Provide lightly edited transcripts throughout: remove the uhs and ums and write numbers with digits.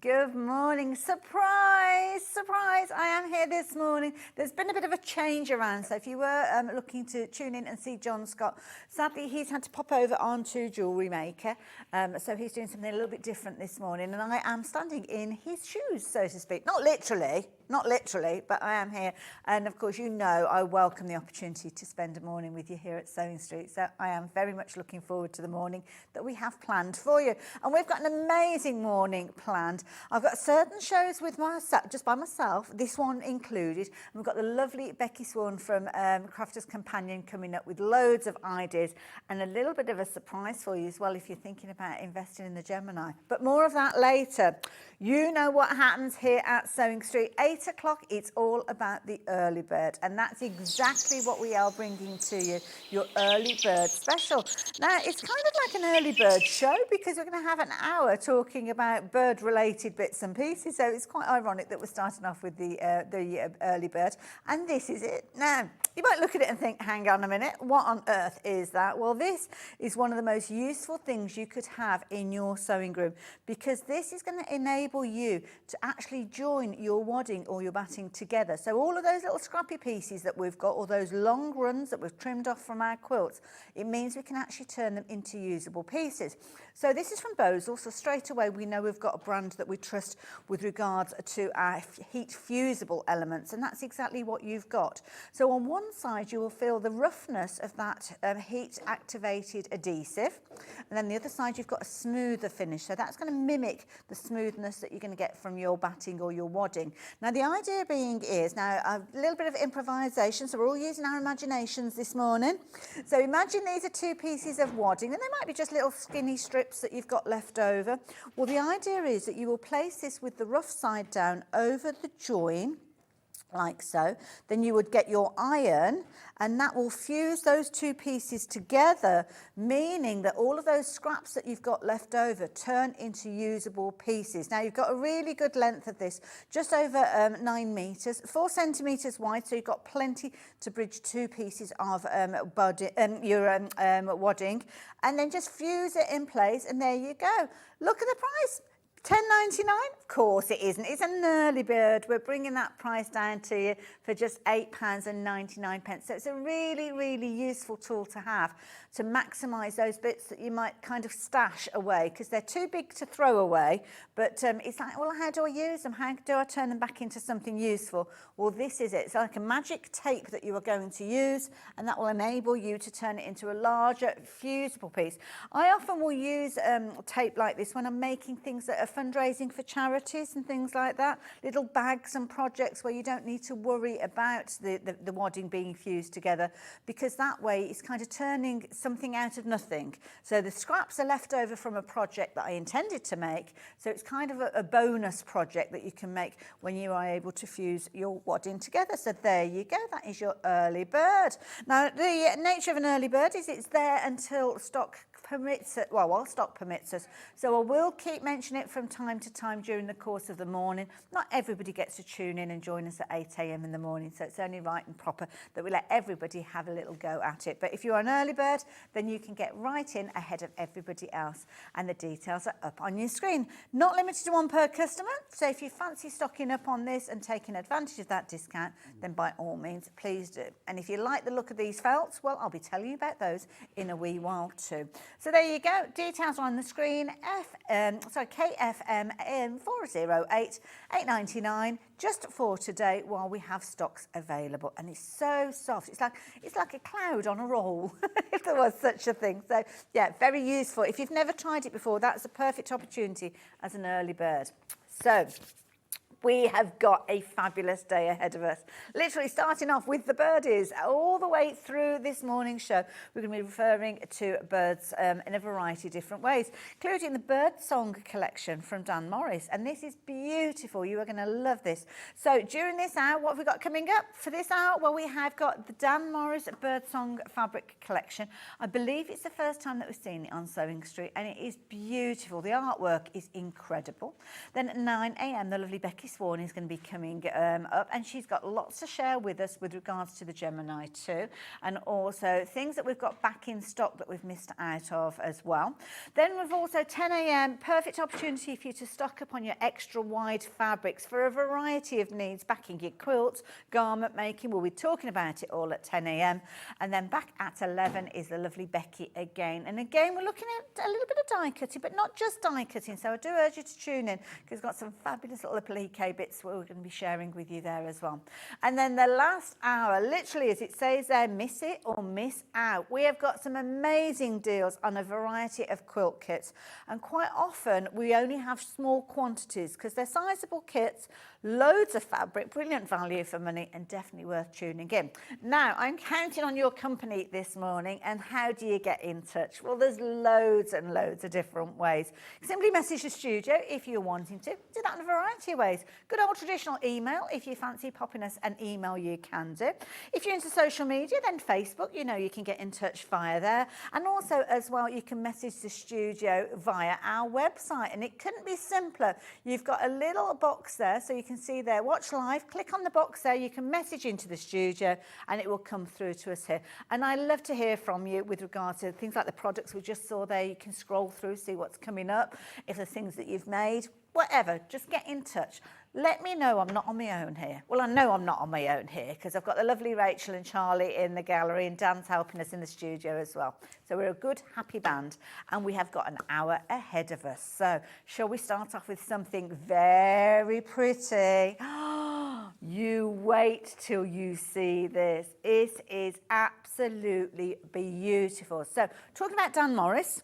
Good morning. Surprise, surprise. I am here this morning. There's been a bit of a change around. So if you were looking to tune in and see John Scott, sadly he's had to pop over onto Jewellery Maker. So he's doing something a little bit different this morning. And I am standing in his shoes, so to speak. Not literally, but I am here. And of course, you know, I welcome the opportunity to spend a morning with you here at Sewing Street. So I am very much looking forward to the morning that we have planned for you. And we've got an amazing morning planned. I've got certain shows with myself, just by myself, this one included. And we've got the lovely Becky Sworn from Crafter's Companion coming up with loads of ideas and a little bit of a surprise for you as well if you're thinking about investing in the Gemini. But more of that later. You know what happens here at Sewing Street. 8 o'clock, it's all about the early bird. And that's exactly what we are bringing to you, your early bird special. Now, it's kind of like an early bird show because we're going to have an hour talking about bird-related bits and pieces. So it's quite ironic that we're starting off with the early bird. And this is it. Now, you might look at it and think, hang on a minute, what on earth is that? Well, this is one of the most useful things you could have in your sewing room because this is going to enable you to actually join your wadding or your batting together. So all of those little scrappy pieces that we've got, or those long runs that we've trimmed off from our quilts, it means we can actually turn them into usable pieces. So this is from Birdsong, so straight away we know we've got a brand that we trust with regards to our heat fusible elements, and that's exactly what you've got. So on one side you will feel the roughness of that heat activated adhesive, and then the other side you've got a smoother finish, so that's going to mimic the smoothness that you're going to get from your batting or your wadding. Now the idea being is, now a little bit of improvisation, so we're all using our imaginations this morning. So imagine these are two pieces of wadding, and they might be just little skinny strips that you've got left over. Well, the idea is that you will place this with the rough side down over the join, like so. Then you would get your iron and that will fuse those two pieces together, meaning that all of those scraps that you've got left over turn into usable pieces. Now you've got a really good length of this, just over 9 metres, 4 centimetres wide, so you've got plenty to bridge two pieces of wadding, and then just fuse it in place, and there you go. Look at the price. £10.99? Of course it isn't. It's an early bird. We're bringing that price down to you for just £8.99. So it's a really, really useful tool to have to maximise those bits that you might kind of stash away because they're too big to throw away. But it's like, well, how do I use them? How do I turn them back into something useful? Well, this is it. It's like a magic tape that you are going to use, and that will enable you to turn it into a larger, fusible piece. I often will use tape like this when I'm making things that are fundraising for charities and things like that, little bags and projects where you don't need to worry about the wadding being fused together, because that way it's kind of turning something out of nothing. So the scraps are left over from a project that I intended to make, so it's kind of a bonus project that you can make when you are able to fuse your wadding together. So there you go, that is your early bird. Now the nature of an early bird is it's there until stock permits it, well, while stock permits us. So I will keep mentioning it from time to time during the course of the morning. Not everybody gets to tune in and join us at 8 a.m. in the morning, so it's only right and proper that we let everybody have a little go at it. But if you're an early bird, then you can get right in ahead of everybody else, and the details are up on your screen. Not limited to one per customer, so if you fancy stocking up on this and taking advantage of that discount, then by all means, please do. And if you like the look of these felts, well, I'll be telling you about those in a wee while too. So there you go, details are on the screen. KFM 408 8.99 just for today while we have stocks available, and it's so soft. It's like a cloud on a roll, if there was such a thing. So yeah, very useful. If you've never tried it before, that's a perfect opportunity as an early bird. So we have got a fabulous day ahead of us. Literally starting off with the birdies all the way through this morning's show. We're going to be referring to birds in a variety of different ways, including the Birdsong collection from Dan Morris. And this is beautiful. You are going to love this. So during this hour, what have we got coming up for this hour? Well, we have got the Dan Morris Birdsong fabric collection. I believe it's the first time that we've seen it on Sewing Street, and it is beautiful. The artwork is incredible. Then at 9 a.m, the lovely Becky Sworn is going to be coming up, and she's got lots to share with us with regards to the Gemini 2, and also things that we've got back in stock that we've missed out of as well. Then we've also 10 a.m, perfect opportunity for you to stock up on your extra wide fabrics for a variety of needs, backing your quilts, garment making. We'll be talking about it all at 10 a.m. And then back at 11 is the lovely Becky again. And again, we're looking at a little bit of die cutting, but not just die cutting. So I do urge you to tune in, because we've got some fabulous little applique bits we're going to be sharing with you there as well. And then the last hour, literally as it says there, miss it or miss out. We have got some amazing deals on a variety of quilt kits. And quite often we only have small quantities because they're sizable kits, loads of fabric, brilliant value for money, and definitely worth tuning in. Now, I'm counting on your company this morning. And how do you get in touch? Well, there's loads and loads of different ways. Simply message the studio if you're wanting to. Do that in a variety of ways. Good old traditional email. If you fancy popping us an email, you can do. If you're into social media, then Facebook, you know you can get in touch via there. And also as well, you can message the studio via our website. And it couldn't be simpler. You've got a little box there, so you can see there, watch live, click on the box there, you can message into the studio and it will come through to us here. And I love to hear from you with regard to things like the products we just saw there. You can scroll through, see what's coming up, if there's things that you've made, whatever, just get in touch. Let me know I'm not on my own here. Well, I know I'm not on my own here because I've got the lovely Rachel and Charlie in the gallery, and Dan's helping us in the studio as well. So we're a good, happy band, and we have got an hour ahead of us. So shall we start off with something very pretty? You wait till you see this. It is absolutely beautiful. So talking about Dan Morris,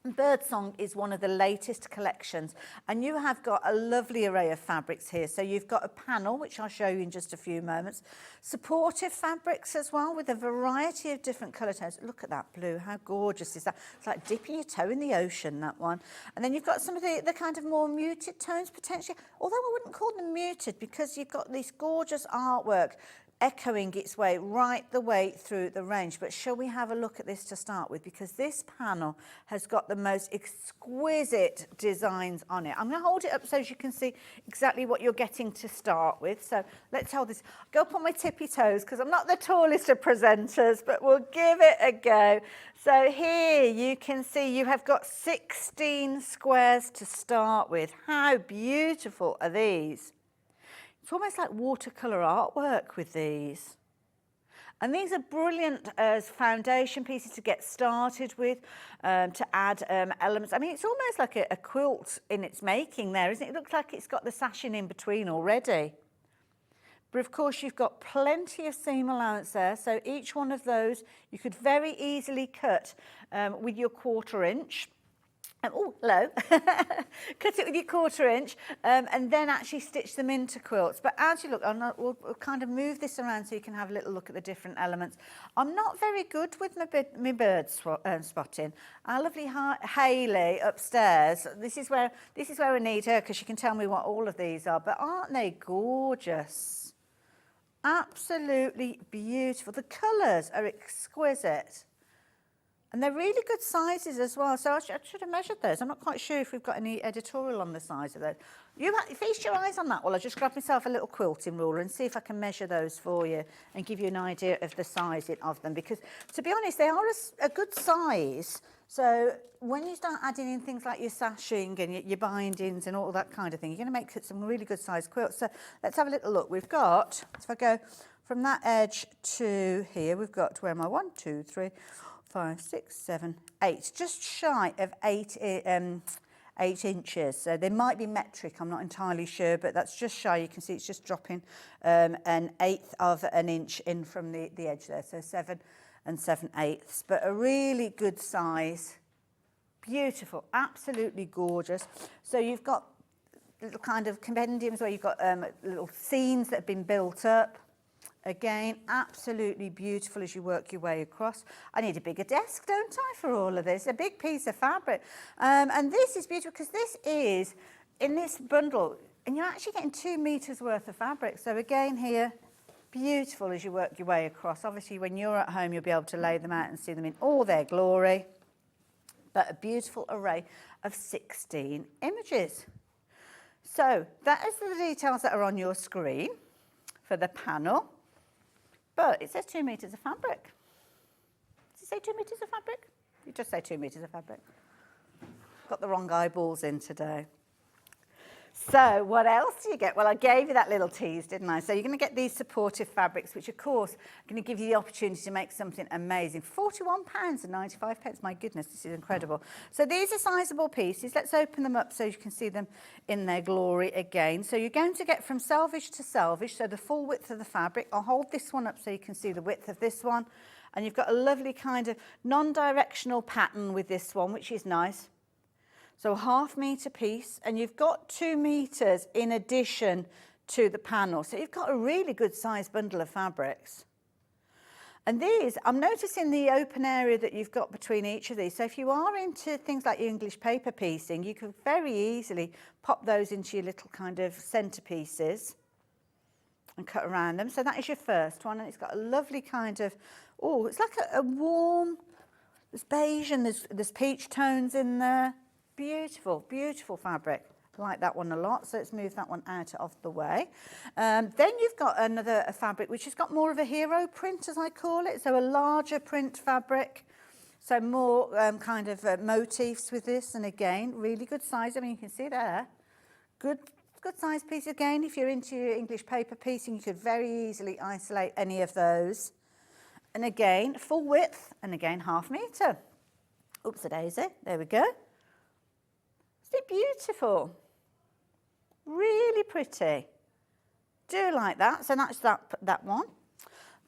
Birdsong is one of the latest collections, and you have got a lovely array of fabrics here. So you've got a panel, which I'll show you in just a few moments, supportive fabrics as well with a variety of different colour tones. Look at that blue, how gorgeous is that? It's like dipping your toe in the ocean, that one. And then you've got some of the kind of more muted tones potentially, although I wouldn't call them muted because you've got this gorgeous artwork echoing its way right the way through the range. But shall we have a look at this to start with, because this panel has got the most exquisite designs on it. I'm going to hold it up so you can see exactly what you're getting to start with. So let's hold this. Go up on my tippy toes because I'm not the tallest of presenters, but we'll give it a go. So here you can see you have got 16 squares to start with. How beautiful are these? It's almost like watercolour artwork with these. And these are brilliant as foundation pieces to get started with, to add elements. I mean, it's almost like a quilt in its making there, isn't it? It looks like it's got the sashing in between already. But of course, you've got plenty of seam allowance there. So each one of those you could very easily cut with your 1/4 inch. Oh, hello. Cut it with your 1/4 inch and then actually stitch them into quilts. But as you look, we'll kind of move this around so you can have a little look at the different elements. I'm not very good with my bird spotting. Our lovely Hayley upstairs, this is where I need her because she can tell me what all of these are. But aren't they gorgeous? Absolutely beautiful. The colours are exquisite. And they're really good sizes as well. So I should have measured those. I'm not quite sure if we've got any editorial on the size of those. You feast your eyes on that while I just grab myself a little quilting ruler and see if I can measure those for you and give you an idea of the sizing of them. Because to be honest, they are a good size. So when you start adding in things like your sashing and your bindings and all that kind of thing, you're going to make some really good sized quilts. So let's have a little look. We've got, if I go from that edge to here, we've got, where am I? 1, 2, 3, 5, 6, 7, 8, just shy of 8 inches. So they might be metric, I'm not entirely sure, but that's just shy. You can see it's just dropping an 1/8 of an inch in from the edge there. So 7 7/8, but a really good size. Beautiful, absolutely gorgeous. So you've got little kind of compendiums where you've got little scenes that have been built up. Again, absolutely beautiful as you work your way across. I need a bigger desk, don't I, for all of this? A big piece of fabric. And this is beautiful because this is, in this bundle, and you're actually getting 2 meters worth of fabric. So again here, beautiful as you work your way across. Obviously, when you're at home, you'll be able to lay them out and see them in all their glory. But a beautiful array of 16 images. So that is the details that are on your screen for the panel, but it says 2 meters of fabric. Does it say 2 meters of fabric? You just say 2 meters of fabric. Got the wrong eyeballs in today. So what else do you get? Well, I gave you that little tease, didn't I? So you're going to get these supportive fabrics, which of course are going to give you the opportunity to make something amazing. £41.95. My goodness, this is incredible. So these are sizable pieces. Let's open them up so you can see them in their glory again. So you're going to get from selvage to selvage, so the full width of the fabric. I'll hold this one up so you can see the width of this one. And you've got a lovely kind of non-directional pattern with this one, which is nice. So a ½ metre piece, and you've got 2 metres in addition to the panel. So you've got a really good sized bundle of fabrics. And these, I'm noticing the open area that you've got between each of these. So if you are into things like your English paper piecing, you could very easily pop those into your little kind of centerpieces and cut around them. So that is your first one, and it's got a lovely kind of, oh, it's like a warm, there's beige and there's peach tones in there. Beautiful, beautiful fabric. I like that one a lot, so let's move that one out of the way. Then you've got another fabric which has got more of a hero print, as I call it, so a larger print fabric, so more kind of motifs with this, and again, really good size. I mean, you can see there, good size piece. Again, if you're into your English paper piecing, you could very easily isolate any of those. And again, full width, and again, ½ metre. Oops-a-daisy, there we go. Isn't it beautiful? Really pretty. Do like that. So that's that one.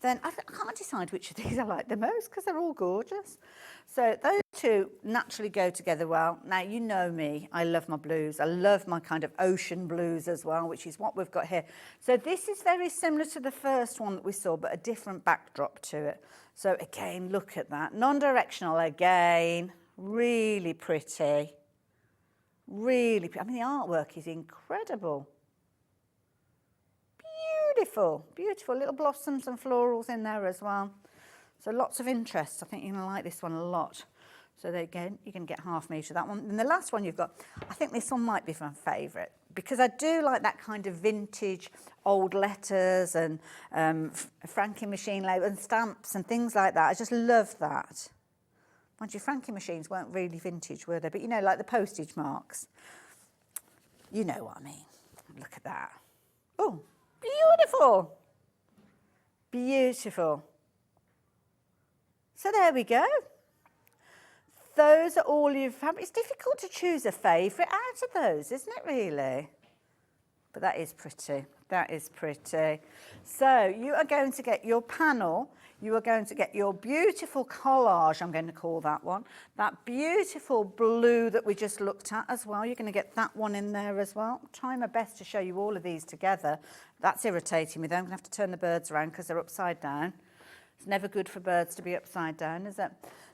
Then I can't decide which of these I like the most because they're all gorgeous. So those two naturally go together well. Now, you know me. I love my blues. I love my kind of ocean blues as well, which is what we've got here. So this is very similar to the first one that we saw, but a different backdrop to it. So again, look at that. Non-directional again. Really pretty. Really, I mean, the artwork is incredible. Beautiful, beautiful. Little blossoms and florals in there as well. So lots of interest. I think you're going to like this one a lot. So there again, you can get ½ metre of that one. And the last one you've got, I think this one might be my favourite because I do like that kind of vintage old letters and franking machine labels and stamps and things like that. I just love that. Mind you, franking machines weren't really vintage, were they? But you know, like the postage marks. You know what I mean. Look at that. Oh, beautiful. Beautiful. So there we go. Those are all your fabrics. It's difficult to choose a favourite out of those, isn't it really? But that is pretty. That is pretty. So you are going to get your panel. You are going to get your beautiful collage, I'm going to call that one. That beautiful blue that we just looked at as well. You're going to get that one in there as well. I'm trying my best to show you all of these together. That's irritating me though. I'm going to have to turn the birds around because they're upside down. It's never good for birds to be upside down, is it?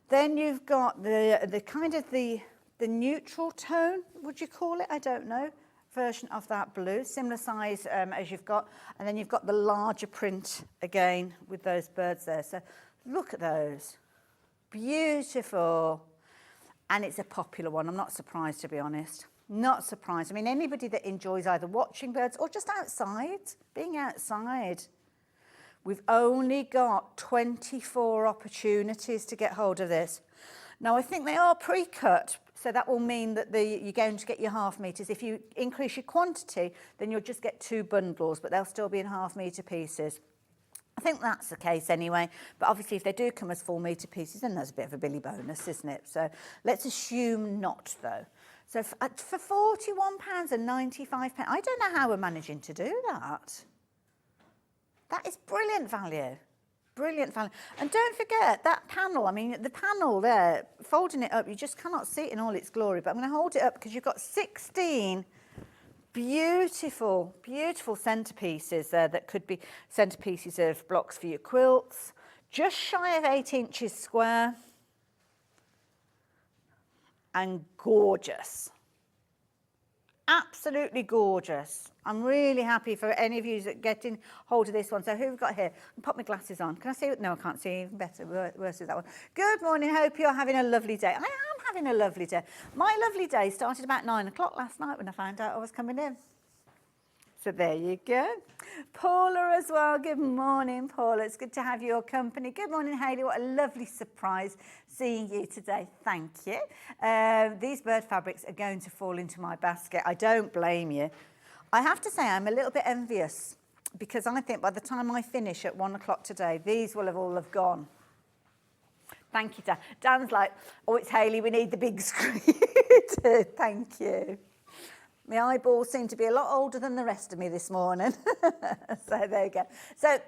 Then you've got the kind of the neutral tone, would you call it? I don't know. Version of that blue, similar size as you've got, and then you've got the larger print again with those birds there. So look at those, beautiful, and it's a popular one. I'm not surprised, to be honest, not surprised. I mean, anybody that enjoys either watching birds or just outside, being outside. We've only got 24 opportunities to get hold of this. Now, I think they are pre-cut. So that will mean that you're going to get your ½ metres. If you increase your quantity, then you'll just get 2 bundles, but they'll still be in ½ metre pieces. I think that's the case anyway. But obviously, if they do come as full metre pieces, then there's a bit of a Billy bonus, isn't it? So let's assume not, though. So for £41.95, I don't know how we're managing to do that. That is brilliant value. Brilliant value. And don't forget that panel. I mean, the panel there, folding it up, you just cannot see it in all its glory. But I'm going to hold it up because you've got 16 beautiful, beautiful centerpieces there that could be centerpieces of blocks for your quilts. Just shy of 8 inches square. And gorgeous. Absolutely gorgeous. I'm really happy for any of you that getting hold of this one. So who have we got here? I'll pop my glasses on. Can I see it? No, I can't see even better. Worse is that one. Good morning. Hope you're having a lovely day. I am having a lovely day. My lovely day started about 9 o'clock last night when I found out I was coming in. So there you go. Paula as well. Good morning, Paula. It's good to have your company. Good morning, Hayley. What a lovely surprise seeing you today. Thank you. These bird fabrics are going to fall into my basket. I don't blame you. I have to say I'm a little bit envious because I think by the time I finish at 1 o'clock today, these will have all have gone. Thank you, Dan. Dan's like, oh, it's Hayley, we need the big screen. Thank you. My eyeballs seem to be a lot older than the rest of me this morning. So there you go. So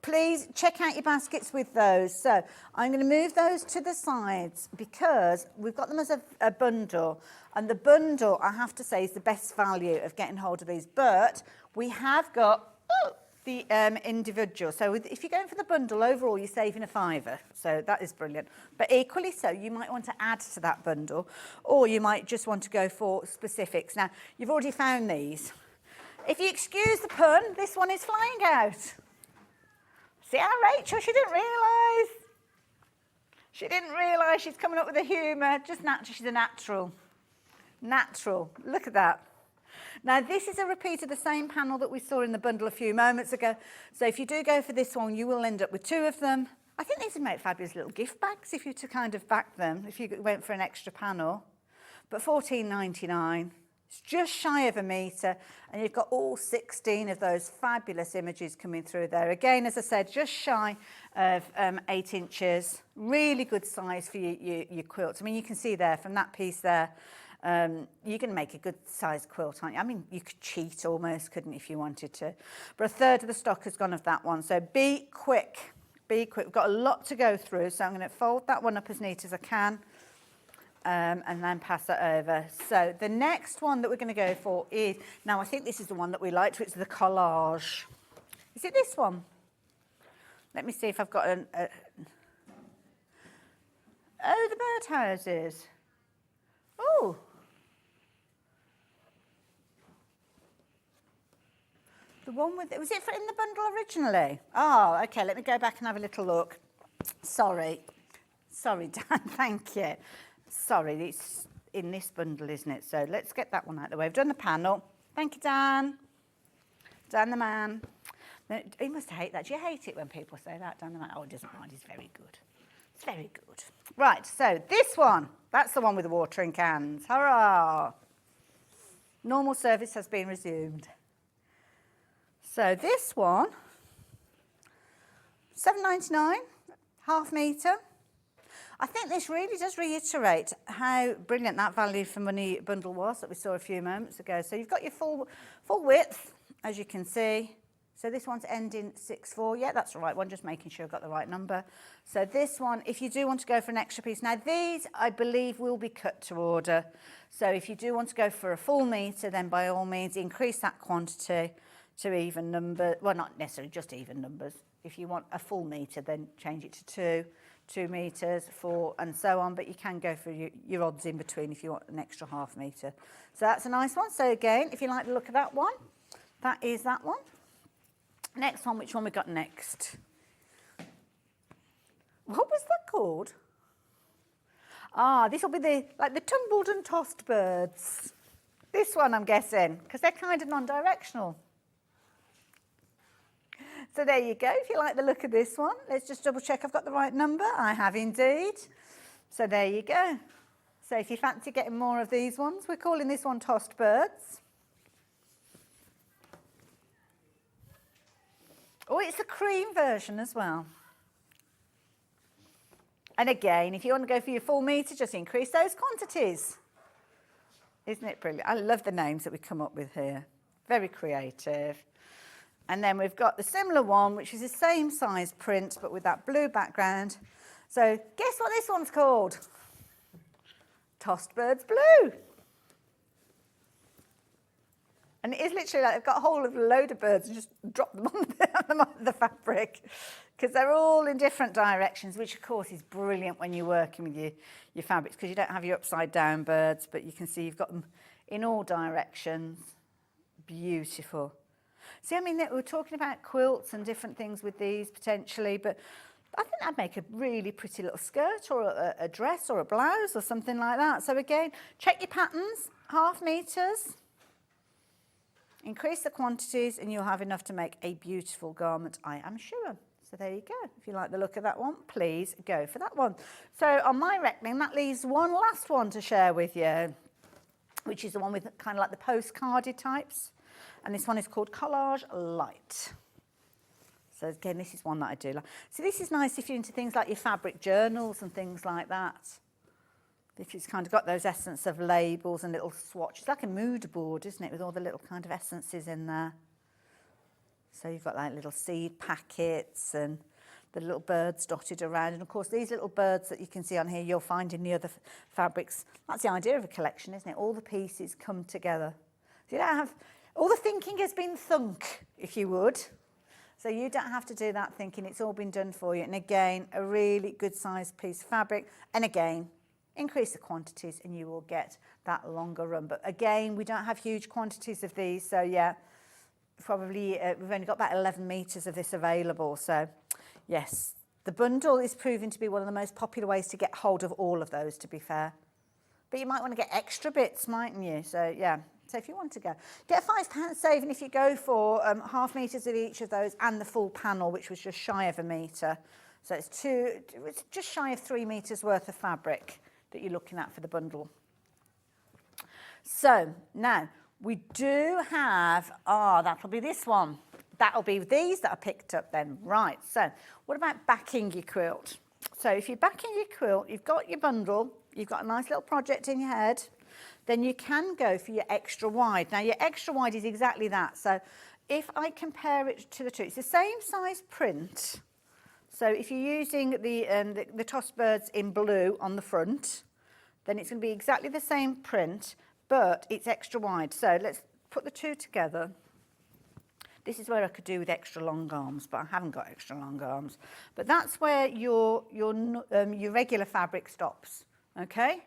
please check out your baskets with those. So I'm going to move those to the sides because we've got them as a bundle. And the bundle, I have to say, is the best value of getting hold of these. But we have got the individual. So if you're going for the bundle, overall, you're saving a £5. So that is brilliant. But equally so, you might want to add to that bundle, or you might just want to go for specifics. Now, you've already found these. If you excuse the pun, this one is flying out. See how Rachel, she didn't realise. She didn't realise she's coming up with the humour. Just natural, she's a natural. Natural, look at that. Now, this is a repeat of the same panel that we saw in the bundle a few moments ago. So if you do go for this one, you will end up with 2 of them. I think these would make fabulous little gift bags if you were to kind of back them, if you went for an extra panel. But £14.99, it's just shy of a metre, and you've got all 16 of those fabulous images coming through there. Again, as I said, just shy of 8 inches. Really good size for your quilts. I mean, you can see there from that piece there, you can make a good sized quilt, aren't you? I mean, you could cheat almost, couldn't you, if you wanted to. But a third of the stock has gone of that one. So be quick, be quick. We've got a lot to go through, so I'm going to fold that one up as neat as I can and then pass it over. So the next one that we're going to go for is, now I think this is the one that we liked, which is the collage. Is it this one? Let me see if I've got oh, the birdhouses. Oh. The one with, was it in the bundle originally? Oh, okay, let me go back and have a little look. Sorry, Dan, thank you. Sorry, it's in this bundle, isn't it? So let's get that one out of the way. We've done the panel. Thank you, Dan. Dan the man. He must hate that. Do you hate it when people say that, Dan the man? Oh, he doesn't mind, he's very good. It's very good. Right, so this one, that's the one with the watering cans. Hurrah! Normal service has been resumed. So this one, £7.99, ½ metre. I think this really does reiterate how brilliant that value for money bundle was that we saw a few moments ago. So you've got your full width, as you can see. So this one's ending 6.4. Yeah, that's the right one, just making sure I've got the right number. So this one, if you do want to go for an extra piece, now these, I believe, will be cut to order. So if you do want to go for a full metre, then by all means, increase that quantity to even number, well, not necessarily just even numbers. If you want a full metre, then change it to 2 metres, 4, and so on. But you can go for your odds in between if you want an extra ½ metre. So that's a nice one. So again, if you like the look of that one, that is that one. Next one, which one we got next? What was that called? Ah, this will be the tumbled and tossed birds. This one, I'm guessing, because they're kind of non-directional. So there you go. If you like the look of this one, let's just double check I've got the right number. I have indeed. So there you go. So if you fancy getting more of these ones, we're calling this one Tossed Birds. Oh, it's a cream version as well. And again, if you want to go for your full metre, just increase those quantities. Isn't it brilliant? I love the names that we come up with here. Very creative. And then we've got the similar one, which is the same size print, but with that blue background. So guess what this one's called? Tossed Birds Blue. And it is literally like they've got a whole load of birds and just drop them on the fabric, because they're all in different directions, which of course is brilliant when you're working with your fabrics, because you don't have your upside down birds, but you can see you've got them in all directions. Beautiful. See, I mean, we're talking about quilts and different things with these potentially, but But I think that'd make a really pretty little skirt or a dress or a blouse or something like that. So again, check your patterns, 1/2 meters. Increase the quantities and you'll have enough to make a beautiful garment, I am sure. So there you go. If you like the look of that one, please go for that one. So on my reckoning, that leaves one last one to share with you, which is the one with kind of like the postcardy types. And this one is called Collage Light. So again, this is one that I do like. So this is nice if you're into things like your fabric journals and things like that. If it's kind of got those essence of labels and little swatches. It's like a mood board, isn't it, with all the little kind of essences in there. So you've got like little seed packets and the little birds dotted around. And of course, these little birds that you can see on here, you'll find in the other fabrics. That's the idea of a collection, isn't it? All the pieces come together. So you don't have, all the thinking has been thunk, if you would. So you don't have to do that thinking, it's all been done for you. And again, a really good sized piece of fabric. And again, increase the quantities and you will get that longer run. But again, we don't have huge quantities of these. So yeah, probably we've only got about 11 meters of this available. So yes, the bundle is proving to be one of the most popular ways to get hold of all of those, to be fair. But you might want to get extra bits, mightn't you? So yeah. So if you want to go, get a £5 saving if you go for 1/2 meters of each of those and the full panel, which was just shy of 1 metre. So it's just shy of 3 meters worth of fabric that you're looking at for the bundle. So now we do have, that'll be this one. That'll be these that are picked up then. Right, so what about backing your quilt? So if you're backing your quilt, you've got your bundle, you've got a nice little project in your head, then you can go for your extra wide. Now your extra wide is exactly that. So if I compare it to the two, it's the same size print. So if you're using the tossed birds in blue on the front, then it's going to be exactly the same print, but it's extra wide. So let's put the two together. This is where I could do with extra long arms, but I haven't got extra long arms. But that's where your regular fabric stops, okay?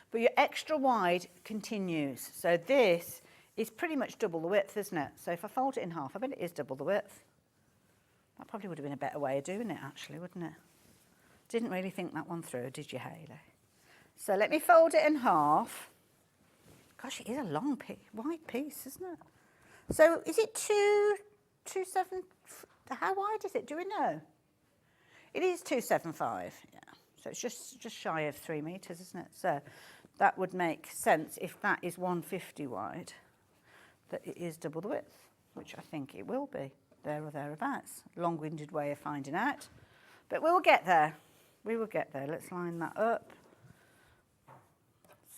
But your extra wide continues. So this is pretty much double the width, isn't it? So if I fold it in half, I bet it is double the width. That probably would have been a better way of doing it, actually, wouldn't it? Didn't really think that one through, did you, Hayley? So let me fold it in half. Gosh, it is a long wide piece, isn't it? So is it 2.7? How wide is it? Do we know? It is 2.75, yeah. So it's just shy of 3 meters, isn't it? So that would make sense if that is 150 wide, that it is double the width, which I think it will be, there or thereabouts. Long-winded way of finding out. But we will get there. We will get there. Let's line that up.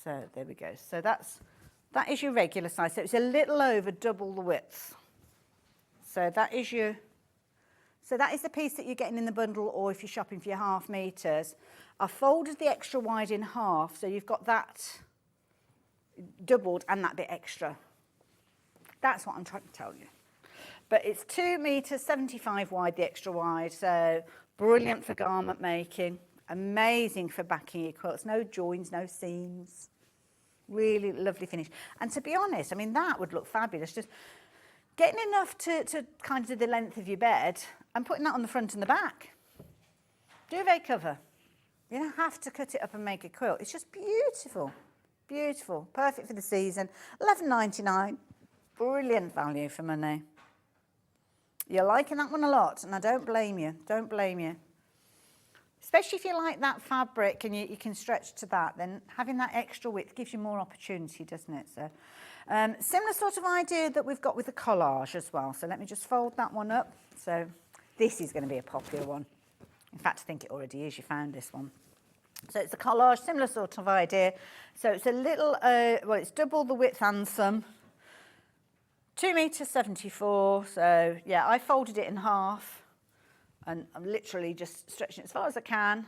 So there we go. So that is your regular size. So it's a little over double the width. So that is the piece that you're getting in the bundle, or if you're shopping for your 1/2 meters. I folded the extra wide in half, so you've got that doubled and that bit extra. That's what I'm trying to tell you. But it's 2.75 meters wide, the extra wide. So brilliant for garment making. Amazing for backing your quilts. No joins, no seams. Really lovely finish. And to be honest, I mean, that would look fabulous. Just getting enough to kind of do the length of your bed and putting that on the front and the back. Duvet cover. You don't have to cut it up and make a quilt. It's just beautiful. Beautiful. Perfect for the season. £11.99. Brilliant value for money. You're liking that one a lot, and I don't blame you. Don't blame you. Especially if you like that fabric and you can stretch to that, then having that extra width gives you more opportunity, doesn't it? So, similar sort of idea that we've got with the collage as well. So let me just fold that one up. So this is going to be a popular one. In fact, I think it already is. You found this one. So it's a collage, similar sort of idea. So it's a little, well, it's double the width and some. 2.74 meters. So yeah, I folded it in half. And I'm literally just stretching it as far as I can.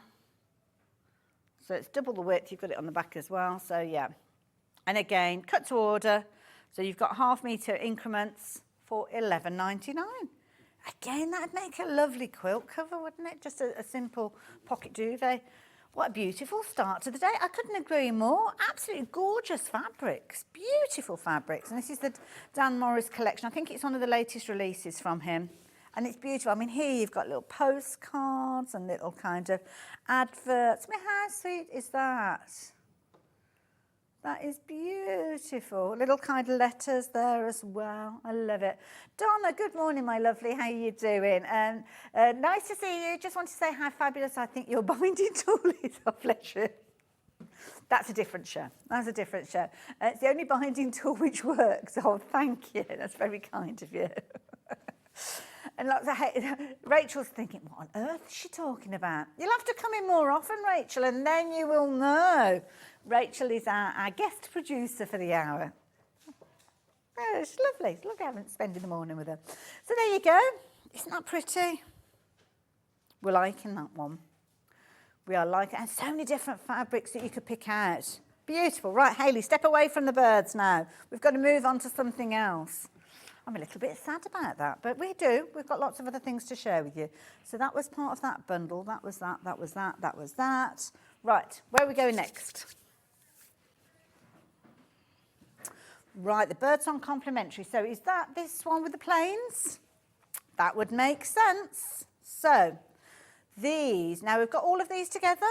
So it's double the width. You've got it on the back as well. So yeah. And again, cut to order. So you've got 1/2 meter increments for £11.99. Again, that'd make a lovely quilt cover, wouldn't it? Just a simple pocket duvet. What a beautiful start to the day. I couldn't agree more. Absolutely gorgeous fabrics. Beautiful fabrics. And this is the Dan Morris collection. I think it's one of the latest releases from him. And it's beautiful. I mean, here you've got little postcards and little kind of adverts. I mean, how sweet is that? That is beautiful. Little kind of letters there as well. I love it. Donna, good morning, my lovely. How are you doing? Nice to see you. Just want to say how fabulous I think your binding tool is. Oh, bless you. That's a different show. That's a different show. It's the only binding tool which works. Oh, thank you. That's very kind of you. And lots of Rachel's thinking, what on earth is she talking about? You'll have to come in more often, Rachel, and then you will know. Rachel is our guest producer for the hour. Oh, it's lovely. It's lovely having spending the morning with her. So there you go. Isn't that pretty? We're liking that one. We are liking, and so many different fabrics that you could pick out. Beautiful. Right, Hayley, step away from the birds now. We've got to move on to something else. I'm a little bit sad about that, but we do. We've got lots of other things to share with you. So that was part of that bundle. That was that, that was that, that was that. Right, where are we going next? Right, the Birdsong complimentary. So is that this one with the plains? That would make sense. So these, now we've got all of these together.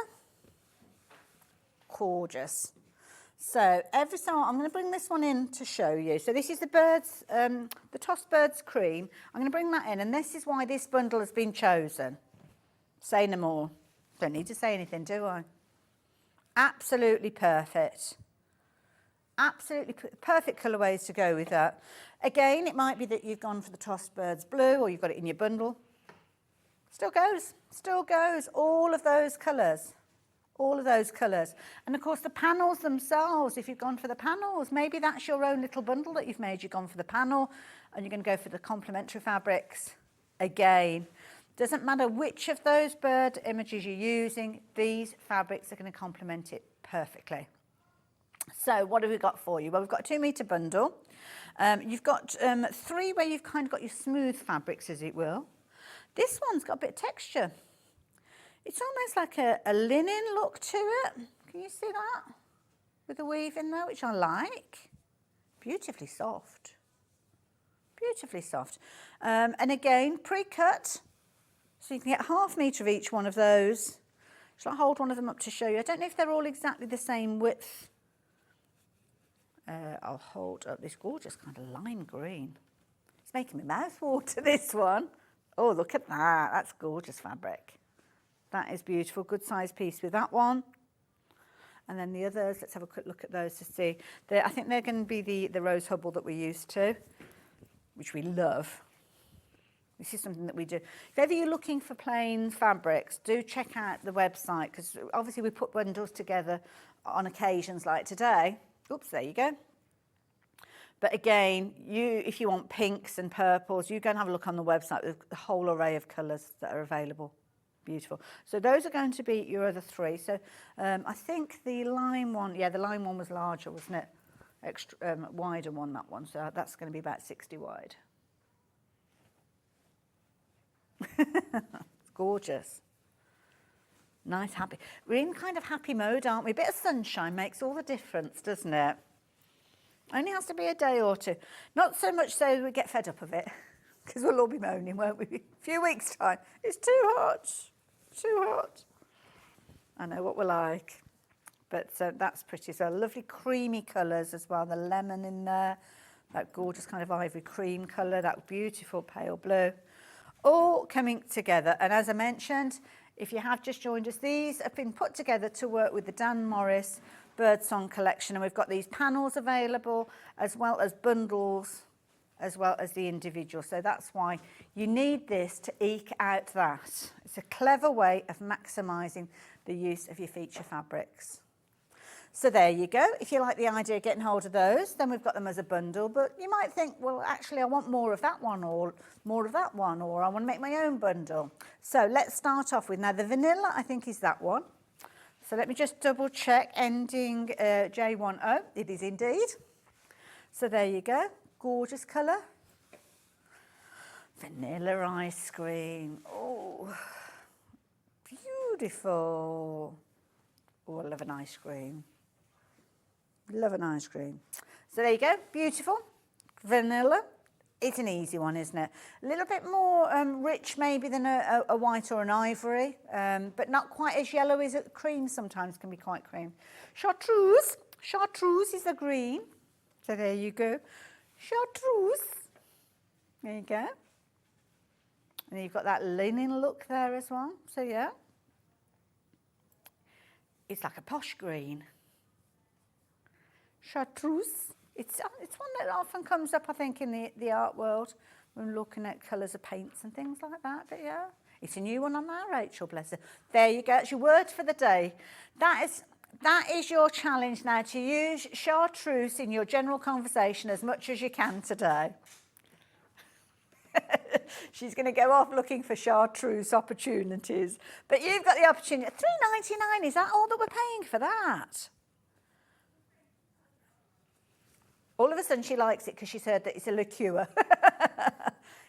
Gorgeous. So every so I'm going to bring this one in to show you. So this is the birds, the tossed birds cream. I'm going to bring that in, and this is why this bundle has been chosen. Say no more. Don't need to say anything, do I? Absolutely perfect. Absolutely perfect colourways to go with that. Again, it might be that you've gone for the tossed birds blue, or you've got it in your bundle. Still goes. Still goes. All of those colours. All of those colours. And of course the panels themselves, if you've gone for the panels, maybe that's your own little bundle that you've made. You've gone for the panel and you're going to go for the complementary fabrics. Again, doesn't matter which of those bird images you're using, these fabrics are going to complement it perfectly. So what have we got for you? Well, we've got a 2 metre bundle. You've got 3 where you've kind of got your smooth fabrics, as it will. This one's got a bit of texture. It's almost like a linen look to it. Can you see that? With the weave in there, which I like. Beautifully soft. Beautifully soft. And again, pre-cut. So you can get ½ metre of each one of those. Shall I hold one of them up to show you? I don't know if they're all exactly the same width. I'll hold up this gorgeous kind of lime green. It's making my mouth water, this one. Oh, look at that. That's gorgeous fabric. That is beautiful. Good size piece with that one. And then the others, let's have a quick look at those to see. I think they're going to be the rose hubble that we're used to, which we love. This is something that we do. If ever you're looking for plain fabrics, do check out the website, because obviously we put bundles together on occasions like today. Oops, there you go. But again, if you want pinks and purples, you go and have a look on the website with a whole array of colours that are available. Beautiful. So those are going to be your other 3. So I think the lime one, yeah, the lime one was larger, wasn't it? Extra wider one, that one. So that's going to be about 60 wide. It's gorgeous. Nice, happy. We're in kind of happy mode, aren't we? A bit of sunshine makes all the difference, doesn't it? Only has to be a day or 2. Not so much so we get fed up of it, because we'll all be moaning, won't we? A few weeks' time. It's too hot. Too hot. I know what we're like. But that's pretty. So lovely creamy colours as well. The lemon in there. That gorgeous kind of ivory cream colour. That beautiful pale blue. All coming together. And as I mentioned, if you have just joined us, these have been put together to work with the Dan Morris Birdsong collection. And we've got these panels available, as well as bundles, as well as the individual. So that's why you need this to eke out that. It's a clever way of maximising the use of your feature fabrics. So there you go. If you like the idea of getting hold of those, then we've got them as a bundle. But you might think, well, actually, I want more of that one, or more of that one, or I want to make my own bundle. So let's start off with, now the vanilla, I think, is that one. So let me just double check, ending J10. It is indeed. So there you go. Gorgeous colour. Vanilla ice cream. Oh, beautiful. Oh, I love an ice cream. Love an ice cream. So there you go. Beautiful. Vanilla. It's an easy one, isn't it? A little bit more rich maybe than a white or an ivory, but not quite as yellow as cream sometimes can be quite cream. Chartreuse. Chartreuse is the green. So there you go. Chartreuse. There you go. And you've got that linen look there as well. So yeah. It's like a posh green. Chartreuse. It's one that often comes up, I think, in the art world when we're looking at colours of paints and things like that. But yeah, it's a new one on there, Rachel, bless her. There you go. It's your word for the day. That is your challenge now, to use chartreuse in your general conversation as much as you can today. She's going to go off looking for chartreuse opportunities. But you've got the opportunity. $3.99, is that all that we're paying for that? All of a sudden she likes it because she's heard that it's a liqueur.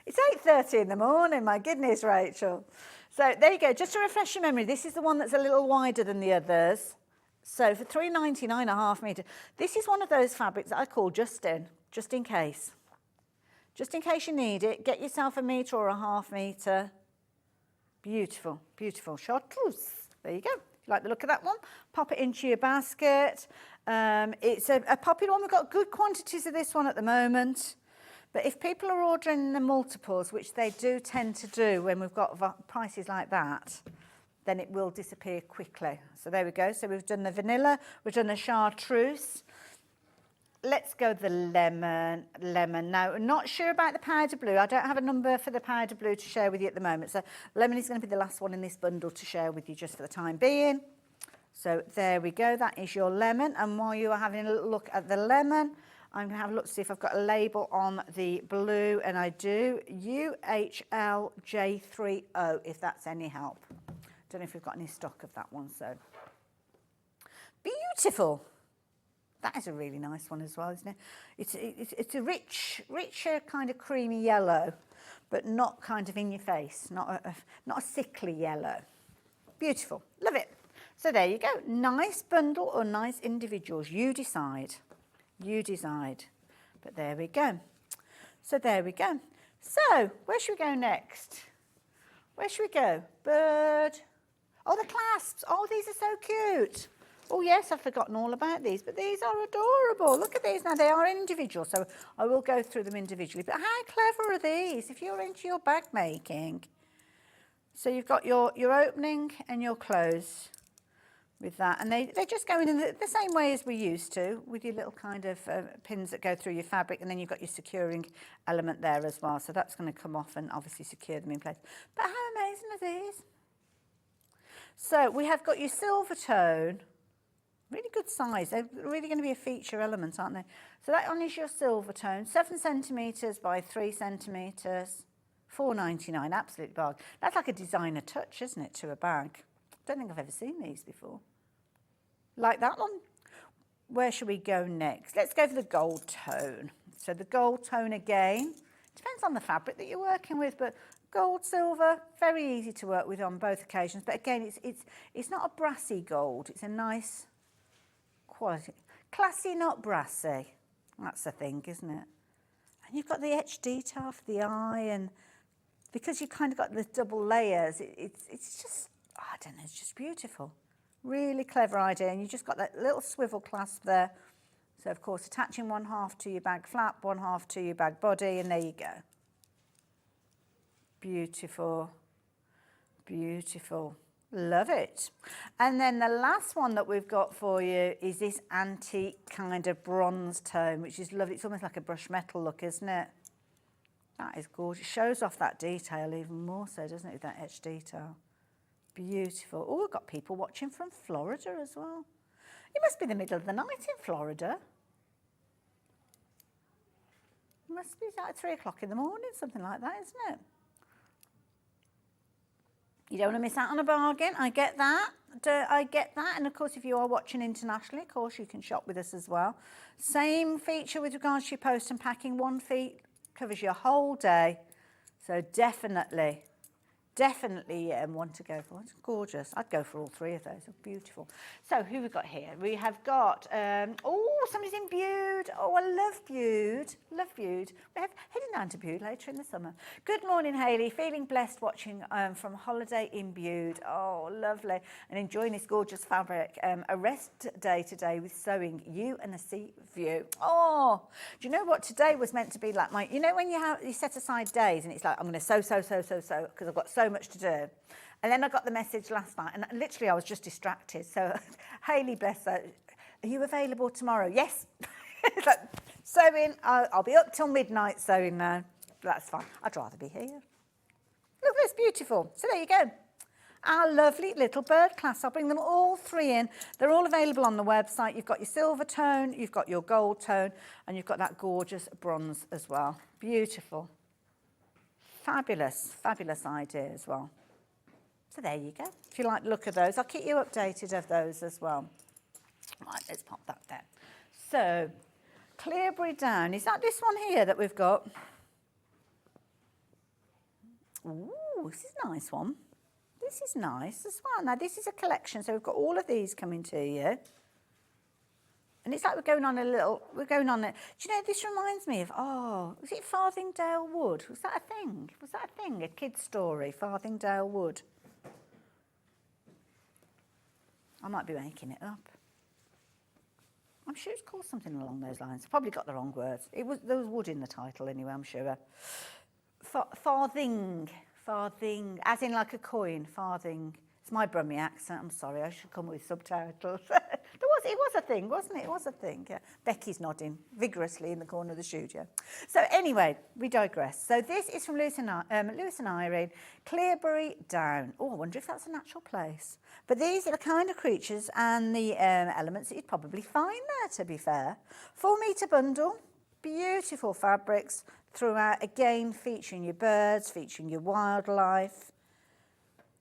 It's 8:30 in the morning, my goodness, Rachel. So there you go. Just to refresh your memory, this is the one that's a little wider than the others. So for $3.99 a half metre, this is one of those fabrics that I call just in case. Just in case you need it, get yourself a metre or a half metre. Beautiful, beautiful. Chartreuse. There you go. If you like the look of that one, pop it into your basket. It's a popular one. We've got good quantities of this one at the moment. But if people are ordering the multiples, which they do tend to do when we've got prices like that, then it will disappear quickly. So there we go. So we've done the vanilla, we've done the chartreuse. Let's go the lemon. Now, I'm not sure about the powder blue. I don't have a number for the powder blue to share with you at the moment. So lemon is going to be the last one in this bundle to share with you just for the time being. So there we go. That is your lemon. And while you are having a little look at the lemon, I'm going to have a look to see if I've got a label on the blue. And I do. UHLJ30, if that's any help. Don't know if we've got any stock of that one. So beautiful. That is a really nice one as well, isn't it? It's a richer kind of creamy yellow, but not kind of in your face, not a sickly yellow. Beautiful, love it. So there you go. Nice bundle or nice individuals. You decide. You decide. But there we go. So there we go. So where should we go next? Where should we go? Bird. Oh, the clasps. Oh, these are so cute. Oh, yes, I've forgotten all about these, but these are adorable. Look at these now. They are individual, so I will go through them individually. But how clever are these if you're into your bag making? So you've got your opening and your close with that. And they just go in the same way as we used to, with your little kind of pins that go through your fabric, and then you've got your securing element there as well. So that's going to come off and obviously secure them in place. But how amazing are these? So we have got your silver tone. Really good size. They're really going to be a feature element, aren't they? So that one is your silver tone, 7 centimetres by 3 centimetres, $4.99, absolute bargain. That's like a designer touch, isn't it, to a bag? Don't think I've ever seen these before. Like that one. Where should we go next? Let's go for the gold tone. So the gold tone again, depends on the fabric that you're working with, but gold, silver, very easy to work with on both occasions. But again, it's not a brassy gold. It's a nice quality. Classy, not brassy. That's the thing, isn't it? And you've got the etched detail for the eye, and because you've kind of got the double layers, it's just, I don't know, it's just beautiful. Really clever idea. And you've just got that little swivel clasp there. So, of course, attaching one half to your bag flap, one half to your bag body, and there you go. Beautiful. Beautiful. Love it. And then the last one that we've got for you is this antique kind of bronze tone, which is lovely. It's almost like a brush metal look, isn't it? That is gorgeous. It shows off that detail even more so, doesn't it, with that etched detail. Beautiful. Oh, we've got people watching from Florida as well. It must be the middle of the night in Florida. It must be like 3 o'clock in the morning, something like that, isn't it? You don't want to miss out on a bargain. I get that. I get that. And, of course, if you are watching internationally, of course, you can shop with us as well. Same feature with regards to your post and packing. 1 feet covers your whole day. So definitely want to go for. It's gorgeous. I'd go for all 3 of those. They're beautiful. So who we've got here? We have got, oh, somebody's in Bude. Oh, I love Bude. Love Bude. We have Heading down to Bude later in the summer. Good morning, Hayley. Feeling blessed watching from holiday in Bude. Oh, lovely. And enjoying this gorgeous fabric. A rest day today with sewing. You and a sea view. Oh, do you know what today was meant to be like? You know when you set aside days and it's like, I'm going to sew because I've got so much to do. And then I got the message last night and literally I was just distracted. So Hayley, bless her, are you available tomorrow? Yes. It's like, sewing, I'll be up till midnight sewing now. That's fine. I'd rather be here. Look, that's beautiful. So there you go. Our lovely little bird class. I'll bring them all three in. They're all available on the website. You've got your silver tone, you've got your gold tone, and you've got that gorgeous bronze as well. Beautiful. Fabulous, fabulous idea as well. So there you go. If you like the look of those, I'll keep you updated of those as well. Right, let's pop that there. So, Clearbury Down. Is that this one here that we've got? Ooh, this is a nice one. This is nice as well. Now, this is a collection, so we've got all of these coming to you. And it's like we're going on a... Do you know, this reminds me of, was it Farthingdale Wood? Was that a thing? Was that a thing? A kid's story, Farthingdale Wood. I might be making it up. I'm sure it's called something along those lines. Probably got the wrong words. There was wood in the title anyway, I'm sure. Farthing, as in like a coin, farthing. It's my Brummie accent, I'm sorry, I should come with subtitles. It was a thing, wasn't it? It was a thing, yeah. Becky's nodding vigorously in the corner of the studio. So anyway, we digress. So this is from Lewis and Irene, Clearbury Down. Oh, I wonder if that's a natural place. But these are the kind of creatures and the elements that you'd probably find there, to be fair. 4 metre bundle, beautiful fabrics throughout, again featuring your birds, featuring your wildlife.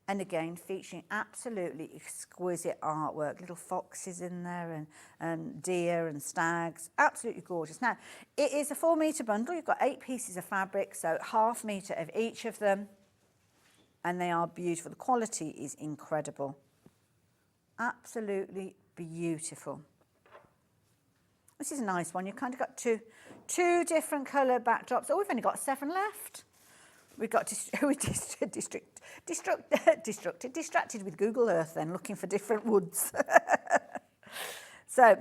And again, featuring absolutely exquisite artwork, little foxes in there and deer and stags, absolutely gorgeous. Now, it is a 4 metre bundle. You've got 8 pieces of fabric, so ½ metre of each of them. And they are beautiful. The quality is incredible. Absolutely beautiful. This is a nice one. You've kind of got two different colour backdrops. Oh, we've only got 7 left. We've got distracted with Google Earth then, looking for different woods. So,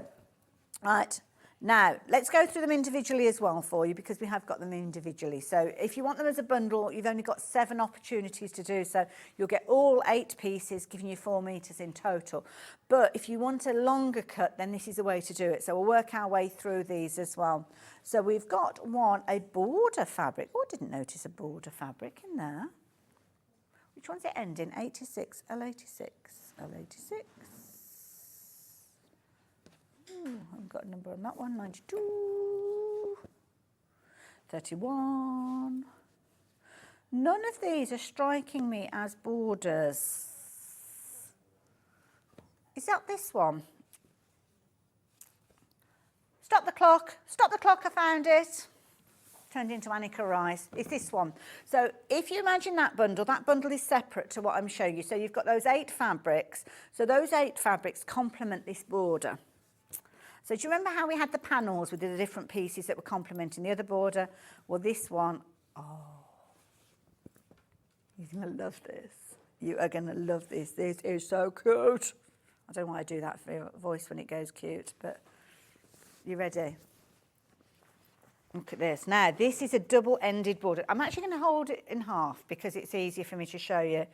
right, now let's go through them individually as well for you because we have got them individually. So if you want them as a bundle, you've only got 7 opportunities to do so. You'll get all 8 pieces, giving you 4 metres in total. But if you want a longer cut, then this is the way to do it. So we'll work our way through these as well. So we've got a border fabric. Oh, I didn't notice a border fabric in there. Which one's it ending? 86, L86, L86. Ooh, I haven't got a number on that one. 92, 31. None of these are striking me as borders. Is that this one? Stop the clock, I found it. Turned into Annika Rice. It's this one. So if you imagine that bundle is separate to what I'm showing you. So you've got those 8 fabrics. So those 8 fabrics complement this border. So do you remember how we had the panels with the different pieces that were complementing the other border? Well, this one, you're going to love this. You are going to love this. This is so cute. I don't know why I do that for your voice when it goes cute, but you ready? Look at this. Now, this is a double-ended border. I'm actually going to hold it in half because it's easier for me to show you.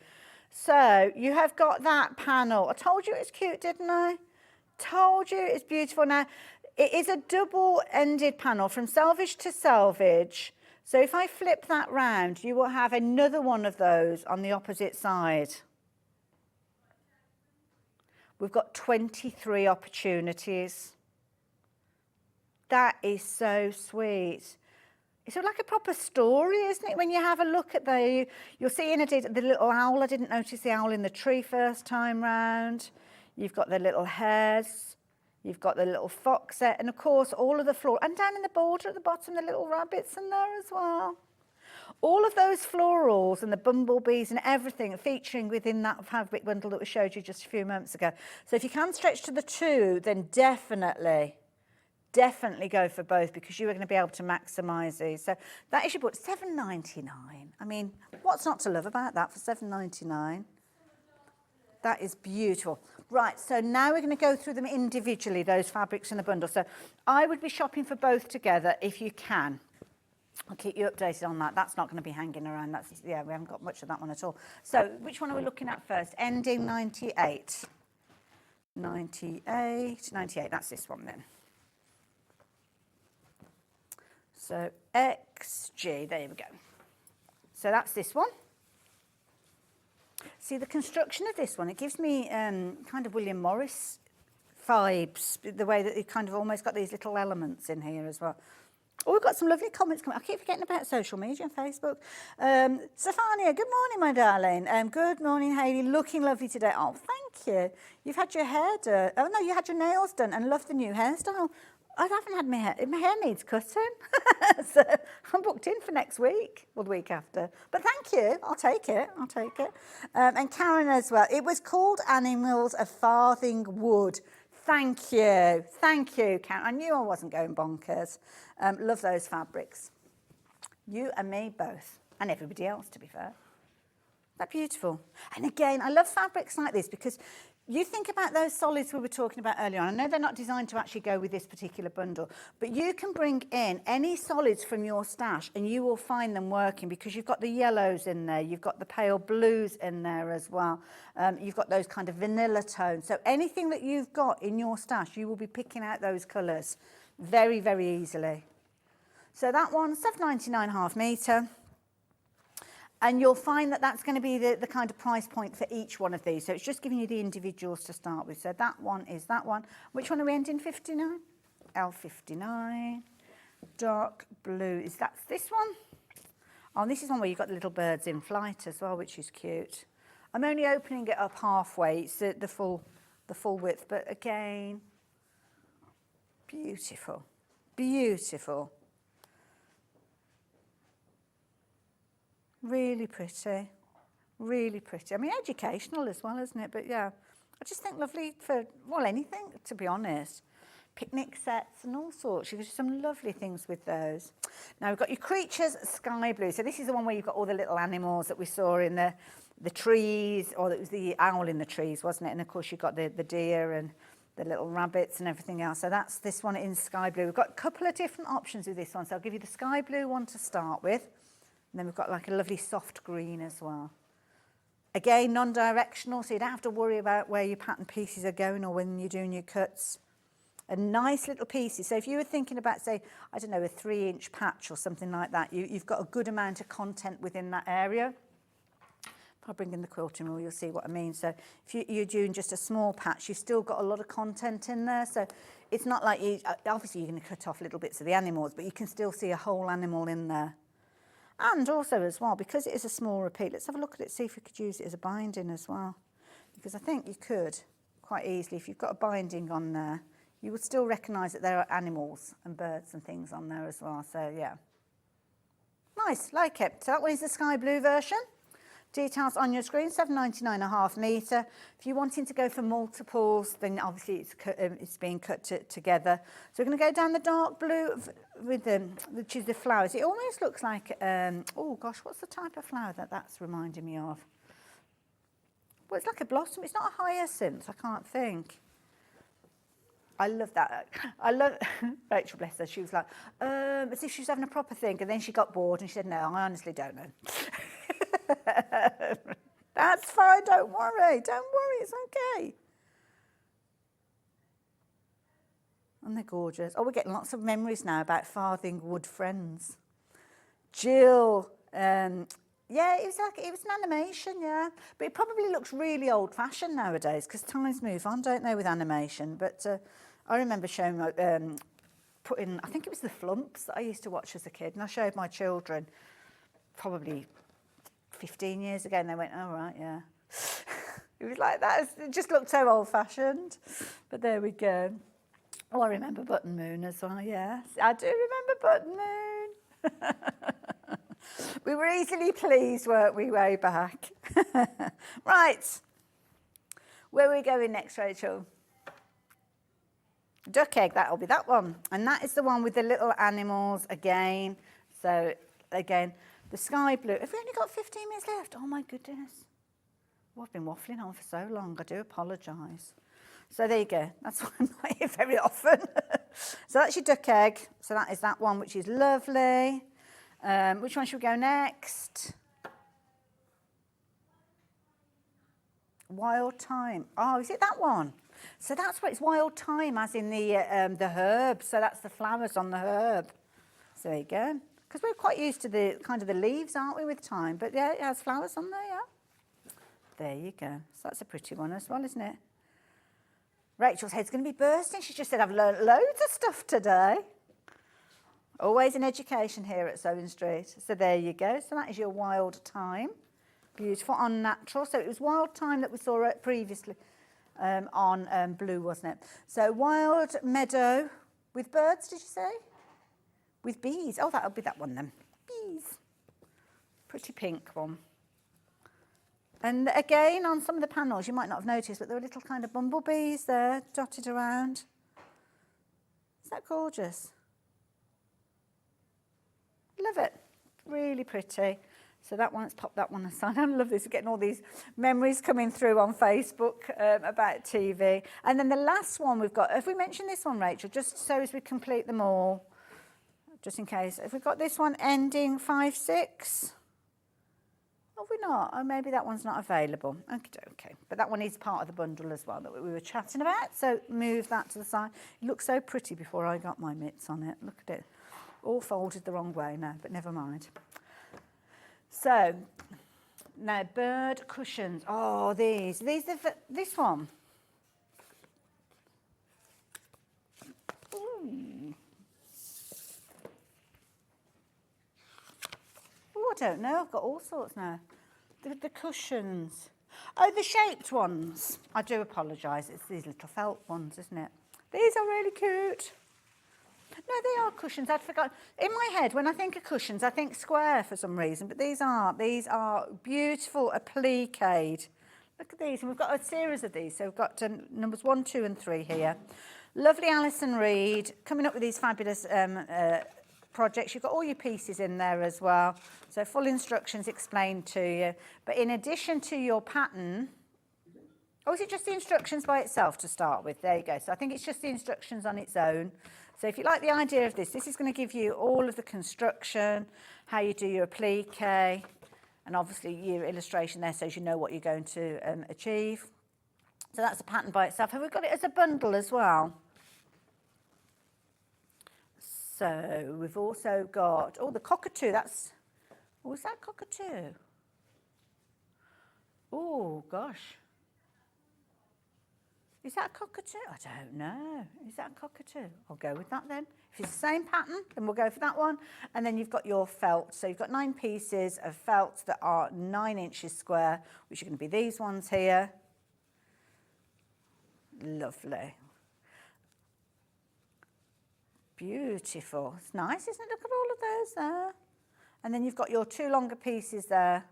So you have got that panel. I told you it was cute, didn't I? Told you it's beautiful. Now, it is a double-ended panel from selvage to selvage. So if I flip that round, you will have another one of those on the opposite side. We've got 23 opportunities. That is so sweet. It's sort of like a proper story, isn't it? When you have a look at you'll see in the little owl. I didn't notice the owl in the tree first time round. You've got the little hares. You've got the little foxette. And, of course, all of the floral. And down in the border at the bottom, the little rabbits in there as well. All of those florals and the bumblebees and everything featuring within that fabric bundle that we showed you just a few moments ago. So if you can stretch to the 2, then definitely definitely go for both because you are going to be able to maximise these. So that is your book, $7.99. I mean, what's not to love about that for $7.99? That is beautiful. Right, so now we're going to go through them individually, those fabrics in the bundle. So I would be shopping for both together if you can. I'll keep you updated on that. That's not going to be hanging around. That's, yeah, we haven't got much of that one at all. So which one are we looking at first? Ending 98. 98, that's this one then. So XG, there we go. So that's this one. See, the construction of this one, it gives me kind of William Morris vibes, the way that it kind of almost got these little elements in here as well. Oh, we've got some lovely comments coming. I keep forgetting about social media and Facebook. Stefania, good morning, my darling. Good morning, Hayley. Looking lovely today. Oh, thank you. You've had your hair done. Oh, no, you had your nails done and love the new hairstyle. I haven't had my hair. My hair needs cutting. So I'm booked in for next week or the week after. But thank you. I'll take it. I'll take it. And Karen as well. It was called Animals of Farthing Wood. Thank you. Thank you, Karen. I knew I wasn't going bonkers. Love those fabrics. You and me both. And everybody else, to be fair. They're beautiful. And again, I love fabrics like this because you think about those solids we were talking about earlier on. I know they're not designed to actually go with this particular bundle, but you can bring in any solids from your stash and you will find them working because you've got the yellows in there, you've got the pale blues in there as well. You've got those kind of vanilla tones. So anything that you've got in your stash, you will be picking out those colours very, very easily. So that one, $7.99 half metre. And you'll find that that's going to be the kind of price point for each one of these. So it's just giving you the individuals to start with. So that one is that one. Which one are we ending? 59? L59. Dark blue. That's this one? Oh, this is one where you've got the little birds in flight as well, which is cute. I'm only opening it up halfway. It's the full width. But again, beautiful. Beautiful. Really pretty, really pretty. I mean, educational as well, isn't it? But yeah, I just think lovely for, well, anything, to be honest. Picnic sets and all sorts. You can do some lovely things with those. Now, we've got your creatures, sky blue. So this is the one where you've got all the little animals that we saw in the trees, or it was the owl in the trees, wasn't it? And of course, you've got the deer and the little rabbits and everything else. So that's this one in sky blue. We've got a couple of different options with this one. So I'll give you the sky blue one to start with. And then we've got like a lovely soft green as well. Again, non-directional, so you don't have to worry about where your pattern pieces are going or when you're doing your cuts. And nice little pieces. So if you were thinking about, say, I don't know, a 3-inch patch or something like that, you've got a good amount of content within that area. If I bring in the quilting rule, you'll see what I mean. So if you're doing just a small patch, you've still got a lot of content in there. So it's not like obviously you're going to cut off little bits of the animals, but you can still see a whole animal in there. And also as well, because it is a small repeat, let's have a look at it, see if we could use it as a binding as well. Because I think you could quite easily, if you've got a binding on there, you would still recognise that there are animals and birds and things on there as well. So yeah, nice, like it. So that one is the sky blue version. Details on your screen, $7.99 a half metre. If you're wanting to go for multiples, then obviously it's being cut together. So we're going to go down the dark blue with which is the flowers. It almost looks like, oh gosh, what's the type of flower that's reminding me of? Well, it's like a blossom. It's not a hyacinth, I can't think. I love that. I love Rachel, bless her. She was like, as if she was having a proper think, and then she got bored and she said, no, I honestly don't know. That's fine, don't worry, it's okay. And they're gorgeous. Oh, we're getting lots of memories now about Farthing Wood friends. Jill, yeah, it was an animation, yeah. But it probably looks really old-fashioned nowadays because times move on, don't they, with animation. But I remember showing, putting, I think it was the Flumps that I used to watch as a kid, and I showed my children probably 15 years ago, and they went, oh, right, yeah. It was like that. It just looked so old-fashioned. But there we go. Oh, I remember Button Moon as well, yes. I do remember Button Moon. We were easily pleased, weren't we, way back? Right. Where are we going next, Rachel? duck egg, that'll be that one. And that is the one with the little animals again. So again, the sky blue. Have we only got 15 minutes left? Oh my goodness. Well, I've been waffling on for so long. I do apologise. So there you go. That's why I'm not here very often. So that's your duck egg. So that is that one, which is lovely. Which one should we go next? Wild thyme. Oh, is it that one? So that's what it's wild thyme, as in the herb. So that's the flowers on the herb. So there you go. Because we're quite used to the kind of the leaves, aren't we, with thyme? But yeah, it has flowers on there, yeah. There you go. So that's a pretty one as well, isn't it? Rachel's head's going to be bursting. She just said I've learnt loads of stuff today. Always an education here at Sewing Street. So there you go. So that is your wild thyme. Beautiful, unnatural. So it was wild thyme that we saw previously on blue, wasn't it? So wild meadow with birds, did you say? With bees. Oh, that'll be that one then. Bees. Pretty pink one. And again, on some of the panels, you might not have noticed, but there were little kind of bumblebees there dotted around. Is that gorgeous? Love it. Really pretty. So that one, let's pop that one aside. I love this. We're getting all these memories coming through on Facebook about TV. And then the last one we've got, have we mentioned this one, Rachel? Just so as we complete them all, just in case. Have we got this one ending 56? Have we not? Oh, maybe that one's not available. Okay. But that one is part of the bundle as well that we were chatting about. So move that to the side. It looked so pretty before I got my mitts on it. Look at it. All folded the wrong way now, but never mind. So, now bird cushions. Oh, these are this one. Ooh. Oh, I don't know. I've got all sorts now. The cushions. Oh, the shaped ones. I do apologise. It's these little felt ones, isn't it? These are really cute. No, they are cushions. I'd forgotten. In my head, when I think of cushions, I think square for some reason, but these are beautiful appliqued. Look at these, and we've got a series of these. So we've got numbers 1, 2, and 3 here. Lovely Alison Reed coming up with these fabulous projects. You've got all your pieces in there as well. So full instructions explained to you. But in addition to your pattern, oh, is it just the instructions by itself to start with? There you go. So I think it's just the instructions on its own. So if you like the idea of this, this is going to give you all of the construction, how you do your applique, and obviously your illustration there so you know what you're going to achieve. So that's a pattern by itself. Have we got it as a bundle as well? So we've also got, oh, the cockatoo. That's, oh, is that cockatoo? Oh, gosh. Is that a cockatoo? I don't know. Is that a cockatoo? I'll go with that then. If it's the same pattern, then we'll go for that one. And then you've got your felt. So you've got 9 pieces of felt that are 9 inches square, which are going to be these ones here. Lovely. Beautiful. It's nice, isn't it? Look at all of those there. And then you've got your 2 longer pieces there.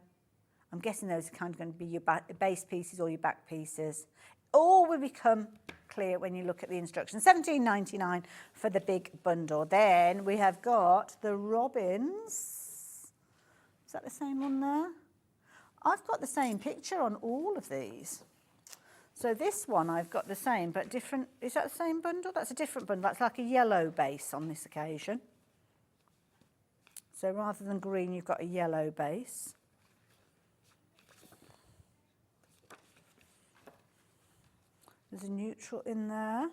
I'm guessing those are kind of going to be your base pieces or your back pieces. All will become clear when you look at the instructions. $17.99 for the big bundle. Then we have got the robins. Is that the same one there? I've got the same picture on all of these. So this one I've got the same, but different. Is that the same bundle? That's a different bundle. That's like a yellow base on this occasion. So rather than green, you've got a yellow base. There's a neutral in there.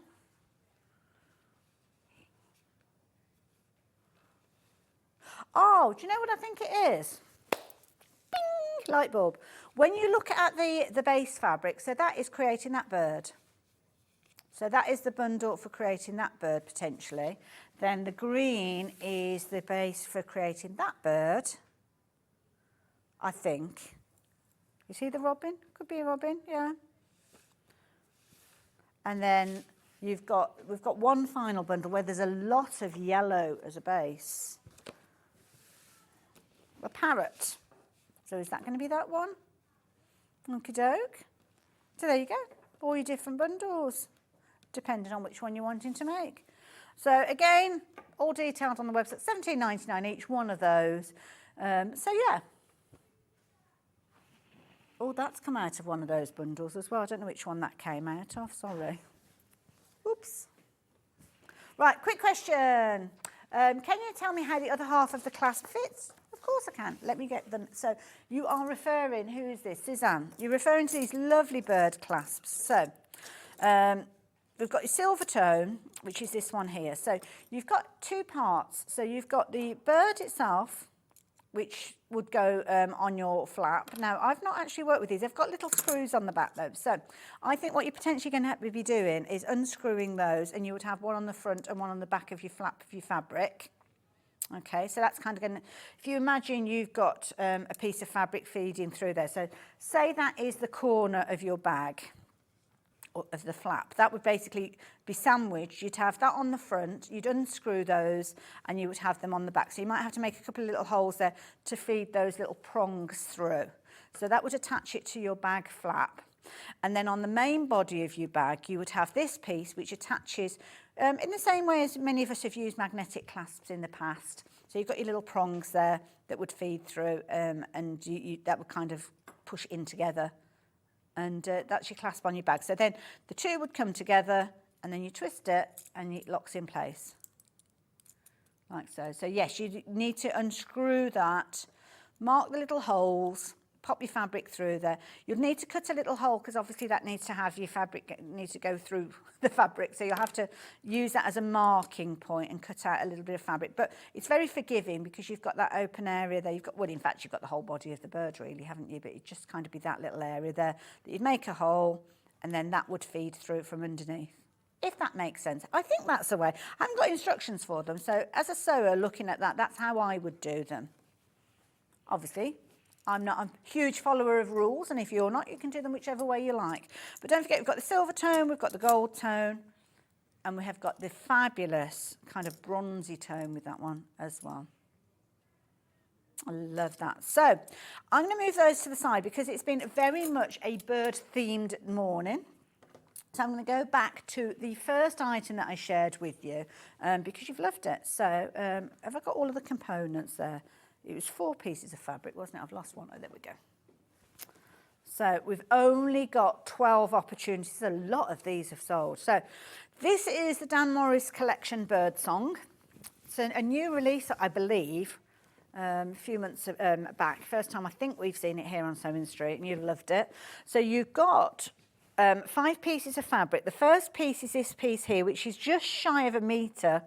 Oh, do you know what I think it is? Bing! Light bulb. When you look at the base fabric, so that is creating that bird. So that is the bundle for creating that bird potentially. Then the green is the base for creating that bird, I think. You see the robin? Could be a robin, yeah. And then we've got one final bundle where there's a lot of yellow as a base. A parrot. So is that going to be that one? Okie doke. So there you go. All your different bundles. depending on which one you're wanting to make. So again, all detailed on the website, £17.99 each one of those. So yeah. Oh, that's come out of one of those bundles as well. I don't know which one that came out of, sorry. Oops. Right, quick question. Can you tell me how the other half of the clasp fits? Of course I can. Let me get them. So you are referring, who is this? Suzanne. You're referring to these lovely bird clasps. So we've got your silver tone, which is this one here. So you've got two parts. So you've got the bird itself, which would go on your flap. Now, I've not actually worked with these. They've got little screws on the back though. So I think what you're potentially going to be doing is unscrewing those, and you would have one on the front and one on the back of your flap of your fabric. Okay, so that's kind of going to, if you imagine you've got a piece of fabric feeding through there. So say that is the corner of your bag, of the flap. That would basically be sandwiched. You'd have that on the front, you'd unscrew those, and you would have them on the back. So you might have to make a couple of little holes there to feed those little prongs through. So that would attach it to your bag flap. And then on the main body of your bag, you would have this piece which attaches in the same way as many of us have used magnetic clasps in the past. So you've got your little prongs there that would feed through, and that would kind of push in together. And that's your clasp on your bag. So then the two would come together, and then you twist it and it locks in place. Like so. So yes, you need to unscrew that, mark the little holes, pop your fabric through there. You'll need to cut a little hole because obviously that needs to have your fabric, needs to go through the fabric. So you'll have to use that as a marking point and cut out a little bit of fabric. But it's very forgiving because you've got that open area there. You've got, well, in fact, you've got the whole body of the bird really, haven't you? But it'd just kind of be that little area there that you'd make a hole, and then that would feed through from underneath. If that makes sense. I think that's the way. I haven't got instructions for them. So as a sewer looking at that, that's how I would do them. Obviously, I'm not a huge follower of rules, and if you're not, you can do them whichever way you like. But don't forget, we've got the silver tone, we've got the gold tone, and we have got the fabulous kind of bronzy tone with that one as well. I love that. So I'm going to move those to the side because it's been very much a bird-themed morning. So I'm going to go back to the first item that I shared with you because you've loved it. So have I got all of the components there? It was 4 pieces of fabric, wasn't it? I've lost one. Oh, there we go. So we've only got 12 opportunities. A lot of these have sold. So this is the Dan Morris Collection Birdsong. It's a new release, I believe, a few months back. First time I think we've seen it here on Sewing Street, and you've loved it. So you've got 5 pieces of fabric. The first piece is this piece here, which is just shy of 1 metre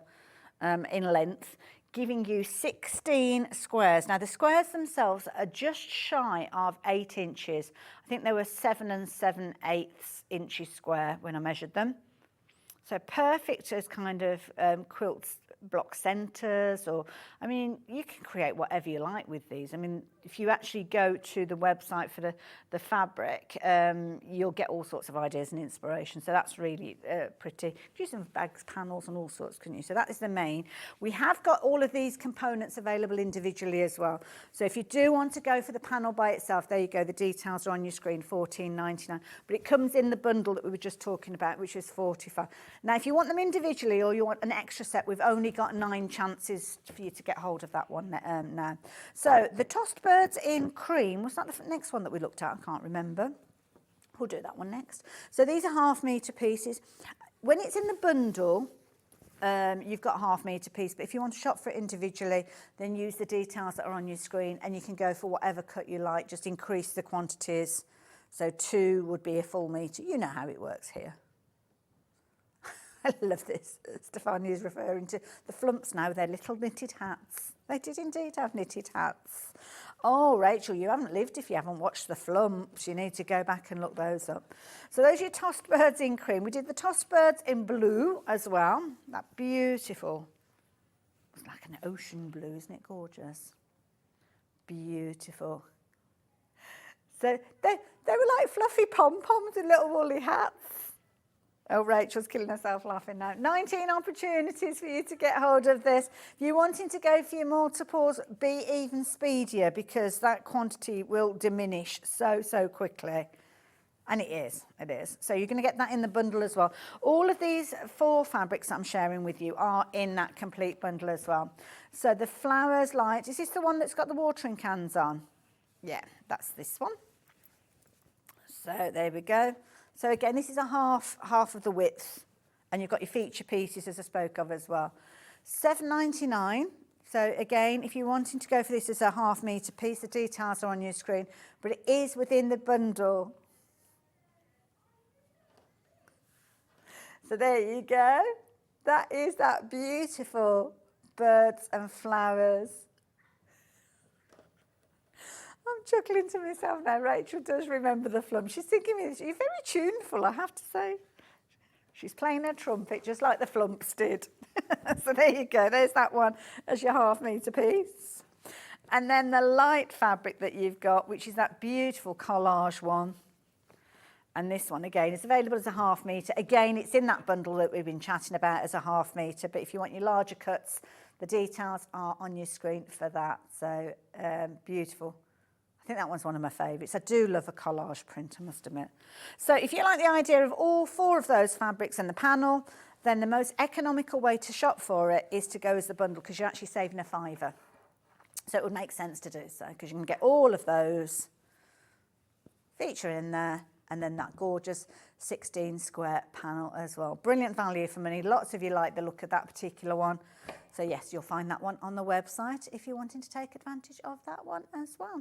in length, giving you 16 squares. Now the squares themselves are just shy of 8 inches. I think they were 7 7/8 inches square when I measured them. So perfect as kind of quilt block centres, or, I mean, you can create whatever you like with these. I mean, if you actually go to the website for the fabric, you'll get all sorts of ideas and inspiration. So that's really pretty. You could use some bags, panels and all sorts, couldn't you? So that is the main. We have got all of these components available individually as well. So if you do want to go for the panel by itself, there you go. The details are on your screen, $14.99. But it comes in the bundle that we were just talking about, which is $45. Now, if you want them individually or you want an extra set, we've only got 9 chances for you to get hold of that one now. So the tossed birds in cream, was that the next one that we looked at? I can't remember. We'll do that one next. So these are ½ metre pieces. When it's in the bundle, you've got a ½ metre piece, but if you want to shop for it individually, then use the details that are on your screen, and you can go for whatever cut you like, just increase the quantities. So 2 would be a full metre. You know how it works here. I love this. Stefania is referring to the flumps now with their little knitted hats. They did indeed have knitted hats. Oh, Rachel, you haven't lived if you haven't watched the flumps. You need to go back and look those up. So those are your tossed birds in cream. We did the tossed birds in blue as well. That beautiful. It's like an ocean blue, isn't it gorgeous? Beautiful. So they were like fluffy pom-poms with little woolly hats. Oh, Rachel's killing herself laughing now. 19 opportunities for you to get hold of this. If you're wanting to go for your multiples, be even speedier because that quantity will diminish so quickly. And it is. So you're going to get that in the bundle as well. All of these 4 fabrics that I'm sharing with you are in that complete bundle as well. So the Flowers Light, is this the one that's got the watering cans on? Yeah, that's this one. So there we go. So again, this is a half of the width, and you've got your feature pieces as I spoke of as well. £7.99. So again, if you're wanting to go for this as a ½ metre piece, the details are on your screen, but it is within the bundle. So there you go. That is that beautiful birds and flowers. I'm chuckling to myself now. Rachel does remember the flum. She's thinking, you're very tuneful, I have to say. She's playing her trumpet just like the flumps did. So there you go. There's that one as your ½ metre piece. And then the light fabric that you've got, which is that beautiful collage one. And this one, again, is available as a ½ metre. Again, it's in that bundle that we've been chatting about as a ½ metre. But if you want your larger cuts, the details are on your screen for that. So beautiful. I think that one's one of my favourites. I do love a collage print, I must admit. So if you like the idea of all 4 of those fabrics in the panel, then the most economical way to shop for it is to go as the bundle, because you're actually saving a £5. So it would make sense to do so, because you can get all of those feature in there, and then that gorgeous 16 square panel as well. Brilliant value for money. Lots of you like the look of that particular one. So yes, you'll find that one on the website if you're wanting to take advantage of that one as well.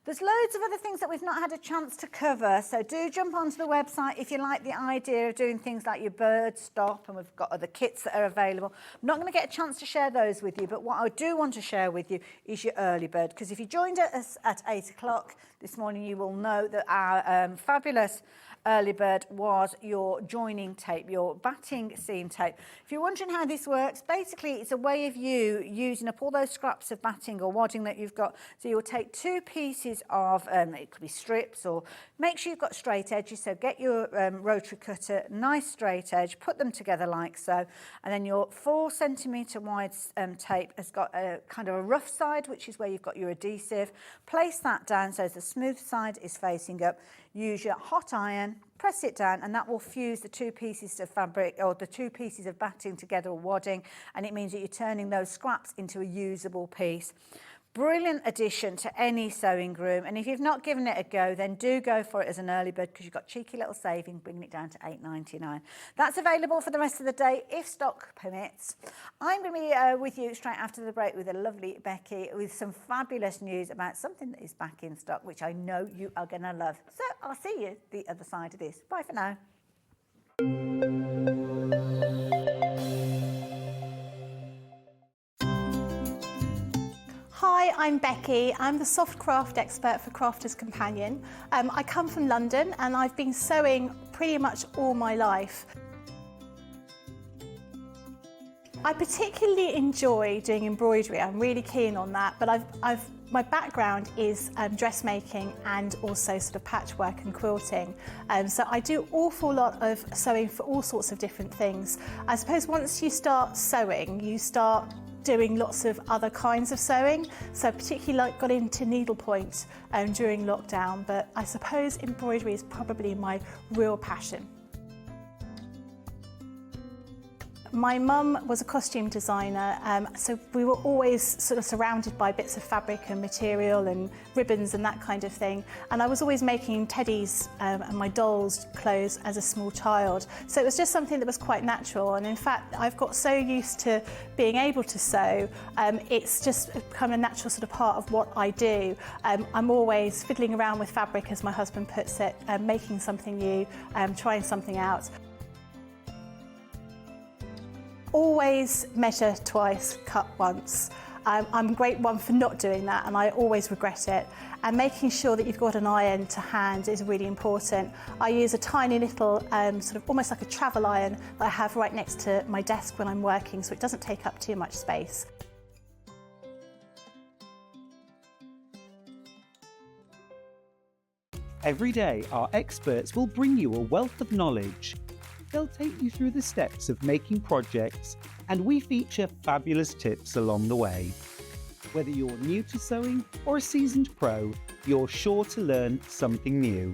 There's loads of other things that we've not had a chance to cover, so do jump onto the website if you like the idea of doing things like your bird stop, and we've got other kits that are available. I'm not going to get a chance to share those with you, but what I do want to share with you is your early bird, because if you joined us at 8 o'clock this morning, you will know that our fabulous early bird was your joining tape, your batting seam tape. If you're wondering how this works, basically it's a way of you using up all those scraps of batting or wadding that you've got. So you'll take 2 pieces of, it could be strips, or make sure you've got straight edges. So get your rotary cutter, nice straight edge, put them together like so. And then your 4 centimetre wide tape has got a kind of a rough side, which is where you've got your adhesive. Place that down so the smooth side is facing up. Use your hot iron, press it down, and that will fuse the 2 pieces of fabric or the 2 pieces of batting together, or wadding, and it means that you're turning those scraps into a usable piece. Brilliant addition to any sewing room, and if you've not given it a go, then do go for it as an early bird, because you've got cheeky little saving, bringing it down to £8.99. That's available for the rest of the day if stock permits. I'm going to be with you straight after the break with a lovely Becky with some fabulous news about something that is back in stock, which I know you are going to love. So I'll see you the other side of this. Bye for now. Hi, I'm Becky. I'm the soft craft expert for Crafter's Companion. I come from London and I've been sewing pretty much all my life. I particularly enjoy doing embroidery. I'm really keen on that, but my background is dressmaking and also sort of patchwork and quilting. So I do an awful lot of sewing for all sorts of different things. I suppose once you start sewing, you start doing lots of other kinds of sewing. So particularly got into needlepoint during lockdown, but I suppose embroidery is probably my real passion. My mum was a costume designer, so we were always sort of surrounded by bits of fabric and material and ribbons and that kind of thing. And I was always making teddies and my dolls' clothes as a small child. So it was just something that was quite natural. And in fact, I've got so used to being able to sew, it's just become a natural sort of part of what I do. I'm always fiddling around with fabric, as my husband puts it, making something new, trying something out. Always measure twice, cut once. I'm a great one for not doing that, and I always regret it. And making sure that you've got an iron to hand is really important. I use a tiny little, sort of almost like a travel iron that I have right next to my desk when I'm working, so it doesn't take up too much space. Every day, our experts will bring you a wealth of knowledge. They'll take you through the steps of making projects, and we feature fabulous tips along the way. Whether you're new to sewing or a seasoned pro, you're sure to learn something new.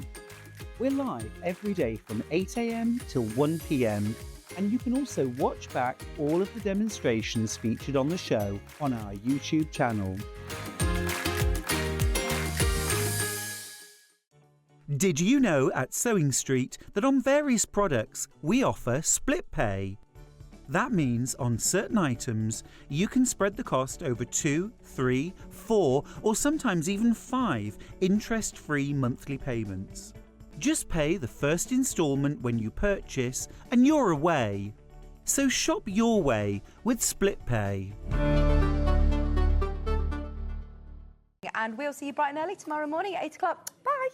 We're live every day from 8 a.m. till 1 p.m. and you can also watch back all of the demonstrations featured on the show on our YouTube channel. Did you know at Sewing Street that on various products we offer split pay? That means on certain items you can spread the cost over 2, 3, 4 or sometimes even 5 interest-free monthly payments. Just pay the first instalment when you purchase and you're away. So shop your way with split pay. And we'll see you bright and early tomorrow morning at 8 o'clock. Bye.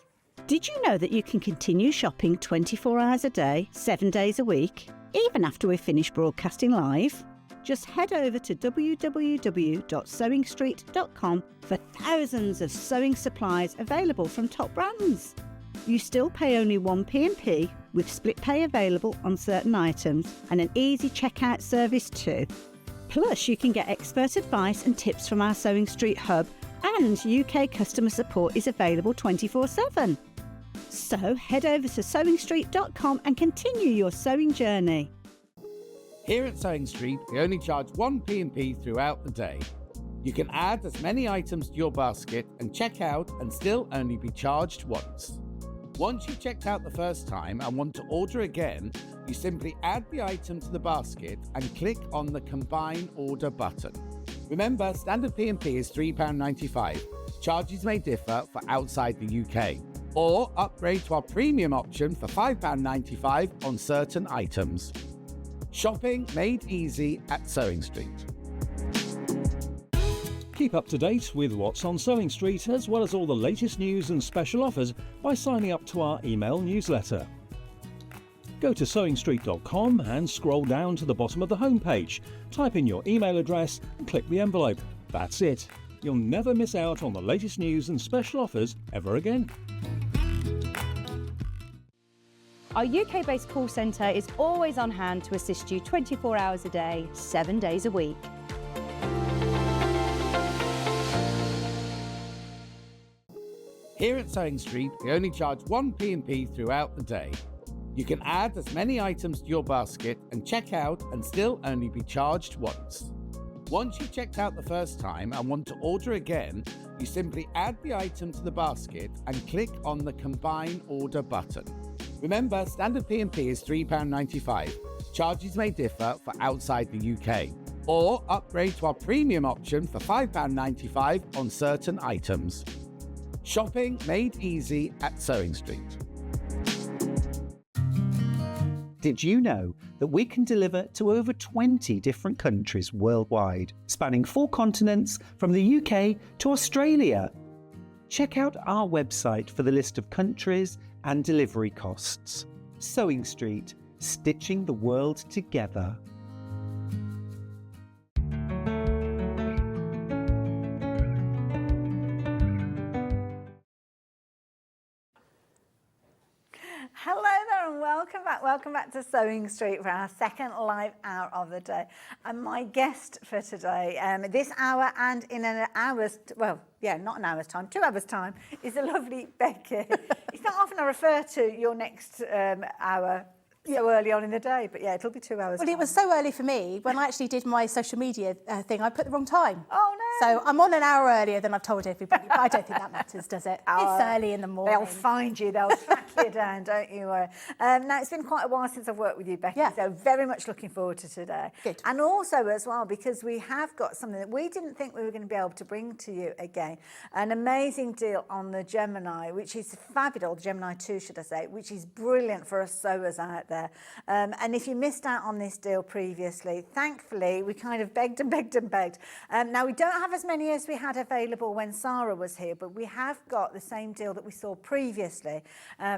Did you know that you can continue shopping 24 hours a day, 7 days a week, even after we've finished broadcasting live? Just head over to www.sewingstreet.com for thousands of sewing supplies available from top brands. You still pay only 1 P&P with split pay available on certain items and an easy checkout service too. Plus, you can get expert advice and tips from our Sewing Street hub, and UK customer support is available 24/7. So head over to sewingstreet.com and continue your sewing journey. Here at Sewing Street, we only charge 1 P&P throughout the day. You can add as many items to your basket and check out and still only be charged once. Once you've checked out the first time and want to order again, you simply add the item to the basket and click on the Combine Order button. Remember, standard P&P is £3.95. Charges may differ for outside the UK. Or upgrade to our premium option for £5.95 on certain items. Shopping made easy at Sewing Street. Keep up to date with what's on Sewing Street, as well as all the latest news and special offers by signing up to our email newsletter. Go to sewingstreet.com and scroll down to the bottom of the homepage. Type in your email address and click the envelope. That's it. You'll never miss out on the latest news and special offers ever again. Our UK-based call centre is always on hand to assist you 24 hours a day, 7 days a week. Here at Sewing Street, we only charge 1 P&P throughout the day. You can add as many items to your basket and check out and still only be charged once. Once you've checked out the first time and want to order again, you simply add the item to the basket and click on the Combine Order button. Remember, standard P&P is £3.95. Charges may differ for outside the UK. Or upgrade to our premium option for £5.95 on certain items. Shopping made easy at Sewing Street. Did you know that we can deliver to over 20 different countries worldwide, spanning 4 continents from the UK to Australia? Check out our website for the list of countries and delivery costs. Sewing Street, stitching the world together. Hello there and welcome back to Sewing Street for our second live hour of the day. And my guest for today, this hour and in an hour's, well, yeah, not an hour's time, 2 hours time, is the lovely Becky. It's not often I refer to your next hour so early on in the day, but yeah, it'll be 2 hours. Well, it was so early for me. When I actually did my social media thing, I put the wrong time. Oh, no. So I'm on an hour earlier than I've told everybody, but I don't think that matters, does it? It's early in the morning. They'll find you, they'll track you down, don't you worry. Now, it's been quite a while since I've worked with you, Becky, Yeah. so very much looking forward to today. Good. And also as well, because we have got something that we didn't think we were going to be able to bring to you again, an amazing deal on the Gemini, which is fabulous, the Gemini 2, should I say, which is brilliant for us sewers out there. And if you missed out on this deal previously, thankfully, we kind of begged and begged and begged. Now, we don't have as many as we had available when Sarah was here, but we have got the same deal that we saw previously.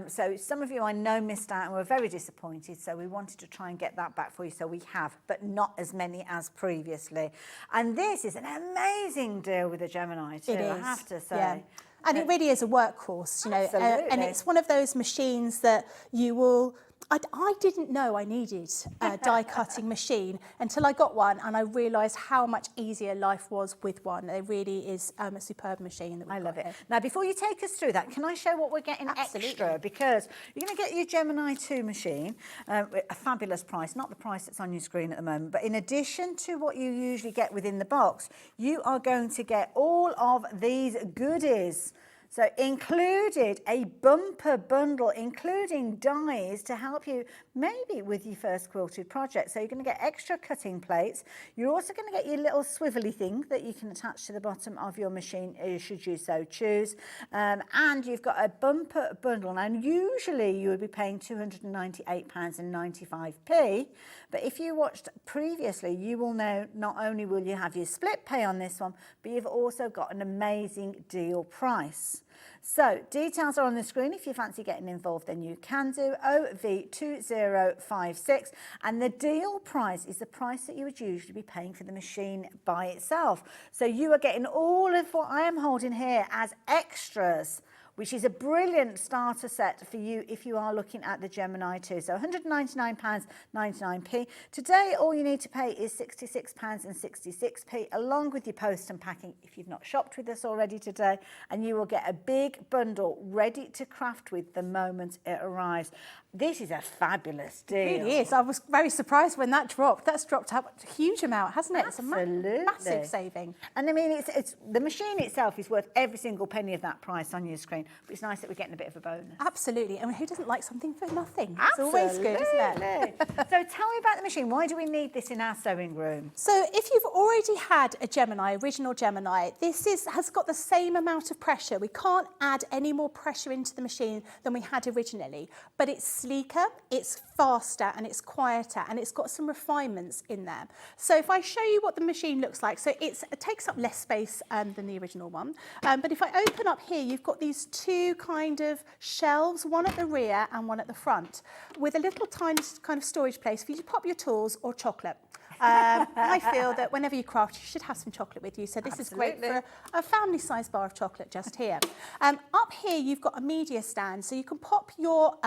So some of you I know missed out and were very disappointed, so we wanted to try and get that back for you, so we have, but not as many as previously. And this is an amazing deal with the Gemini too, I have to say. Yeah. And it really is a workhorse, you know, and Absolutely. it's one of those machines that you will I didn't know I needed a die cutting machine until I got one, and I realised how much easier life was with one. It really is a superb machine. That I love it. here. Now, before you take us through that, can I show what we're getting extra? Because you're going to get your Gemini 2 machine with a fabulous price, not the price that's on your screen at the moment, but in addition to what you usually get within the box, you are going to get all of these goodies. So included a bumper bundle, including dies to help you maybe with your first quilted project. So you're going to get extra cutting plates. You're also going to get your little swivelly thing that you can attach to the bottom of your machine should you so choose. And you've got a bumper bundle. Now usually you would be paying £298.95. But if you watched previously, you will know not only will you have your split pay on this one, but you've also got an amazing deal price. So details are on the screen. If you fancy getting involved, then you can do OV2056. And the deal price is the price that you would usually be paying for the machine by itself. So you are getting all of what I am holding here as extras, which is a brilliant starter set for you if you are looking at the Gemini 2. So £199.99. Today, all you need to pay is £66.66, along with your post and packing if you've not shopped with us already today. And you will get a big bundle ready to craft with the moment it arrives. This is a fabulous deal. It really is. I was very surprised when that dropped. That's dropped up a huge amount, hasn't it? Absolutely. It's a massive saving. And I mean, it's the machine itself is worth every single penny of that price on your screen. But it's nice that we're getting a bit of a bonus. Absolutely. I mean, who doesn't like something for nothing? It's always good, isn't it? So tell me about the machine. Why do we need this in our sewing room? So if you've already had a Gemini, original Gemini, this has got the same amount of pressure. We can't add any more pressure into the machine than we had originally, but it's sleeker, it's faster, and it's quieter, and it's got some refinements in there. So if I show you what the machine looks like, so it takes up less space than the original one. But if I open up here, you've got these two kind of shelves, one at the rear and one at the front, with a little tiny kind of storage place for you to pop your tools or chocolate. I feel that whenever you craft, you should have some chocolate with you. So this is great for a family-sized bar of chocolate just here. Up here, you've got a media stand. So you can pop your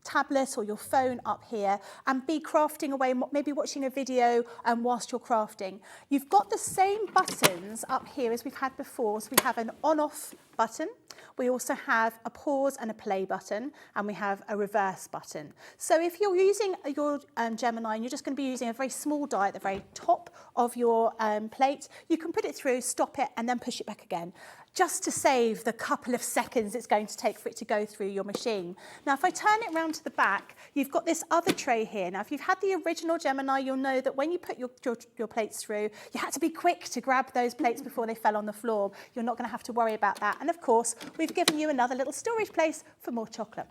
tablet or your phone up here and be crafting away, maybe watching a video whilst you're crafting. You've got the same buttons up here as we've had before. So we have an on-off button. We also have a pause and a play button, and we have a reverse button. So if you're using your Gemini and you're just going to be using a very small die at the very top of your plate, you can put it through, stop it, and then push it back again, just to save the couple of seconds it's going to take for it to go through your machine. Now, if I turn it round to the back, you've got this other tray here. Now, if you've had the original Gemini, you'll know that when you put your plates through, you had to be quick to grab those plates before they fell on the floor. You're not going to have to worry about that. And of course, we've given you another little storage place for more chocolate.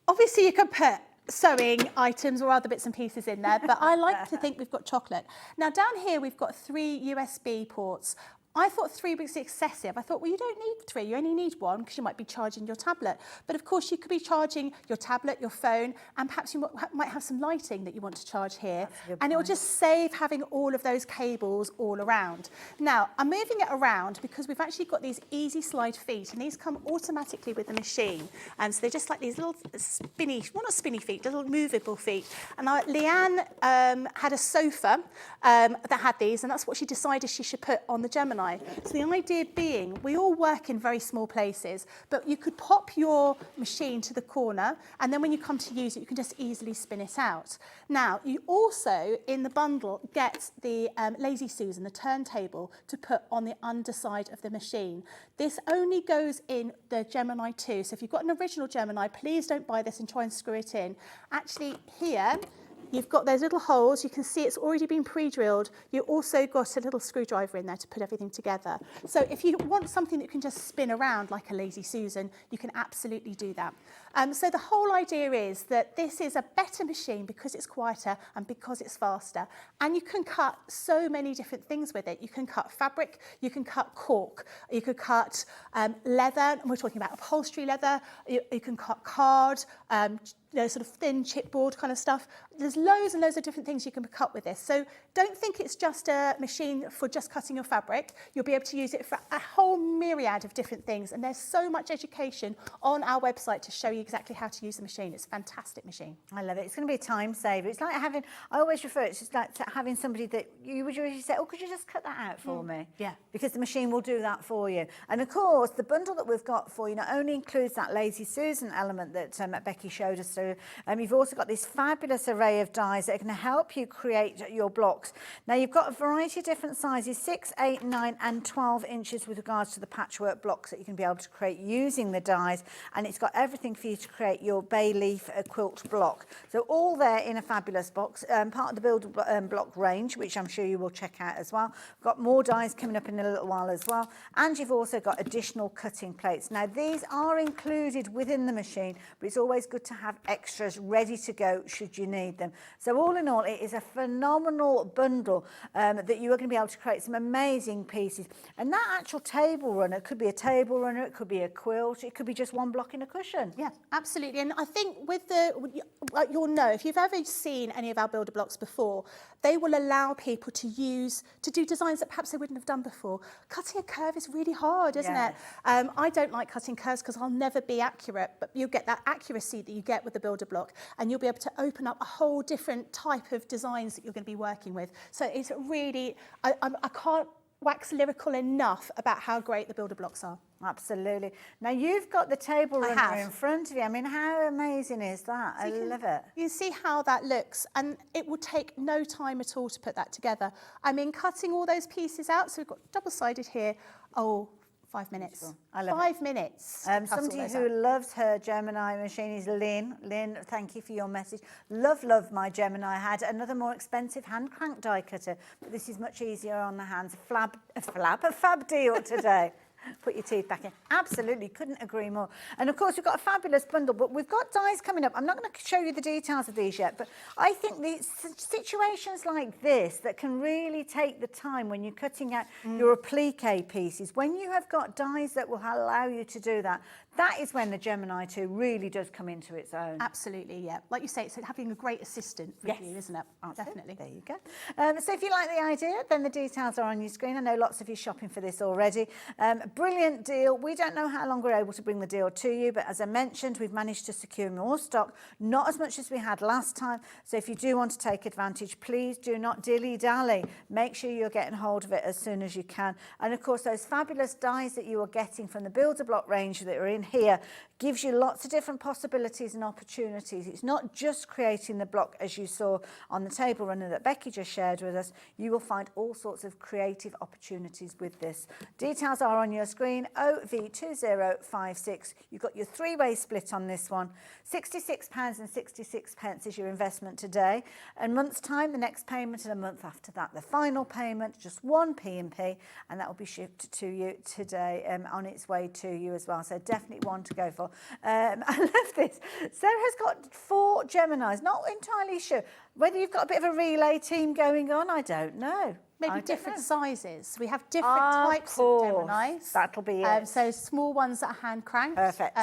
Obviously, you can put sewing items or other bits and pieces in there, but I like to think we've got chocolate. Now, down here, we've got 3 USB ports. I thought 3 was excessive. I thought, well, you don't need 3, you only need 1 because you might be charging your tablet. But of course, you could be charging your tablet, your phone, and perhaps you might have some lighting that you want to charge here. And it will just save having all of those cables all around. Now, I'm moving it around because we've actually got these easy slide feet, and these come automatically with the machine. And so they're just like these little spinny, well, not spinny feet, little movable feet. And Leanne had a sofa that had these, and that's what she decided she should put on the Gemini. So the idea being, we all work in very small places, but you could pop your machine to the corner, and then when you come to use it, you can just easily spin it out. Now, you also, in the bundle, get the Lazy Susan, the turntable, to put on the underside of the machine. This only goes in the Gemini 2, so if you've got an original Gemini, please don't buy this and try and screw it in. Actually, here, you've got those little holes. You can see it's already been pre-drilled. You also got a little screwdriver in there to put everything together. So if you want something that can just spin around like a Lazy Susan, you can absolutely do that. So the whole idea is that this is a better machine because it's quieter and because it's faster. And you can cut so many different things with it. You can cut fabric, you can cut cork, you could cut leather, and we're talking about upholstery leather, you can cut card, sort of thin chipboard kind of stuff. There's loads and loads of different things you can cut with this. So don't think it's just a machine for just cutting your fabric. You'll be able to use it for a whole myriad of different things. And there's so much education on our website to show you exactly how to use the machine. It's a fantastic machine. I love it. It's going to be a time saver. It's like having, I always refer it's just like having somebody that you would usually say, oh, could you just cut that out for me? Yeah. Because the machine will do that for you. And of course, the bundle that we've got for you not only includes that Lazy Susan element that Becky showed us through, you've also got this fabulous array of dies that are going to help you create your blocks. Now, you've got a variety of different sizes, 6, 8, 9 and 12 inches with regards to the patchwork blocks that you can be able to create using the dies. And it's got everything for you to create your bay leaf quilt block. So all there in a fabulous box, part of the build block range, which I'm sure you will check out as well. We've got more dies coming up in a little while as well. And you've also got additional cutting plates. Now, these are included within the machine, but it's always good to have extras ready to go should you need them. So all in all, it is a phenomenal bundle that you are going to be able to create some amazing pieces. And that actual table runner could be a table runner, it could be a quilt, it could be just one block in a cushion. Yeah, absolutely. And I think with like you'll know, if you've ever seen any of our builder blocks before, they will allow people to do designs that perhaps they wouldn't have done before. Cutting a curve is really hard, isn't it? I don't like cutting curves because I'll never be accurate, but you'll get that accuracy that you get with the builder block, and you'll be able to open up a whole different type of designs that you're going to be working with. So it's really, I can't wax lyrical enough about how great the builder blocks are. Absolutely. Now, you've got the table runner in front of you. I mean, how amazing is that? So I love it. You see how that looks, and it will take no time at all to put that together. I mean, cutting all those pieces out, so we've got double-sided here, 5 minutes. I love 5 minutes. Somebody who loves her Gemini machine is Lynn. Lynn, thank you for your message. Love my Gemini. I had another more expensive hand crank die cutter, but this is much easier on the hands. A fab deal today. Put your teeth back in. Absolutely, couldn't agree more. And of course, we've got a fabulous bundle, but we've got dies coming up. I'm not going to show you the details of these yet, but I think the situations like this that can really take the time when you're cutting out your applique pieces, when you have got dies that will allow you to do that, that is when the Gemini 2 really does come into its own. Absolutely, yeah. Like you say, it's having a great assistant for you, isn't it? Definitely. There you go. So if you like the idea, then the details are on your screen. I know lots of you shopping for this already. Brilliant deal. We don't know how long we're able to bring the deal to you, but as I mentioned, we've managed to secure more stock, not as much as we had last time. So if you do want to take advantage, please do not dilly-dally. Make sure you're getting hold of it as soon as you can. And of course, those fabulous dies that you are getting from the builder block range that are in here gives you lots of different possibilities and opportunities. It's not just creating the block as you saw on the table runner that Becky just shared with us. You will find all sorts of creative opportunities with this. Details are on your screen, OV2056. You've got your three-way split on this one. £66.66 is your investment today. And month's time, the next payment, and a month after that, the final payment, just one P&P, and that will be shipped to you today, on its way to you as well. So definitely one to go for. I love this. Sarah's got 4 Geminis. Not entirely sure whether you've got a bit of a relay team going on. I don't know. Maybe different sizes. We have different types of Geminis. That'll be it. So small ones that are hand cranked. Perfect.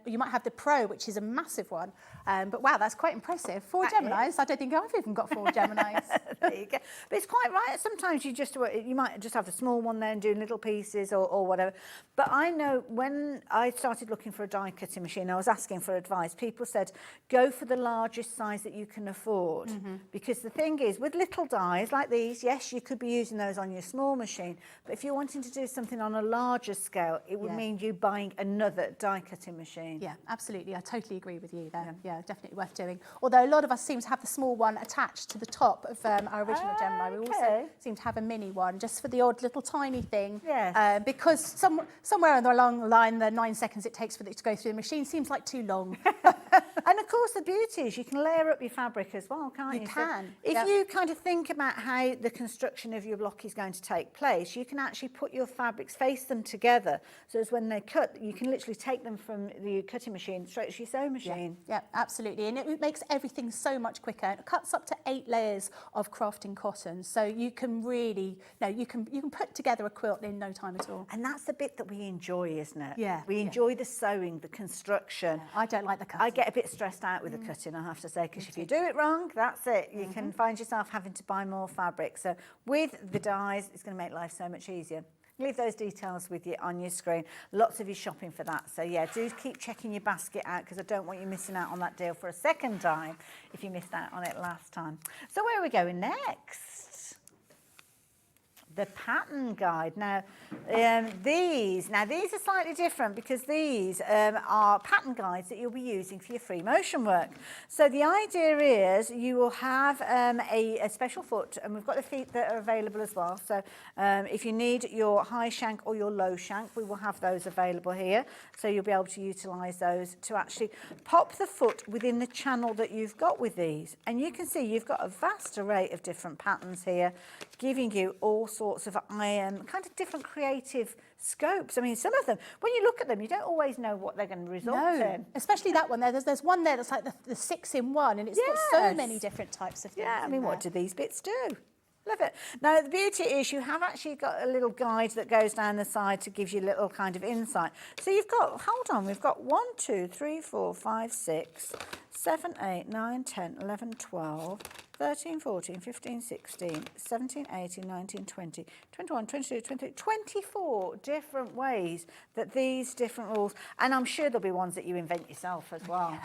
You might have the Pro, which is a massive one. But wow, that's quite impressive. 4 Geminis. I don't think I've even got 4 Geminis. There you go. But it's quite right. Sometimes you might just have a small one there and do little pieces or whatever. But I know when I started looking for a die cutting machine, I was asking for advice. People said, go for the largest size that you can afford. Because the thing is, with little dies like these, yes, you could be using those on your small machine, but if you're wanting to do something on a larger scale, it would mean you buying another die cutting machine. Yeah, absolutely. I totally agree with you there. Yeah, definitely worth doing. Although a lot of us seem to have the small one attached to the top of our original Gemini. We also seem to have a mini one just for the odd little tiny thing. Yes. Because somewhere along the line, the 9 seconds it takes for it to go through the machine seems like too long. And of course, the beauty is you can layer up your fabric as well, can't you? You can. So if you kind of think about how the construction section of your block is going to take place, you can actually put your fabrics, face them together, so as when they cut, you can literally take them from the cutting machine straight to your sewing machine. Yeah, absolutely, and it makes everything so much quicker. It cuts up to 8 layers of crafting cotton, so you can really, you can put together a quilt in no time at all. And that's the bit that we enjoy, isn't it? Yeah, We enjoy the sewing, the construction. I don't like the cutting. I get a bit stressed out with the cutting, I have to say, because if you do it wrong, that's it. You can find yourself having to buy more fabric. So with the dies, it's going to make life so much easier. Leave those details with you on your screen. Lots of you shopping for that. So yeah, do keep checking your basket out, because I don't want you missing out on that deal for a second time if you missed out on it last time. So where are we going next? The pattern guide. Now, these are slightly different, because these are pattern guides that you'll be using for your free motion work. So the idea is you will have a special foot, and we've got the feet that are available as well. So if you need your high shank or your low shank, we will have those available here. So you'll be able to utilise those to actually pop the foot within the channel that you've got with these. And you can see you've got a vast array of different patterns here, giving you all sorts of kind of different creative scopes. I mean, some of them, when you look at them, you don't always know what they're going to result in. Especially that one there. There's one there that's like the 6-in-1, and it's got so many different types of things. Yeah, I mean, what do these bits do? Love it. Now, the beauty is you have actually got a little guide that goes down the side to give you a little kind of insight. So you've got, hold on, we've got 1, 2, 3, 4, 5, 6, 7, 8, 9, 10, 11, 12, 13, 14, 15, 16, 17, 18, 19, 20, 21, 22, 23, 24 different ways that these different rules, and I'm sure there'll be ones that you invent yourself as well.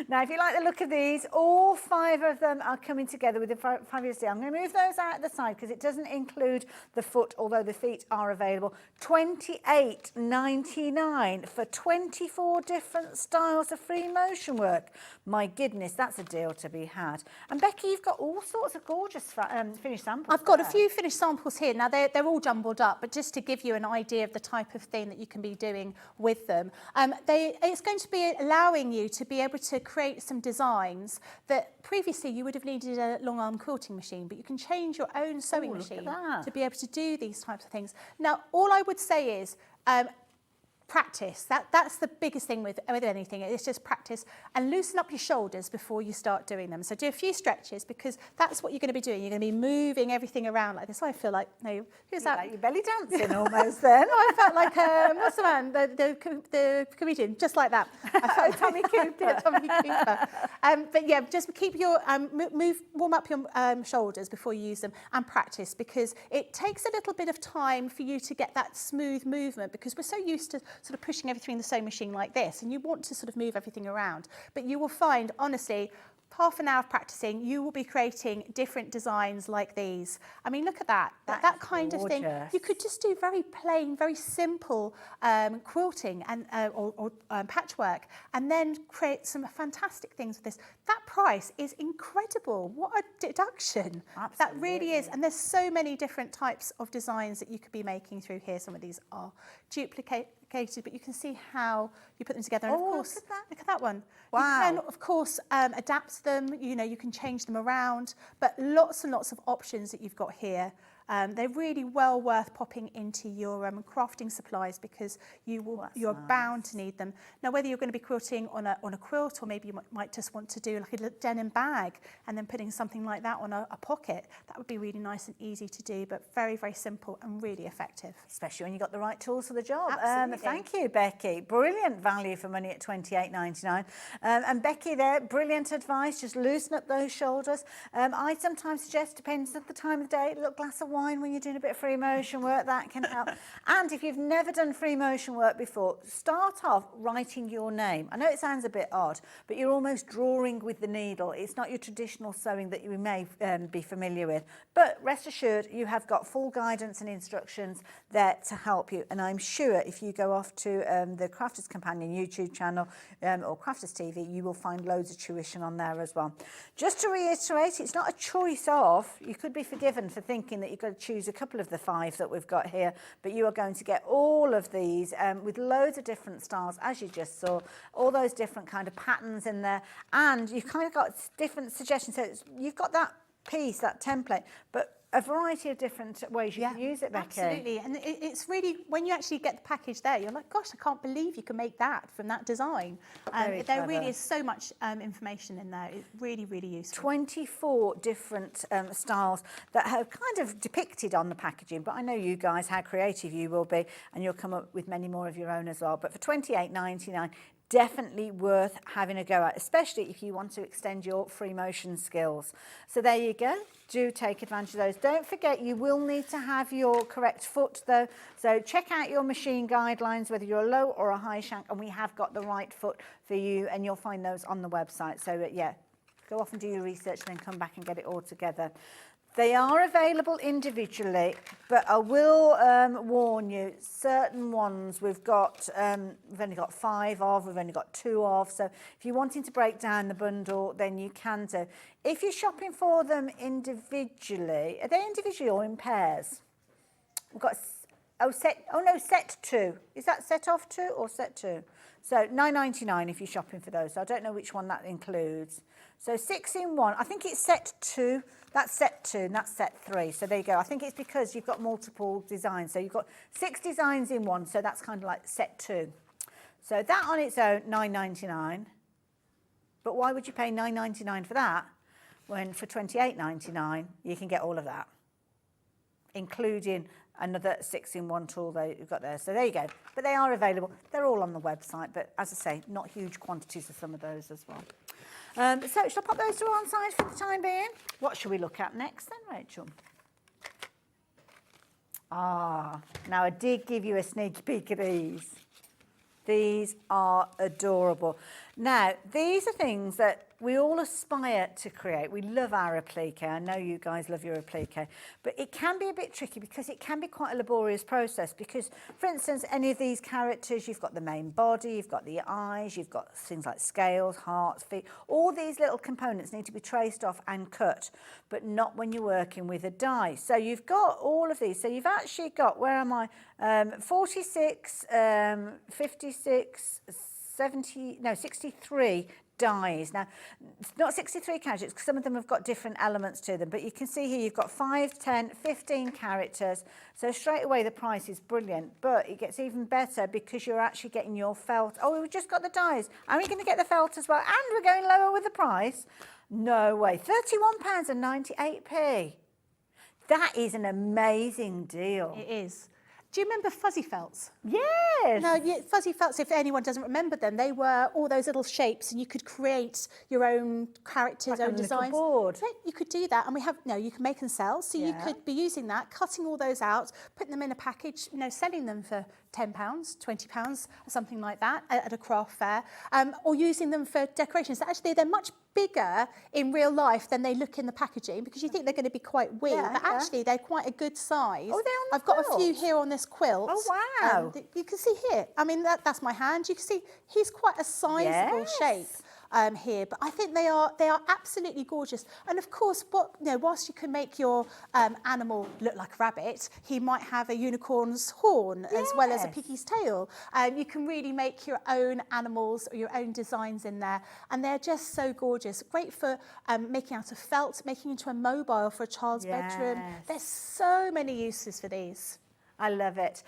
Now, if you like the look of these, all 5 of them are coming together with a fabulous deal. I'm going to move those out the side because it doesn't include the foot, although the feet are available. $28.99 for 24 different styles of free motion work. My goodness, that's a deal to be had. And Becky, you've got all sorts of gorgeous finished samples. I've got a few finished samples here. Now, they're all jumbled up, but just to give you an idea of the type of thing that you can be doing with them. It's going to be allowing you to be able to create some designs that previously you would have needed a long arm quilting machine, but you can change your own sewing machine to be able to do these types of things. Now, all I would say is practice. That's the biggest thing with anything. It's just practice and loosen up your shoulders before you start doing them. So do a few stretches, because that's what you're going to be doing. You're going to be moving everything around like this. I feel like, no, who's that? Like you're belly dancing almost then. I felt like, what's the man? The comedian, just like that. I felt Tommy Cooper. Tommy Cooper. But yeah, just keep your, warm up your shoulders before you use them and practice, because it takes a little bit of time for you to get that smooth movement, because we're so used to sort of pushing everything in the sewing machine like this, and you want to sort of move everything around. But you will find, honestly, half an hour of practicing, you will be creating different designs like these. I mean, look at that. That kind of thing. You could just do very plain, very simple quilting and or patchwork, and then create some fantastic things with this. That price is incredible. What a deduction. Absolutely. That really is. And there's so many different types of designs that you could be making through here. Some of these are duplicated, but you can see how you put them together. And of course, look at that one. Wow. You can, of course, adapt them. You know, you can change them around, but lots and lots of options that you've got here. They're really well worth popping into your crafting supplies, because you're bound to need them. Now, whether you're going to be quilting on a quilt, or maybe you might just want to do like a denim bag and then putting something like that on a pocket, that would be really nice and easy to do, but very, very simple and really effective. Especially when you've got the right tools for the job. Absolutely. Thank you, Becky. Brilliant value for money at $28.99. And Becky there, brilliant advice. Just loosen up those shoulders. I sometimes suggest, depends on the time of the day, a little glass of wine when you're doing a bit of free motion work. That can help. And if you've never done free motion work before, start off writing your name. I know it sounds a bit odd, but you're almost drawing with the needle. It's not your traditional sewing that you may be familiar with. But rest assured, you have got full guidance and instructions there to help you. And I'm sure if you go off to the Crafters Companion YouTube channel or Crafters TV, you will find loads of tuition on there as well. Just to reiterate, it's not a choice of. You could be forgiven for thinking that you've got to choose a couple of the 5 that we've got here, but you are going to get all of these with loads of different styles, as you just saw, all those different kind of patterns in there, and you've kind of got different suggestions. So you've got that piece, that template, but a variety of different ways you can use it, Becky. Absolutely, and it's really, when you actually get the package there, you're like, gosh, I can't believe you can make that from that design. There really is so much information in there. It's really, really useful. 24 different styles that are kind of depicted on the packaging, but I know you guys, how creative you will be, and you'll come up with many more of your own as well. But for £28.99, definitely worth having a go at, especially if you want to extend your free motion skills. So there you go. Do take advantage of those. Don't forget, you will need to have your correct foot though. So check out your machine guidelines, whether you're a low or a high shank, and we have got the right foot for you, and you'll find those on the website. So yeah, go off and do your research and then come back and get it all together. They are available individually, but I will warn you, certain ones we've only got 5 of, we've only got 2 of. So if you're wanting to break down the bundle, then you can do. If you're shopping for them individually, are they individually or in pairs? We've got, set 2. Is that set off 2 or set 2? So £9.99 if you're shopping for those. So I don't know which one that includes. So 6 in 1, I think it's set 2. That's set 2 and that's set 3. So there you go. I think it's because you've got multiple designs. So you've got 6 designs in 1. So that's kind of like set 2. So that on its own, £9.99. But why would you pay £9.99 for that when for £28.99 you can get all of that, including another 6 in 1 tool that you've got there. So there you go. But they are available. They're all on the website. But as I say, not huge quantities of some of those as well. So shall I pop those to one side for the time being? What shall we look at next then, Rachel? Now I did give you a sneaky peek at these. These are adorable. Now, these are things that we all aspire to create. We love our applique. I know you guys love your applique, but it can be a bit tricky because it can be quite a laborious process because, for instance, any of these characters, you've got the main body, you've got the eyes, you've got things like scales, hearts, feet. All these little components need to be traced off and cut, but not when you're working with a die. So you've got all of these. So you've actually got, where am I? 46, 56, 70, no, 63 dies. Now, it's not 63 characters because some of them have got different elements to them, but you can see here you've got 5, 10, 15 characters. So straight away the price is brilliant, but it gets even better because you're actually getting your felt. Oh, we've just got the dies. Are we going to get the felt as well? And we're going lower with the price? No way. £31.98. That is an amazing deal. It is. Do you remember fuzzy felts? Yes. No, yeah, fuzzy felts, if anyone doesn't remember them, they were all those little shapes and you could create your own characters, like own a designs. little board. Yeah, you could do that, and you can make and sell. So you could be using that, cutting all those out, putting them in a package, selling them for £10, £20, something like that at a craft fair, or using them for decorations. Actually, they're much bigger in real life than they look in the packaging because you think they're going to be quite weird, but actually they're quite a good size. Oh, they're on the I've got quilt. a few here on this quilt. Oh, wow. You can see here, I mean, that's my hand. You can see he's quite a sizable shape. Here, but I think they are absolutely gorgeous. And of course, whilst you can make your animal look like a rabbit, he might have a unicorn's horn as well as a piggy's tail. You can really make your own animals or your own designs in there, and they're just so gorgeous. Great for making out of felt, making into a mobile for a child's bedroom. There's so many uses for these. I love it.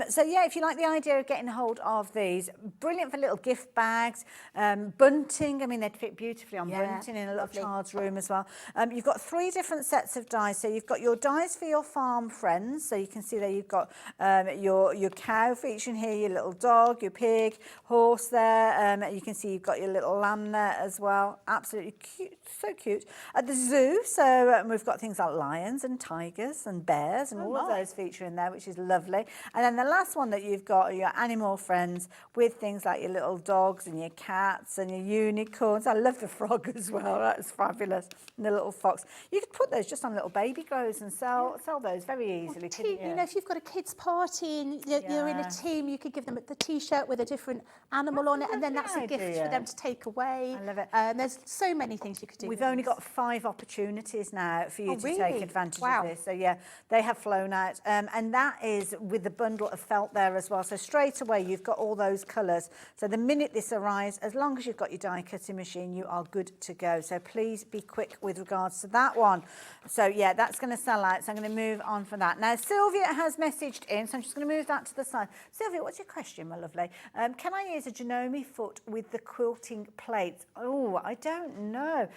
So yeah, if you like the idea of getting hold of these, brilliant for little gift bags, bunting. I mean, they'd fit beautifully on bunting in a little child's room as well. You've got 3 different sets of dies. So you've got your dies for your farm friends. So you can see there you've got your cow featuring here, your little dog, your pig, horse there. You can see you've got your little lamb there as well. Absolutely cute, so cute. At the zoo, so we've got things like lions and tigers and bears and all of those featuring there, which is lovely. And then the last one that you've got are your animal friends with things like your little dogs and your cats and your unicorns. I love the frog as well. That's fabulous. And the little fox. You could put those just on little baby grows and sell those very easily. If you've got a kids' party and you're in a team, you could give them the T-shirt with a different animal on it, and then that's a gift for them to take away. I love it. There's so many things you could do. We've only got 5 opportunities now for you to take advantage of this. So yeah, they have flown out, and that is with the bundle of felt there as well. So straight away, you've got all those colours. So the minute this arrives, as long as you've got your die cutting machine, you are good to go. So please be quick with regards to that one. So yeah, that's going to sell out. So I'm going to move on from that. Now, Sylvia has messaged in, so I'm just going to move that to the side. Sylvia, what's your question, my lovely? Can I use a Janome foot with the quilting plates? Oh, I don't know.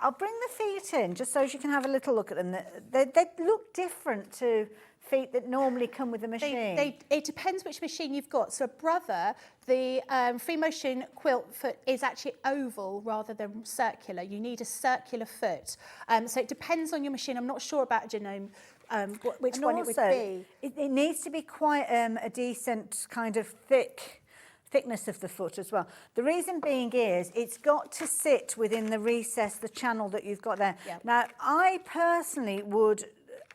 I'll bring the feet in just so you can have a little look at them. They look different to feet that normally come with the machine. It depends which machine you've got. So a Brother, the free motion quilt foot is actually oval rather than circular. You need a circular foot. So it depends on your machine. I'm not sure about Janome, which one it would be. It needs to be quite a decent kind of thickness of the foot as well. The reason being is it's got to sit within the recess, the channel that you've got there. Yep. Now, I personally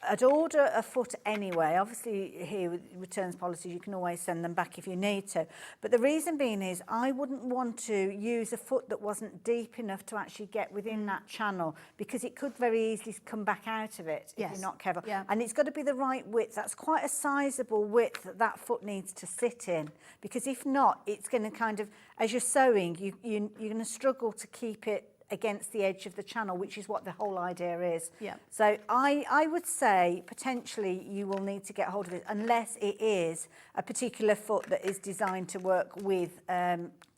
I'd order a foot anyway. Obviously, here with returns policies, you can always send them back if you need to. But the reason being is I wouldn't want to use a foot that wasn't deep enough to actually get within that channel, because it could very easily come back out of it if you're not careful. Yeah. And it's got to be the right width. That's quite a sizable width that foot needs to sit in, because if not, it's going to kind of, as you're sewing, you're going to struggle to keep it against the edge of the channel, which is what the whole idea is. Yeah. So I would say potentially you will need to get hold of it, unless it is a particular foot that is designed to work with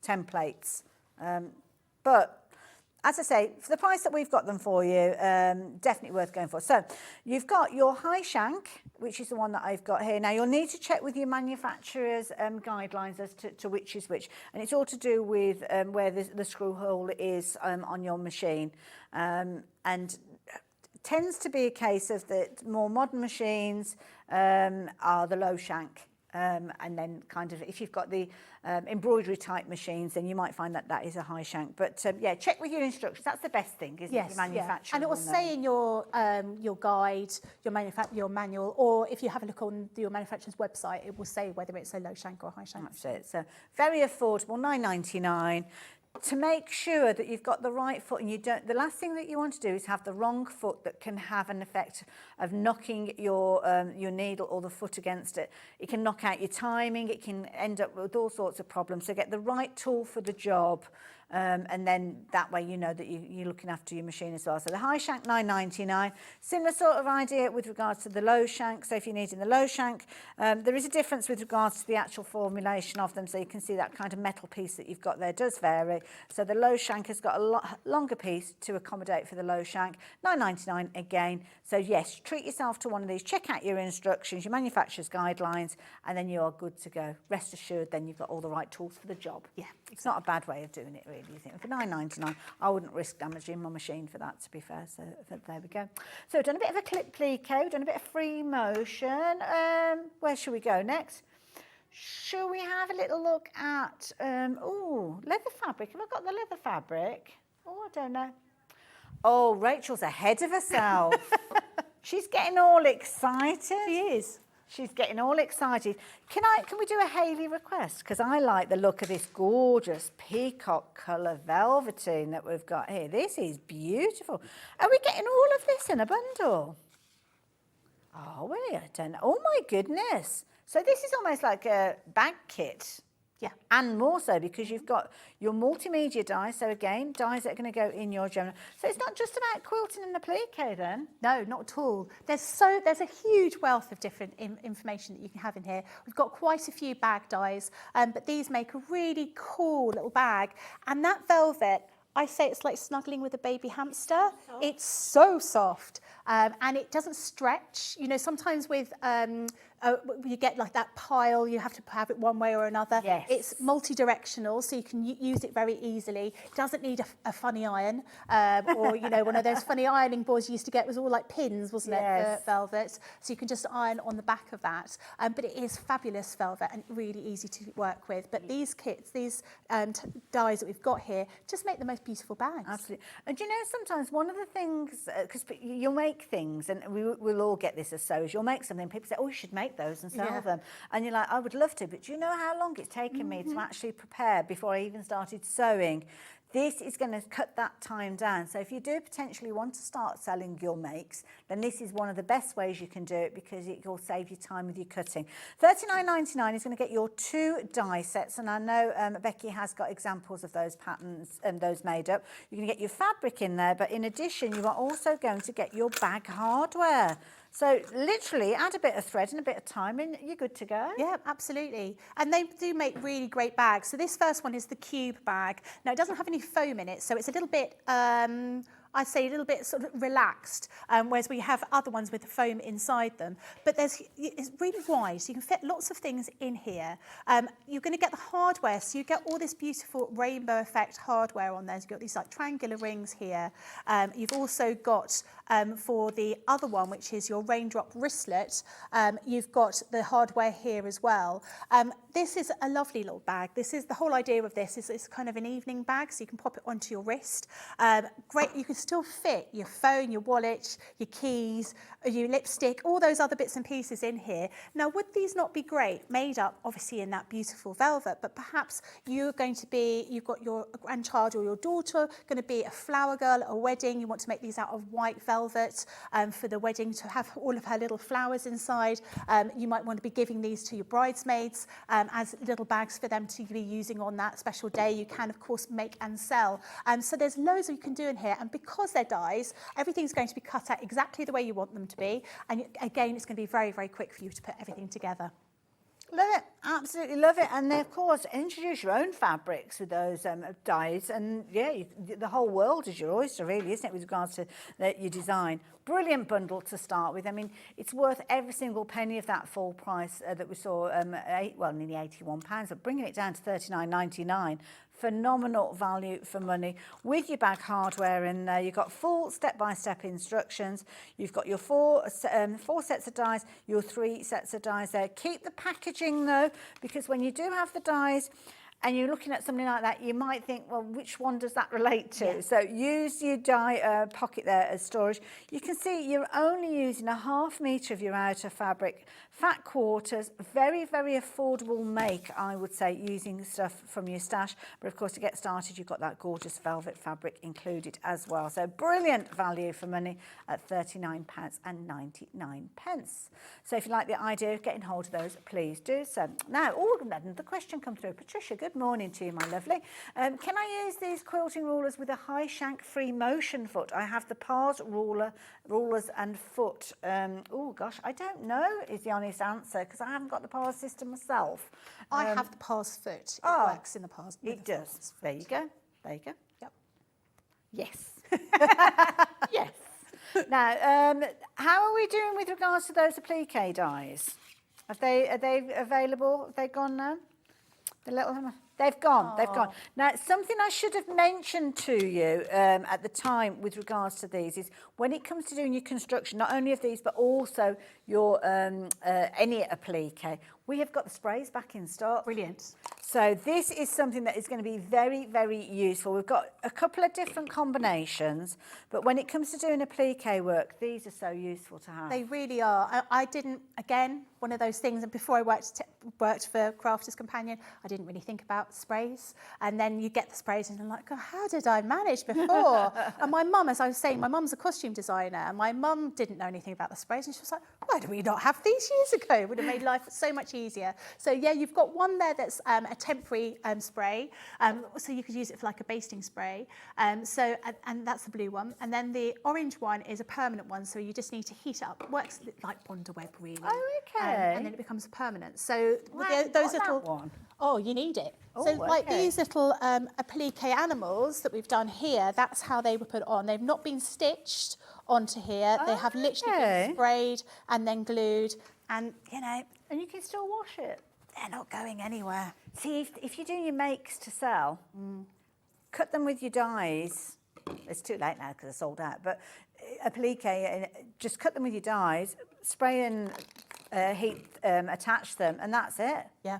templates. But as I say, for the price that we've got them for you, definitely worth going for. So you've got your high shank, which is the one that I've got here. Now, you'll need to check with your manufacturer's guidelines as to which is which. And it's all to do with where the screw hole is on your machine. And tends to be a case of that more modern machines are the low shank. And then kind of, if you've got the embroidery type machines, then you might find that is a high shank. But yeah, check with your instructions. That's the best thing, isn't it? Your manufacturer. And it will say in your guide, your manual, or if you have a look on your manufacturer's website, it will say whether it's a low shank or a high shank. That's it. So very affordable, $9.99. To make sure that you've got the right foot, and you don't, the last thing that you want to do is have the wrong foot that can have an effect of knocking your needle or the foot against it. It can knock out your timing, it can end up with all sorts of problems. So get the right tool for the job, and then that way you know that you're looking after your machine as well. So the high shank, $9.99. Similar sort of idea with regards to the low shank. So if you're needing the low shank, there is a difference with regards to the actual formulation of them. So you can see that kind of metal piece that you've got there does vary. So the low shank has got a longer piece to accommodate for the low shank, $9.99 again. So yes, treat yourself to one of these, check out your instructions, your manufacturer's guidelines, and then you are good to go. Rest assured then you've got all the right tools for the job. Yeah, it's not a bad way of doing it really, you think. For $9.99, I wouldn't risk damaging my machine for that, to be fair. So there we go. So we've done a bit of a clip plico, done a bit of free motion. Where should we go next? Shall we have a little look at, leather fabric? Have I got the leather fabric? Oh, I don't know. Oh, Rachel's ahead of herself. She's getting all excited. She is. She's getting all excited. Can we do a Hayley request? Because I like the look of this gorgeous peacock colour velveteen that we've got here. This is beautiful. Are we getting all of this in a bundle? Are we? I don't know. Oh, my goodness. So this is almost like a bag kit. Yeah. And more so because you've got your multimedia dies. So again, dies that are going to go in your journal. So it's not just about quilting and applique then? No, not at all. There's a huge wealth of different information that you can have in here. We've got quite a few bag dies, but these make a really cool little bag. And that velvet, I say it's like snuggling with a baby hamster. It's so soft, and it doesn't stretch. You know, sometimes with you get like that pile, you have to have it one way or another. Yes. It's multi-directional, so you can use it very easily. It doesn't need a funny iron, or you know, one of those funny ironing boards you used to get was all like pins, wasn't it, for velvet? So you can just iron on the back of that. But it is fabulous velvet and really easy to work with. But these kits, these dies that we've got here, just make the most beautiful bags. Absolutely. And you know, sometimes one of the things, because you'll make things, and we'll all get this as sewers, you'll make something, people say, oh, you should make make those and sell Yeah. them. And you're like, I would love to, but do you know how long it's taken me to actually prepare before I even started sewing? This is going to cut that time down. So if you do potentially want to start selling your makes, then this is one of the best ways you can do it, because it will save you time with your cutting. $39.99 is going to get your 2 die sets, and I know Becky has got examples of those patterns and those made up. You're going to get your fabric in there, but in addition, you are also going to get your bag hardware. So literally add a bit of thread and a bit of time and you're good to go. Yeah, absolutely. And they do make really great bags. So this first one is the cube bag. Now, it doesn't have any foam in it, so it's a little bit, I'd say a little bit sort of relaxed, whereas we have other ones with the foam inside them. But it's really wide, so you can fit lots of things in here. You're going to get the hardware, so you get all this beautiful rainbow effect hardware on there. So you've got these like triangular rings here. You've also got, for the other one, which is your raindrop wristlet, you've got the hardware here as well. This is a lovely little bag. This is the whole idea of this is it's kind of an evening bag, so you can pop it onto your wrist. Great, you can still fit your phone, your wallet, your keys, your lipstick, all those other bits and pieces in here. Now, would these not be great, made up obviously in that beautiful velvet, but perhaps you've got your grandchild or your daughter going to be a flower girl at a wedding. You want to make these out of white velvet for the wedding to have all of her little flowers inside. You might want to be giving these to your bridesmaids as little bags for them to be using on that special day. You can, of course, make and sell. So there's loads that you can do in here. And because they're dies, everything's going to be cut out exactly the way you want them to be. And again, it's going to be very, very quick for you to put everything together. Love it, absolutely love it. And then, of course, introduce your own fabrics with those dyes. And yeah, the whole world is your oyster, really, isn't it, with regards to your design. Brilliant bundle to start with. I mean, it's worth every single penny of that full price that we saw, nearly £81, but bringing it down to $39.99. Phenomenal value for money with your bag hardware in there. You've got full step-by-step instructions. You've got your four sets of dies, your 3 sets of dies there. Keep the packaging though, because when you do have the dies and you're looking at something like that, you might think, well, which one does that relate to? Yeah. So use your die pocket there as storage. You can see you're only using a ½ metre of your outer fabric, fat quarters, very, very affordable make, I would say, using stuff from your stash. But of course, to get started, you've got that gorgeous velvet fabric included as well. So brilliant value for money at £39.99. So if you like the idea of getting hold of those, please do so. Now, the question come through. Patricia, good morning to you, my lovely. Can I use these quilting rulers with a high shank free motion foot? I have the Pars rulers and foot. Oh gosh, I don't know is the honest answer, because I haven't got the Pars system myself. I have the Pars foot. It works in the Pars. It does. There you go. There you go. Yep. Yes. Yes. Now, how are we doing with regards to those applique dies? Are they available? Have they gone now? The little, they've gone. They've gone. Now, something I should have mentioned to you at the time with regards to these is when it comes to doing your construction, not only of these but also your any applique, we have got the sprays back in stock. Brilliant. So this is something that is going to be very, very useful. We've got a couple of different combinations, but when it comes to doing applique work, these are so useful to have. They really are. I didn't, again, one of those things, and before I worked for Crafters Companion, I didn't really think about sprays. And then you get the sprays and I'm like, oh, how did I manage before? And my mum, as I was saying, my mum's a costume designer, and my mum didn't know anything about the sprays, and she was like, why did we not have these years ago? It would have made life so much easier. So yeah, you've got one there that's a temporary spray, so you could use it for like a basting spray. And that's the blue one. And then the orange one is a permanent one, so you just need to heat it up. It works like Wonder Web, really. Oh, okay. And then it becomes permanent. So Wow, those got little that one. Oh, you need it. Oh, so like okay. these little applique animals that we've done here, that's how they were put on. They've not been stitched onto here. They have literally been sprayed and then glued, and And you can still wash it. they're not going anywhere. See, if you're doing your makes to sell, cut them with your dies. It's too late now because they're sold out. But applique, just cut them with your dies, spray and heat, attach them, and that's it. Yeah.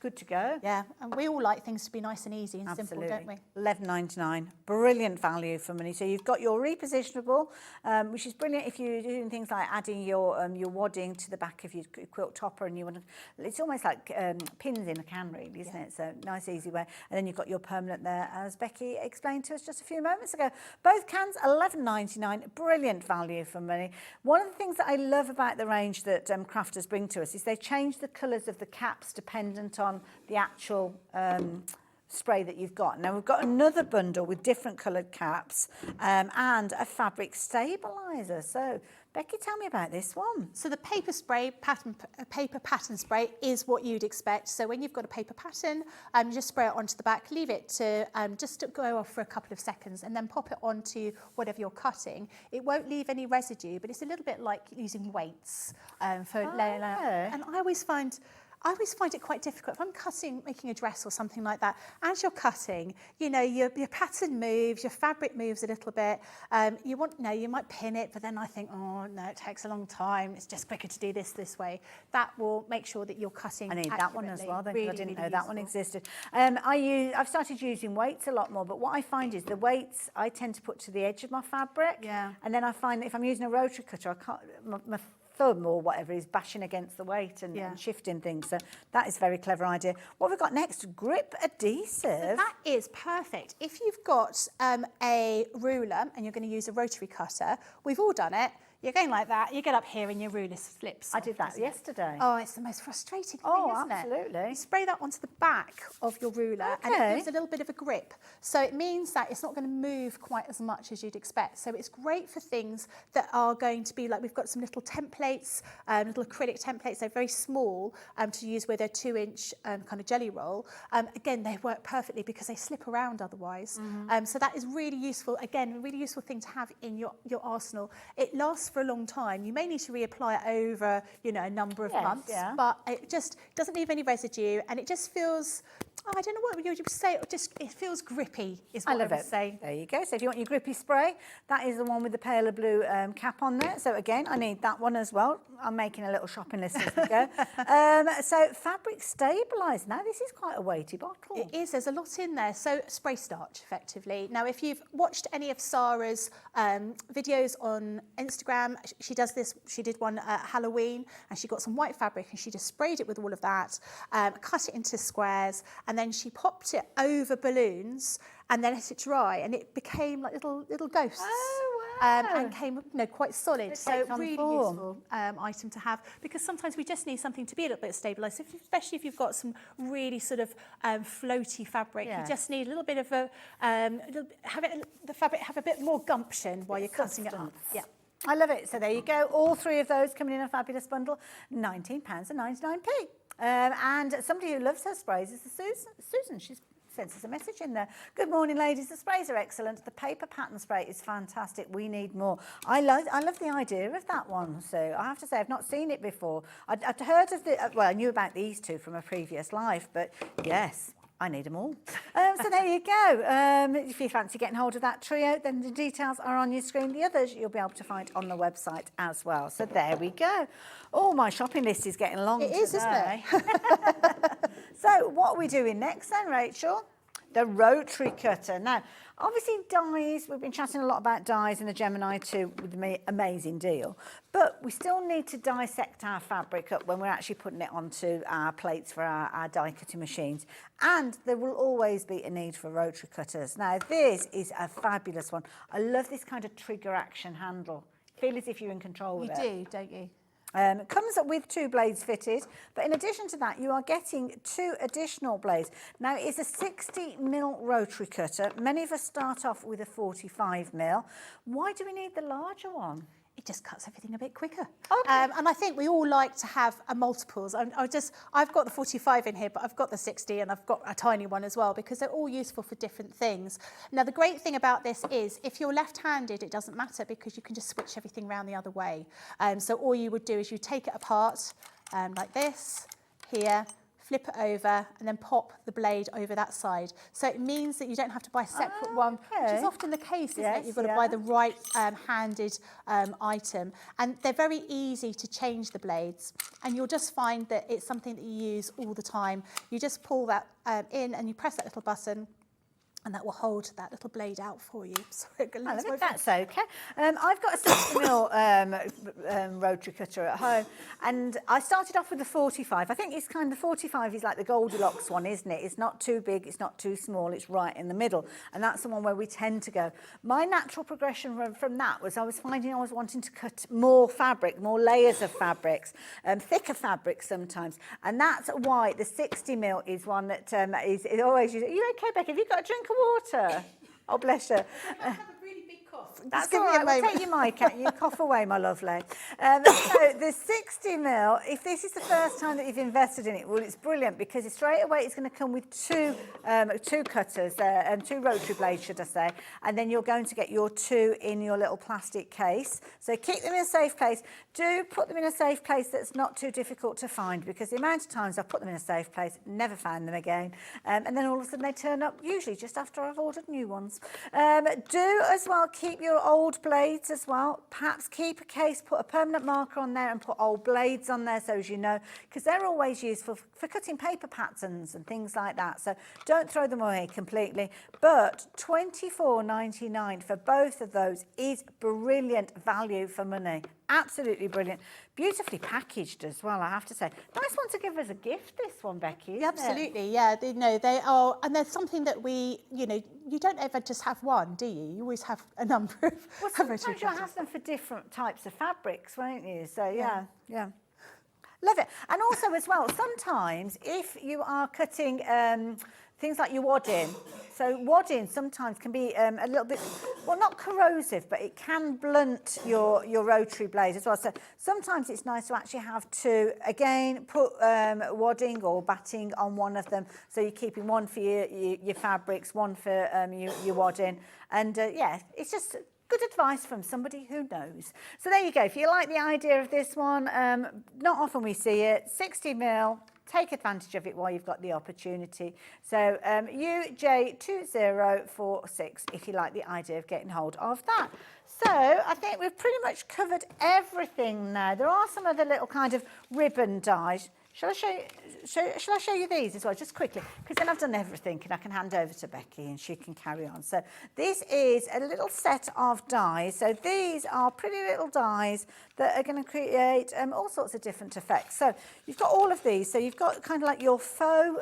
good to go. Yeah, and we all like things to be nice and easy and simple, don't we? $11.99, brilliant value for money. So you've got your repositionable, which is brilliant if you're doing things like adding your wadding to the back of your quilt topper, and you want to. It's almost like pins in a can, really, isn't it? So nice, easy way. And then you've got your permanent there, as Becky explained to us just a few moments ago. Both cans, $11.99, brilliant value for money. One of the things that I love about the range that crafters bring to us is they change the colours of the caps dependent on the actual spray that you've got. Now we've got another bundle with different coloured caps and a fabric stabiliser. So Becky, tell me about this one. So the paper pattern spray is what you'd expect. So when you've got a paper pattern, you just spray it onto the back, leave it to just go off for a couple of seconds, and then pop it onto whatever you're cutting. It won't leave any residue, but it's a little bit like using weights for laying out. And I always find it quite difficult. If I'm making a dress or something like that, as you're cutting, you know, your pattern moves, your fabric moves a little bit. You might pin it, but then I think, oh no, it takes a long time. It's just quicker to do this way. That will make sure that you're cutting I need that one as well, then, really, I didn't know really that one useful. existed. I've started using weights a lot more, but what I find is the weights I tend to put to the edge of my fabric. Yeah. And then I find that if I'm using a rotary cutter, I can't, my thumb or whatever is bashing against the weight and shifting things. So that is a very clever idea. What have we got next? Grip adhesive. That is perfect. If you've got a ruler and you're going to use a rotary cutter, we've all done it. You're going like that, you get up here and your ruler slips. I did that yesterday. Oh, it's the most frustrating thing, isn't it? Absolutely. You spray that onto the back of your ruler and it gives a little bit of a grip. So it means that it's not going to move quite as much as you'd expect. So it's great for things that are going to be like, we've got some little templates, little acrylic templates. They're very small to use with a 2-inch kind of jelly roll. Again, they work perfectly because they slip around otherwise. So that is really useful. Again, a really useful thing to have in your arsenal. It lasts for a long time. You may need to reapply it over, you know, a number of months, but it just doesn't leave any residue, and it just feels, I don't know what you would say, it feels grippy is what I would say. There you go. So if you want your grippy spray, that is the one with the paler blue cap on there. So again, I need that one as well. I'm making a little shopping list as we go. So fabric stabiliser. Now this is quite a weighty bottle. It is. There's a lot in there. So spray starch, effectively. Now, if you've watched any of Sarah's videos on Instagram, she does this. She did one at Halloween, and she got some white fabric and she just sprayed it with all of that, cut it into squares, and then she popped it over balloons and then let it dry, and it became like little ghosts. Oh, wow. And came, you know, quite solid. It So takes on really form. useful item to have, because sometimes we just need something to be a little bit stabilised, especially if you've got some really sort of floaty fabric. You just need a little bit of the fabric have a bit more gumption while you're cutting it up. Yeah. I love it. So there you go. All three of those coming in a fabulous bundle, £19.99. And somebody who loves her sprays is Susan. She's sent us a message in there. Good morning, ladies. The sprays are excellent. The paper pattern spray is fantastic. We need more. I love the idea of that one. So I have to say, I've not seen it before. I'd heard of well, I knew about these two from a previous life, but yes, I need them all. So there you go. If you fancy getting hold of that trio, then the details are on your screen. The others you'll be able to find on the website as well. So there we go. Oh, my shopping list is getting long today. It is, isn't it? So what are we doing next then, Rachel? The rotary cutter. Now, obviously dies, we've been chatting a lot about dies in the Gemini 2 with the amazing deal, but we still need to dissect our fabric up when we're actually putting it onto our plates for our die cutting machines. And there will always be a need for rotary cutters. Now, this is a fabulous one. I love this kind of trigger action handle. Feel as if you're in control of it. You do, don't you? It comes up with 2 blades fitted, but in addition to that, you are getting 2 additional blades. Now, it's a 60mm rotary cutter. Many of us start off with a 45mm. Why do we need the larger one? It just cuts everything a bit quicker. Okay. And I think we all like to have a multiples. I've got the 45 in here, but I've got the 60 and I've got a tiny one as well, because they're all useful for different things. Now, the great thing about this is if you're left-handed, it doesn't matter, because you can just switch everything around the other way. So all you would do is you take it apart like this, here, flip it over and then pop the blade over that side. So it means that you don't have to buy a separate one, which is often the case, isn't it? You've got to buy the right handed item. And they're very easy to change the blades. And you'll just find that it's something that you use all the time. You just pull that in and you press that little button, and that will hold that little blade out for you. So that's okay. I've got a 60mm rotary cutter at home, and I started off with the 45. I think it's kind of, the 45 is like the Goldilocks one, isn't it? It's not too big, it's not too small, it's right in the middle, and that's the one where we tend to go. My natural progression from that was I was finding I was wanting to cut more fabric, more layers of fabrics, thicker fabrics sometimes, and that's why the 60mm is one that is always used. Are you okay, Becky? Have you got a drink of water? Oh, bless you. I have a really big cough. That's all right. We'll take your mic out. You cough away, my lovely. So the 60mm, if this is the first time that you've invested in it, well, it's brilliant because straight away it's going to come with two cutters and two rotary blades, should I say, and then you're going to get your two in your little plastic case. So keep them in a safe place. Do put them in a safe place that's not too difficult to find, because the amount of times I've put them in a safe place, never found them again, and then all of a sudden they turn up, usually just after I've ordered new ones. Do as well keep your old blades as well. Perhaps keep a case, put a permanent marker on there and put old blades on there, so as you know, because they're always useful for cutting paper patterns and things like that. So don't throw them away completely. But $24.99 for both of those is brilliant value for money. Absolutely brilliant. Beautifully packaged as well, I have to say. Nice one to give as a gift, this one, Becky, isn't Absolutely, yeah. They are, and there's something that we, you don't ever just have one, do you? You always have a number of. Well, sometimes you'll have them for different types of fabrics, won't you? So yeah. Love it. And also as well, sometimes if you are cutting things like your wadding, so wadding sometimes can be a little bit, well, not corrosive, but it can blunt your rotary blades as well. So sometimes it's nice to actually have two. Again, put wadding or batting on one of them, so you're keeping one for your fabrics, one for your wadding. And yeah, it's just good advice from somebody who knows. So there you go. If you like the idea of this one, not often we see it, 60mm. Take advantage of it while you've got the opportunity. So UJ2046 if you like the idea of getting hold of that. So I think we've pretty much covered everything now. There are some other little kind of ribbon dies. Shall I show you these as well, just quickly? Because then I've done everything and I can hand over to Becky and she can carry on. So this is a little set of dies. So these are pretty little dies that are going to create all sorts of different effects. So you've got all of these. So you've got kind of like your faux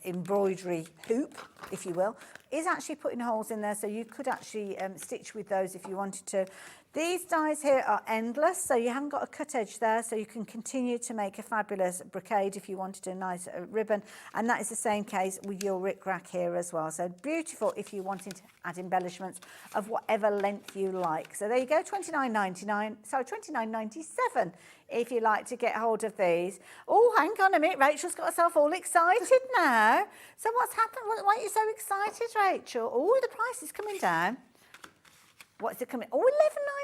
embroidery hoop, if you will, is actually putting holes in there. So you could actually stitch with those if you wanted to. These dies here are endless, so you haven't got a cut edge there, so you can continue to make a fabulous brocade if you wanted a nice ribbon, and that is the same case with your rickrack here as well. So beautiful if you're wanting to add embellishments of whatever length you like. So there you go, $29.97 if you like to get hold of these. Oh, hang on a minute, Rachel's got herself all excited now. So what's happened? Why are you so excited, Rachel? Oh, the price is coming down. What's it coming? Oh,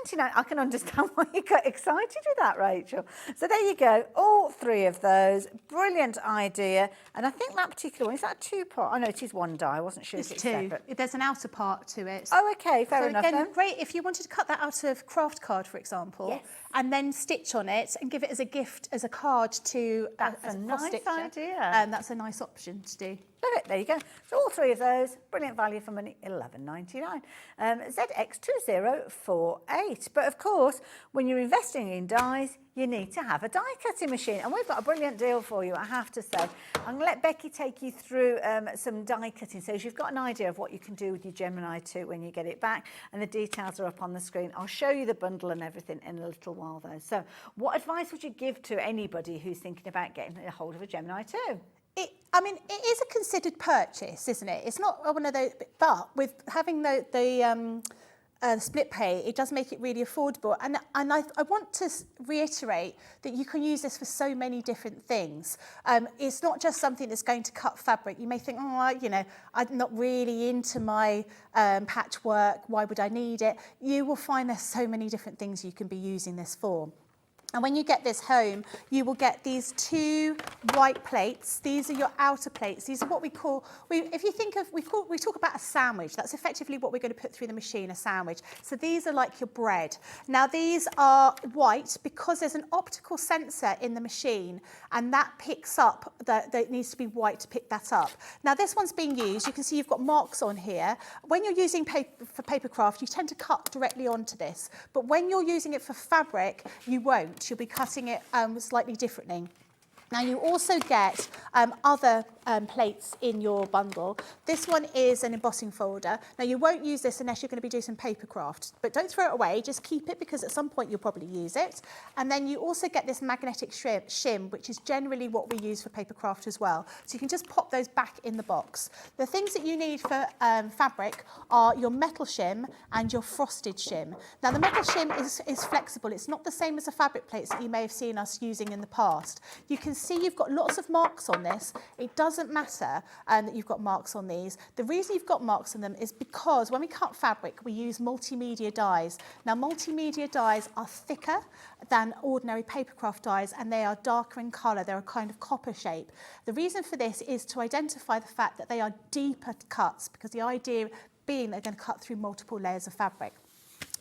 $11.99. I can understand why you got excited with that, Rachel. So there you go. All three of those. Brilliant idea. And I think that particular one, is that a two-part? Oh, no, it is one die. I wasn't sure if it's two. separate. There's an outer part to it. Oh, OK. Fair enough, again, then. great if you wanted to cut that out of craft card, for example, yes, and then stitch on it and give it as a gift, as a card to that's a nice idea. And that's a nice option to do. Love it. There you go. So all three of those, brilliant value for money, $11.99. ZX2048. But of course, when you're investing in dies, you need to have a die cutting machine. And we've got a brilliant deal for you, I have to say. I'm going to let Becky take you through some die cutting, so you've got an idea of what you can do with your Gemini 2 when you get it back. And the details are up on the screen. I'll show you the bundle and everything in a little while, though. So what advice would you give to anybody who's thinking about getting a hold of a Gemini 2? It is a considered purchase, isn't it? It's not one of those, but with having the split pay, it does make it really affordable. And I want to reiterate that you can use this for so many different things. It's not just something that's going to cut fabric. You may think, oh, I'm not really into my patchwork. Why would I need it? You will find there's so many different things you can be using this for. And when you get this home, you will get these 2 white plates. These are your outer plates. These are what we call, if you think of, we talk about a sandwich. That's effectively what we're going to put through the machine, a sandwich. So these are like your bread. Now these are white because there's an optical sensor in the machine, and that picks up, that it needs to be white to pick that up. Now this one's being used. You can see you've got marks on here. When you're using paper for paper craft, you tend to cut directly onto this. But when you're using it for fabric, you won't. You'll be cutting it slightly differently. Now you also get other plates in your bundle. This one is an embossing folder. Now you won't use this unless you're going to be doing some paper craft, but don't throw it away, just keep it because at some point you'll probably use it. And then you also get this magnetic shim, which is generally what we use for paper craft as well. So you can just pop those back in the box. The things that you need for fabric are your metal shim and your frosted shim. Now the metal shim is flexible. It's not the same as the fabric plates that you may have seen us using in the past. You can see you've got lots of marks on this. It doesn't matter that you've got marks on these. The reason you've got marks on them is because when we cut fabric, we use multimedia dyes. Now, multimedia dyes are thicker than ordinary papercraft dyes, and they are darker in colour. They're a kind of copper shape. The reason for this is to identify the fact that they are deeper cuts, because the idea being they're going to cut through multiple layers of fabric.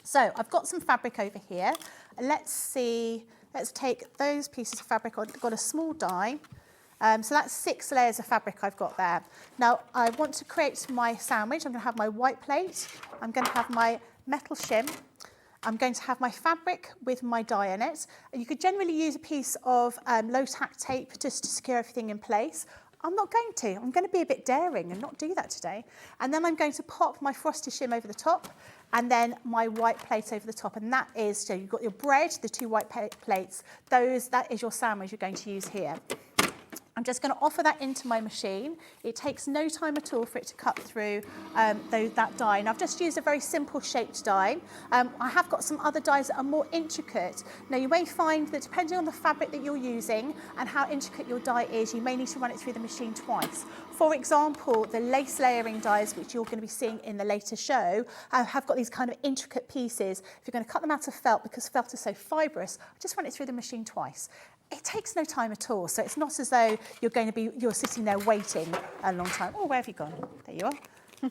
So I've got some fabric over here. Let's see. Let's take those pieces of fabric. I've got a small die. So that's 6 layers of fabric I've got there. Now, I want to create my sandwich. I'm going to have my white plate. I'm going to have my metal shim. I'm going to have my fabric with my die in it. You could generally use a piece of low-tack tape just to secure everything in place. I'm not going to. I'm going to be a bit daring and not do that today. And then I'm going to pop my frosted shim over the top, and then my white plate over the top. And that is, so you've got your bread, the 2 white plates. That is your sandwich you're going to use here. I'm just going to offer that into my machine. It takes no time at all for it to cut through that die. And I've just used a very simple shaped die. I have got some other dies that are more intricate. Now you may find that depending on the fabric that you're using and how intricate your die is, you may need to run it through the machine twice. For example, the lace layering dies, which you're going to be seeing in the later show, have got these kind of intricate pieces. If you're going to cut them out of felt, because felt is so fibrous, just run it through the machine twice. It takes no time at all, so it's not as though you're sitting there waiting a long time. Oh, where have you gone? There you are.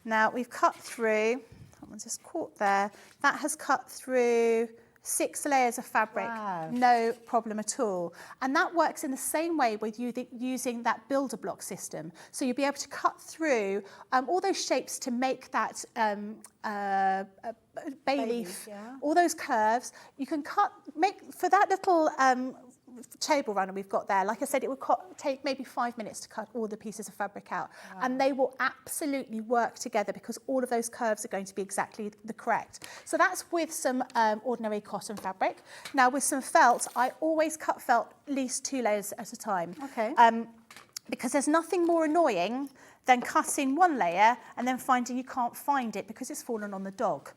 Now we've cut through, that one's just caught there, that has cut through 6 layers of fabric, wow. No problem at all. And that works in the same way with using that builder block system. So you'll be able to cut through all those shapes to make that bay leaf, yeah. All those curves. You can make for that little table runner we've got there. Like I said, it would take maybe 5 minutes to cut all the pieces of fabric out. Wow. And they will absolutely work together because all of those curves are going to be exactly the correct. So that's with some ordinary cotton fabric. Now with some felt, I always cut felt at least 2 layers at a time. Okay. Because there's nothing more annoying than cutting 1 layer and then finding you can't find it because it's fallen on the dog.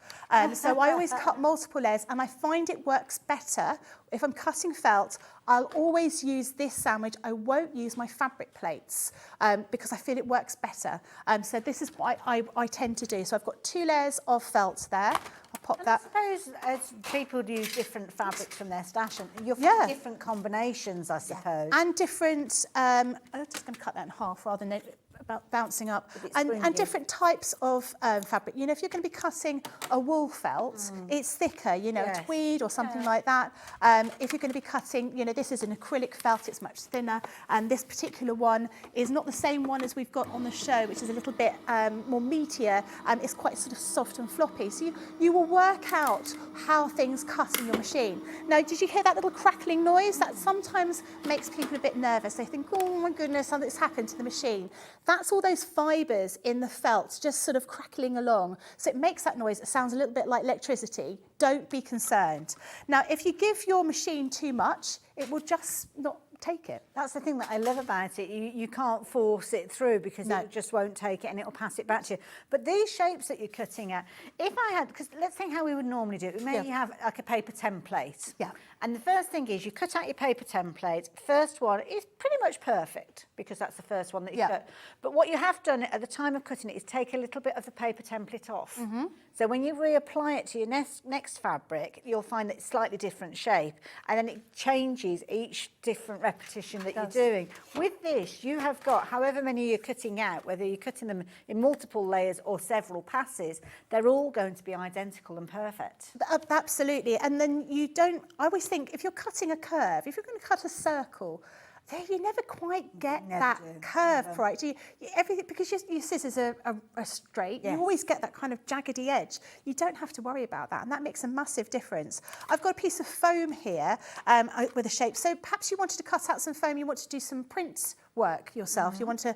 So I always cut multiple layers, and I find it works better. If I'm cutting felt, I'll always use this sandwich. I won't use my fabric plates because I feel it works better. So this is what I tend to do. So I've got 2 layers of felt there. I'll pop that. I suppose as people use different fabrics from their stash, and you'll find different combinations, I suppose. Yeah. And different, I'm just going to cut that in half rather than about bouncing up, and different types of fabric. You know, if you're going to be cutting a wool felt, it's thicker, you know, yes. Tweed or something like that. If you're going to be cutting, you know, this is an acrylic felt, it's much thinner, and this particular one is not the same one as we've got on the show, which is a little bit more meatier. It's quite sort of soft and floppy. So you will work out how things cut in your machine. Now, did you hear that little crackling noise? That sometimes makes people a bit nervous. They think, oh my goodness, something's happened to the machine. That's all those fibres in the felt just sort of crackling along. So it makes that noise. It sounds a little bit like electricity. Don't be concerned. Now, if you give your machine too much, it will just not take it. That's the thing that I love about it. You can't force it through because No. it just won't take it and it'll pass it back to you. But these shapes that you're cutting at, if I had, because let's think how we would normally do it. We may have like a paper template. Yeah. And the first thing is you cut out your paper template. First one is pretty much perfect because that's the first one that you cut. But what you have done at the time of cutting it is take a little bit of the paper template off. So when you reapply it to your next fabric, you'll find that it's slightly different shape, and then it changes each different repetition that you're doing. With this, you have got however many you're cutting out, whether you're cutting them in multiple layers or several passes, they're all going to be identical and perfect. Absolutely. And then you don't, I always think if you're cutting a curve, if you're going to cut a circle, there you never quite get that curve right. Do you, everything, because your scissors are straight, you always get that kind of jaggedy edge. You don't have to worry about that, and that makes a massive difference. I've got a piece of foam here with a shape. So perhaps you wanted to cut out some foam, you want to do some print work yourself. You want to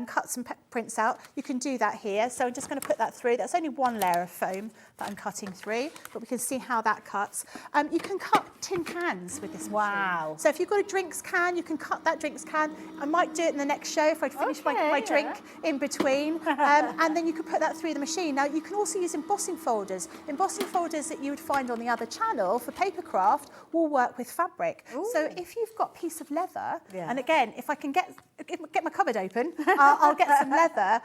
cut some prints out, you can do that here. So I'm just going to put that through. That's only one layer of foam that I'm cutting through, but we can see how that cuts. You can cut tin cans with this machine. So if you've got a drinks can, you can cut that drinks can. I might do it in the next show if I finish my drink in between. And then you can put that through the machine. Now you can also use embossing folders. Embossing folders that you would find on the other channel for paper craft will work with fabric. So if you've got a piece of leather, and again, if I can get my cupboard open, I'll get some leather.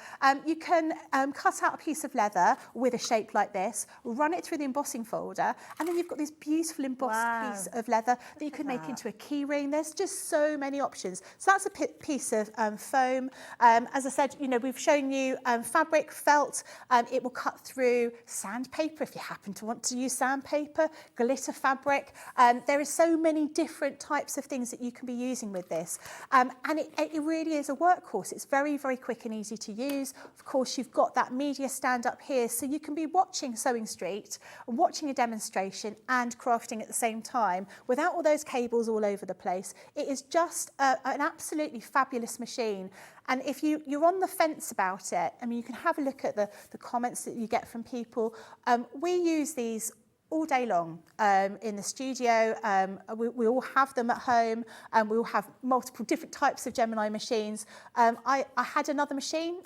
You can cut out a piece of leather with a shape like this, run it through the embossing folder, and then you've got this beautiful embossed piece of leather that you can make into a key ring. There's just so many options. So that's a piece of foam. As I said, you know, we've shown you fabric, felt. It will cut through sandpaper if you happen to want to use sandpaper, glitter fabric. There are so many different types of things that you can be using with this. And it really is a workhorse. It's very, very quick and easy to use. Of course, you've got that media stand up here, so you can be watching Sewing Street, watching a demonstration and crafting at the same time without all those cables all over the place. It is just an absolutely fabulous machine. And if you're on the fence about it, I mean, you can have a look at the comments that you get from people. We use these all day long in the studio. We all have them at home, and we all have multiple different types of Gemini machines. I had another machine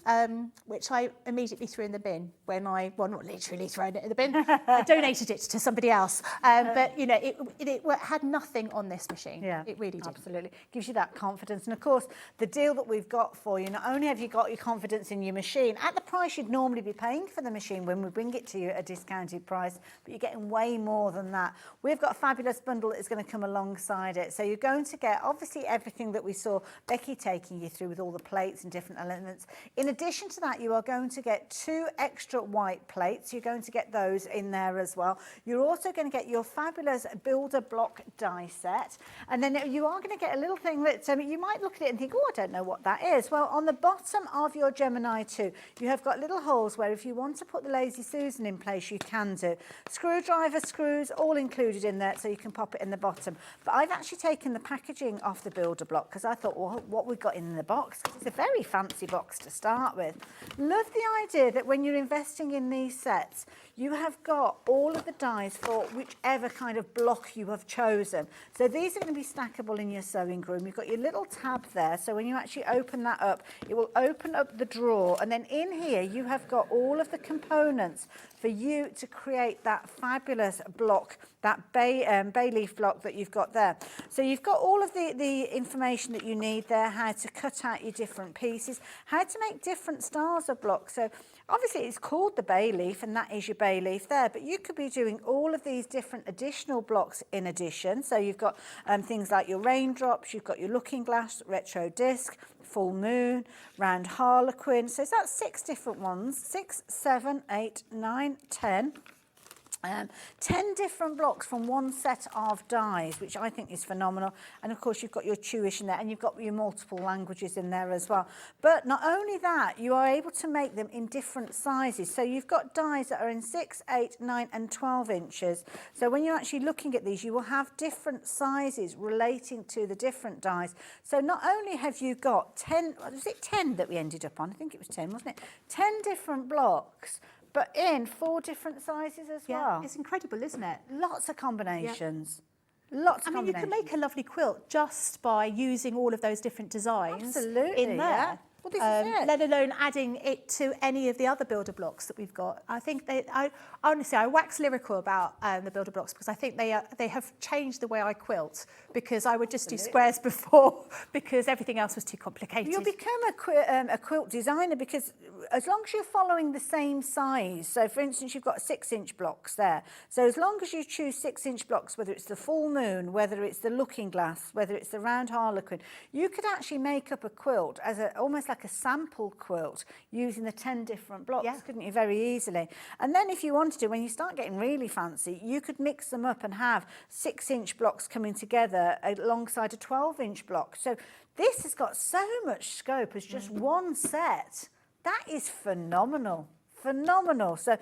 which I immediately threw in the bin when well, not literally thrown it in the bin, I donated it to somebody else. But you know, it had nothing on this machine. It really did. Absolutely. Gives you that confidence. And of course, the deal that we've got for you, not only have you got your confidence in your machine at the price you'd normally be paying for the machine when we bring it to you at a discounted price, but you're getting way more than that. We've got a fabulous bundle that is going to come alongside it. So you're going to get obviously everything that we saw Becky taking you through with all the plates and different elements. In addition to that, you are going to get 2 extra white plates. You're going to get those in there as well. You're also going to get your fabulous builder block die set. And then you are going to get a little thing that you might look at it and think, oh, I don't know what that is. Well, on the bottom of your Gemini 2, you have got little holes where if you want to put the Lazy Susan in place, you can do. Screwdriver, screws, all included in there, so you can pop it in the bottom. But I've actually taken the packaging off the builder block because I thought, well, what we've got in the box, it's a very fancy box to start with. Love the idea that when you're investing in these sets, you have got all of the dies for whichever kind of block you have chosen. So these are going to be stackable in your sewing room. You've got your little tab there, so when you actually open that up, it will open up the drawer, and then in here you have got all of the components for you to create that fabulous block, that bay leaf block that you've got there. So you've got all of the information that you need there, how to cut out your different pieces, how to make different styles of blocks. So obviously it's called the bay leaf, and that is your bay leaf there, but you could be doing all of these different additional blocks in addition. So you've got things like your raindrops, you've got your looking glass, retro disc, full moon, round harlequin. So that's 6 different ones, 6, 7, 8, 9, 10. 10 different blocks from one set of dies, which I think is phenomenal. And of course you've got your Chewish in there, and you've got your multiple languages in there as well. But not only that, you are able to make them in different sizes. So you've got dies that are in 6, 8, 9 and 12 inches. So when you're actually looking at these, you will have different sizes relating to the different dies. So not only have you got 10, was it 10 that we ended up on? I think it was 10, wasn't it? 10 different blocks, but in 4 different sizes as well. It's incredible, isn't it? Lots of combinations. Lots of I mean, you can make a lovely quilt just by using all of those different designs Absolutely, in there. yeah. Well, this is it. Let alone adding it to any of the other builder blocks that we've got. I think honestly, I wax lyrical about the builder blocks because I think they have changed the way I quilt, because I would just do squares before because everything else was too complicated. You'll become a quilt designer because as long as you're following the same size, so for instance, you've got 6-inch blocks there. So as long as you choose 6-inch blocks, whether it's the full moon, whether it's the looking glass, whether it's the round harlequin, you could actually make up a quilt as almost like a sample quilt using the 10 different blocks, couldn't you, very easily? And then if you wanted to, when you start getting really fancy, you could mix them up and have 6-inch blocks coming together alongside a 12-inch block. So this has got so much scope as just one set. That is phenomenal, phenomenal. So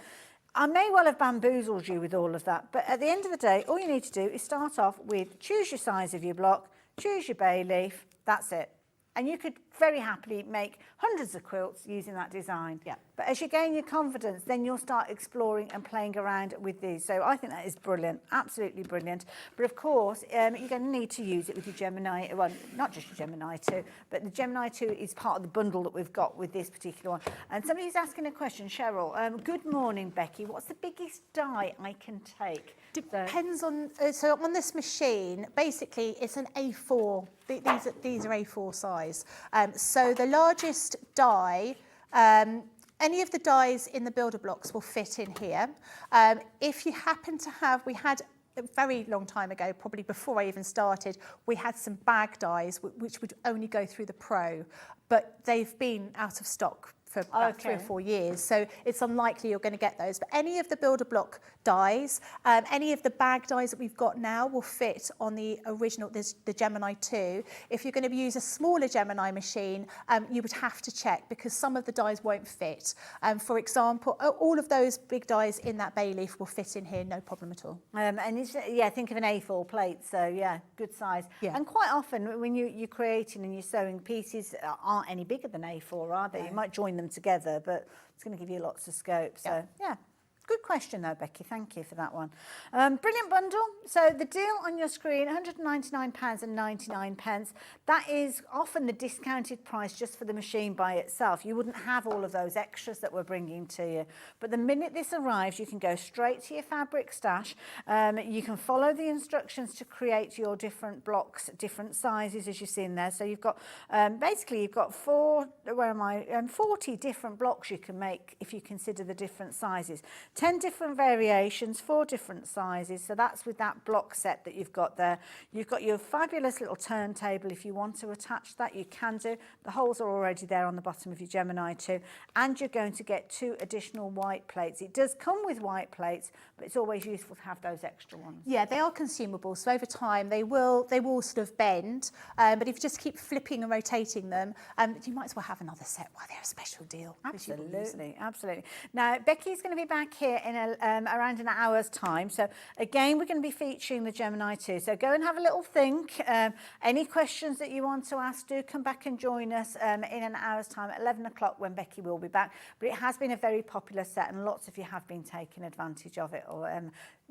I may well have bamboozled you with all of that, but at the end of the day, all you need to do is start off with choose your size of your block, choose your bay leaf, that's it. And you could very happily make hundreds of quilts using that design. Yeah. But as you gain your confidence, then you'll start exploring and playing around with these. So I think that is brilliant, absolutely brilliant. But of course, you're going to need to use it with your Gemini, well, not just your Gemini 2, but the Gemini 2 is part of the bundle that we've got with this particular one. And somebody's asking a question, Cheryl. Good morning, Becky. What's the biggest die I can take? Depends on, so on this machine, basically it's an A4, these are A4 size. So the largest die, any of the dies in the builder blocks will fit in here. If you happen to have, we had a very long time ago, probably before I even started, we had some bag dies which would only go through the Pro, but they've been out of stock for about 3 or 4 years, so it's unlikely you're going to get those. But any of the builder block dies, any of the bag dies that we've got now will fit on the original, the Gemini 2. If you're going to use a smaller Gemini machine, you would have to check because some of the dies won't fit. For example, all of those big dies in that bay leaf will fit in here, no problem at all. And it's, yeah, think of an A4 plate, so yeah, good size. Yeah. And quite often when you're creating and you're sewing, pieces aren't any bigger than A4, are they? No. You might join them together, but it's going to give you lots of scope. So yeah. Good question though, Becky. Thank you for that one. Brilliant bundle. So the deal on your screen, £199.99. That is often the discounted price just for the machine by itself. You wouldn't have all of those extras that we're bringing to you. But the minute this arrives, you can go straight to your fabric stash. You can follow the instructions to create your different blocks, different sizes as you see in there. So you've got, basically you've got 40 different blocks you can make if you consider the different sizes. 10 different variations, 4 different sizes. So that's with that block set that you've got there. You've got your fabulous little turntable. If you want to attach that, you can do. The holes are already there on the bottom of your Gemini 2. And you're going to get 2 additional white plates. It does come with white plates, but it's always useful to have those extra ones. Yeah, they are consumable. So over time, they will sort of bend. But if you just keep flipping and rotating them, you might as well have another set while they're a special deal. Absolutely, absolutely. Now, Becky's going to be back here in around an hour's time. So again, we're going to be featuring the Gemini 2. So go and have a little think. Any questions that you want to ask, do come back and join us in an hour's time at 11 o'clock when Becky will be back. But it has been a very popular set and lots of you have been taking advantage of it, or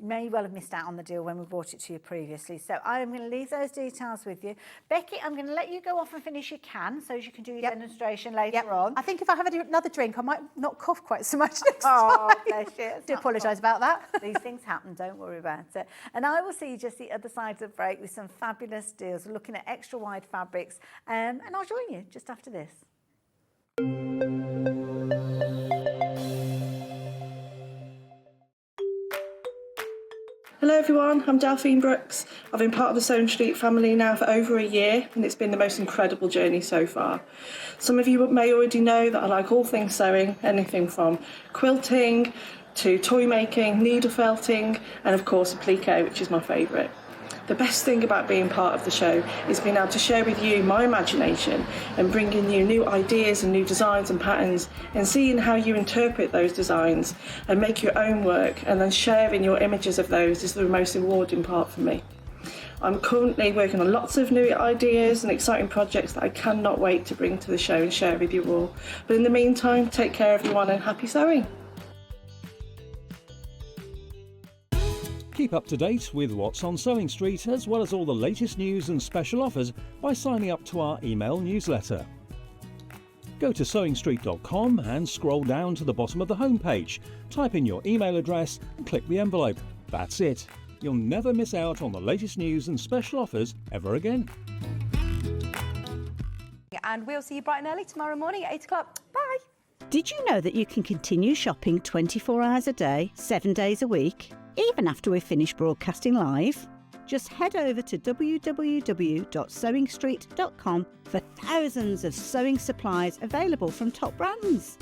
may well have missed out on the deal when we brought it to you previously. So I'm going to leave those details with you. Becky, I'm going to let you go off and finish your can so you can do your demonstration later on. I think if I have another drink, I might not cough quite so much next time. Bless you. I do apologise about that. These things happen, don't worry about it. And I will see you just the other side of the break with some fabulous deals. We're looking at extra wide fabrics, and I'll join you just after this. Hello everyone, I'm Delphine Brooks. I've been part of the Sewing Street family now for over a year and it's been the most incredible journey so far. Some of you may already know that I like all things sewing, anything from quilting to toy making, needle felting and of course applique, which is my favourite. The best thing about being part of the show is being able to share with you my imagination and bringing you new ideas and new designs and patterns and seeing how you interpret those designs and make your own work, and then sharing your images of those is the most rewarding part for me. I'm currently working on lots of new ideas and exciting projects that I cannot wait to bring to the show and share with you all. But in the meantime, take care everyone and happy sewing. Keep up to date with what's on Sewing Street, as well as all the latest news and special offers by signing up to our email newsletter. Go to sewingstreet.com and scroll down to the bottom of the homepage. Type in your email address and click the envelope. That's it. You'll never miss out on the latest news and special offers ever again. And we'll see you bright and early tomorrow morning at 8 o'clock. Bye. Did you know that you can continue shopping 24 hours a day, 7 days a week, even after we've finished broadcasting live? Just head over to www.sewingstreet.com for thousands of sewing supplies available from top brands.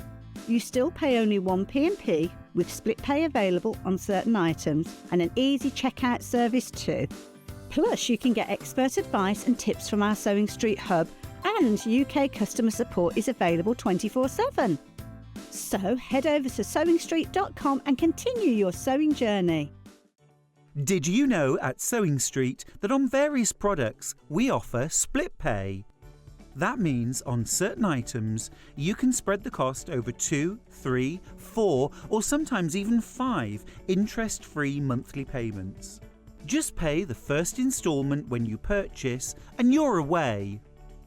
You still pay only 1p&p, with split pay available on certain items and an easy checkout service too. Plus, you can get expert advice and tips from our Sewing Street hub, and UK customer support is available 24/7. So head over to sewingstreet.com and continue your sewing journey. Did you know at Sewing Street that on various products we offer split pay? That means on certain items you can spread the cost over 2, 3, 4 or sometimes even 5 interest-free monthly payments. Just pay the first instalment when you purchase and you're away.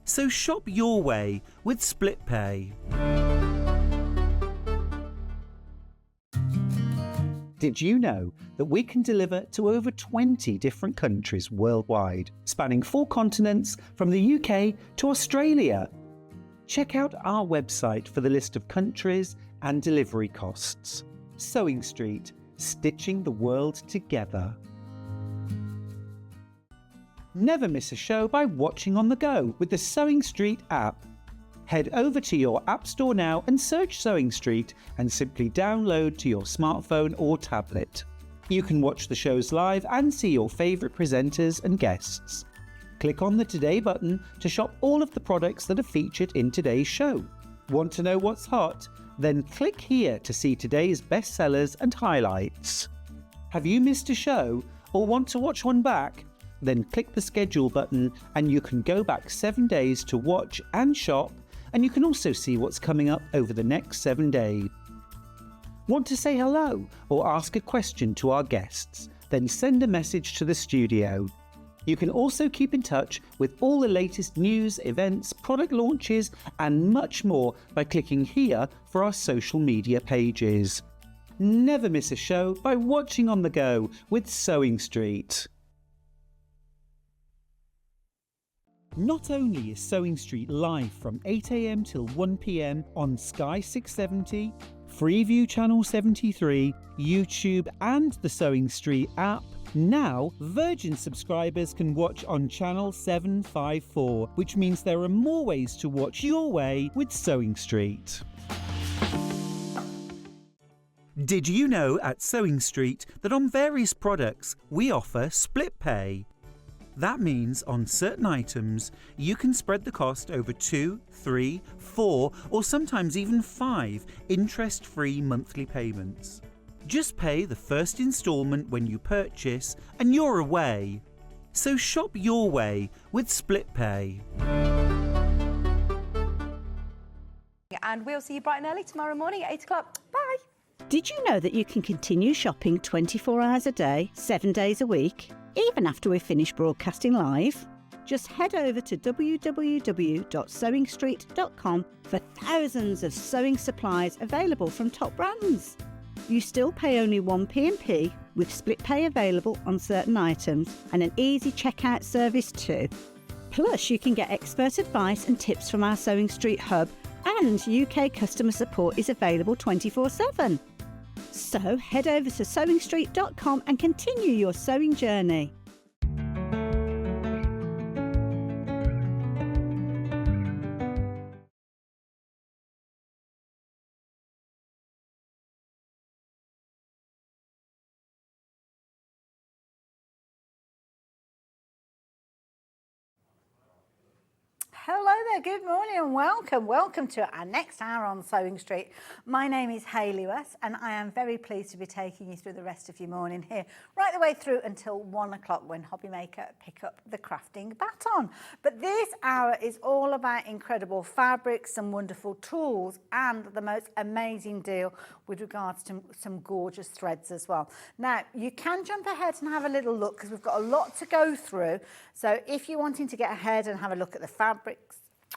So shop your way with split pay. Did you know that we can deliver to over 20 different countries worldwide, spanning 4 continents from the UK to Australia? Check out our website for the list of countries and delivery costs. Sewing Street, stitching the world together. Never miss a show by watching on the go with the Sewing Street app. Head over to your App Store now and search Sewing Street and simply download to your smartphone or tablet. You can watch the shows live and see your favourite presenters and guests. Click on the Today button to shop all of the products that are featured in today's show. Want to know what's hot? Then click here to see today's bestsellers and highlights. Have you missed a show or want to watch one back? Then click the schedule button and you can go back 7 days to watch and shop, and you can also see what's coming up over the next 7 days. Want to say hello or ask a question to our guests? Then send a message to the studio. You can also keep in touch with all the latest news, events, product launches and much more by clicking here for our social media pages. Never miss a show by watching on the go with Sewing Street. Not only is Sewing Street live from 8 AM till 1 PM on Sky 670, Freeview Channel 73, YouTube and the Sewing Street app, now Virgin subscribers can watch on Channel 754, which means there are more ways to watch your way with Sewing Street. Did you know at Sewing Street that on various products we offer split pay? That means on certain items you can spread the cost over 2, 3, 4 or sometimes even 5 interest-free monthly payments. Just pay the first instalment when you purchase and you're away. So shop your way with split pay. And we'll see you bright and early tomorrow morning at 8 o'clock. Bye. Did you know that you can continue shopping 24 hours a day, 7 days a week, even after we've finished broadcasting live? Just head over to www.sewingstreet.com for thousands of sewing supplies available from top brands. You still pay only 1p&p, with split pay available on certain items and an easy checkout service too. Plus, you can get expert advice and tips from our Sewing Street hub, and UK customer support is available 24/7. So head over to sewingstreet.com and continue your sewing journey. Hello there, good morning and welcome to our next hour on Sewing Street. My name is Hayley West and I am very pleased to be taking you through the rest of your morning here, right the way through until 1 o'clock when Hobbymaker pick up the crafting baton. But this hour is all about incredible fabrics, some wonderful tools and the most amazing deal with regards to some gorgeous threads as well. Now, you can jump ahead and have a little look because we've got a lot to go through. So if you're wanting to get ahead and have a look at the fabrics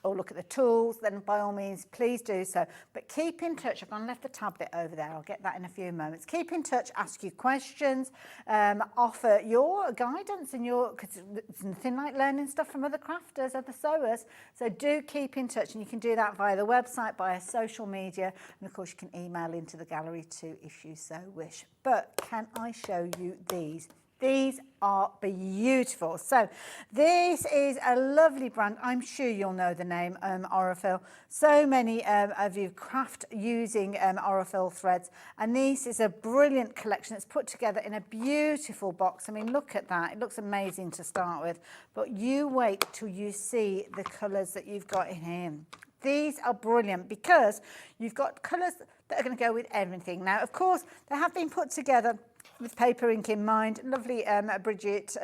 or look at the tools, then by all means, please do so. But keep in touch. I've gone and left the tablet over there. I'll get that in a few moments. Keep in touch, ask you questions, offer your guidance and because it's nothing like learning stuff from other crafters, other sewers. So do keep in touch, and you can do that via the website, via social media, and of course you can email into the gallery too if you so wish. But can I show you these? These are beautiful. So this is a lovely brand. I'm sure you'll know the name Aurifil. So many of you craft using Aurifil threads, and this is a brilliant collection. It's put together in a beautiful box. I mean, look at that. It looks amazing to start with, but you wait till you see the colours that you've got in here. These are brilliant because you've got colours that are going to go with everything. Now, of course, they have been put together with paper ink in mind. Lovely Brigitte,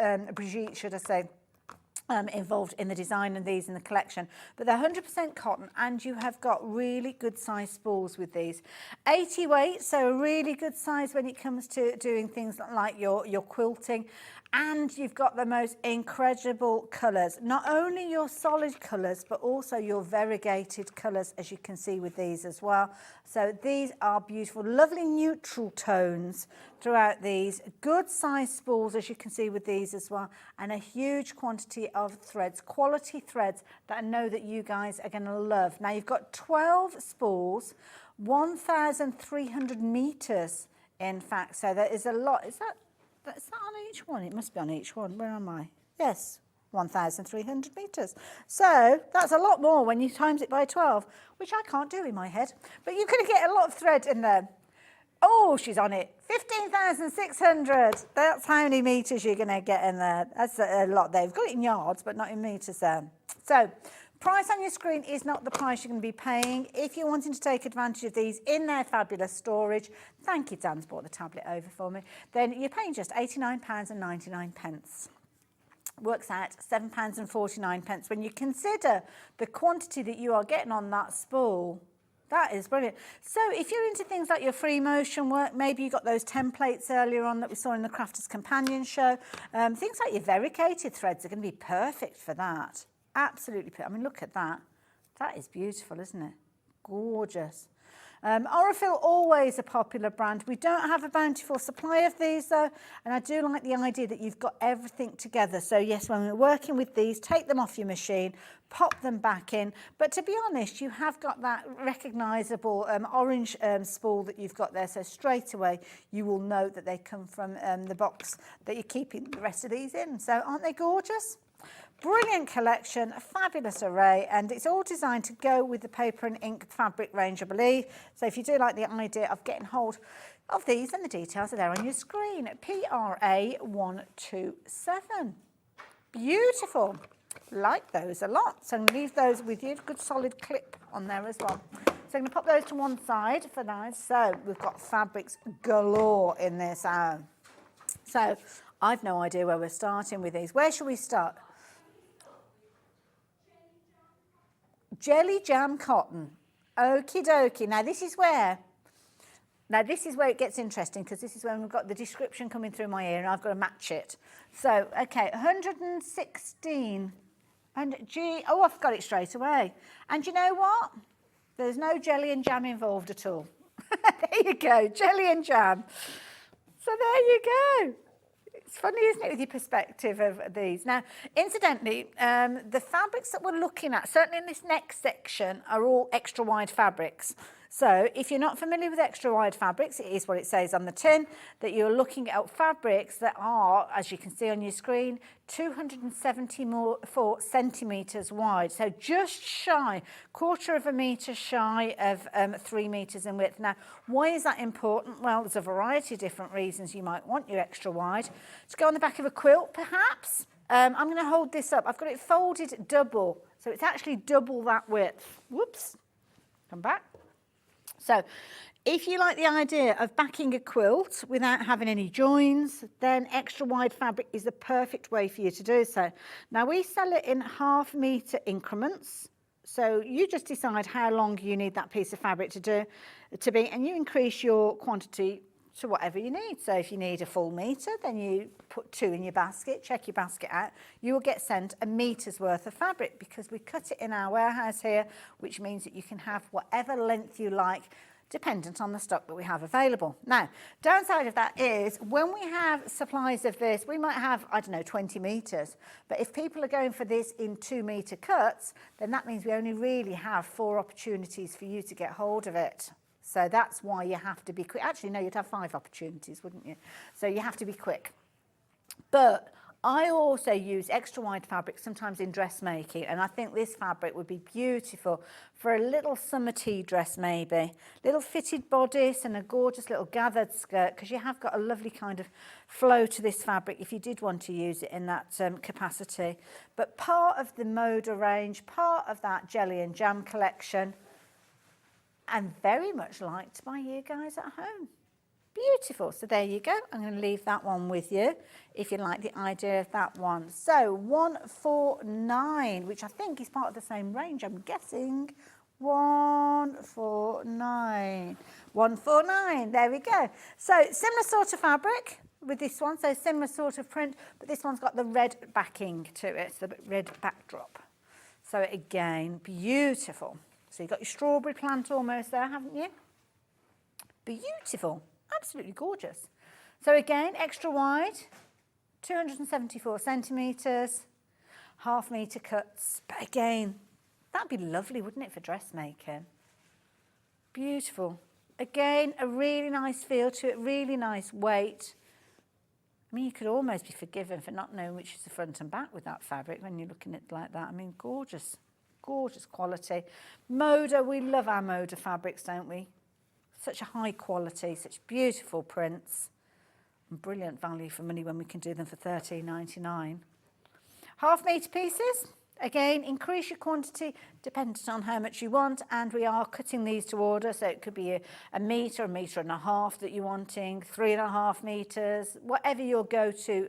should I say, involved in the design of these in the collection. But they're 100% cotton, and you have got really good size spools with these. 80 weight, so a really good size when it comes to doing things like your quilting. And you've got the most incredible colours. Not only your solid colours, but also your variegated colours, as you can see with these as well. So these are beautiful, lovely neutral tones throughout these. Good size spools, as you can see with these as well. And a huge quantity of threads, quality threads that I know that you guys are going to love. Now you've got 12 spools, 1,300 metres, in fact. So there is a lot. Is that on each one? It must be on each one. Where am I? Yes, 1,300 metres. So that's a lot more when you times it by 12, which I can't do in my head. But you're going to get a lot of thread in there. Oh, she's on it. 15,600. That's how many metres you're going to get in there. That's a lot there. We've got it in yards, but not in metres there. So price on your screen is not the price you're going to be paying. If you're wanting to take advantage of these in their fabulous storage, thank you, Dan's brought the tablet over for me, then you're paying just £89.99. Works out £7.49 when you consider the quantity that you are getting on that spool. That is brilliant. So if you're into things like your free motion work, maybe you got those templates earlier on that we saw in the Crafter's Companion show, things like your variegated threads are going to be perfect for that. Absolutely. I mean, look at that. That is beautiful, isn't it? Gorgeous. Aurifil, always a popular brand. We don't have a bountiful supply of these though, and I do like the idea that you've got everything together. So yes, when we're working with these, take them off your machine, pop them back in. But to be honest, you have got that recognisable orange spool that you've got there. So straight away, you will know that they come from the box that you're keeping the rest of these in. So aren't they gorgeous? Brilliant collection, a fabulous array, and it's all designed to go with the paper and ink fabric range, I believe. So if you do like the idea of getting hold of these, then the details are there on your screen. PRA127. Beautiful. Like those a lot. So I'm going to leave those with you. Good solid clip on there as well. So I'm going to pop those to one side for now. So we've got fabrics galore in this hour. So I've no idea where we're starting with these. Where should we start? Jelly jam cotton. Okie dokie. Now this is where it gets interesting, because this is when we've got the description coming through my ear and I've got to match it. So, okay, 116. And oh, I've got it straight away. And you know what? There's no jelly and jam involved at all. There you go, jelly and jam. So there you go. It's funny, isn't it, with your perspective of these. Now, incidentally, the fabrics that we're looking at, certainly in this next section, are all extra wide fabrics. So if you're not familiar with extra wide fabrics, it is what it says on the tin, that you're looking at fabrics that are, as you can see on your screen, 274 centimetres wide. So just shy, quarter of a metre shy of 3 metres in width. Now, why is that important? Well, there's a variety of different reasons you might want your extra wide. To go on the back of a quilt, perhaps. I'm going to hold this up. I've got it folded double. So So it's actually double that width. Whoops, come back. So if you like the idea of backing a quilt without having any joins, then extra wide fabric is the perfect way for you to do so. Now we sell it in 1/2 metre increments. So you just decide how long you need that piece of fabric to be, and you increase your quantity to whatever you need. So if you need a full metre, then you put 2 in your basket, check your basket out. You will get sent a metre's worth of fabric because we cut it in our warehouse here, which means that you can have whatever length you like, dependent on the stock that we have available. Now, downside of that is when we have supplies of this, we might have, I don't know, 20 metres. But if people are going for this in 2 metre cuts, then that means we only really have 4 opportunities for you to get hold of it. So that's why you have to be quick. Actually, no, you'd have 5 opportunities, wouldn't you? So you have to be quick. But I also use extra wide fabric sometimes in dressmaking, and I think this fabric would be beautiful for a little summer tea dress maybe. Little fitted bodice and a gorgeous little gathered skirt, because you have got a lovely kind of flow to this fabric if you did want to use it in that capacity. But part of the Moda range, part of that Jelly and Jam collection, and very much liked by you guys at home. Beautiful. So there you go. I'm going to leave that one with you if you like the idea of that one. So 149, which I think is part of the same range, I'm guessing. 149. 149. There we go. So similar sort of fabric with this one. So similar sort of print, but this one's got the red backing to it, the red backdrop. So again, beautiful. So you've got your strawberry plant almost there, haven't you? Beautiful. Absolutely gorgeous. So again, extra wide, 274 centimetres, 1/2 metre cuts. But again, that'd be lovely, wouldn't it, for dressmaking? Beautiful. Again, a really nice feel to it, really nice weight. I mean, you could almost be forgiven for not knowing which is the front and back with that fabric when you're looking at it like that. I mean, gorgeous, gorgeous quality. Moda, we love our Moda fabrics, don't we? Such a high quality, such beautiful prints, and brilliant value for money when we can do them for £13.99. 1/2 metre pieces, again, increase your quantity depending on how much you want, and we are cutting these to order, so it could be a metre, a metre and a half that you're wanting, 3.5 metres, whatever your go-to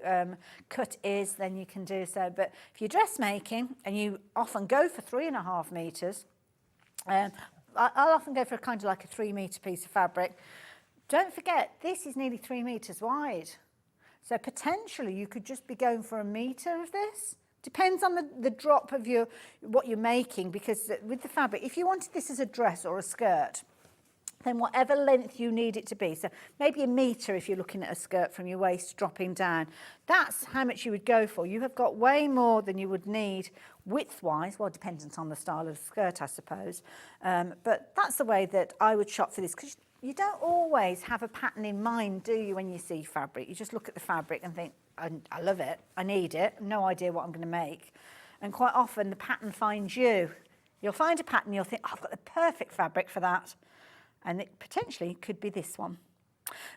cut is, then you can do so. But if you're dressmaking, and you often go for 3.5 metres, I'll often go for a kind of like a 3 metre piece of fabric. Don't forget, this is nearly 3 metres wide. So potentially you could just be going for a metre of this. Depends on the drop of what you're making, because with the fabric, if you wanted this as a dress or a skirt, then whatever length you need it to be, so maybe a metre if you're looking at a skirt from your waist dropping down, that's how much you would go for. You have got way more than you would need width-wise, well, dependent on the style of the skirt, I suppose. But that's the way that I would shop for this, because you don't always have a pattern in mind, do you, when you see fabric? You just look at the fabric and think, I love it, I need it, no idea what I'm going to make. And quite often the pattern finds you. You'll find a pattern, you'll think, oh, I've got the perfect fabric for that. And it potentially could be this one.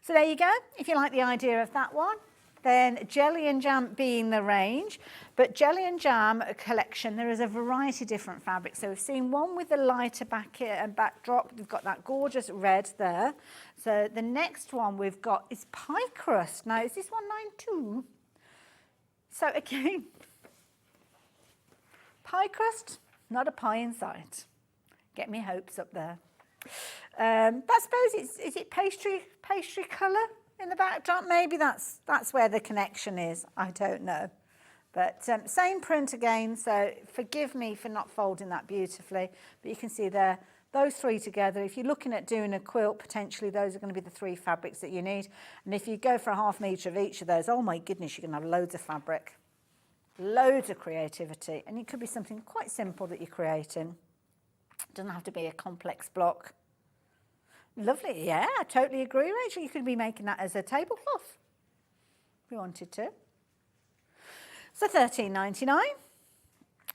So there you go. If you like the idea of that one, then Jelly and Jam being the range. But Jelly and Jam collection, there is a variety of different fabrics. So we've seen one with the lighter backdrop. We've got that gorgeous red there. So the next one we've got is pie crust. Now, is this 192? So again, pie crust, not a pie in sight. Get me hopes up there. I suppose is it pastry colour in the backdrop? Maybe that's where the connection is. I don't know. But same print again, so forgive me for not folding that beautifully. But you can see there, those 3 together. If you're looking at doing a quilt, potentially those are going to be the 3 fabrics that you need. And if you go for a 1/2 metre of each of those, oh my goodness, you're going to have loads of fabric. Loads of creativity. And it could be something quite simple that you're creating. It doesn't have to be a complex block. Lovely, yeah, I totally agree, Rachel. You could be making that as a tablecloth if you wanted to. So £13.99.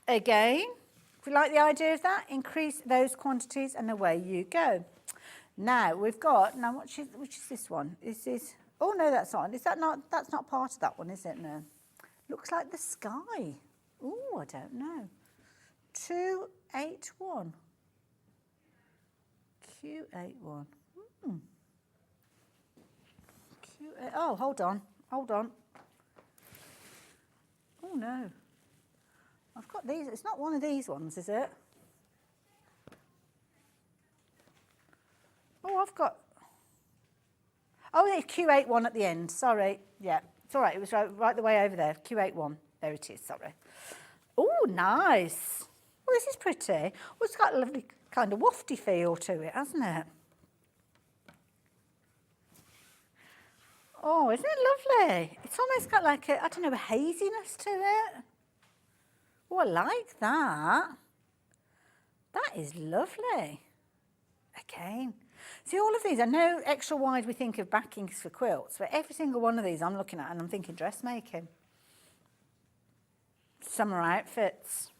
Again, if you like the idea of that, increase those quantities and away you go. Now we've got, which is this one? Is this, oh no, that's not, that's not part of that one, is it? No. Looks like the sky. Oh, I don't know. 281. Q81. Oh, hold on. Oh no. I've got these. It's not one of these ones, is it? Oh, I've got. Oh, there's Q81 at the end. Sorry. Yeah, it's all right. It was right the way over there. Q81. There it is. Sorry. Oh, nice. Well, this is pretty. Well, it's got a lovely kind of wafty feel to it, hasn't it? Oh, isn't it lovely? It's almost got like a, I don't know, a haziness to it. Oh, I like that. That is lovely. Again. See, all of these, I know extra wide we think of backings for quilts, but every single one of these I'm looking at and I'm thinking dressmaking. Summer outfits.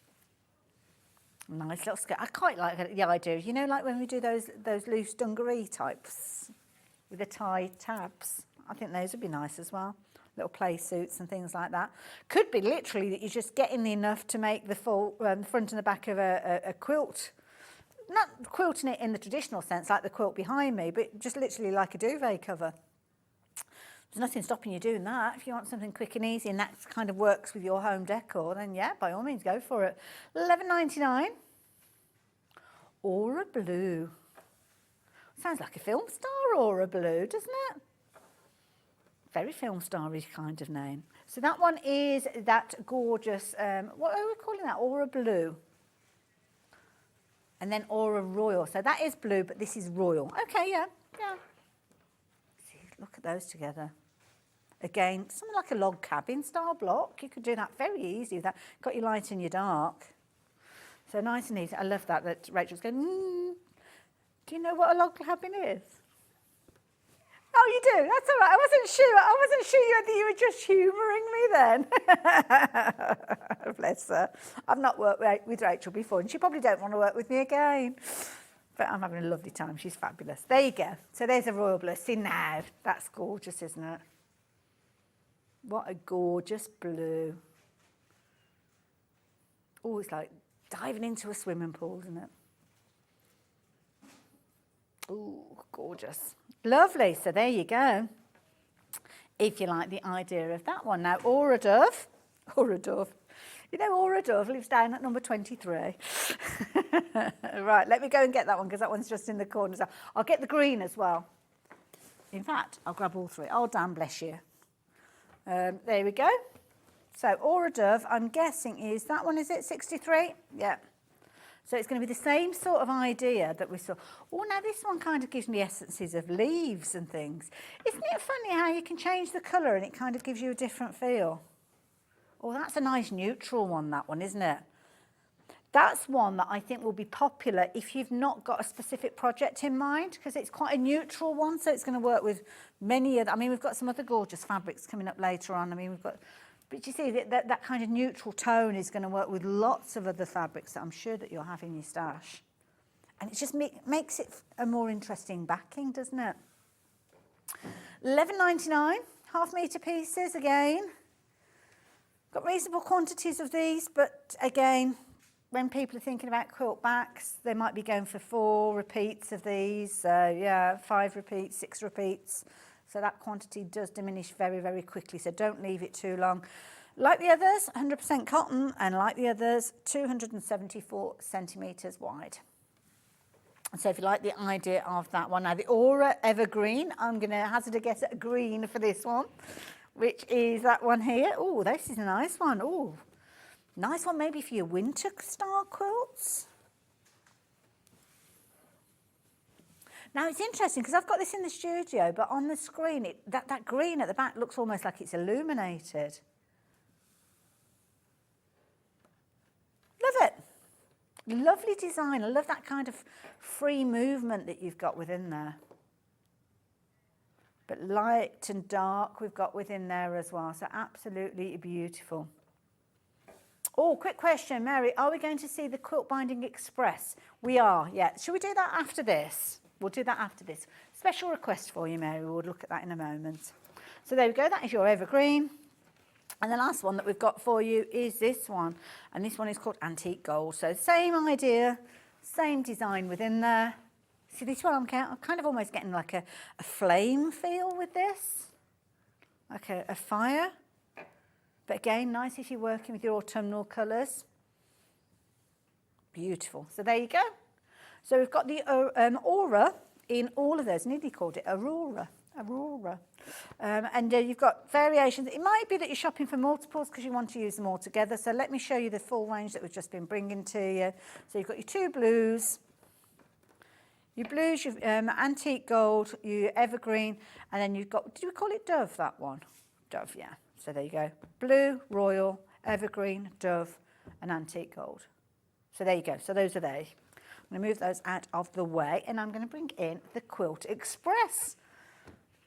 Nice little skirt. I quite like it. Yeah, I do. You know, like when we do those loose dungaree types with the tie tabs. I think those would be nice as well. Little play suits and things like that. Could be literally that you're just getting enough to make the full front and the back of a quilt. Not quilting it in the traditional sense, like the quilt behind me, but just literally like a duvet cover. There's nothing stopping you doing that. If you want something quick and easy and that kind of works with your home decor, then yeah, by all means, go for it. $11.99. Aura Blue. Sounds like a film star, Aura Blue, doesn't it? Very film starry kind of name. So that one is that gorgeous, what are we calling that? Aura Blue. And then Aura Royal. So that is blue, but this is royal. Okay, yeah. See, look at those together. Again, something like a log cabin style block. You could do that very easy with that. Got your light and your dark. So nice and easy. I love that Rachel's going, do you know what a log cabin is? Oh, you do? That's all right. I wasn't sure that you were just humouring me then. Bless her. I've not worked with Rachel before, and she probably don't want to work with me again. But I'm having a lovely time. She's fabulous. There you go. So there's a royal blue. See now, that's gorgeous, isn't it? What a gorgeous blue. Oh, it's like diving into a swimming pool, isn't it? Oh, gorgeous. Lovely. So there you go. If you like the idea of that one. Now, Aura Dove. You know, Aura Dove lives down at number 23. Right, let me go and get that one because that one's just in the corner. So I'll get the green as well. In fact, I'll grab all three. Oh, damn, bless you. There we go. So Aura Dove, I'm guessing is that one, is it 63? Yeah. So it's going to be the same sort of idea that we saw. Oh, now this one kind of gives me essences of leaves and things. Isn't it funny how you can change the colour and it kind of gives you a different feel? Oh, that's a nice neutral one, that one, isn't it? That's one that I think will be popular if you've not got a specific project in mind, because it's quite a neutral one, so it's going to work with many other. I mean, we've got some other gorgeous fabrics coming up later on. I mean, we've got, but you see that kind of neutral tone is going to work with lots of other fabrics that I'm sure that you'll have in your stash. And it just makes it a more interesting backing, doesn't it? $11.99, half-metre pieces again. Got reasonable quantities of these, but again, when people are thinking about quilt backs, they might be going for 4 repeats of these. So yeah, 5 repeats, 6 repeats. So that quantity does diminish very, very quickly. So don't leave it too long. Like the others, 100% cotton, and like the others, 274 centimetres wide. So if you like the idea of that one. Now the Aura Evergreen, I'm going to hazard a guess at green for this one, which is that one here. Oh, this is a nice one. Oh, nice one maybe for your winter style quilts. Now it's interesting because I've got this in the studio, but on the screen, that green at the back looks almost like it's illuminated. Love it. Lovely design. I love that kind of free movement that you've got within there. But light and dark we've got within there as well. So absolutely beautiful. Oh, quick question, Mary. Are we going to see the Quilt Binding Express? We are, yeah. Should we do that after this? We'll do that after this. Special request for you, Mary. We'll look at that in a moment. So there we go. That is your evergreen. And the last one that we've got for you is this one. And this one is called Antique Gold. So same idea, same design within there. See this one, I'm kind of almost getting like a flame feel with this. Like a fire. But again, nice if you're working with your autumnal colours. Beautiful. So there you go. So we've got the aura in all of those. Nearly called it Aurora. And you've got variations. It might be that you're shopping for multiples because you want to use them all together. So let me show you the full range that we've just been bringing to you. So you've got your two blues, your antique gold, your evergreen, and then you've got, did we call it Dove, that one? Dove, yeah. So there you go. Blue, royal, evergreen, Dove, and antique gold. So there you go. So those are they. I'm going to move those out of the way, and I'm going to bring in the Quilt Express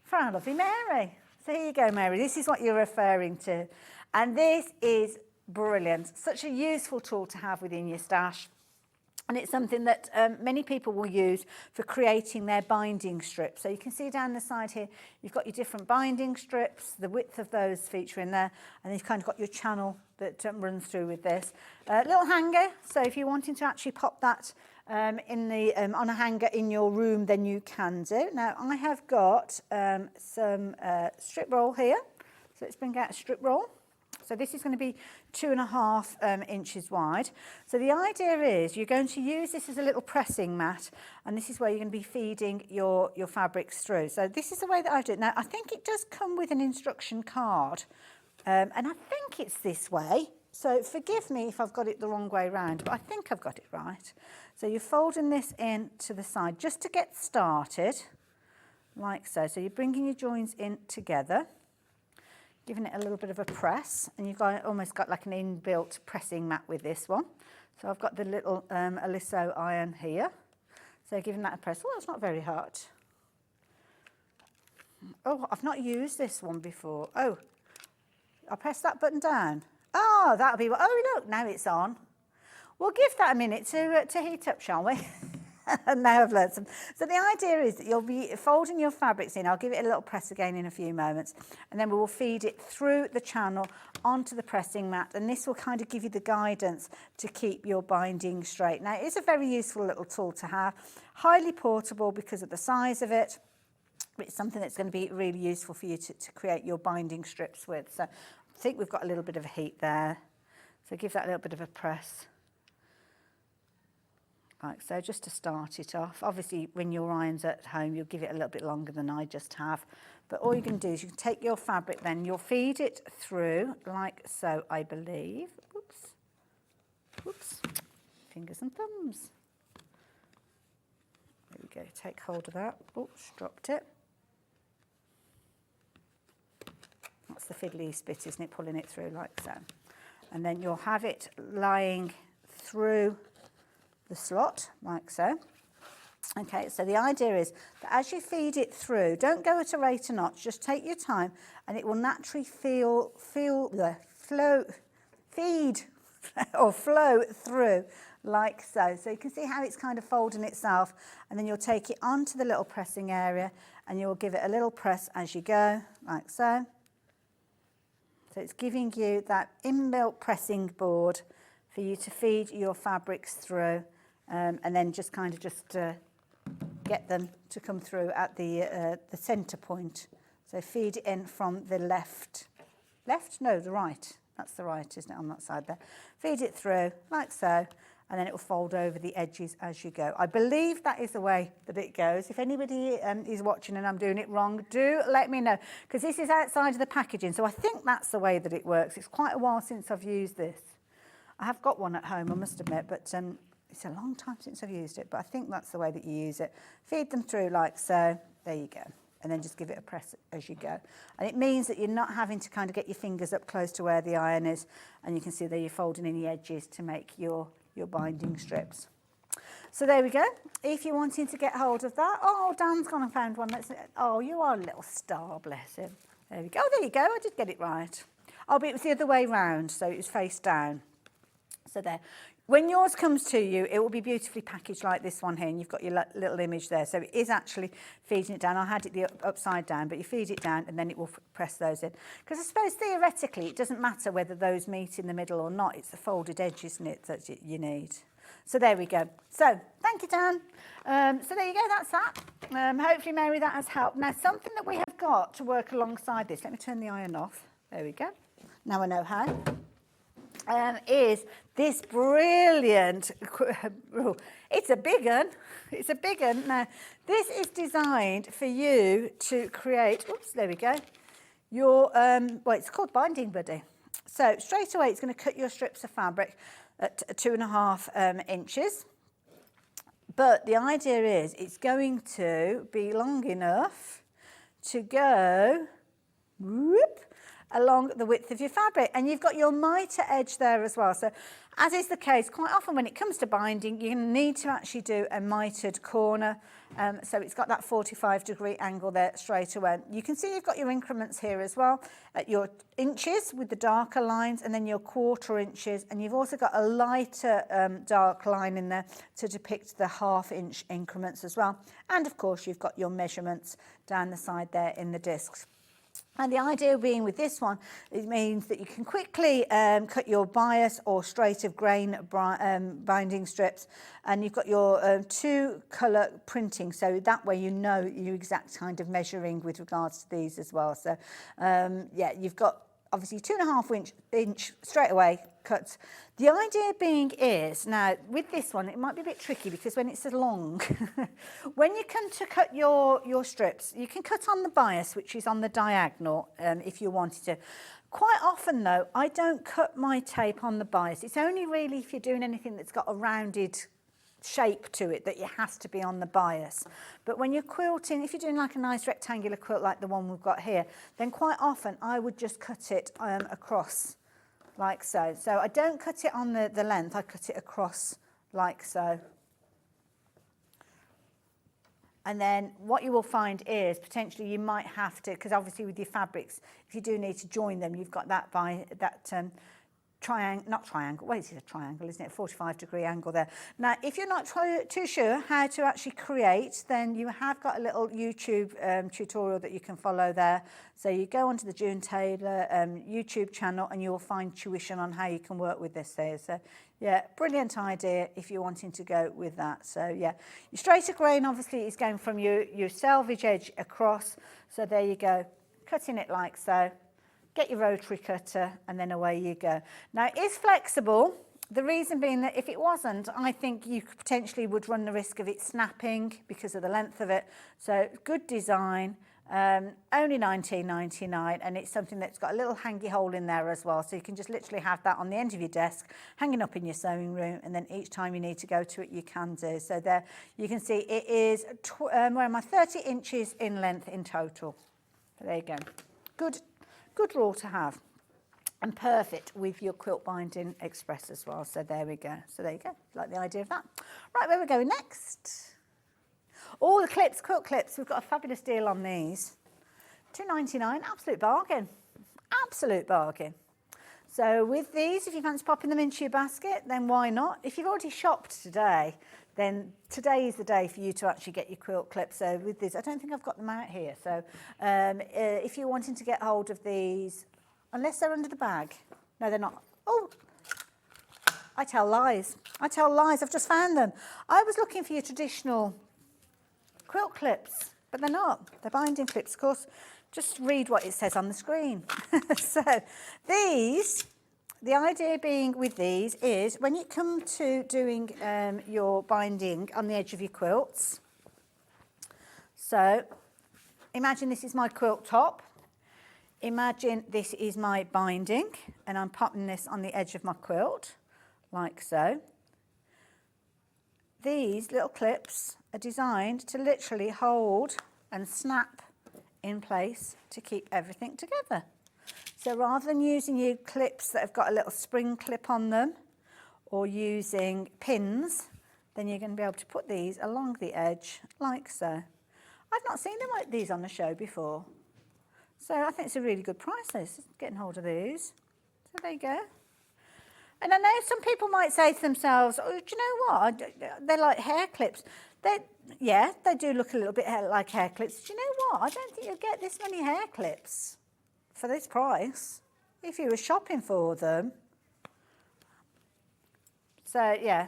for our lovely Mary. So here you go, Mary. This is what you're referring to. And this is brilliant. Such a useful tool to have within your stash. And it's something that many people will use for creating their binding strips. So you can see down the side here, you've got your different binding strips, the width of those feature in there, and then you've kind of got your channel that runs through with this. Little hanger, so if you're wanting to actually pop that on a hanger in your room, then you can do. Now, I have got some strip roll here. So let's bring out a strip roll. So this is going to be 2.5 inches wide. So the idea is you're going to use this as a little pressing mat, and this is where you're going to be feeding your fabrics through. So this is the way that I do it. Now, I think it does come with an instruction card, and I think it's this way. So forgive me if I've got it the wrong way around, but I think I've got it right. So you're folding this in to the side just to get started, like so. So you're bringing your joins in together, giving it a little bit of a press, and you've got almost got like an inbuilt pressing mat with this one. So I've got the little Aliso iron here. So giving that a press. Oh, it's not very hot. Oh, I've not used this one before. Oh, I'll press that button down. Oh, that'll be, oh look, now it's on. We'll give that a minute to heat up, shall we? And now I've learned some. So the idea is that you'll be folding your fabrics in. I'll give it a little press again in a few moments, and then we will feed it through the channel onto the pressing mat, and this will kind of give you the guidance to keep your binding straight. Now, it is a very useful little tool to have, highly portable because of the size of it. It's something that's going to be really useful for you to create your binding strips with. So I think we've got a little bit of a heat there. So give that a little bit of a press. Like so, just to start it off. Obviously, when your iron's at home, you'll give it a little bit longer than I just have. But all you can do is you can take your fabric then, you'll feed it through, like so, I believe. Oops. Oops. Fingers and thumbs. There we go, take hold of that. Oops, dropped it. That's the fiddly bit, isn't it? Pulling it through like so. And then you'll have it lying through the slot, like so. Okay, so the idea is that as you feed it through, don't go at a rate of knots, just take your time, and it will naturally feed or flow through like so. So you can see how it's kind of folding itself, and then you'll take it onto the little pressing area, and you'll give it a little press as you go, like so. So it's giving you that inbuilt pressing board for you to feed your fabrics through. And then just kind of get them to come through at the centre point. So feed it in from the left. Left? No, the right. That's the right, isn't it, on that side there. Feed it through, like so, and then it will fold over the edges as you go. I believe that is the way that it goes. If anybody is watching and I'm doing it wrong, do let me know, because this is outside of the packaging, so I think that's the way that it works. It's quite a while since I've used this. I have got one at home, I must admit, but it's a long time since I've used it, but I think that's the way that you use it. Feed them through like so. There you go. And then just give it a press as you go. And it means that you're not having to kind of get your fingers up close to where the iron is. And you can see there you're folding in the edges to make your binding strips. So there we go. If you're wanting to get hold of that, oh, Dan's gone and found one. Oh, you are a little star, bless him. There we go. Oh, there you go. I did get it right. Oh, but it was the other way round, so it was face down. So there. When yours comes to you, it will be beautifully packaged like this one here, and you've got your little image there. So it is actually feeding it down. I had it the upside down, but you feed it down and then it will press those in. Because I suppose theoretically, it doesn't matter whether those meet in the middle or not. It's the folded edge, isn't it, that you need. So there we go. So thank you, Dan. So there you go, that's that. Hopefully, Mary, that has helped. Now, something that we have got to work alongside this, let me turn the iron off. There we go. Now I know how. Is this brilliant, it's a big one, it's a big one. Now, this is designed for you to create, oops, there we go, your, well, it's called Binding Buddy. So straight away, it's going to cut your strips of fabric at 2.5 inches. But the idea is it's going to be long enough to go, whoop, along the width of your fabric, and you've got your mitre edge there as well. So as is the case, quite often when it comes to binding, you need to actually do a mitred corner. So it's got that 45-degree angle there straight away. You can see you've got your increments here as well, at your inches with the darker lines, and then your 1/4 inches, and you've also got a lighter dark line in there to depict the 1/2 inch increments as well. And of course, you've got your measurements down the side there in the discs. And the idea being with this one, it means that you can quickly cut your bias or straight of grain binding strips, and you've got your 2 colour printing, so that way you know your exact kind of measuring with regards to these as well. So yeah, you've got obviously 2.5 inch straight away cuts. The idea being is, now with this one, it might be a bit tricky because when it's long, when you come to cut your strips, you can cut on the bias, which is on the diagonal, if you wanted to. Quite often though, I don't cut my tape on the bias. It's only really if you're doing anything that's got a rounded shape to it that it has to be on the bias. But when you're quilting, if you're doing like a nice rectangular quilt like the one we've got here, then quite often I would just cut it across like so. So I don't cut it on the length, I cut it across like so. And then what you will find is potentially you might have to, because obviously with your fabrics, if you do need to join them, you've got that triangle, not triangle, well, it's a triangle, isn't it? 45-degree angle there. Now, if you're not too sure how to actually create, then you have got a little YouTube tutorial that you can follow there. So you go onto the June Taylor YouTube channel and you'll find tuition on how you can work with this there. So yeah, brilliant idea if you're wanting to go with that. So yeah, your straighter grain obviously is going from your selvage edge across. So there you go, cutting it like so. Get your rotary cutter and then away you go. Now it is flexible, the reason being that if it wasn't, I think you potentially would run the risk of it snapping because of the length of it. So good design, only $19.99, and it's something that's got a little hangy hole in there as well, so you can just literally have that on the end of your desk, hanging up in your sewing room, and then each time you need to go to it, you can do. So there you can see it is 30 inches in length in total. So there you go. Good rule to have, and perfect with your Quilt Binding Express as well. So there we go. So there you go. Like the idea of that. Right, where we're going next? All the clips, quilt clips. We've got a fabulous deal on these. $2.99, absolute bargain. Absolute bargain. So with these, if you fancy popping them into your basket, then why not? If you've already shopped today, then today is the day for you to actually get your quilt clips. So with this, I don't think I've got them out here. So if you're wanting to get hold of these, unless they're under the bag. No, they're not. Oh, I tell lies. I tell lies. I've just found them. I was looking for your traditional quilt clips, but they're not. They're binding clips, of course. Just read what it says on the screen. So these, the idea being with these is when you come to doing your binding on the edge of your quilts, so imagine this is my quilt top, imagine this is my binding, and I'm popping this on the edge of my quilt, like so. These little clips are designed to literally hold and snap in place to keep everything together. So rather than using your clips that have got a little spring clip on them or using pins, then you're going to be able to put these along the edge like so. I've not seen them like these on the show before. So I think it's a really good price, this, getting hold of these. So there you go. And I know some people might say to themselves, oh, do you know what? They're like hair clips. Yeah, they do look a little bit like hair clips. Do you know what? I don't think you'll get this many hair clips for this price if you were shopping for them. So, yeah.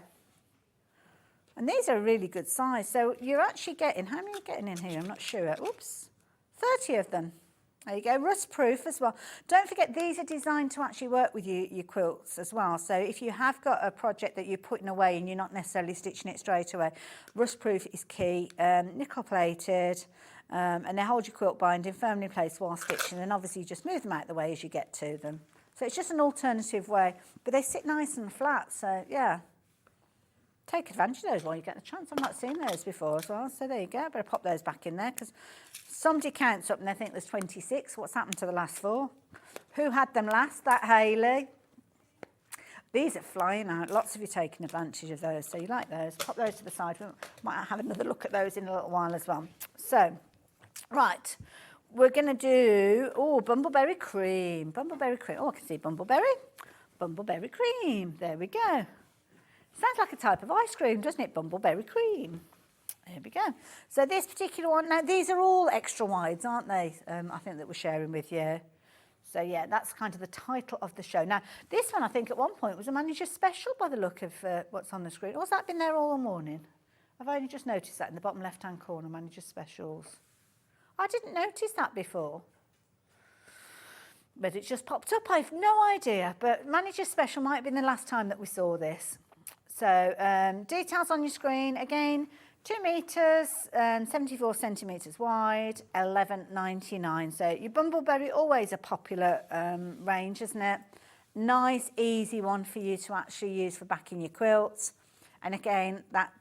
And these are a really good size. So you're actually getting, how many are you getting in here? I'm not sure. Oops, 30 of them. There you go, rust proof as well. Don't forget, these are designed to actually work with your quilts as well. So if you have got a project that you're putting away and you're not necessarily stitching it straight away, rust proof is key, nickel plated, and they hold your quilt binding firmly in place while stitching, and obviously you just move them out of the way as you get to them. So it's just an alternative way, but they sit nice and flat, so yeah. Take advantage of those while you get the chance. I've not seen those before as well, so there you go. Better pop those back in there because somebody counts up and they think there's 26. What's happened to the last 4? Who had them last? That Hayley. These are flying out. Lots of you taking advantage of those, so you like those. Pop those to the side. We might have another look at those in a little while as well. So, right, we're going to do, bumbleberry cream. Bumbleberry cream. Oh, I can see bumbleberry. Bumbleberry cream. There we go. Sounds like a type of ice cream, doesn't it? Bumbleberry cream. There we go. So this particular one, now these are all extra wides, aren't they? I think that we're sharing with you. So yeah, that's kind of the title of the show. Now, this one I think at one point was a manager special by the look of what's on the screen. Or has that been there all morning? I've only just noticed that in the bottom left-hand corner, manager specials. I didn't notice that before. But it just popped up. I've no idea. But manager special might have been the last time that we saw this. So details on your screen, again, 2 metres, 74 centimetres wide, $11.99. So your bumbleberry, always a popular range, isn't it? Nice, easy one for you to actually use for backing your quilts. And again, that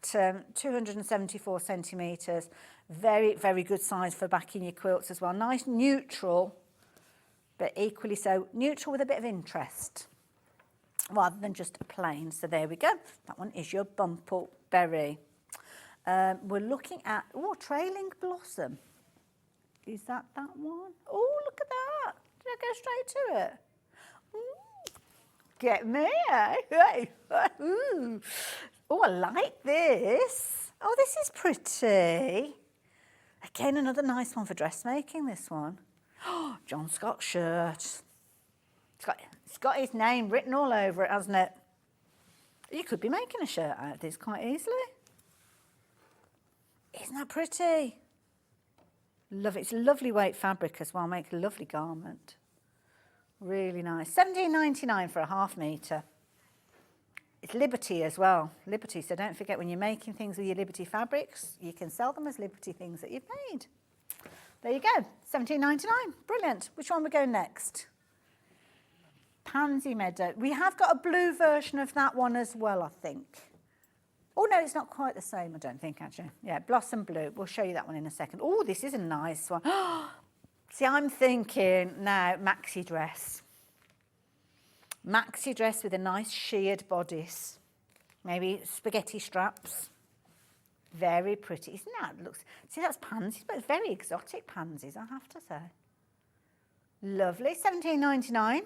274 centimetres, very, very good size for backing your quilts as well. Nice, neutral, but equally so, neutral with a bit of interest, rather than just a plain. So there we go. That one is your bumbleberry. We're looking at, trailing blossom. Is that one? Oh, look at that. Did I go straight to it? Get me, eh? Hey. Oh, I like this. Oh, this is pretty. Again, another nice one for dressmaking, this one. Oh, John Scott shirt. It's got his name written all over it, hasn't it? You could be making a shirt out of this quite easily. Isn't that pretty? Love it. It's a lovely weight fabric as well. Make a lovely garment. Really nice. $17.99 for a ½ metre. It's Liberty as well. Liberty. So don't forget, when you're making things with your Liberty fabrics, you can sell them as Liberty things that you've made. There you go. $17.99. Brilliant. Which one we go next? Pansy Meadow. We have got a blue version of that one as well, I think. Oh, no, it's not quite the same, I don't think, actually. Yeah, Blossom Blue. We'll show you that one in a second. Oh, this is a nice one. See, I'm thinking now maxi dress. Maxi dress with a nice sheared bodice. Maybe spaghetti straps. Very pretty. Isn't that? Looks. See, that's pansies, but it's very exotic pansies, I have to say. Lovely. $17.99.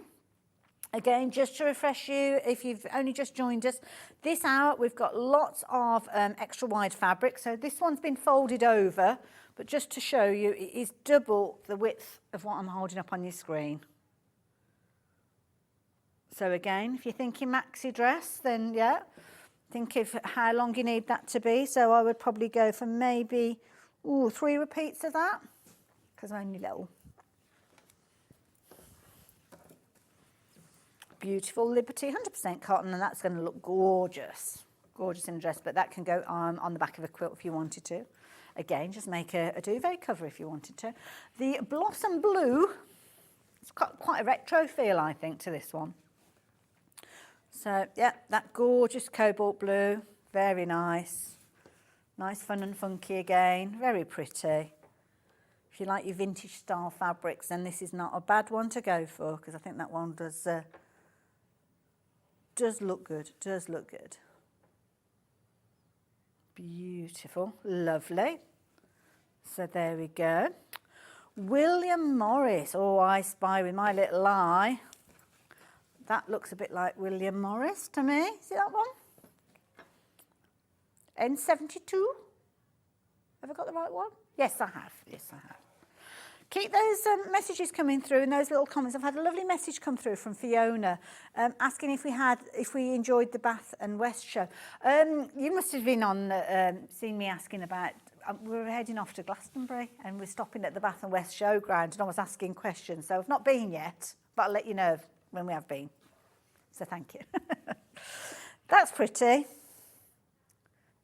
Again, just to refresh you, if you've only just joined us, this hour we've got lots of extra wide fabric. So this one's been folded over, but just to show you, it is double the width of what I'm holding up on your screen. So again, if you're thinking maxi dress, then yeah, think of how long you need that to be. So I would probably go for maybe 3 repeats of that, because I'm only little. Beautiful Liberty, 100% cotton, and that's going to look gorgeous. Gorgeous in a dress, but that can go on the back of a quilt if you wanted to. Again, just make a duvet cover if you wanted to. The Blossom Blue, it's got quite a retro feel, I think, to this one. So, yeah, that gorgeous cobalt blue, very nice. Nice, fun and funky again, very pretty. If you like your vintage style fabrics, then this is not a bad one to go for, because I think that one does look good, does look good. Beautiful, lovely. So there we go. William Morris, oh, I spy with my little eye. That looks a bit like William Morris to me. See that one? N72. Have I got the right one? Yes, I have. Yes, I have. Keep those messages coming through and those little comments. I've had a lovely message come through from Fiona asking if we enjoyed the Bath and West show. You must have been on, seen me asking about, we were heading off to Glastonbury and we're stopping at the Bath and West showground and I was asking questions. So I've not been yet, but I'll let you know when we have been. So thank you. That's pretty.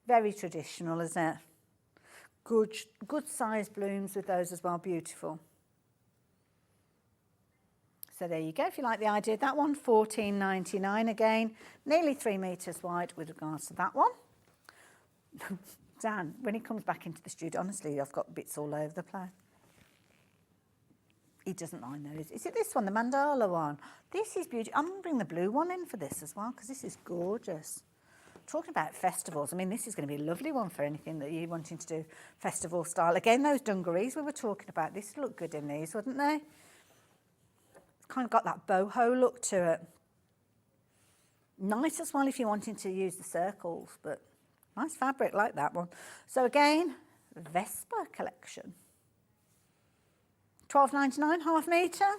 Very traditional, isn't it? Good size blooms with those as well, beautiful. So there you go, if you like the idea of that one, $14.99 again, nearly 3 metres wide with regards to that one. Dan, when he comes back into the studio, honestly, I've got bits all over the place. He doesn't mind those. Is it this one, the mandala one? This is beautiful. I'm going to bring the blue one in for this as well, because this is gorgeous. Talking about festivals, I mean, this is going to be a lovely one for anything that you're wanting to do festival style. Again, those dungarees we were talking about, this would look good in these, wouldn't they? Kind of got that boho look to it. Nice as well if you're wanting to use the circles, but nice fabric like that one. So again, Vespa collection. $12.99, half metre.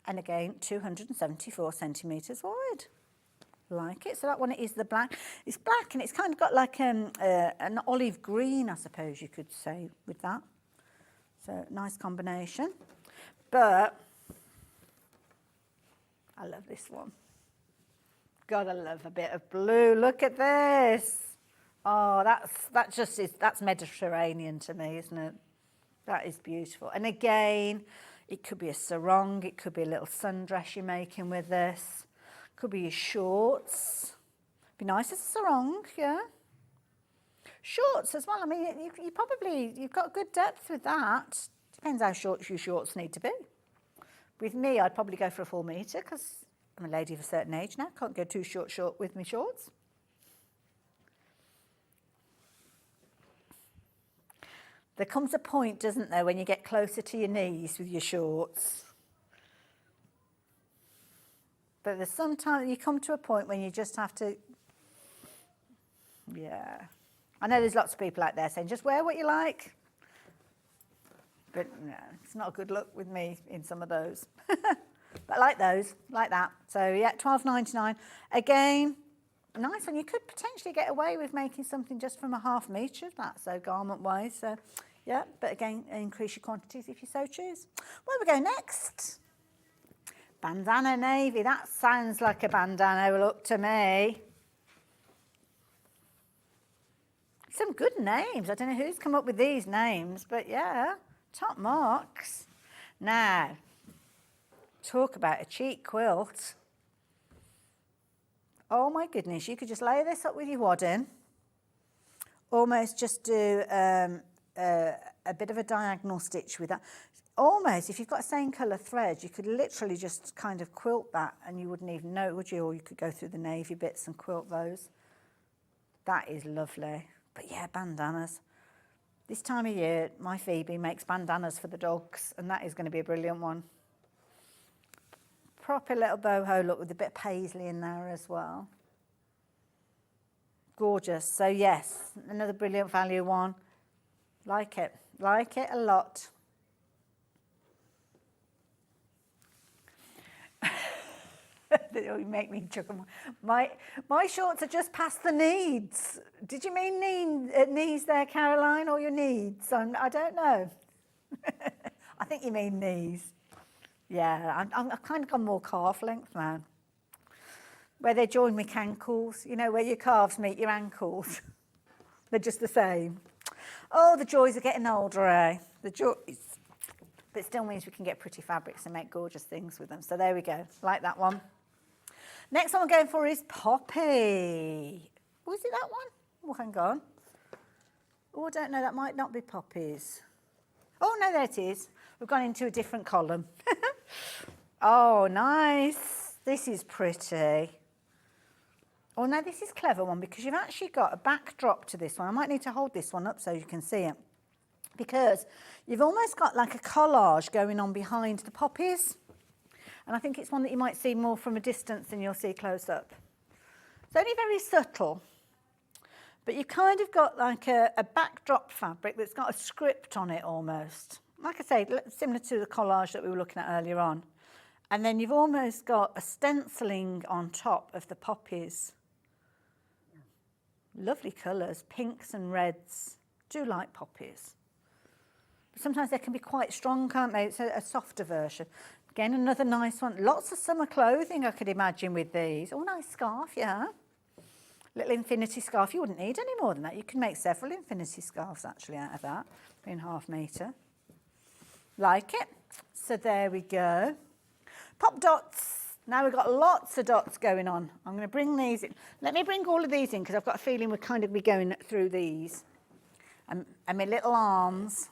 And again, 274 centimetres wide. Like it. So that one is the black. It's black and it's kind of got like an olive green, I suppose you could say, with that. So nice combination. But I love this one. God, I love a bit of blue. Look at this. Oh, that's Mediterranean to me, isn't it? That is beautiful. And again, it could be a sarong, it could be a little sundress you're making with this. Could be your shorts. Be nice as a sarong, yeah. Shorts as well. I mean, you've got good depth with that. Depends how short your shorts need to be. With me, I'd probably go for a 4 metre because I'm a lady of a certain age now. Can't go too short with my shorts. There comes a point, doesn't there, when you get closer to your knees with your shorts. But there's sometimes you come to a point when you just have to, yeah. I know there's lots of people out there saying, just wear what you like. But no, it's not a good look with me in some of those. But I like those, like that. So yeah, $12.99. Again, nice one. You could potentially get away with making something just from a half metre of that, so garment-wise. So yeah, but again, increase your quantities if you so choose. Where we go next? Bandana navy. That sounds like a bandana look to me. Some good names. I don't know who's come up with these names, but yeah, top marks. Now, talk about a cheap quilt. Oh my goodness, you could just lay this up with your wadding, almost just do a bit of a diagonal stitch with that. Almost, if you've got the same colour thread, you could literally just kind of quilt that and you wouldn't even know, would you? Or you could go through the navy bits and quilt those. That is lovely. But yeah, bandanas. This time of year, my Phoebe makes bandanas for the dogs, and that is going to be a brilliant one. Proper little boho look with a bit of paisley in there as well. Gorgeous. So yes, another brilliant value one. Like it a lot. You make me chuckle. My shorts are just past the knees. Did you mean knees there, Caroline, or your needs? I don't know. I think you mean knees. Yeah, I've kind of gone more calf length now. Where they join my ankles, you know, where your calves meet your ankles. They're just the same. Oh, the joys of getting older, eh? The joys. But it still means we can get pretty fabrics and make gorgeous things with them. So there we go. Like that one. Next one we're going for is Poppy. Was it that one? Oh, hang on. Oh, I don't know. That might not be Poppy's. Oh, no, there it is. We've gone into a different column. Oh, nice. This is pretty. Oh, no, this is a clever one because you've actually got a backdrop to this one. I might need to hold this one up so you can see it. Because you've almost got like a collage going on behind the poppies. And I think it's one that you might see more from a distance than you'll see close up. It's only very subtle, but you've kind of got like a backdrop fabric that's got a script on it almost. Like I say, similar to the collage that we were looking at earlier on. And then you've almost got a stenciling on top of the poppies. Lovely colours, pinks and reds. Do like poppies. But sometimes they can be quite strong, can't they? It's a softer version. Again, another nice one. Lots of summer clothing I could imagine with these. Oh, nice scarf, yeah. Little infinity scarf. You wouldn't need any more than that. You can make several infinity scarves actually out of that, being 1/2 metre. Like it. So there we go. Pop dots. Now we've got lots of dots going on. I'm going to bring these in. Let me bring all of these in because I've got a feeling we're kind of be going through these. And my little arms.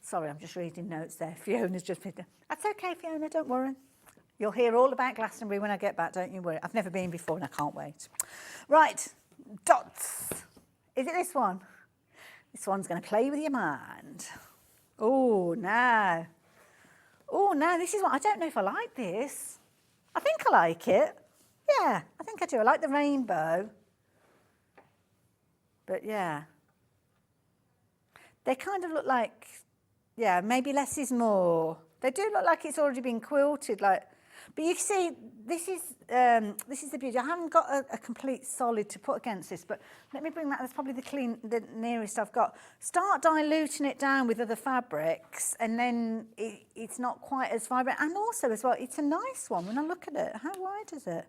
Sorry, I'm just reading notes there. Fiona's just been. That's okay, Fiona, don't worry. You'll hear all about Glastonbury when I get back, don't you worry. I've never been before and I can't wait. Right, dots. Is it this one? This one's going to play with your mind. Oh, no. Oh, no, this is what, I don't know if I like this. I think I like it. Yeah, I think I do. I like the rainbow. But yeah. They kind of look like, yeah, maybe less is more. They do look like it's already been quilted, like, but you see, this is the beauty. I haven't got a complete solid to put against this, but let me bring that. That's probably the nearest I've got. Start diluting it down with other fabrics, and then it's not quite as vibrant. And also, as well, it's a nice one when I look at it. How wide is it?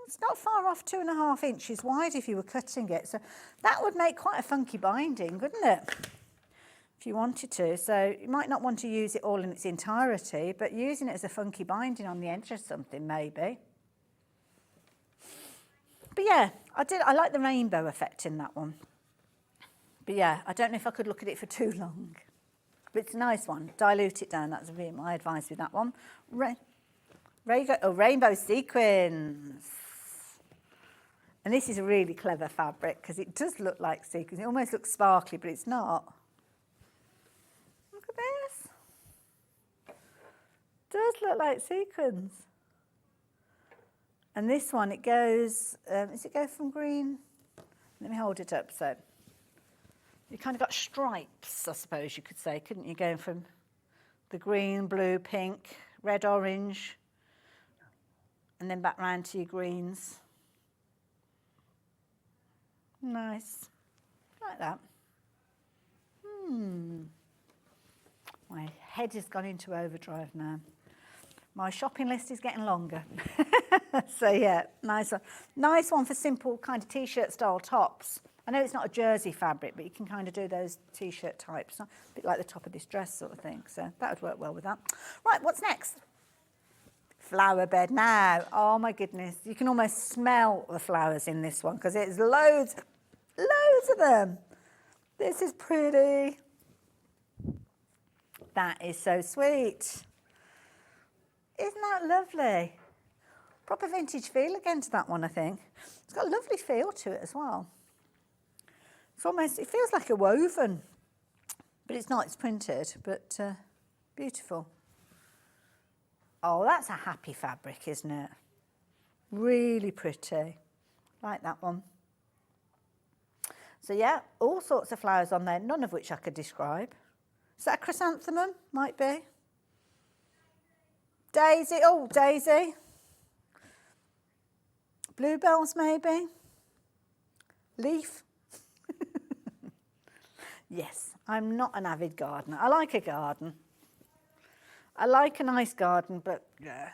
It's not far off 2.5 inches wide if you were cutting it. So that would make quite a funky binding, wouldn't it? If you wanted to. So you might not want to use it all in its entirety, but using it as a funky binding on the edge or something maybe. But yeah, I like the rainbow effect in that one. But yeah, I don't know if I could look at it for too long. But it's a nice one. Dilute it down. That's really my advice with that one. Rainbow sequins. And this is a really clever fabric because it does look like sequins. It almost looks sparkly, but it's not. Look at this. It does look like sequins. And this one, it goes, does it go from green? Let me hold it up. So you kind of got stripes, I suppose you could say, couldn't you? Going from the green, blue, pink, red, orange, and then back round to your greens. Nice. Like that. My head has gone into overdrive now. My shopping list is getting longer. So yeah, nice one. Nice one for simple kind of t-shirt style tops. I know it's not a jersey fabric, but you can kind of do those t-shirt types. A bit like the top of this dress sort of thing. So that would work well with that. Right, what's next? Flower bed. Now, oh my goodness, you can almost smell the flowers in this one because it's loads of them. This is pretty. That is so sweet. Isn't that lovely? Proper vintage feel again to that one, I think. It's got a lovely feel to it as well. It's almost, it feels like a woven, but it's not, it's printed, but beautiful. Oh, that's a happy fabric, isn't it? Really pretty. Like that one. So yeah, all sorts of flowers on there, none of which I could describe. Is that a chrysanthemum? Might be. Daisy, oh, daisy. Bluebells, maybe. Leaf. Yes, I'm not an avid gardener. I like a garden. I like a nice garden, but yeah.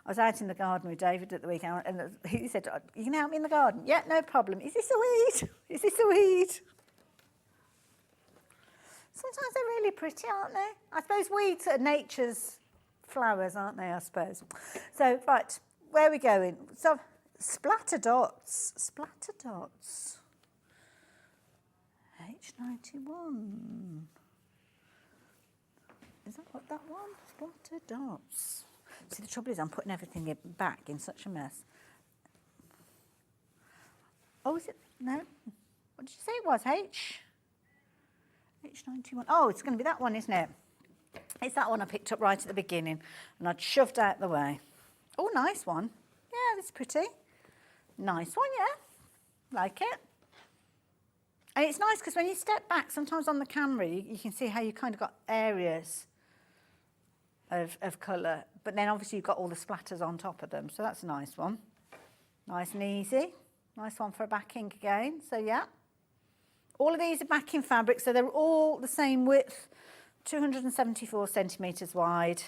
I was out in the garden with David at the weekend, and he said, "You can help me in the garden?" Yeah, no problem. Is this a weed? Is this a weed? Sometimes they're really pretty, aren't they? I suppose weeds are nature's flowers, aren't they, I suppose. So, right, where are we going? So, splatter dots. Splatter dots. H91. Is that what that one? Splatter dots. See, the trouble is I'm putting everything back in such a mess. Oh, is it? No. What did you say it was? H91. Oh, it's going to be that one, isn't it? It's that one I picked up right at the beginning and I'd shoved out the way. Oh, nice one. Yeah, that's pretty. Nice one, yeah. Like it. And it's nice because when you step back, sometimes on the camera, you can see how you kind of got areas of colour. But then obviously you've got all the splatters on top of them. So that's a nice one. Nice and easy. Nice one for a backing again. So yeah. All of these are backing fabrics. So they're all the same width. 274 centimetres wide.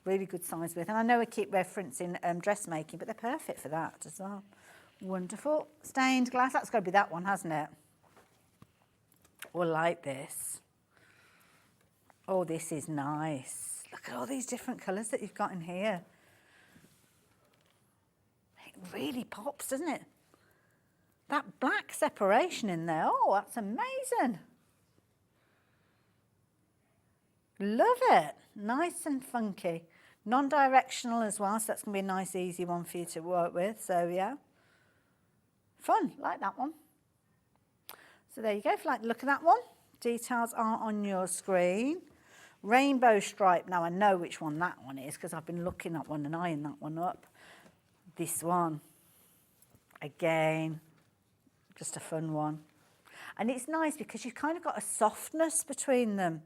Really good size width. And I know I keep referencing dressmaking, but they're perfect for that as well. Wonderful. Stained glass. That's got to be that one, hasn't it? Or like this. Oh, this is nice. Look at all these different colours that you've got in here. It really pops, doesn't it? That black separation in there. Oh, that's amazing. Love it. Nice and funky. Non-directional as well, so that's going to be a nice, easy one for you to work with. So, yeah. Fun. Like that one. So there you go. If you like the look at that one, details are on your screen. Rainbow stripe. Now I know which one that one is because I've been looking at one and eyeing that one up. This one. Again, just a fun one. And it's nice because you've kind of got a softness between them.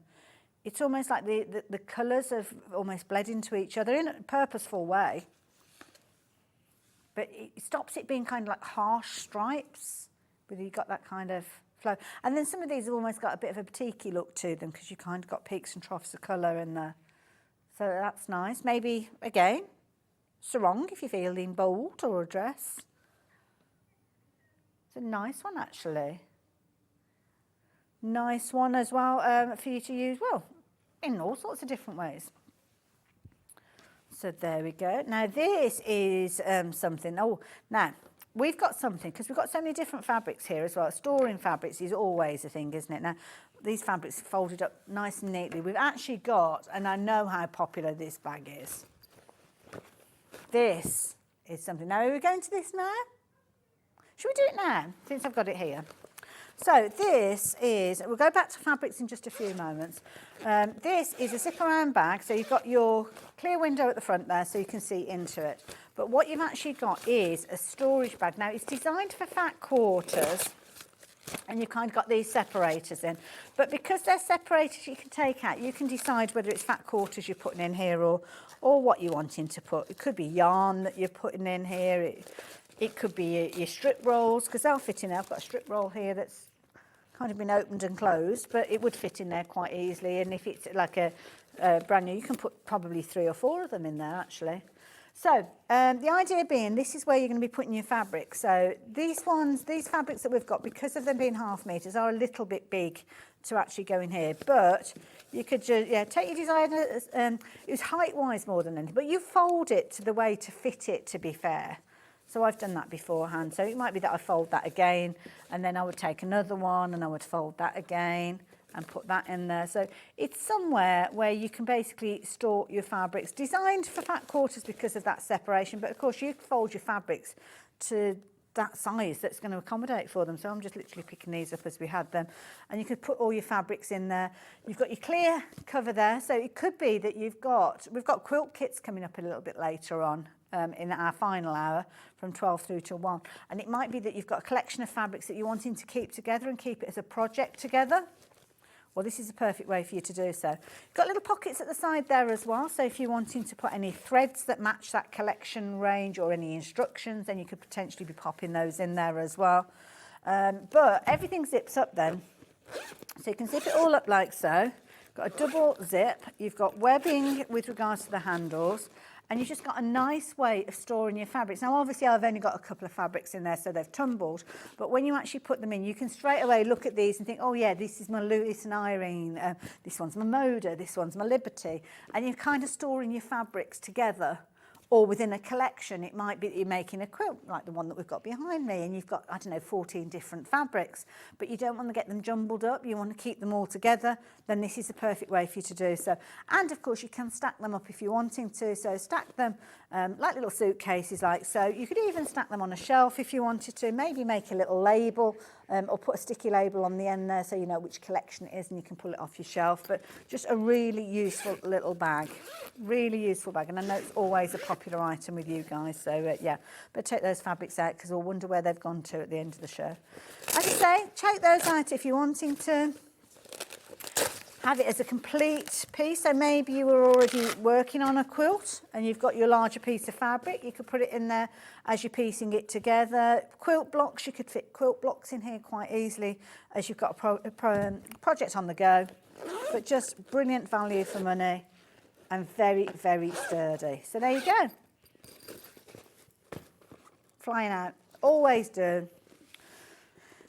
It's almost like the colours have almost bled into each other in a purposeful way. But it stops it being kind of like harsh stripes. But you've got that kind of flow. And then some of these have almost got a bit of a batik-y look to them because you've kind of got peaks and troughs of colour in there. So that's nice. Maybe, again, sarong if you're feeling bold, or a dress. It's a nice one, actually. Nice one as well for you to use, well, in all sorts of different ways. So there we go. Now this is something. Oh, now we've got something because we've got so many different fabrics here as well. Storing fabrics is always a thing, isn't it? Now these fabrics are folded up nice and neatly. We've actually got, and I know how popular this bag is. This is something. Now are we going to this now? Should we do it now since I've got it here? So this is, we'll go back to fabrics in just a few moments. This is a zip around bag, so you've got your clear window at the front there so you can see into it. But what you've actually got is a storage bag. Now it's designed for fat quarters and you've kind of got these separators in. But because they're separators you can take out, you can decide whether it's fat quarters you're putting in here or what you're wanting to put. It could be yarn that you're putting in here. It could be your strip rolls, because they'll fit in there. I've got a strip roll here that's kind of been opened and closed, but it would fit in there quite easily. And if it's like a brand new, you can put probably 3 or 4 of them in there, actually. So the idea being, this is where you're going to be putting your fabric. So these fabrics that we've got, because of them being half meters, are a little bit big to actually go in here. But you could just, take your designer, it was height-wise more than anything, but you fold it to the way to fit it, to be fair. So I've done that beforehand. So it might be that I fold that again, and then I would take another one and I would fold that again and put that in there. So it's somewhere where you can basically store your fabrics, designed for fat quarters because of that separation. But of course you fold your fabrics to that size that's going to accommodate for them. So I'm just literally picking these up as we had them. And you could put all your fabrics in there. You've got your clear cover there. So it could be that we've got quilt kits coming up a little bit later on. In our final hour from 12 through to 1. And it might be that you've got a collection of fabrics that you're wanting to keep together and keep it as a project together. Well, this is a perfect way for you to do so. You've got little pockets at the side there as well. So if you're wanting to put any threads that match that collection range or any instructions, then you could potentially be popping those in there as well. But everything zips up then. So you can zip it all up like so. Got a double zip. You've got webbing with regards to the handles. And you've just got a nice way of storing your fabrics. Now, obviously, I've only got a couple of fabrics in there, so they've tumbled. But when you actually put them in, you can straight away look at these and think, oh, yeah, this is my Lewis and Irene. This one's my Moda. This one's my Liberty. And you're kind of storing your fabrics together Or within a collection, it might be that you're making a quilt, like the one that we've got behind me, and you've got, I don't know, 14 different fabrics, but you don't want to get them jumbled up, you want to keep them all together, then this is the perfect way for you to do so. And of course, you can stack them up if you're wanting to, so stack them like little suitcases like so. You could even stack them on a shelf if you wanted to, maybe make a little label or put a sticky label on the end there so you know which collection it is and you can pull it off your shelf. But just a really useful little bag, really useful bag. And I know it's always a popular item with you guys, so yeah, but take those fabrics out because we'll wonder where they've gone to at the end of the show. As I say, take those out if you're wanting to have it as a complete piece. So maybe you were already working on a quilt and you've got your larger piece of fabric. You could put it in there as you're piecing it together. Quilt blocks, you could fit quilt blocks in here quite easily as you've got a project on the go. But just brilliant value for money and very, very sturdy. So there you go. Flying out. Always do.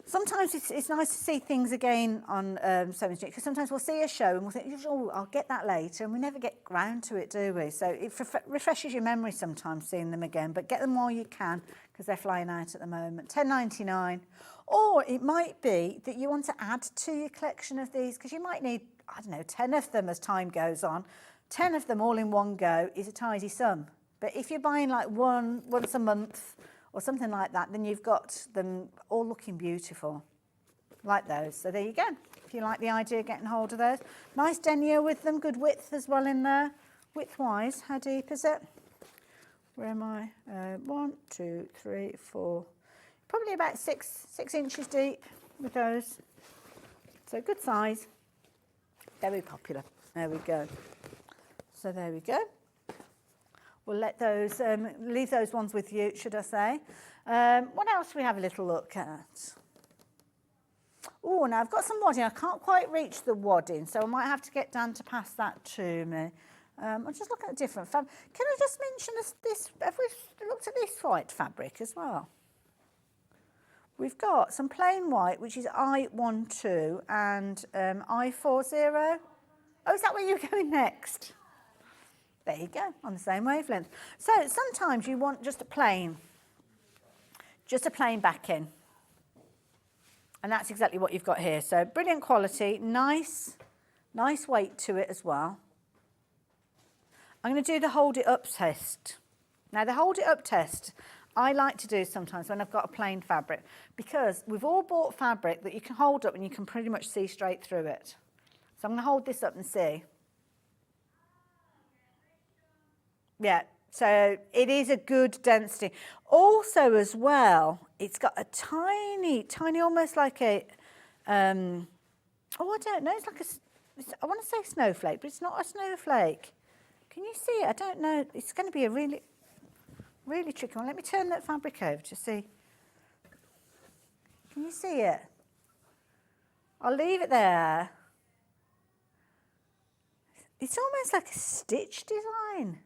Sometimes it's nice to see things again on Sewing Street, because sometimes we'll see a show and we'll think, oh, I'll get that later, and we never get round to it, do we? So it refreshes your memory sometimes seeing them again, but get them while you can, because they're flying out at the moment. £10.99. Or it might be that you want to add to your collection of these, because you might need, I don't know, 10 of them as time goes on. 10 of them all in one go is a tidy sum. But if you're buying like once a month, or something like that, then you've got them all looking beautiful, like those. So there you go, if you like the idea of getting hold of those. Nice denier with them, good width as well in there. Width-wise, how deep is it? Where am I? 1, 2, 3, 4, probably about 6 inches deep with those. So good size, very popular. There we go. So there we go. We'll let those, leave those ones with you, should I say. What else do we have a little look at? Oh, now I've got some wadding. I can't quite reach the wadding, so I might have to get Dan to pass that to me. I'm just looking at different fabric. Can I just mention this? Have we looked at this white fabric as well? We've got some plain white, which is I12 and I40. Oh, is that where you're going next? There you go, on the same wavelength. So sometimes you want just a plain backing. And that's exactly what you've got here. So brilliant quality, nice weight to it as well. I'm going to do the hold it up test. Now the hold it up test, I like to do sometimes when I've got a plain fabric, because we've all bought fabric that you can hold up and you can pretty much see straight through it. So I'm going to hold this up and see. Yeah, so it is a good density. Also as well, it's got a tiny, almost like a, oh, I don't know, it's like I want to say snowflake, but it's not a snowflake. Can you see it? I don't know. It's going to be a really, really tricky one. Let me turn that fabric over to see. Can you see it? I'll leave it there. It's almost like a stitch design.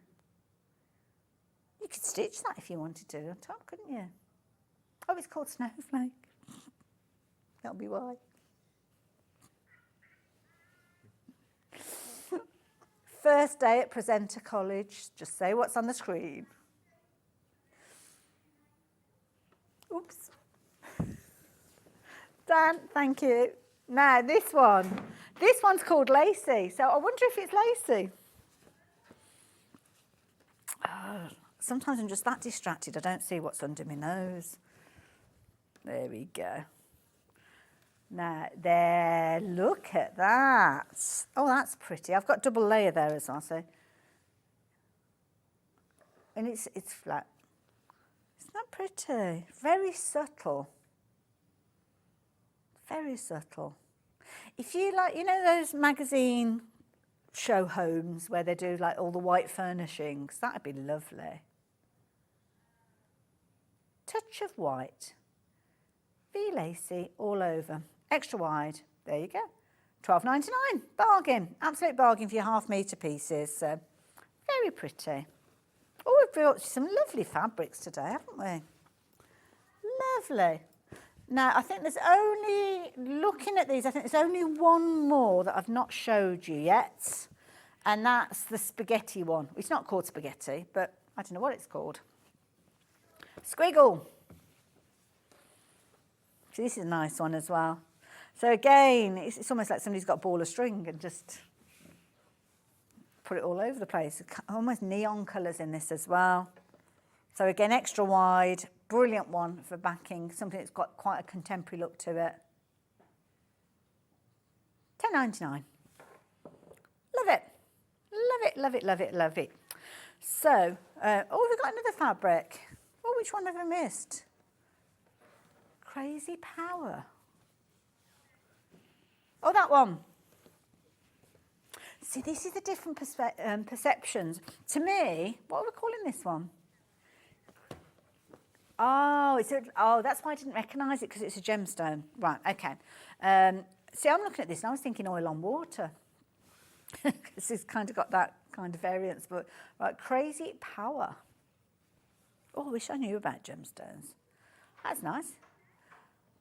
You could stitch that if you wanted to on top, couldn't you? Oh, it's called snowflake. That'll be why. First day at Presenter College. Just say what's on the screen. Oops. Dan, thank you. Now this one's called Lacy. So I wonder if it's Lacy. Oh, sometimes I'm just that distracted, I don't see what's under my nose. There we go. Now, there, look at that. Oh, that's pretty. I've got double layer there as well, so. And it's flat. Isn't that pretty? Very subtle. Very subtle. If you like, you know those magazine show homes where they do like all the white furnishings, that'd be lovely. Touch of white. V lacy all over. Extra wide. There you go. £12.99. Bargain. Absolute bargain for your half-metre pieces. So very pretty. Oh, we've brought some lovely fabrics today, haven't we? Lovely. Now, I think there's only, looking at these, I think there's only one more that I've not showed you yet, and that's the spaghetti one. It's not called spaghetti, but I don't know what it's called. Squiggle. So this is a nice one as well. So again, it's almost like somebody's got a ball of string and just put it all over the place. Almost neon colours in this as well. So again, extra wide, brilliant one for backing, something that's got quite a contemporary look to it. $10.99. Love it. Love it, love it, love it, love it. So, oh, we've got another fabric. Oh, which one have I missed? Crazy Power. Oh, that one. See, this is the different perceptions. To me, what are we calling this one? Oh, that's why I didn't recognise it, because it's a gemstone. Right, okay. See, I'm looking at this and I was thinking oil on water. This has kind of got that kind of variance, but right, Crazy Power. Oh, I wish I knew about gemstones. That's nice.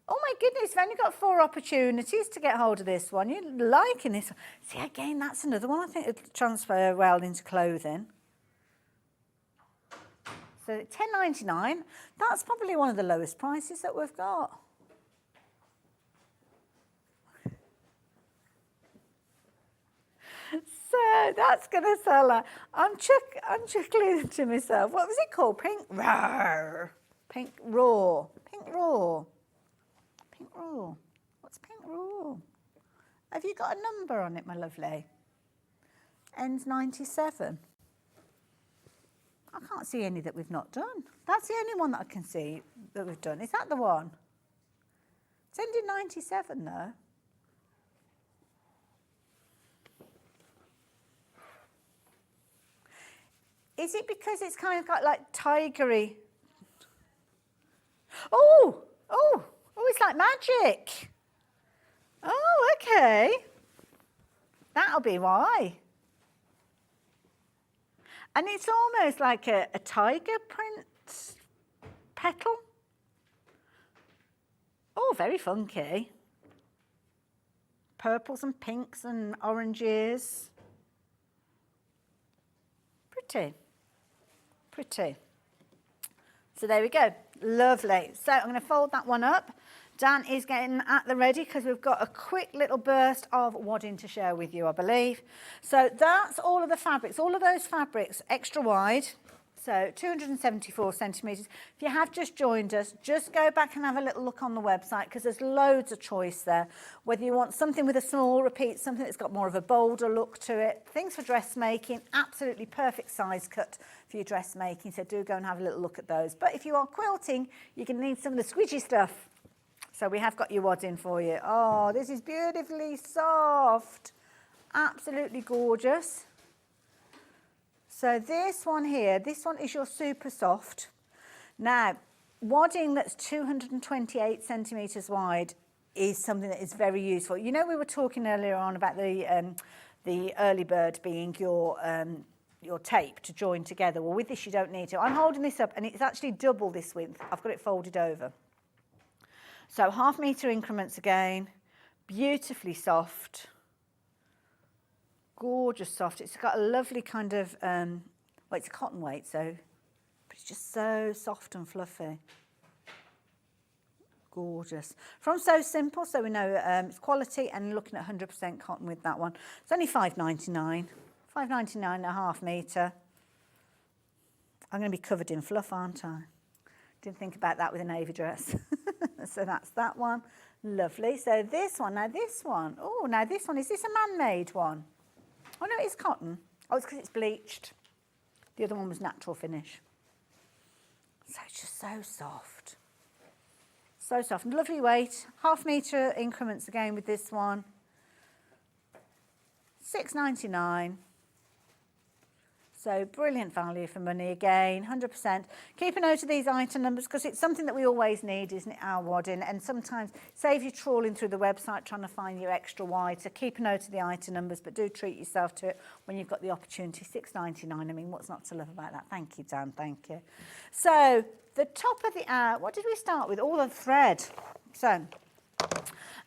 Oh my goodness, we've only got 4 opportunities to get hold of this one. You're liking this one. See, again, that's another one I think it'll transfer well into clothing. So $10.99, that's probably one of the lowest prices that we've got. So that's going to sell her. I'm chuckling to myself. What was it called? Pink Raw. Pink Raw. Pink Raw. Pink Raw. What's Pink Raw? Have you got a number on it, my lovely? Ends 97. I can't see any that we've not done. That's the only one that I can see that we've done. Is that the one? It's ending 97 though. Is it because it's kind of got like tigery? Oh, it's like magic. Oh, okay. That'll be why. And it's almost like a tiger print petal. Oh, very funky. Purples and pinks and oranges. Pretty. Pretty. So there we go. Lovely. So I'm going to fold that one up. Dan is getting at the ready because we've got a quick little burst of wadding to share with you, I believe. So that's all of the fabrics, all of those fabrics extra wide. So 274 centimetres. If you have just joined us, just go back and have a little look on the website because there's loads of choice there. Whether you want something with a small repeat, something that's got more of a bolder look to it. Things for dressmaking, absolutely perfect size cut for your dressmaking. So do go and have a little look at those. But if you are quilting, you're going to need some of the squidgy stuff. So we have got your wadding for you. Oh, this is beautifully soft. Absolutely gorgeous. So this one here, this one is your super soft. Now, wadding that's 228 centimetres wide is something that is very useful. You know, we were talking earlier on about the early bird being your tape to join together. Well, with this, you don't need to. I'm holding this up and it's actually double this width. I've got it folded over. So 1/2 metre increments again, beautifully soft, gorgeous soft. It's got a lovely kind of, well, it's a cotton weight, so, but it's just so soft and fluffy. Gorgeous. From So Simple, so we know it's quality and looking at 100% cotton with that one. It's only $5.99, $5.99 and 1/2 metre. I'm going to be covered in fluff, aren't I? Didn't think about that with a navy dress. So that's that one. Lovely. So this one, now this one. Oh, now this one, is this a man-made one? Oh, no, it's cotton. Oh, it's because it's bleached. The other one was natural finish. So it's just so soft. So soft. Lovely weight. 1/2 metre increments again with this one. $6.99. So brilliant value for money again, 100%. Keep a note of these item numbers because it's something that we always need, isn't it, our wadding? And sometimes save you trawling through the website trying to find your extra wide. So keep a note of the item numbers, but do treat yourself to it when you've got the opportunity. $6.99. I mean, what's not to love about that? Thank you, Dan. Thank you. So the top of the what did we start with? All the thread. So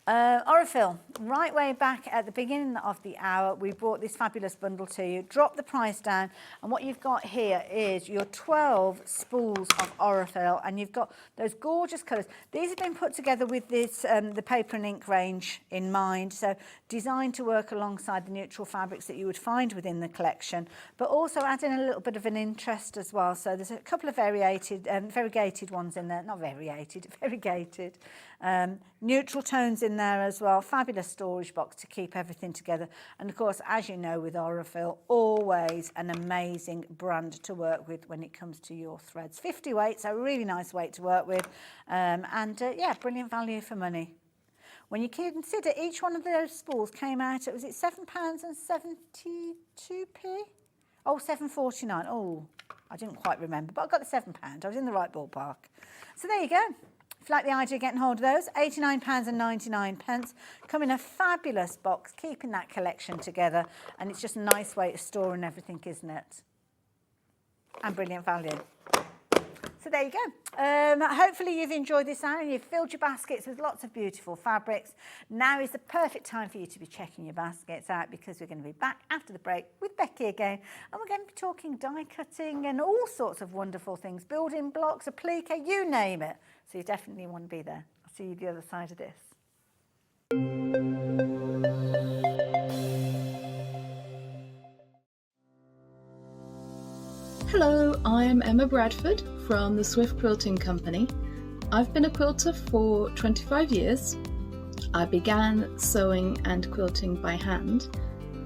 Orifil, right way back at the beginning of the hour, we brought this fabulous bundle to you, dropped the price down, and what you've got here is your 12 spools of Orifil, and you've got those gorgeous colours. These have been put together with this the paper and ink range in mind, so designed to work alongside the neutral fabrics that you would find within the collection, but also adding a little bit of an interest as well. So there's a couple of variegated ones in there, not variegated, variegated. Neutral tones in there as well. Fabulous storage box to keep everything together. And of course, as you know with Orifil, always an amazing brand to work with when it comes to your threads. 50 weight, so a really nice weight to work with. Yeah, brilliant value for money. When you consider each one of those spools came out, was it £7.72p? Oh, £7.49. Oh, I didn't quite remember, but I got the £7. I was in the right ballpark. So there you go. If you like the idea of getting hold of those, £89.99. Come in a fabulous box, keeping that collection together. And it's just a nice way to store and everything, isn't it? And brilliant value. So there you go. Hopefully you've enjoyed this hour and you've filled your baskets with lots of beautiful fabrics. Now is the perfect time for you to be checking your baskets out, because we're going to be back after the break with Becky again. And we're going to be talking die cutting and all sorts of wonderful things, building blocks, applique, you name it. So you definitely want to be there. I'll see you the other side of this. Hello, I'm Emma Bradford from the Swift Quilting Company. I've been a quilter for 25 years. I began sewing and quilting by hand,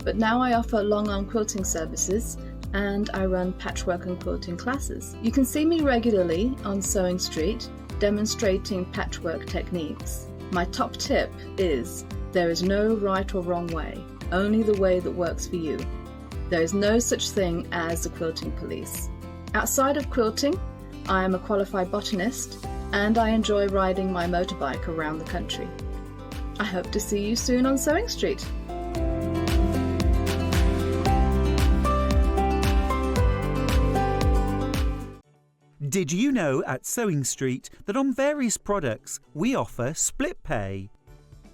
but now I offer long arm quilting services and I run patchwork and quilting classes. You can see me regularly on Sewing Street demonstrating patchwork techniques. My top tip is there is no right or wrong way, only the way that works for you. There is no such thing as the quilting police. Outside of quilting, I am a qualified botanist and I enjoy riding my motorbike around the country. I hope to see you soon on Sewing Street. Did you know at Sewing Street that on various products we offer split pay?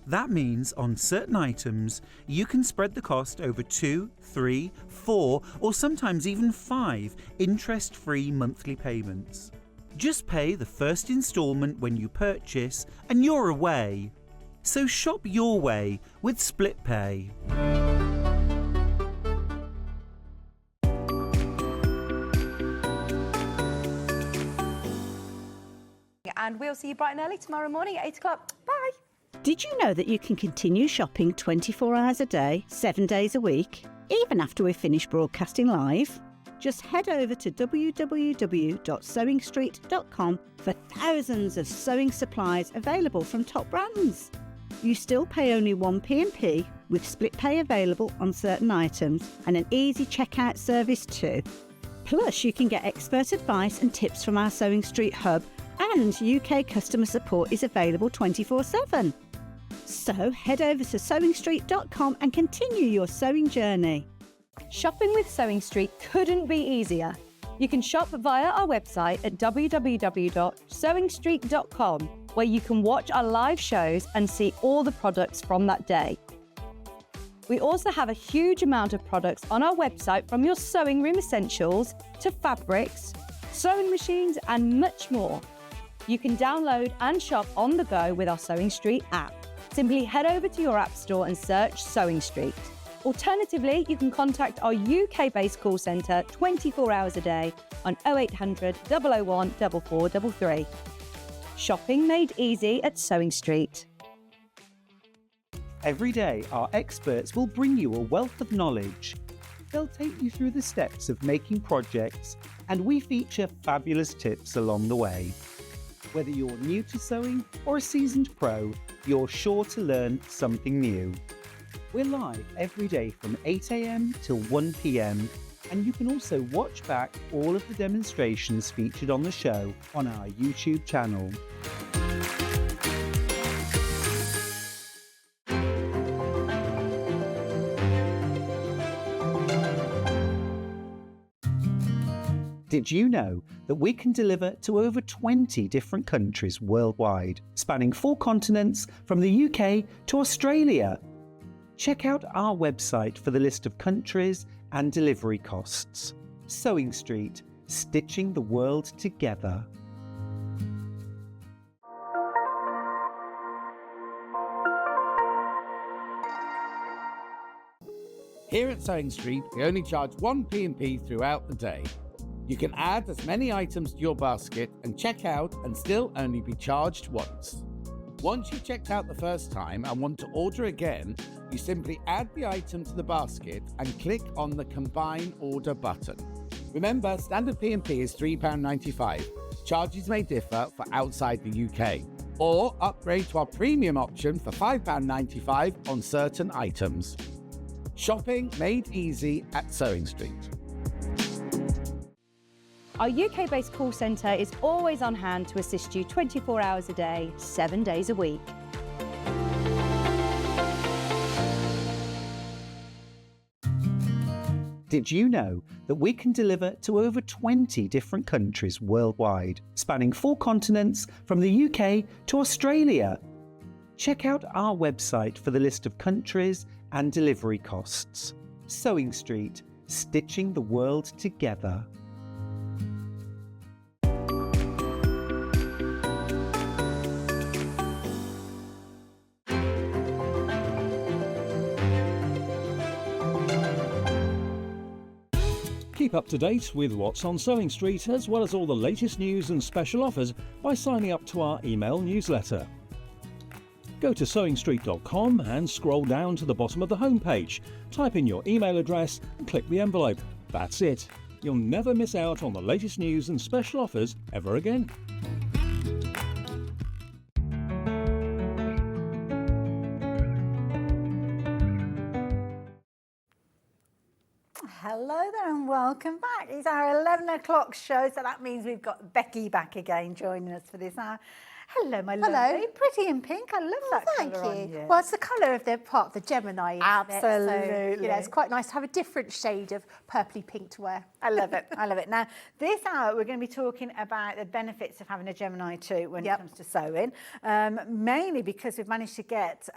That means on certain items you can spread the cost over 2, 3, 4 or sometimes even 5 interest-free monthly payments. Just pay the first instalment when you purchase and you're away. So shop your way with split pay. And we'll see you bright and early tomorrow morning at 8 o'clock. Bye. Did you know that you can continue shopping 24 hours a day, 7 days a week, even after we've finished broadcasting live? Just head over to www.sewingstreet.com for thousands of sewing supplies available from top brands. You still pay only 1p&p with split pay available on certain items and an easy checkout service too. Plus, you can get expert advice and tips from our Sewing Street hub, and UK customer support is available 24/7. So head over to sewingstreet.com and continue your sewing journey. Shopping with Sewing Street couldn't be easier. You can shop via our website at www.sewingstreet.com, where you can watch our live shows and see all the products from that day. We also have a huge amount of products on our website, from your sewing room essentials to fabrics, sewing machines and much more. You can download and shop on the go with our Sewing Street app. Simply head over to your app store and search Sewing Street. Alternatively, you can contact our UK-based call centre 24 hours a day on 0800 001 4433. Shopping made easy at Sewing Street. Every day, our experts will bring you a wealth of knowledge. They'll take you through the steps of making projects, and we feature fabulous tips along the way. Whether you're new to sewing or a seasoned pro, you're sure to learn something new. We're live every day from 8 a.m. till 1 p.m, and you can also watch back all of the demonstrations featured on the show on our YouTube channel. Did you know that we can deliver to over 20 different countries worldwide, spanning 4 continents from the UK to Australia? Check out our website for the list of countries and delivery costs. Sewing Street, stitching the world together. Here at Sewing Street, we only charge 1 P&P throughout the day. You can add as many items to your basket and check out and still only be charged once. Once you've checked out the first time and want to order again, you simply add the item to the basket and click on the Combine Order button. Remember, standard P&P is £3.95. Charges may differ for outside the UK. Or upgrade to our premium option for £5.95 on certain items. Shopping made easy at Sewing Street. Our UK-based call centre is always on hand to assist you 24 hours a day, 7 days a week. Did you know that we can deliver to over 20 different countries worldwide, spanning 4 continents from the UK to Australia? Check out our website for the list of countries and delivery costs. Sewing Street, stitching the world together. Keep up to date with what's on Sewing Street, as well as all the latest news and special offers by signing up to our email newsletter. Go to sewingstreet.com and scroll down to the bottom of the homepage. Type in your email address and click the envelope. That's it. You'll never miss out on the latest news and special offers ever again. Hello there and welcome back. It's our 11 o'clock show, so that means we've got Becky back again joining us for this hour. Hello, my lovely. Pretty in pink. I love that Thank colour on you. you. Well, it's the colour of the part of the Gemini, isn't it? So, Absolutely. it's quite nice to have a different shade of purpley pink to wear. I love it. I love it. Now, this hour, we're going to be talking about the benefits of having a Gemini 2 when it comes to sewing, mainly because we've managed to get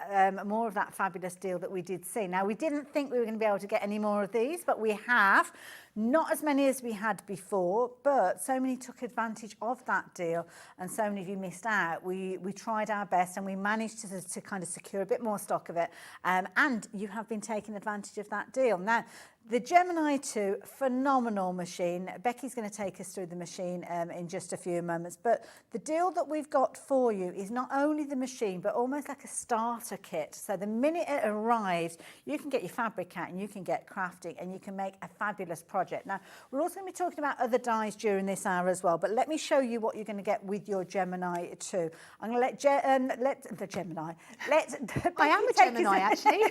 more of that fabulous deal that we did see. Now, we didn't think we were going to be able to get any more of these, but we have. Not as many as we had before, but so many took advantage of that deal and so many of you missed out. We tried our best and we managed to kind of secure a bit more stock of it, and you have been taking advantage of that deal. Now, the Gemini 2, phenomenal machine. Becky's going to take us through the machine in just a few moments, but the deal that we've got for you is not only the machine, but almost like a starter kit. So the minute it arrives, you can get your fabric out and you can get crafting and you can make a fabulous project. Now, we're also going to be talking about other dies during this hour as well, but let me show you what you're going to get with your Gemini 2. I'm going to let the Gemini. I am a Gemini, actually.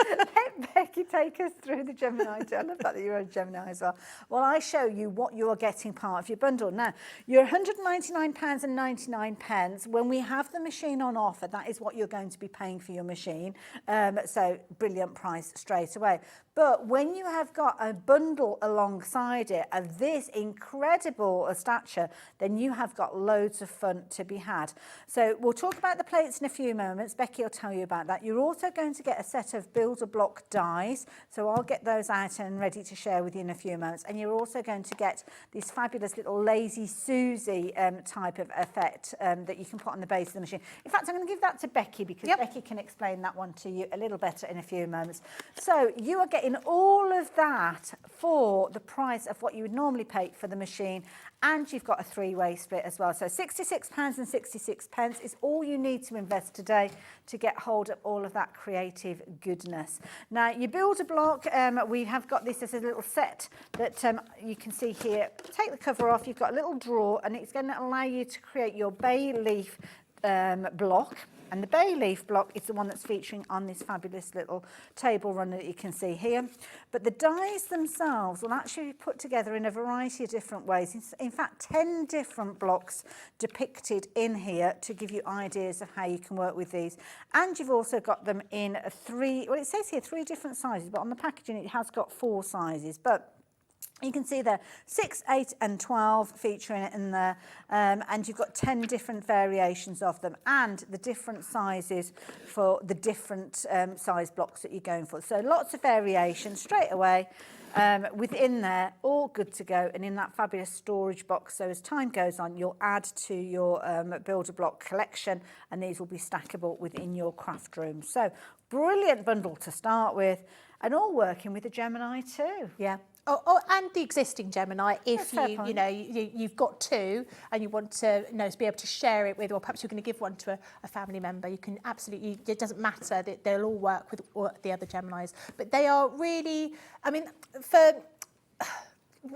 Let Becky take us through the Gemini 2. I love that you're a Gemini as well. Well, I show you what you're getting part of your bundle. Now, you're £199.99. When we have the machine on offer, that is what you're going to be paying for your machine. So brilliant price straight away. But when you have got a bundle alongside it of this incredible stature, then you have got loads of fun to be had. So we'll talk about the plates in a few moments. Becky will tell you about that. You're also going to get a set of build-a-block dies. So I'll get those out and ready to share with you in a few moments. And you're also going to get this fabulous little Lazy Susie type of effect that you can put on the base of the machine. In fact, I'm going to give that to Becky because Becky can explain that one to you a little better in a few moments. So you are getting all of that for the price of what you would normally pay for the machine, and you've got a 3-way split as well. So £66.66 is all you need to invest today to get hold of all of that creative goodness. Now, you build a block. We have got this as a little set that you can see here. Take the cover off. You've got a little drawer, and it's going to allow you to create your bay leaf block. And the bay leaf block is the one that's featuring on this fabulous little table runner that you can see here. But the dies themselves will actually be put together in a variety of different ways. In fact, 10 different blocks depicted in here to give you ideas of how you can work with these. And you've also got them in it says here 3 different sizes, but on the packaging it has got 4 sizes. But You can see there 6, 8 and 12 featuring it in there, and you've got 10 different variations of them and the different sizes for the different size blocks that you're going for. So lots of variation straight away within there, all good to go, and in that fabulous storage box. So as time goes on, you'll add to your builder block collection, and these will be stackable within your craft room. So brilliant bundle to start with, and all working with the Gemini too. Yeah. Oh, and the existing Gemini, if That's a fair you know you've got two and you want to to be able to share it with, or perhaps you're going to give one to a family member, you can absolutely. It doesn't matter that they'll all work with all the other Geminis, but they are really. I mean, for.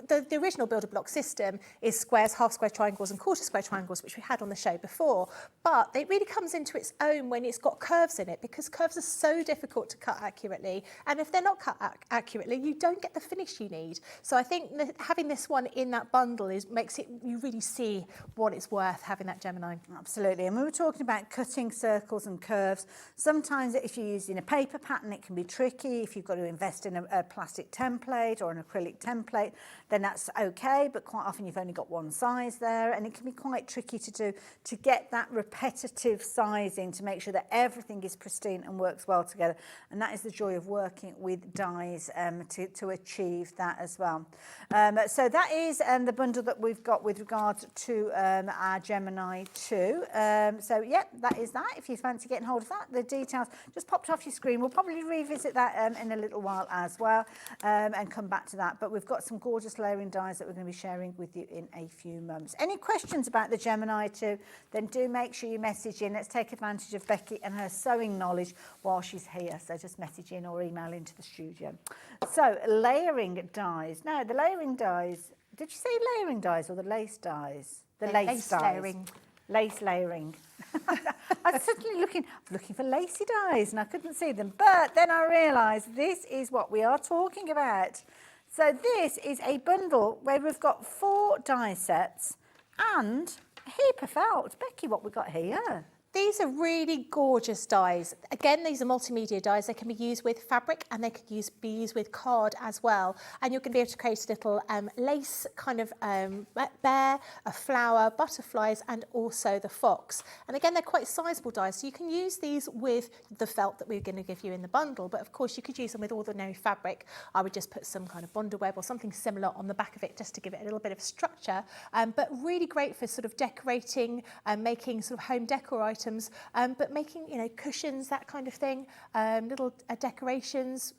The original builder block system is squares, half square triangles and quarter square triangles, which we had on the show before. But it really comes into its own when it's got curves in it, because curves are so difficult to cut accurately. And if they're not cut accurately, you don't get the finish you need. So I think having this one in that bundle makes it, you really see what it's worth having that Gemini. Absolutely. And we were talking about cutting circles and curves. Sometimes if you're using a paper pattern, it can be tricky. If you've got to invest in a plastic template or an acrylic template, then that's okay, but quite often you've only got one size there, and it can be quite tricky to do, to get that repetitive sizing to make sure that everything is pristine and works well together. And that is the joy of working with dies to achieve that as well. So that is the bundle that we've got with regard to our Gemini 2. So yeah, that is that. If you fancy getting hold of that, the details just popped off your screen. We'll probably revisit that in a little while as well, and come back to that. But we've got some gorgeous layering dies that we're going to be sharing with you in a few months. Any questions about the Gemini 2, then do make sure you message in. Let's take advantage of Becky and her sewing knowledge while she's here. So just message in or email into the studio. So layering dies. Now the layering dies, did you say layering dies or the lace dies? The lace dies. Layering. Lace layering. I was suddenly looking for lacy dies and I couldn't see them. But then I realised this is what we are talking about. So this is a bundle where we've got 4 die sets and a heap of felt. Becky, what we got here? These are really gorgeous dies. Again, these are multimedia dies. They can be used with fabric and they can be used with card as well. And you're going to be able to create a little lace kind of bear, a flower, butterflies, and also the fox. And again, they're quite sizable dies. So you can use these with the felt that we're going to give you in the bundle. But of course, you could use them with ordinary fabric. I would just put some kind of bonder web or something similar on the back of it just to give it a little bit of structure. But really great for sort of decorating and making sort of home decor items. But making, cushions, that kind of thing, little decorations,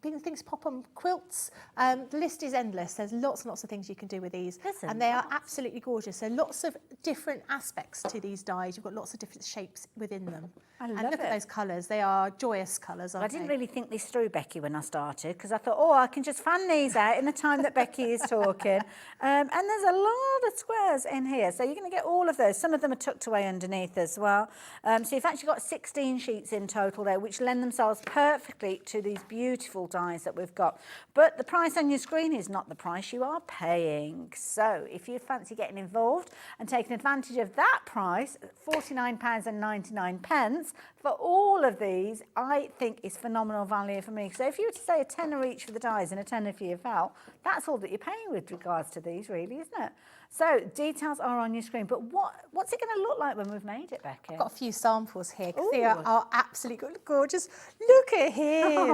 things pop on quilts. The list is endless. There's lots and lots of things you can do with these. And they are absolutely gorgeous. So lots of different aspects to these dies. You've got lots of different shapes within them. And look at those colours. They are joyous colours, aren't they? I didn't really think this through, Becky, when I started, because I thought, I can just fan these out in the time that Becky is talking. And there's a lot of squares in here. So you're going to get all of those. Some of them are tucked away underneath as well. So you've actually got 16 sheets in total there, which lend themselves perfectly to these beautiful dies that we've got. But the price on your screen is not the price you are paying. So if you fancy getting involved and taking advantage of that price, £49.99 for all of these, I think is phenomenal value for me. So if you were to say a tenner each for the dies and a tenner for your felt, that's all that you're paying with regards to these, really, isn't it? So details are on your screen, but what's it going to look like when we've made it, Becky? I've got a few samples here because they are absolutely gorgeous. Look at him.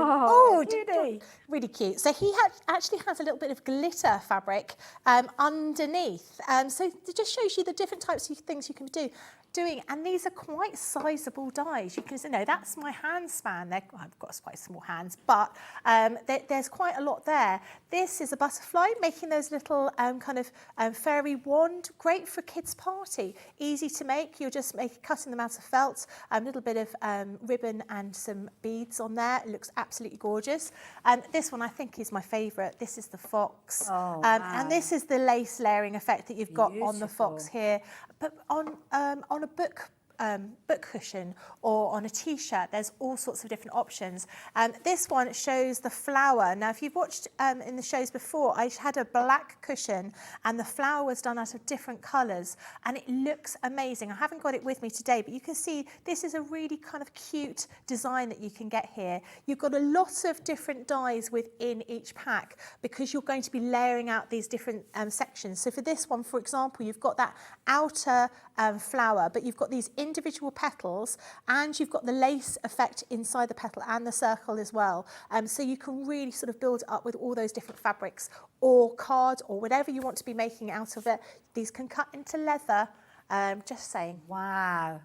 Cutie. Really cute. So he actually has a little bit of glitter fabric underneath. So it just shows you the different types of things you can do. And these are quite sizable dies. You can say, no, that's my hand span. I've got quite small hands, but there's quite a lot there. This is a butterfly, making those little kind of fairy wand. Great for a kid's party. Easy to make. You're just cutting them out of felt. A little bit of ribbon and some beads on there. It looks absolutely gorgeous. This one I think is my favourite. This is the fox. Wow. And this is the lace layering effect that you've got on the fox here. But on a book book cushion or on a t-shirt. There's all sorts of different options. This one shows the flower. Now, if you've watched in the shows before, I had a black cushion and the flower was done out of different colours, and it looks amazing. I haven't got it with me today, but you can see this is a really kind of cute design that you can get here. You've got a lot of different dies within each pack because you're going to be layering out these different sections. So for this one, for example, you've got that outer flower, but you've got these individual petals, and you've got the lace effect inside the petal and the circle as well. So you can really sort of build it up with all those different fabrics or card or whatever you want to be making out of it. These can cut into leather, just saying. Wow.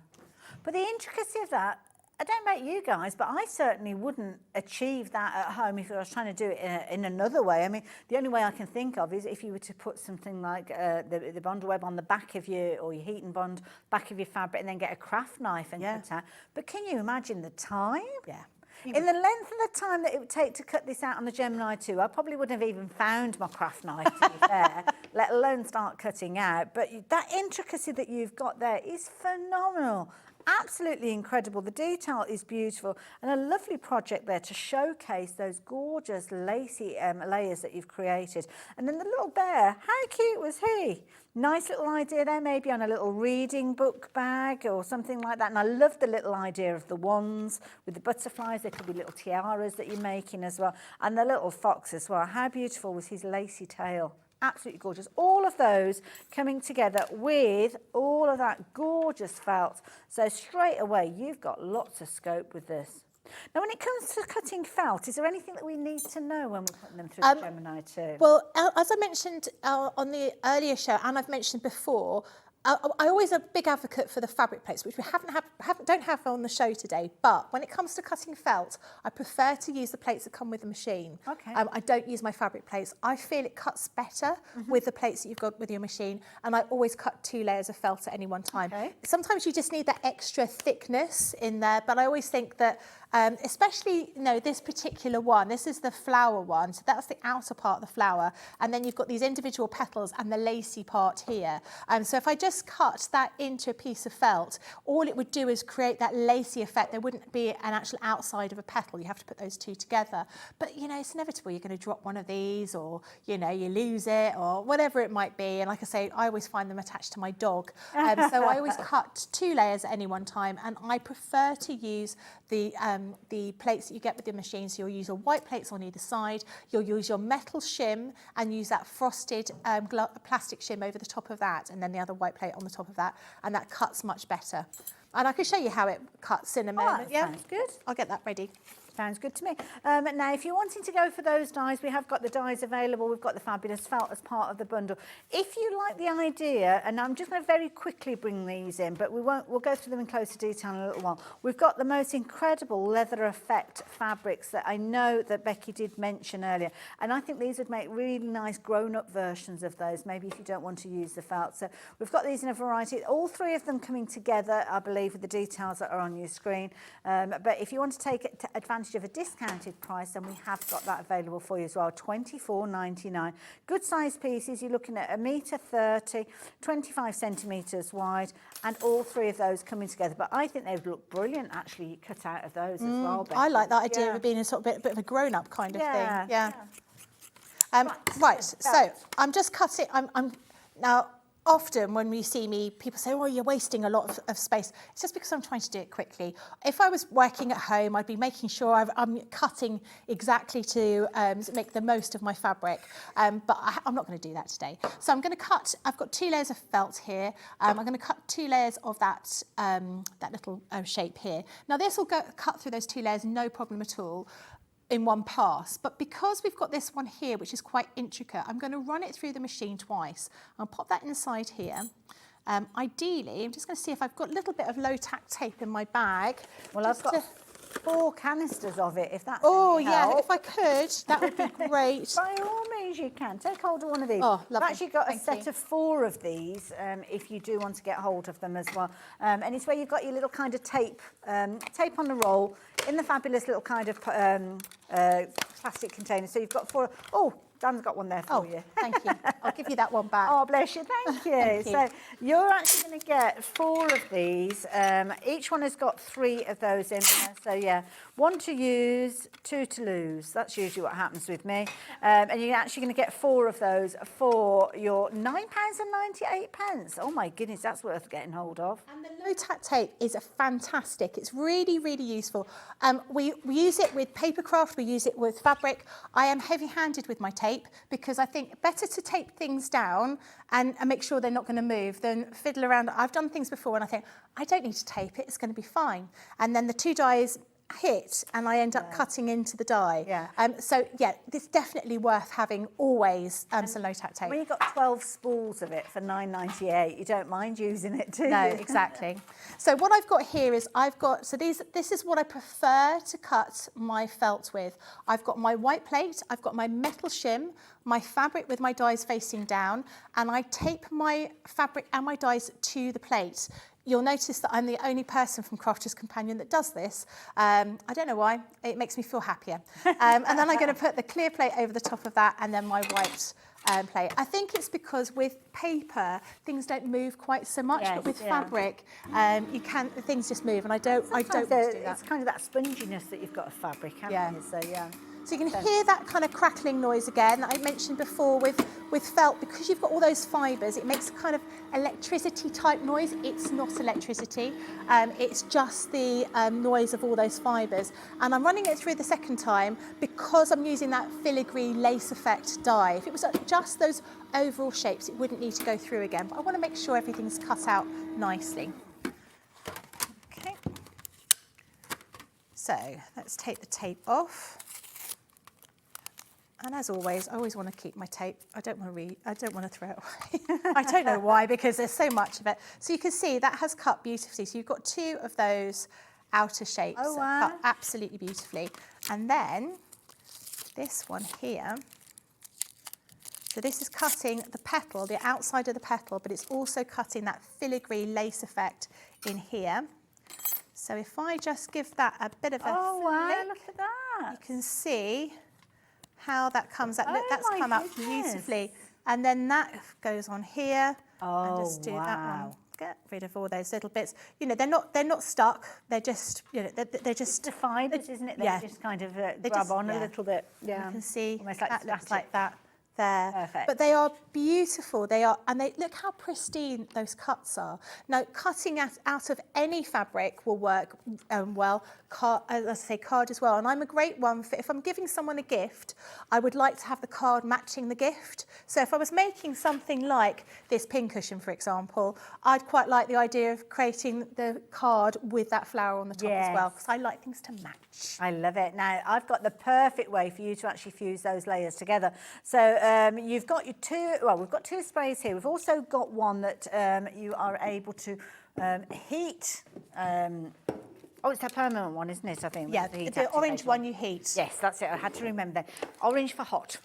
But the intricacy of that, I don't know about you guys, but I certainly wouldn't achieve that at home if I was trying to do it in another way. I mean, the only way I can think of is if you were to put something like the bondle web on the back of your heat and bond back of your fabric and then get a craft knife and cut out. But can you imagine the time? Yeah. In the length of the time that it would take to cut this out on the Gemini 2, I probably wouldn't have even found my craft knife, to be fair, let alone start cutting out. But that intricacy that you've got there is phenomenal. Absolutely incredible. The detail is beautiful, and a lovely project there to showcase those gorgeous lacy layers that you've created. And then the little bear, how cute was he? Nice little idea there, maybe on a little reading book bag or something like that. And I love the little idea of the wands with the butterflies. There could be little tiaras that you're making as well, and the little fox as well. How beautiful was his lacy tail? Absolutely gorgeous. All of those coming together with all of that gorgeous felt. So straight away, you've got lots of scope with this. Now, when it comes to cutting felt, is there anything that we need to know when we're putting them through the Gemini 2? Well, as I mentioned on the earlier show, and I've mentioned before, I always a big advocate for the fabric plates, which we don't have on the show today. But when it comes to cutting felt, I prefer to use the plates that come with the machine. Okay. I don't use my fabric plates. I feel it cuts better with the plates that you've got with your machine, and I always cut 2 layers of felt at any one time. Okay. Sometimes you just need that extra thickness in there, but I always think that, especially, this particular one, this is the flower one, so that's the outer part of the flower, and then you've got these individual petals and the lacy part here. So if I just cut that into a piece of felt, all it would do is create that lacy effect. There wouldn't be an actual outside of a petal. You have to put those two together. But, it's inevitable. You're going to drop one of these, or, you lose it, or whatever it might be. And like I say, I always find them attached to my dog. So I always cut 2 layers at any one time, and I prefer to use the plates that you get with the machine. So you'll use your white plates on either side. You'll use your metal shim and use that frosted plastic shim over the top of that, and then the other white plate on the top of that, and that cuts much better. And I can show you how it cuts in a moment. That sounds good. I'll get that ready. Sounds good to me. Now, if you're wanting to go for those dies, we have got the dies available. We've got the fabulous felt as part of the bundle. If you like the idea, and I'm just going to very quickly bring these in, but we'll go through them in closer detail in a little while. We've got the most incredible leather effect fabrics that I know that Becky did mention earlier, and I think these would make really nice grown-up versions of those, maybe if you don't want to use the felt. So we've got these in a variety, all 3 of them coming together, I believe, with the details that are on your screen. But if you want to take advantage of a discounted price, then we have got that available for you as well, $24.99. Good size pieces. You're looking at 1.30 m, 25 centimetres wide, and all 3 of those coming together. But I think they would look brilliant actually cut out of those as well, Becky. I like that idea of being a sort of bit of a grown-up kind of thing. Yeah. Right. So I'm just cutting. I'm now. Often when you see me, people say, oh, you're wasting a lot of space. It's just because I'm trying to do it quickly. If I was working at home, I'd be making sure I'm cutting exactly to make the most of my fabric. But I'm not going to do that today. So I'm going to cut, I've got 2 layers of felt here. I'm going to cut 2 layers of that little shape here. Now this will cut through those 2 layers, no problem at all, in one pass. But because we've got this one here, which is quite intricate, I'm going to run it through the machine twice. I'll pop that inside here. Ideally, I'm just going to see if I've got a little bit of low-tack tape in my bag. Well, I've got 4 canisters of it, if that's any help. Yeah, if I could, that would be great. By all means you can. Take hold of one of these. Oh, lovely. I've actually got a set of 4 of these, if you do want to get hold of them as well. And it's where you've got your little kind of tape on the roll in the fabulous little kind of plastic container. So you've got 4. Oh, Dan's got one there for you. Thank you. I'll give you that one back. Oh, bless you. Thank you. Thank you. So you're actually going to get 4 of these. Each one has got 3 of those in there. So, yeah, 1 to use, 2 to lose. That's usually what happens with me. And you're actually going to get 4 of those for your £9.98. Oh, my goodness, that's worth getting hold of. And the low-tack tape is a fantastic. It's really, really useful. We use it with paper craft. We use it with fabric. I am heavy-handed with my tape because I think better to tape things down and make sure they're not going to move than fiddle around. I've done things before and I think, I don't need to tape it, it's going to be fine. And then the 2 dies hit and I end up cutting into the die. So, yeah, it's definitely worth having always some low-tack tape. When you've got 12 spools of it for £9.98, you don't mind using it, do you? No, exactly. So what I've got here is this is what I prefer to cut my felt with. I've got my white plate, I've got my metal shim, my fabric with my dies facing down, and I tape my fabric and my dies to the plate. You'll notice that I'm the only person from Crafter's Companion that does this. I don't know why, it makes me feel happier. And then I'm going to put the clear plate over the top of that and then my white plate. I think it's because with paper, things don't move quite so much, but with fabric, things just move, and I don't want to do that. It's kind of that sponginess that you've got of fabric, haven't you? So, yeah. So you can hear that kind of crackling noise again that I mentioned before with felt. Because you've got all those fibres, it makes a kind of electricity type noise. It's not electricity, it's just the noise of all those fibres. And I'm running it through the second time because I'm using that filigree lace effect die. If it was just those overall shapes, it wouldn't need to go through again. But I want to make sure everything's cut out nicely. Okay. So let's take the tape off. And as always, I always want to keep my tape. I don't want to throw it away. I don't know why, because there's so much of it. So you can see that has cut beautifully. So you've got 2 of those outer shapes that cut absolutely beautifully. And then this one here. So this is cutting the petal, the outside of the petal, but it's also cutting that filigree lace effect in here. So if I just give that a bit of a flick, look at that. you can see how that comes out. Look, that's come out beautifully. Goodness. And then that goes on here. And Oh, just do that one. wow. Get rid of all those little bits. You know, they're not stuck. They're just, you know, they're just The fibres, isn't it? They just kind of grab just- on yeah. a little bit. Yeah. You can see Almost like that looks static. like that there. Perfect. But they are beautiful. They are, and they look how pristine those cuts are. Now, cutting out of any fabric will work well. As I say, card as well. And I'm a great one for if I'm giving someone a gift, I would like to have the card matching the gift. So if I was making something like this pincushion, for example, I'd quite like the idea of creating the card with that flower on the top as well, because I like things to match. I love it. Now, I've got the perfect way for you to actually fuse those layers together. So you've got your 2, well, we've got 2 sprays here. We've also got one that you are able to heat. Oh, it's a permanent one, isn't it? I think. Yeah, the orange one you heat. Yes, that's it. I had to remember. Orange for hot.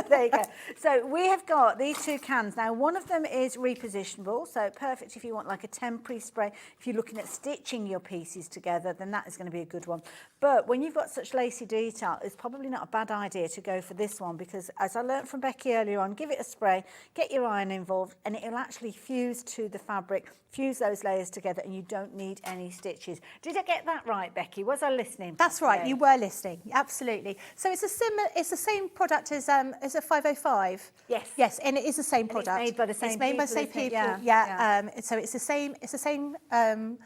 There you go. So we have got these 2 cans. Now, one of them is repositionable, so perfect if you want like a temporary spray. If you're looking at stitching your pieces together, then that is going to be a good one. But when you've got such lacy detail, it's probably not a bad idea to go for this one because, as I learnt from Becky earlier on, give it a spray, get your iron involved, and it'll actually fuse to the fabric, fuse those layers together, and you don't need any stitches. Did I get that right, Becky? Was I listening? That's right, you were listening, absolutely. So it's the same product as a 505. Yes. Yes, and it is the same product. It's made by the same It's made by the people, same isn't it? people. Yeah. So it's the same, and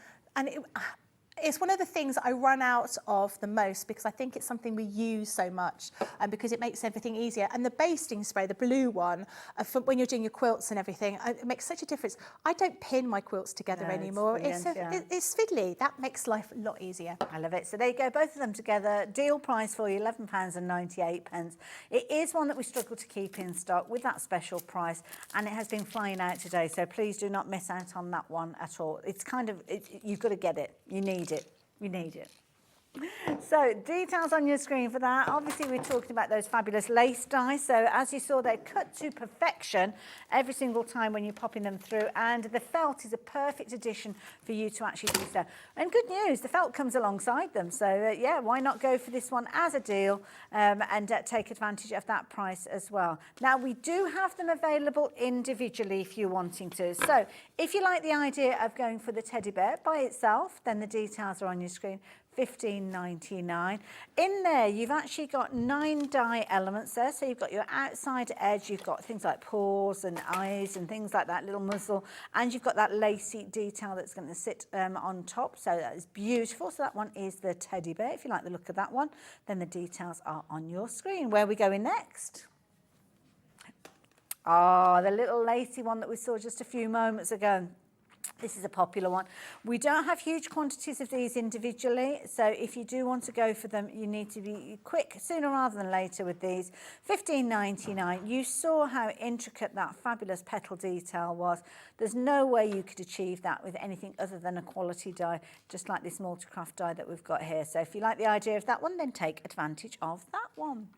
it's one of the things I run out of the most because I think it's something we use so much and because it makes everything easier. And the basting spray, the blue one, for when you're doing your quilts and everything, it makes such a difference. I don't pin my quilts together anymore. It's fiddly. That makes life a lot easier. I love it. So there you go, both of them together. Deal price for you, £11.98. It is one that we struggle to keep in stock with that special price, and it has been flying out today. So please do not miss out on that one at all. It's kind of, you've got to get it. You need it. You need it. So details on your screen for that. Obviously, we're talking about those fabulous lace dies. So as you saw, they're cut to perfection every single time when you're popping them through. And the felt is a perfect addition for you to actually do so. And good news, the felt comes alongside them. So yeah, why not go for this one as a deal and take advantage of that price as well. Now, we do have them available individually if you're wanting to. So if you like the idea of going for the teddy bear by itself, then the details are on your screen. $15.99. In there, you've actually got 9 die elements there. So you've got your outside edge, you've got things like paws and eyes and things like that, little muzzle, and you've got that lacy detail that's going to sit on top. So that is beautiful. So that one is the teddy bear. If you like the look of that one, then the details are on your screen. Where are we going next? Ah, the little lacy one that we saw just a few moments ago. This is a popular one. We don't have huge quantities of these individually, so if you do want to go for them, you need to be quick sooner rather than later with these. $15.99. You saw how intricate that fabulous petal detail was. There's no way you could achieve that with anything other than a quality die, just like this multi-craft die that we've got here. So if you like the idea of that one, then take advantage of that one.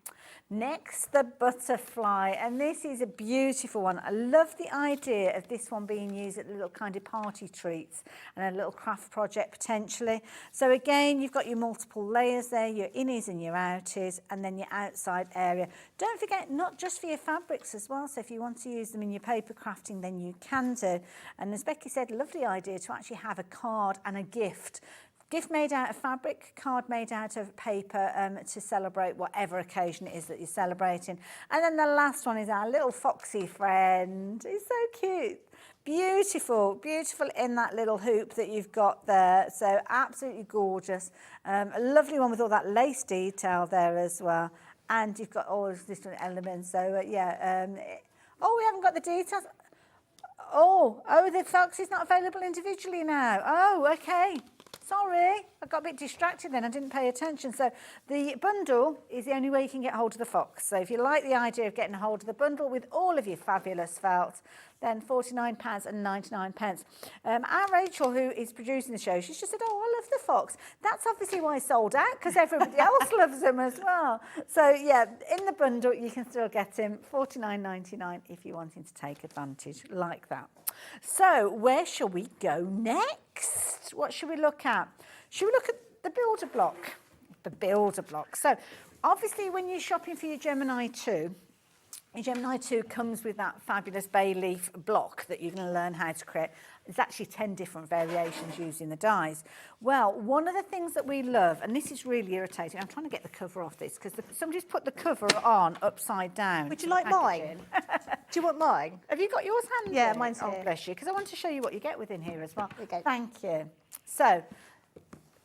Next, the butterfly, and this is a beautiful one. I love the idea of this one being used at little kind of party treats and a little craft project potentially. So again, you've got your multiple layers there, your innies and your outies, and then your outside area. Don't forget, not just for your fabrics as well. So if you want to use them in your paper crafting, then you can do. And as Becky said, lovely idea to actually have a card and a gift. Gift made out of fabric, card made out of paper to celebrate whatever occasion it is that you're celebrating. And then the last one is our little foxy friend. He's so cute. Beautiful, beautiful in that little hoop that you've got there. So absolutely gorgeous. A lovely one with all that lace detail there as well. And you've got all those different elements. So yeah. Oh, we haven't got the details. Oh, the fox is not available individually now. Oh, okay. Sorry, I got a bit distracted then. I didn't pay attention. So the bundle is the only way you can get hold of the fox. So if you like the idea of getting hold of the bundle with all of your fabulous felt, then £49.99. Our Rachel, who is producing the show, she's just said, oh, I love the fox. That's obviously why it's sold out, because everybody else loves him as well. So yeah, in the bundle, you can still get him $49.99 if you're wanting to take advantage like that. So where shall we go next? What should we look at? Should we look at the builder block? The builder block. So obviously when you're shopping for your Gemini 2, your Gemini 2 comes with that fabulous bay leaf block that you're going to learn how to create. There's actually 10 different variations using the dies. Well, one of the things that we love, and this is really irritating, I'm trying to get the cover off this because somebody's put the cover on upside down. Would you like mine? Do you want mine? Have you got yours handy? Yeah, mine's here. Oh, bless you, because I want to show you what you get within here as well. There you go. Thank you. So,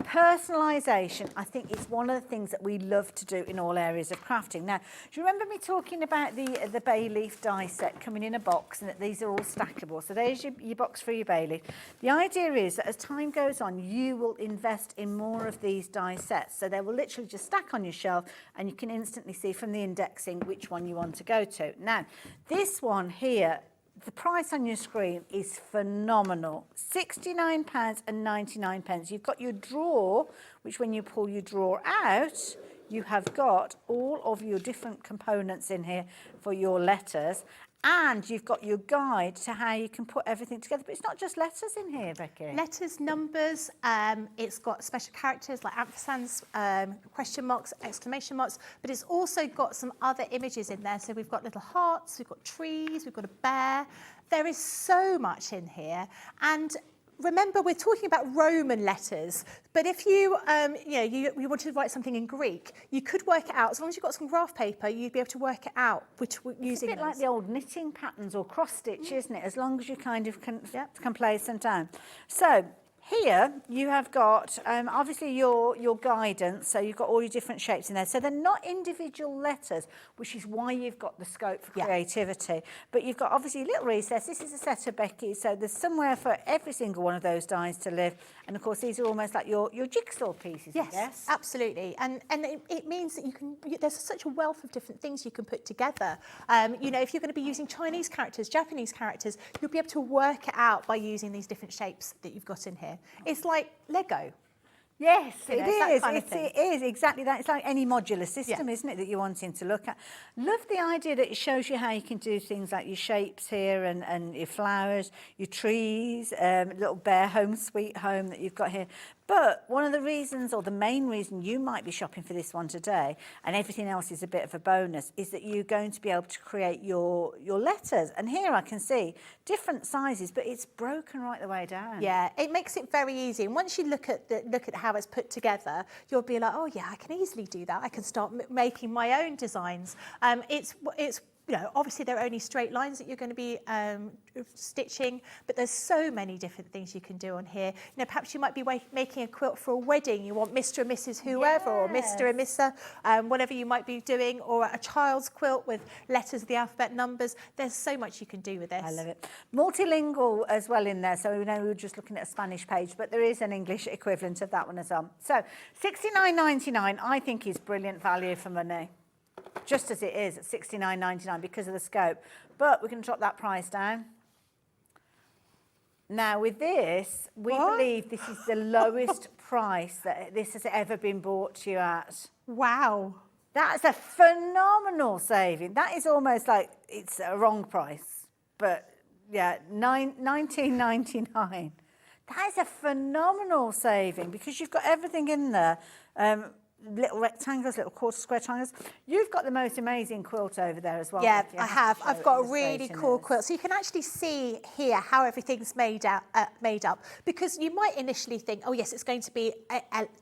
personalisation, I think, is one of the things that we love to do in all areas of crafting. Now, do you remember me talking about the bay leaf die set coming in a box and that these are all stackable? So there's your box for your bay leaf. The idea is that as time goes on, you will invest in more of these die sets. So they will literally just stack on your shelf and you can instantly see from the indexing which one you want to go to. Now, this one here, the price on your screen is phenomenal. £69.99. You've got your drawer, which when you pull your drawer out, you have got all of your different components in here for your letters. And you've got your guide to how you can put everything together. But it's not just letters in here, Becky. Letters, numbers, it's got special characters like ampersands, question marks, exclamation marks, but it's also got some other images in there. So we've got little hearts, we've got trees, we've got a bear. There is so much in here. And remember, we're talking about Roman letters, but if you wanted to write something in Greek, you could work it out. As long as you've got some graph paper, you'd be able to work it out using It's a bit like the old knitting patterns or cross stitch, isn't it? As long as you kind of can place them down. So here you have got obviously your guidance, so you've got all your different shapes in there. So they're not individual letters, which is why you've got the scope for creativity. But you've got obviously a little recess. This is a set of Becky, so there's somewhere for every single one of those dies to live. And of course, these are almost like your jigsaw pieces. Yes, absolutely. And it means that there's such a wealth of different things you can put together. If you're going to be using Chinese characters, Japanese characters, you'll be able to work it out by using these different shapes that you've got in here. It's like Lego. Yes, You know, it it's that is. kind of thing. It is exactly that. It's like any modular system, isn't it, that you're wanting to look at. Love the idea that it shows you how you can do things like your shapes here and your flowers, your trees, little bear home, sweet home that you've got here. But one of the reasons, or the main reason you might be shopping for this one today, and everything else is a bit of a bonus, is that you're going to be able to create your letters. And here I can see different sizes, but it's broken right the way down. Yeah, it makes it very easy. And once you look at how it's put together, you'll be like, oh yeah, I can easily do that. I can start making my own designs. It's you know, obviously there are only straight lines that you're going to be stitching, but there's so many different things you can do on here. You know, perhaps you might be making a quilt for a wedding. You want Mr. and Mrs. whoever, or Mr. and Mr. Whatever you might be doing, or a child's quilt with letters of the alphabet, numbers. There's so much you can do with this. I love it. Multilingual as well in there. So we know we were just looking at a Spanish page, but there is an English equivalent of that one as well. So $69.99 I think is brilliant value for money. Just as it is at $69.99 because of the scope. But we're going to drop that price down. Now with this, we believe this is the lowest price that this has ever been bought to you at. Wow. That's a phenomenal saving. That is almost like it's a wrong price. But yeah, $19.99. That is a phenomenal saving because you've got everything in there. Little rectangles, little quarter square triangles. You've got the most amazing quilt over there as well. Yeah, Becky. I have. I've got a really illustration cool is. quilt. So you can actually see here how everything's made up. Because you might initially think, oh yes, it's going to be,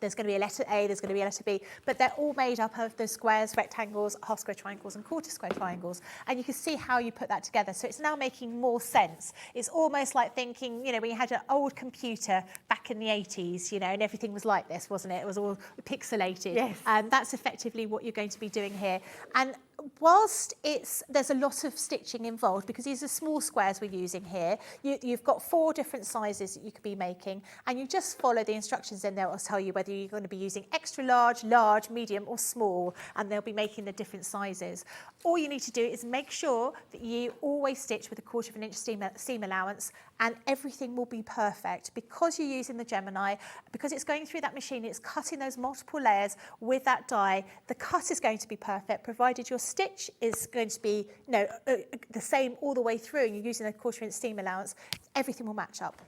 there's going to be a letter A, there's going to be a letter B, but they're all made up of the squares, rectangles, half square triangles and quarter square triangles. And you can see how you put that together. So it's now making more sense. It's almost like thinking, you know, when you had an old computer back in the 80s, you know, and everything was like this, wasn't it? It was all pixelated. Yes. That's effectively what you're going to be doing here. And whilst there's a lot of stitching involved, because these are small squares we're using here, you've got 4 different sizes that you could be making, and you just follow the instructions in there. It'll tell you whether you're going to be using extra large, large, medium or small, and they'll be making the different sizes. All you need to do is make sure that you always stitch with a 1/4 inch seam allowance, and everything will be perfect. Because you're using the Gemini, because it's going through that machine, it's cutting those multiple layers with that die, the cut is going to be perfect, provided your stitch is going to be the same all the way through, and you're using a 1/4 inch seam allowance, everything will match up.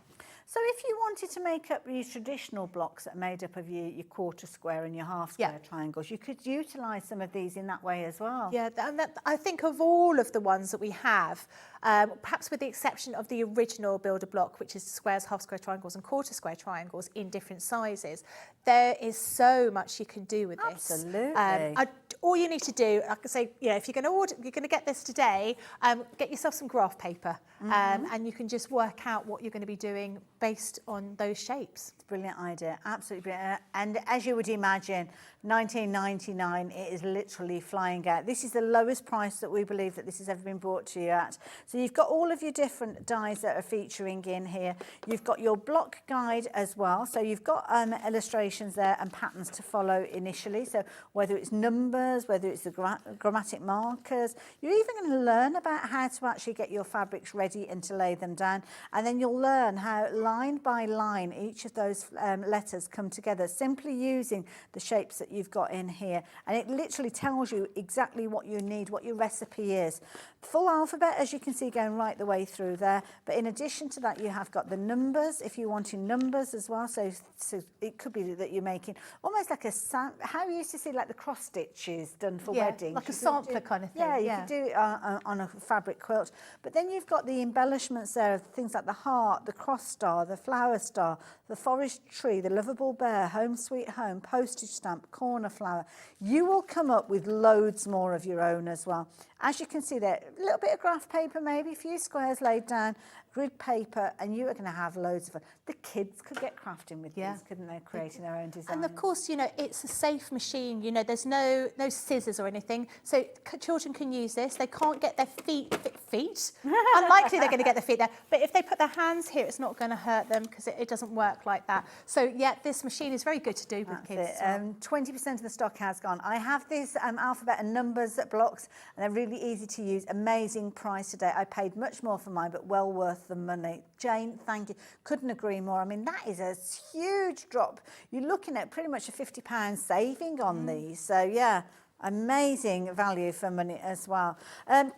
So if you wanted to make up these traditional blocks that are made up of your quarter square and your half square triangles, you could utilise some of these in that way as well. Yeah, and I think of all of the ones that we have, perhaps with the exception of the original builder block, which is squares, half square triangles and quarter square triangles in different sizes, there is so much you can do with this. Absolutely. All you need to do, like I say, you know, if you're going to get this today, get yourself some graph paper, and you can just work out what you're going to be doing based on those shapes. Brilliant idea, absolutely brilliant. And as you would imagine, $19.99, it is literally flying out. This is the lowest price that we believe that this has ever been brought to you at. So you've got all of your different dies that are featuring in here. You've got your block guide as well. So you've got illustrations there and patterns to follow initially. So whether it's numbers, whether it's the grammatic markers, you're even going to learn about how to actually get your fabrics ready and to lay them down. And then you'll learn how line by line each of those letters come together, simply using the shapes that you've got in here. And it literally tells you exactly what you need, what your recipe is. Full alphabet, as you can see, going right the way through there. But in addition to that, you have got the numbers, if you want in numbers as well. So it could be that you're making almost like how you used to see like the cross stitches done for weddings. Like a sampler kind of thing. Yeah, you could do it on a fabric quilt. But then you've got the embellishments there of things like the heart, the cross star, the flower star, the forest tree, the lovable bear, home sweet home, postage stamp, corner flower. You will come up with loads more of your own as well. As you can see there, a little bit of graph paper, maybe a few squares laid down, grid paper, and you are going to have loads of fun. The kids could get crafting with these, couldn't they, creating their own designs? And of course, you know, it's a safe machine. You know, there's no scissors or anything, so children can use this. They can't get their feet. Unlikely they're going to get the feet there. But if they put their hands here, it's not going to hurt them because it doesn't work like that. So yeah, this machine is very good to do with kids. 20% of the stock has gone. I have these alphabet and numbers blocks, and they're really easy to use. Amazing price today. I paid much more for mine, but well worth the money. Jane, thank you. Couldn't agree more. I mean, that is a huge drop. You're looking at pretty much a £50 saving on these. So yeah, amazing value for money as well.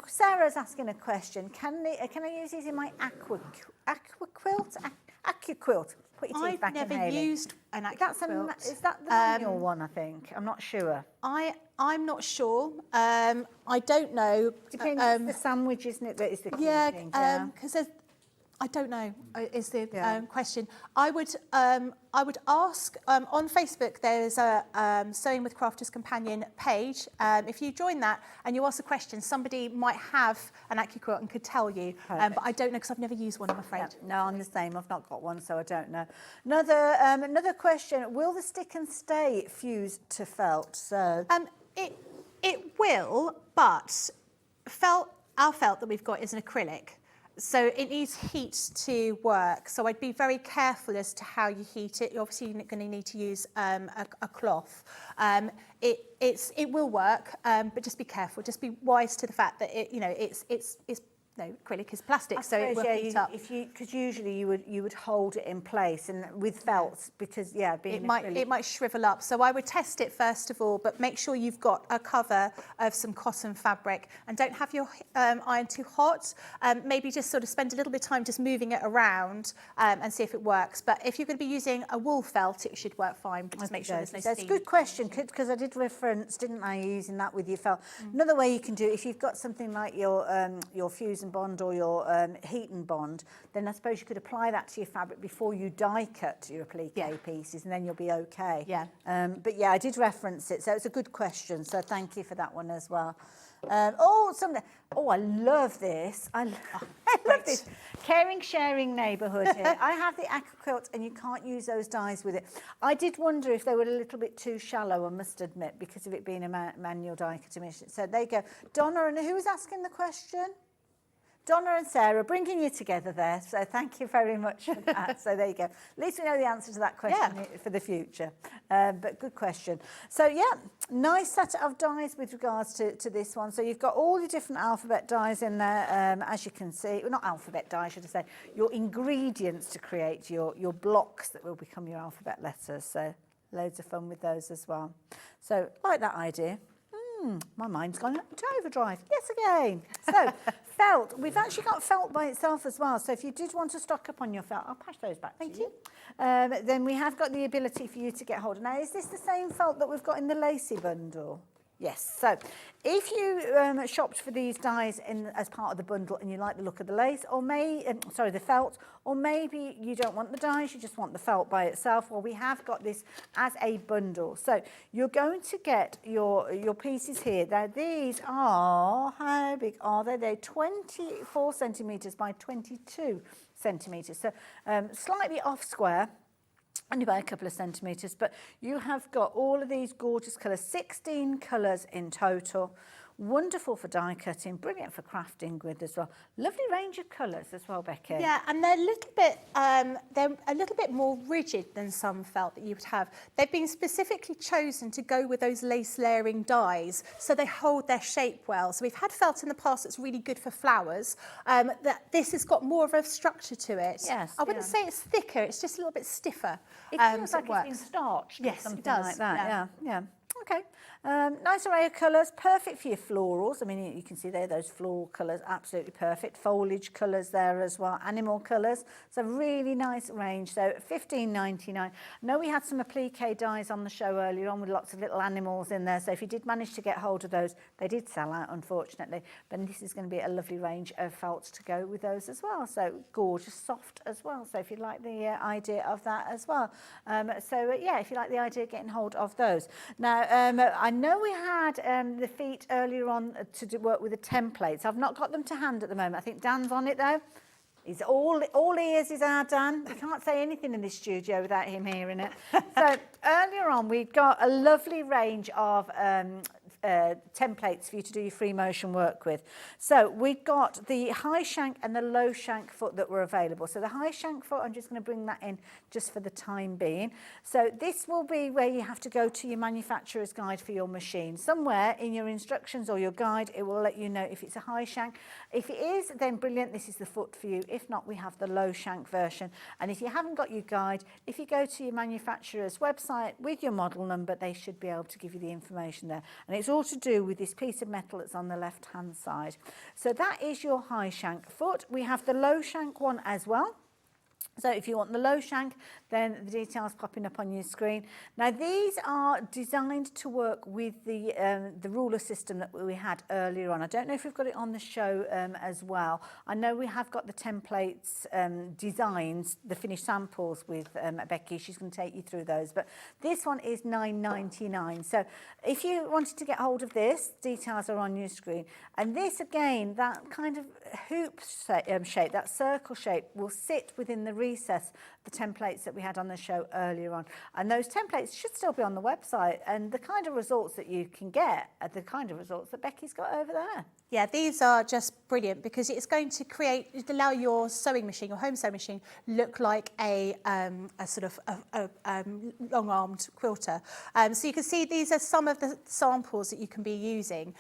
Sarah's asking a question. Can I use these in my AquaQuilt? AquaQuilt. Put your teeth I've back never and Hayley. used an AquaQuilt. Is that the manual one, I think? I'm not sure. I'm not sure. I don't know. Depends on the sandwich, isn't it? That is the key thing. Because I don't know is the question. I would ask on Facebook. There's a Sewing with Crafters Companion page. If you join that and you ask a question, somebody might have an AquaQuilt and could tell you. But I don't know because I've never used one. I'm afraid. No, I'm the same. I've not got one, so I don't know. Another question: will the stick and stay fuse to felt? So it will, but our felt that we've got is an acrylic. So it needs heat to work. So I'd be very careful as to how you heat it. You're obviously going to need to use a cloth. It will work, but just be careful. Just be wise to the fact that acrylic is plastic, so it will heat up. Because usually you would hold it in place, and with felt, because being it might shrivel up. So I would test it first of all, but make sure you've got a cover of some cotton fabric, and don't have your iron too hot. Maybe just sort of spend a little bit of time just moving it around and see if it works. But if you're going to be using a wool felt, it should work fine. But just make sure there's no steam. That's a good question, because I did reference, didn't I, using that with your felt. Another way you can do it, if you've got something like your fuse and bond or your heat and bond, then I suppose you could apply that to your fabric before you die cut your applique pieces, and then you'll be okay. But yeah, I did reference it, so it's a good question. So thank you for that one as well. I love this. I love this. Caring, sharing neighbourhood here. I have the AquaQuilt, and you can't use those dies with it. I did wonder if they were a little bit too shallow, I must admit, because of it being a manual die cutting machine. So there you go. Donna, and who was asking the question? Donna and Sarah, bringing you together there. So thank you very much for that. So there you go. At least we know the answer to that question for the future. But good question. So yeah, nice set of dies with regards to this one. So you've got all your different alphabet dies in there, as you can see. Well, not alphabet dies, should I say. Your ingredients to create your blocks that will become your alphabet letters. So loads of fun with those as well. So like that idea. My mind's gone to overdrive. Yes, again. So, felt. We've actually got felt by itself as well. So if you did want to stock up on your felt, I'll pass those back to you. Then we have got the ability for you to get hold of. Now, is this the same felt that we've got in the lacy bundle? Yes. So if you shopped for these dies as part of the bundle and you like the look of the lace, or the felt, or maybe you don't want the dies, you just want the felt by itself, well, we have got this as a bundle. So you're going to get your pieces here. Now, these are, how big are they? They're 24 centimetres by 22 centimetres. So slightly off square. Only by a couple of centimetres, but you have got all of these gorgeous colours, 16 colours in total. Wonderful for die cutting, brilliant for crafting with as well. Lovely range of colours as well, Becky. Yeah, and they're a little bit more rigid than some felt that you would have. They've been specifically chosen to go with those lace layering dies, so they hold their shape well. So we've had felt in the past that's really good for flowers. This has got more of a structure to it. Yes, I wouldn't say it's thicker; it's just a little bit stiffer. It feels like it's been starched. Yes, something it does. like that. Yeah. Okay. Nice array of colours, perfect for your florals. I mean, you can see there those floral colours, absolutely perfect. Foliage colours there as well, animal colours. So really nice range. So $15.99. I know we had some applique dies on the show earlier on with lots of little animals in there. So if you did manage to get hold of those, they did sell out, unfortunately. But this is going to be a lovely range of felts to go with those as well. So gorgeous, soft as well. So if you like the idea of that as well. If you like the idea of getting hold of those. Now, I know we had the feet earlier on to work with the templates. I've not got them to hand at the moment. I think Dan's on it though. He's all ears is our Dan. We can't say anything in this studio without him hearing it. So earlier on, we've got a lovely range of templates for you to do your free motion work with. So we've got the high shank and the low shank foot that were available. So the high shank foot, I'm just going to bring that in just for the time being. So this will be where you have to go to your manufacturer's guide for your machine. Somewhere in your instructions or your guide, it will let you know if it's a high shank. If it is, then brilliant, this is the foot for you. If not, we have the low shank version. And if you haven't got your guide, if you go to your manufacturer's website with your model number, they should be able to give you the information there. And it's all to do with this piece of metal that's on the left hand side. So that is your high shank foot. We have the low shank one as well. So if you want the low shank, then the details popping up on your screen. Now these are designed to work with the ruler system that we had earlier on. I don't know if we've got it on the show as well. I know we have got the templates designs, the finished samples with Becky. She's going to take you through those. But this one is $9.99. So if you wanted to get hold of this, details are on your screen. And this again, that kind of hoop shape, that circle shape, will sit within the recess, the templates that we had on the show earlier on. And those templates should still be on the website, and the kind of results that you can get are the kind of results that Becky's got over there. Yeah, these are just brilliant because it's going to allow your sewing machine, your home sewing machine, look like a sort of long-armed quilter. So you can see these are some of the samples that you can be using.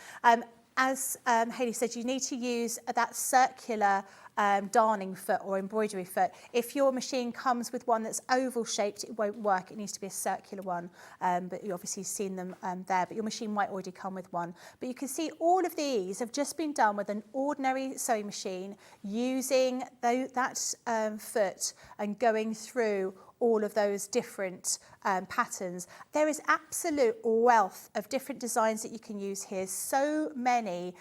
As Hayley said, you need to use that circular darning foot or embroidery foot. If your machine comes with one that's oval shaped, it won't work. It needs to be a circular one, but you obviously seen them there, but your machine might already come with one. But you can see all of these have just been done with an ordinary sewing machine using that foot and going through all of those different patterns. There is absolute wealth of different designs that you can use here. So many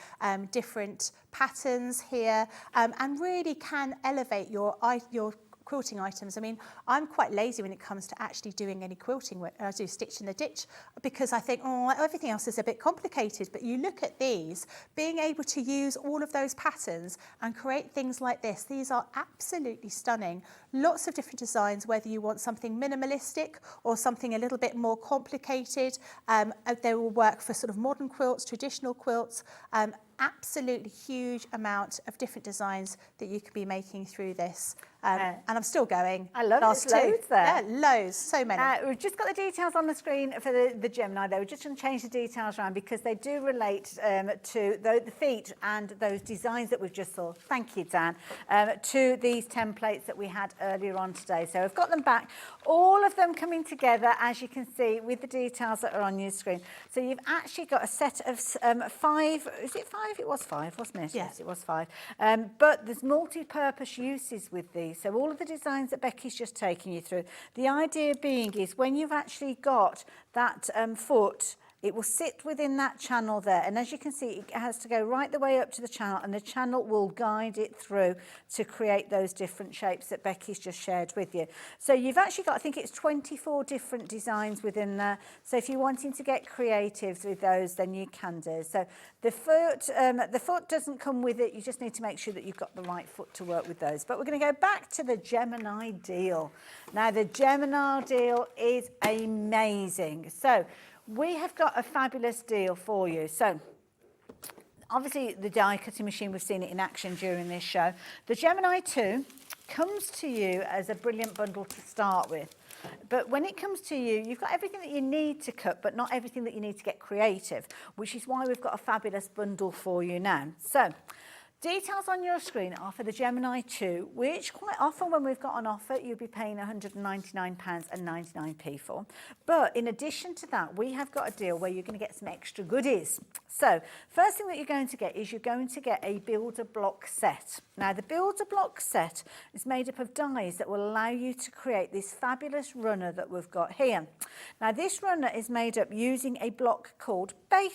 different patterns here, and really can elevate your quilting items. I mean, I'm quite lazy when it comes to actually doing any quilting work. I do stitch in the ditch because I think, oh, everything else is a bit complicated. But you look at these, being able to use all of those patterns and create things like this, these are absolutely stunning. Lots of different designs, whether you want something minimalistic or something a little bit more complicated. They will work for sort of modern quilts, traditional quilts. Absolutely huge amount of different designs that you could be making through this. And I'm still going. I love Last it. Loads there. Yeah, loads, so many. We've just got the details on the screen for the Gemini there. We're just going to change the details around because they do relate to the feet and those designs that we've just saw. Thank you, Dan. To these templates that we had earlier on today. So I've got them back. All of them coming together, as you can see, with the details that are on your screen. So you've actually got a set of 5. Is it 5? It was 5, wasn't it? Yeah. Yes, it was 5. But there's multi-purpose uses with these. So all of the designs that Becky's just taken you through, the idea being is when you've actually got that foot, it will sit within that channel there. And as you can see, it has to go right the way up to the channel, and the channel will guide it through to create those different shapes that Becky's just shared with you. So you've actually got, I think it's 24 different designs within there. So if you're wanting to get creative with those, then you can do. So the foot doesn't come with it. You just need to make sure that you've got the right foot to work with those. But we're going to go back to the Gemini deal. Now, the Gemini deal is amazing. So we have got a fabulous deal for you. So obviously the die cutting machine, we've seen it in action during this show. The Gemini 2 comes to you as a brilliant bundle to start with. But when it comes to you, you've got everything that you need to cut, but not everything that you need to get creative, which is why we've got a fabulous bundle for you now. So details on your screen are for the Gemini 2, which quite often when we've got an offer, you'll be paying £199.99 for. But in addition to that, we have got a deal where you're going to get some extra goodies. So first thing that you're going to get is you're going to get a builder block set. Now, the builder block set is made up of dies that will allow you to create this fabulous runner that we've got here. Now, this runner is made up using a block called bay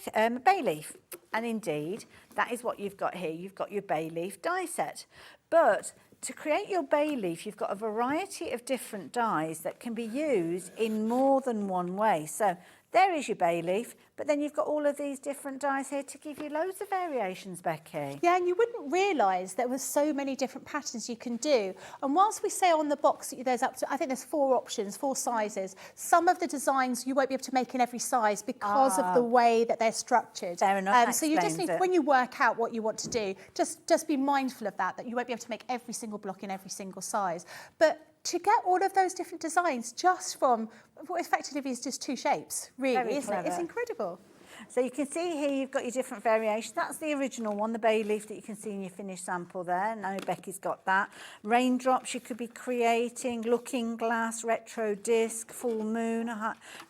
leaf. And indeed, that is what you've got here. You've got your bay leaf die set. But to create your bay leaf, you've got a variety of different dies that can be used in more than one way. So There is your bay leaf, but then you've got all of these different dies here to give you loads of variations, Becky. Yeah, and you wouldn't realise there were so many different patterns you can do. And whilst we say on the box that there's up to, I think there's 4 options, 4 sizes. Some of the designs you won't be able to make in every size because of the way that they're structured. Fair enough. So you just need, when you work out what you want to do, just be mindful of that you won't be able to make every single block in every single size. But to get all of those different designs just from what effectively is just 2 shapes, really, isn't it? It's incredible. So you can see here you've got your different variations. That's the original one, the bay leaf that you can see in your finished sample there. Now Becky's got that. Raindrops you could be creating, looking glass, retro disc, full moon,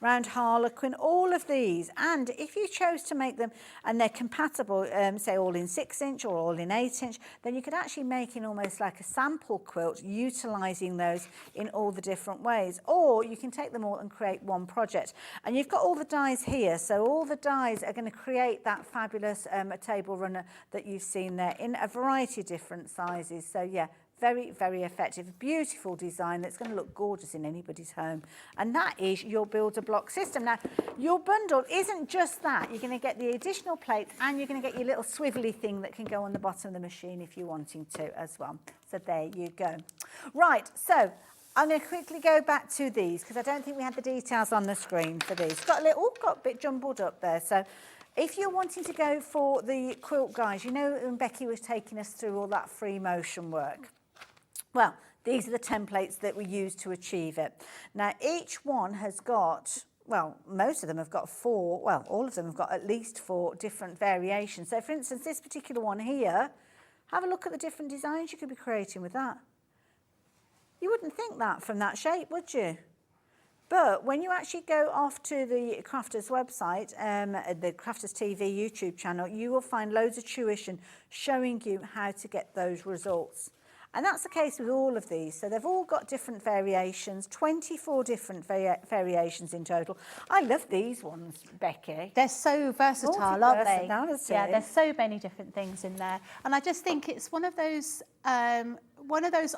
round harlequin, all of these. And if you chose to make them and they're compatible, say all in 6-inch or all in 8-inch, then you could actually make in almost like a sample quilt, utilising those in all the different ways. Or you can take them all and create one project. And you've got all the dies here, so all the dies are going to create that fabulous table runner that you've seen there in a variety of different sizes. So yeah, very, very effective, beautiful design that's going to look gorgeous in anybody's home. And that is your builder block system. Now, your bundle isn't just that. You're going to get the additional plates and you're going to get your little swivelly thing that can go on the bottom of the machine if you're wanting to as well. So there you go. Right, so I'm going to quickly go back to these because I don't think we had the details on the screen for these. Got a bit jumbled up there. So if you're wanting to go for the quilt guys, you know when Becky was taking us through all that free motion work. Well, these are the templates that we use to achieve it. Now, each one has got, well, most of them have got 4, well, all of them have got at least 4 different variations. So, for instance, this particular one here, have a look at the different designs you could be creating with that. You wouldn't think that from that shape, would you? But when you actually go off to the Crafters website, the Crafters TV YouTube channel, you will find loads of tuition showing you how to get those results. And that's the case with all of these. So they've all got different variations, 24 different variations in total. I love these ones, Becky. They're so versatile, aren't they? Yeah, there's so many different things in there. And I just think it's one of those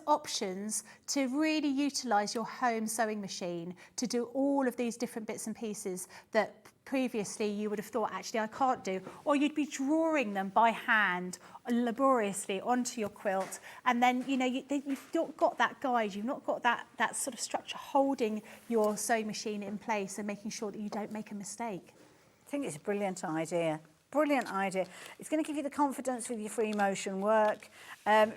options to really utilise your home sewing machine to do all of these different bits and pieces that previously you would have thought, actually, I can't do. Or you'd be drawing them by hand laboriously onto your quilt. And then, you know, you've not got that guide. You've not got that sort of structure holding your sewing machine in place and making sure that you don't make a mistake. I think it's a brilliant idea. Brilliant idea. It's going to give you the confidence with your free motion work.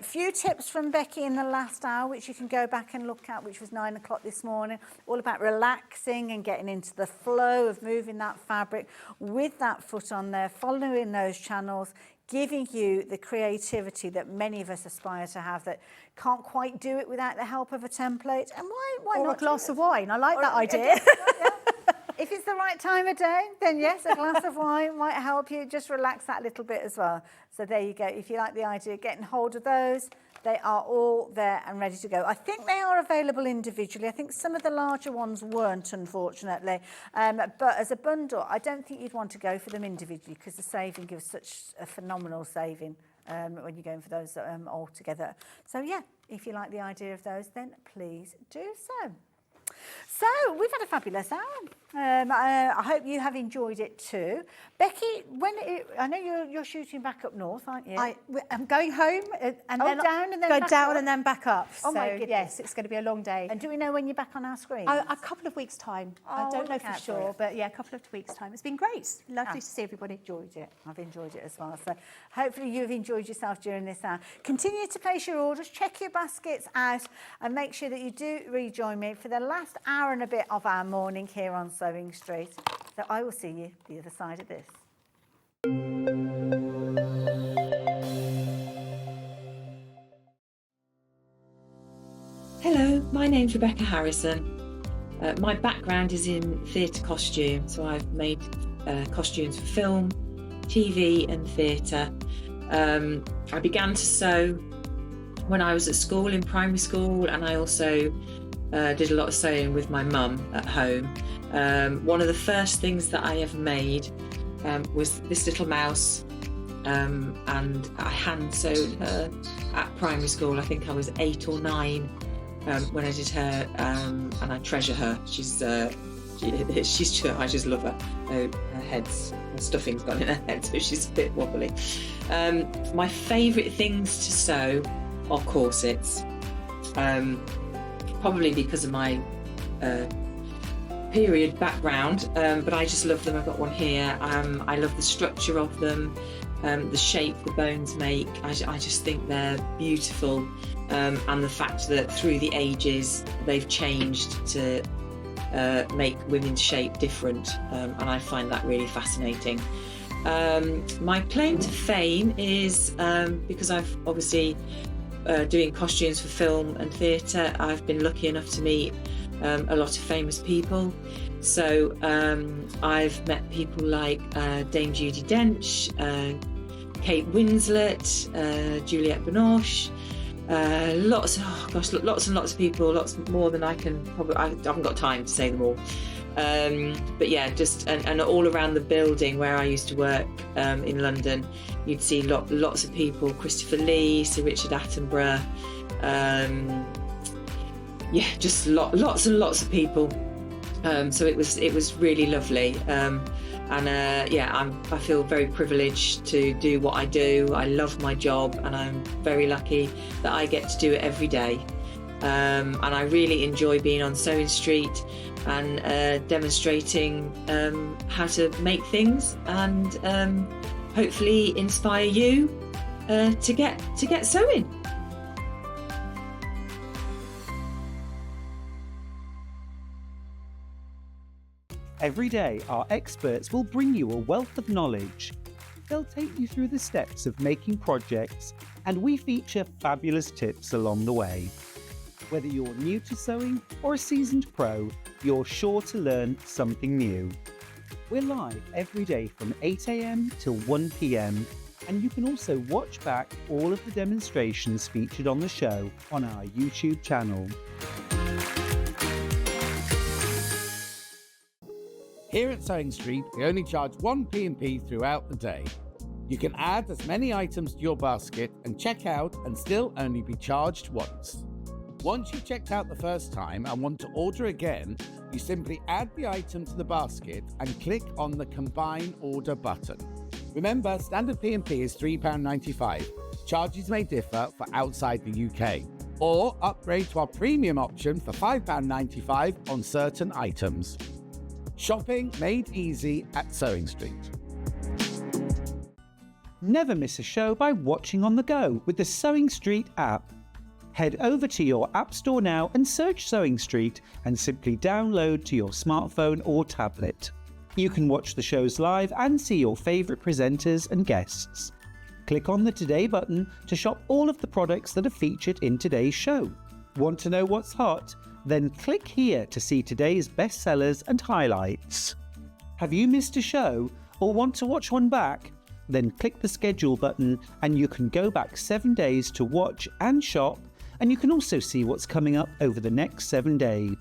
Few tips from Becky in the last hour, which you can go back and look at, which was 9 o'clock this morning, all about relaxing and getting into the flow of moving that fabric with that foot on there, following those channels, giving you the creativity that many of us aspire to have, that can't quite do it without the help of a template. And why or not a glass of wine? I like that idea. If it's the right time of day, then yes, a glass of wine might help you just relax that little bit as well. So there you go. If you like the idea of getting hold of those, they are all there and ready to go. I think they are available individually. I think some of the larger ones weren't, unfortunately. But as a bundle, I don't think you'd want to go for them individually because the saving gives such a phenomenal saving when you're going for those all together. So yeah, if you like the idea of those, then please do so. So we've had a fabulous hour. I hope you have enjoyed it too. Becky, I know you're shooting back up north, aren't you? I'm going home and then down and then go back down up? and then back up. Oh so my goodness. yes, it's going to be a long day. And do we know when you're back on our screen? A couple of weeks' time. I don't know look for out for sure, it. but yeah, a couple of weeks' time. It's been great. Lovely to see everybody. I've enjoyed it as well. So hopefully you've enjoyed yourself during this hour. Continue to place your orders, check your baskets out, and make sure that you do rejoin me for the last hour and a bit of our morning here on Sewing Street. So I will see you the other side of this. Hello, my name's Rebecca Harrison. My background is in theatre costume, so I've made costumes for film, TV and theatre. I began to sew when I was at school, in primary school, and I also did a lot of sewing with my mum at home. One of the first things that I ever made was this little mouse, and I hand sewed her at primary school. I think I was 8 or 9 when I did her, and I treasure her. She's I just love her. Her stuffing's gone in her head, so she's a bit wobbly. My favourite things to sew are corsets. Probably because of my period background, but I just love them. I've got one here. I love the structure of them, the shape the bones make. I just think they're beautiful, and the fact that through the ages they've changed to make women's shape different, and I find that really fascinating. My claim to fame is because I've obviously doing costumes for film and theatre, I've been lucky enough to meet a lot of famous people. So I've met people like Dame Judi Dench, Kate Winslet, Juliette Binoche, lots and lots of people, lots more than I can probably, I haven't got time to say them all. But yeah, just and all around the building where I used to work in London, you'd see lots of people, Christopher Lee, Sir Richard Attenborough, yeah, just lots and lots of people. So it was really lovely, yeah, I feel very privileged to do what I do. I love my job, and I'm very lucky that I get to do it every day. And I really enjoy being on Sewing Street and demonstrating how to make things, and hopefully inspire you to get sewing. Every day, our experts will bring you a wealth of knowledge. They'll take you through the steps of making projects, and we feature fabulous tips along the way. Whether you're new to sewing or a seasoned pro, you're sure to learn something new. We're live every day from 8 a.m. till 1 p.m, and you can also watch back all of the demonstrations featured on the show on our YouTube channel. Here at Sewing Street, we only charge 1 P&P throughout the day. You can add as many items to your basket and check out and still only be charged once. Once you've checked out the first time and want to order again, you simply add the item to the basket and click on the Combine Order button. Remember, standard P&P is £3.95. Charges may differ for outside the UK. Or upgrade to our premium option for £5.95 on certain items. Shopping made easy at Sewing Street. Never miss a show by watching on the go with the Sewing Street app. Head over to your App Store now and search Sewing Street and simply download to your smartphone or tablet. You can watch the shows live and see your favourite presenters and guests. Click on the Today button to shop all of the products that are featured in today's show. Want to know what's hot? Then click here to see today's bestsellers and highlights. Have you missed a show or want to watch one back? Then click the schedule button and you can go back 7 days to watch and shop, and you can also see what's coming up over the next 7 days.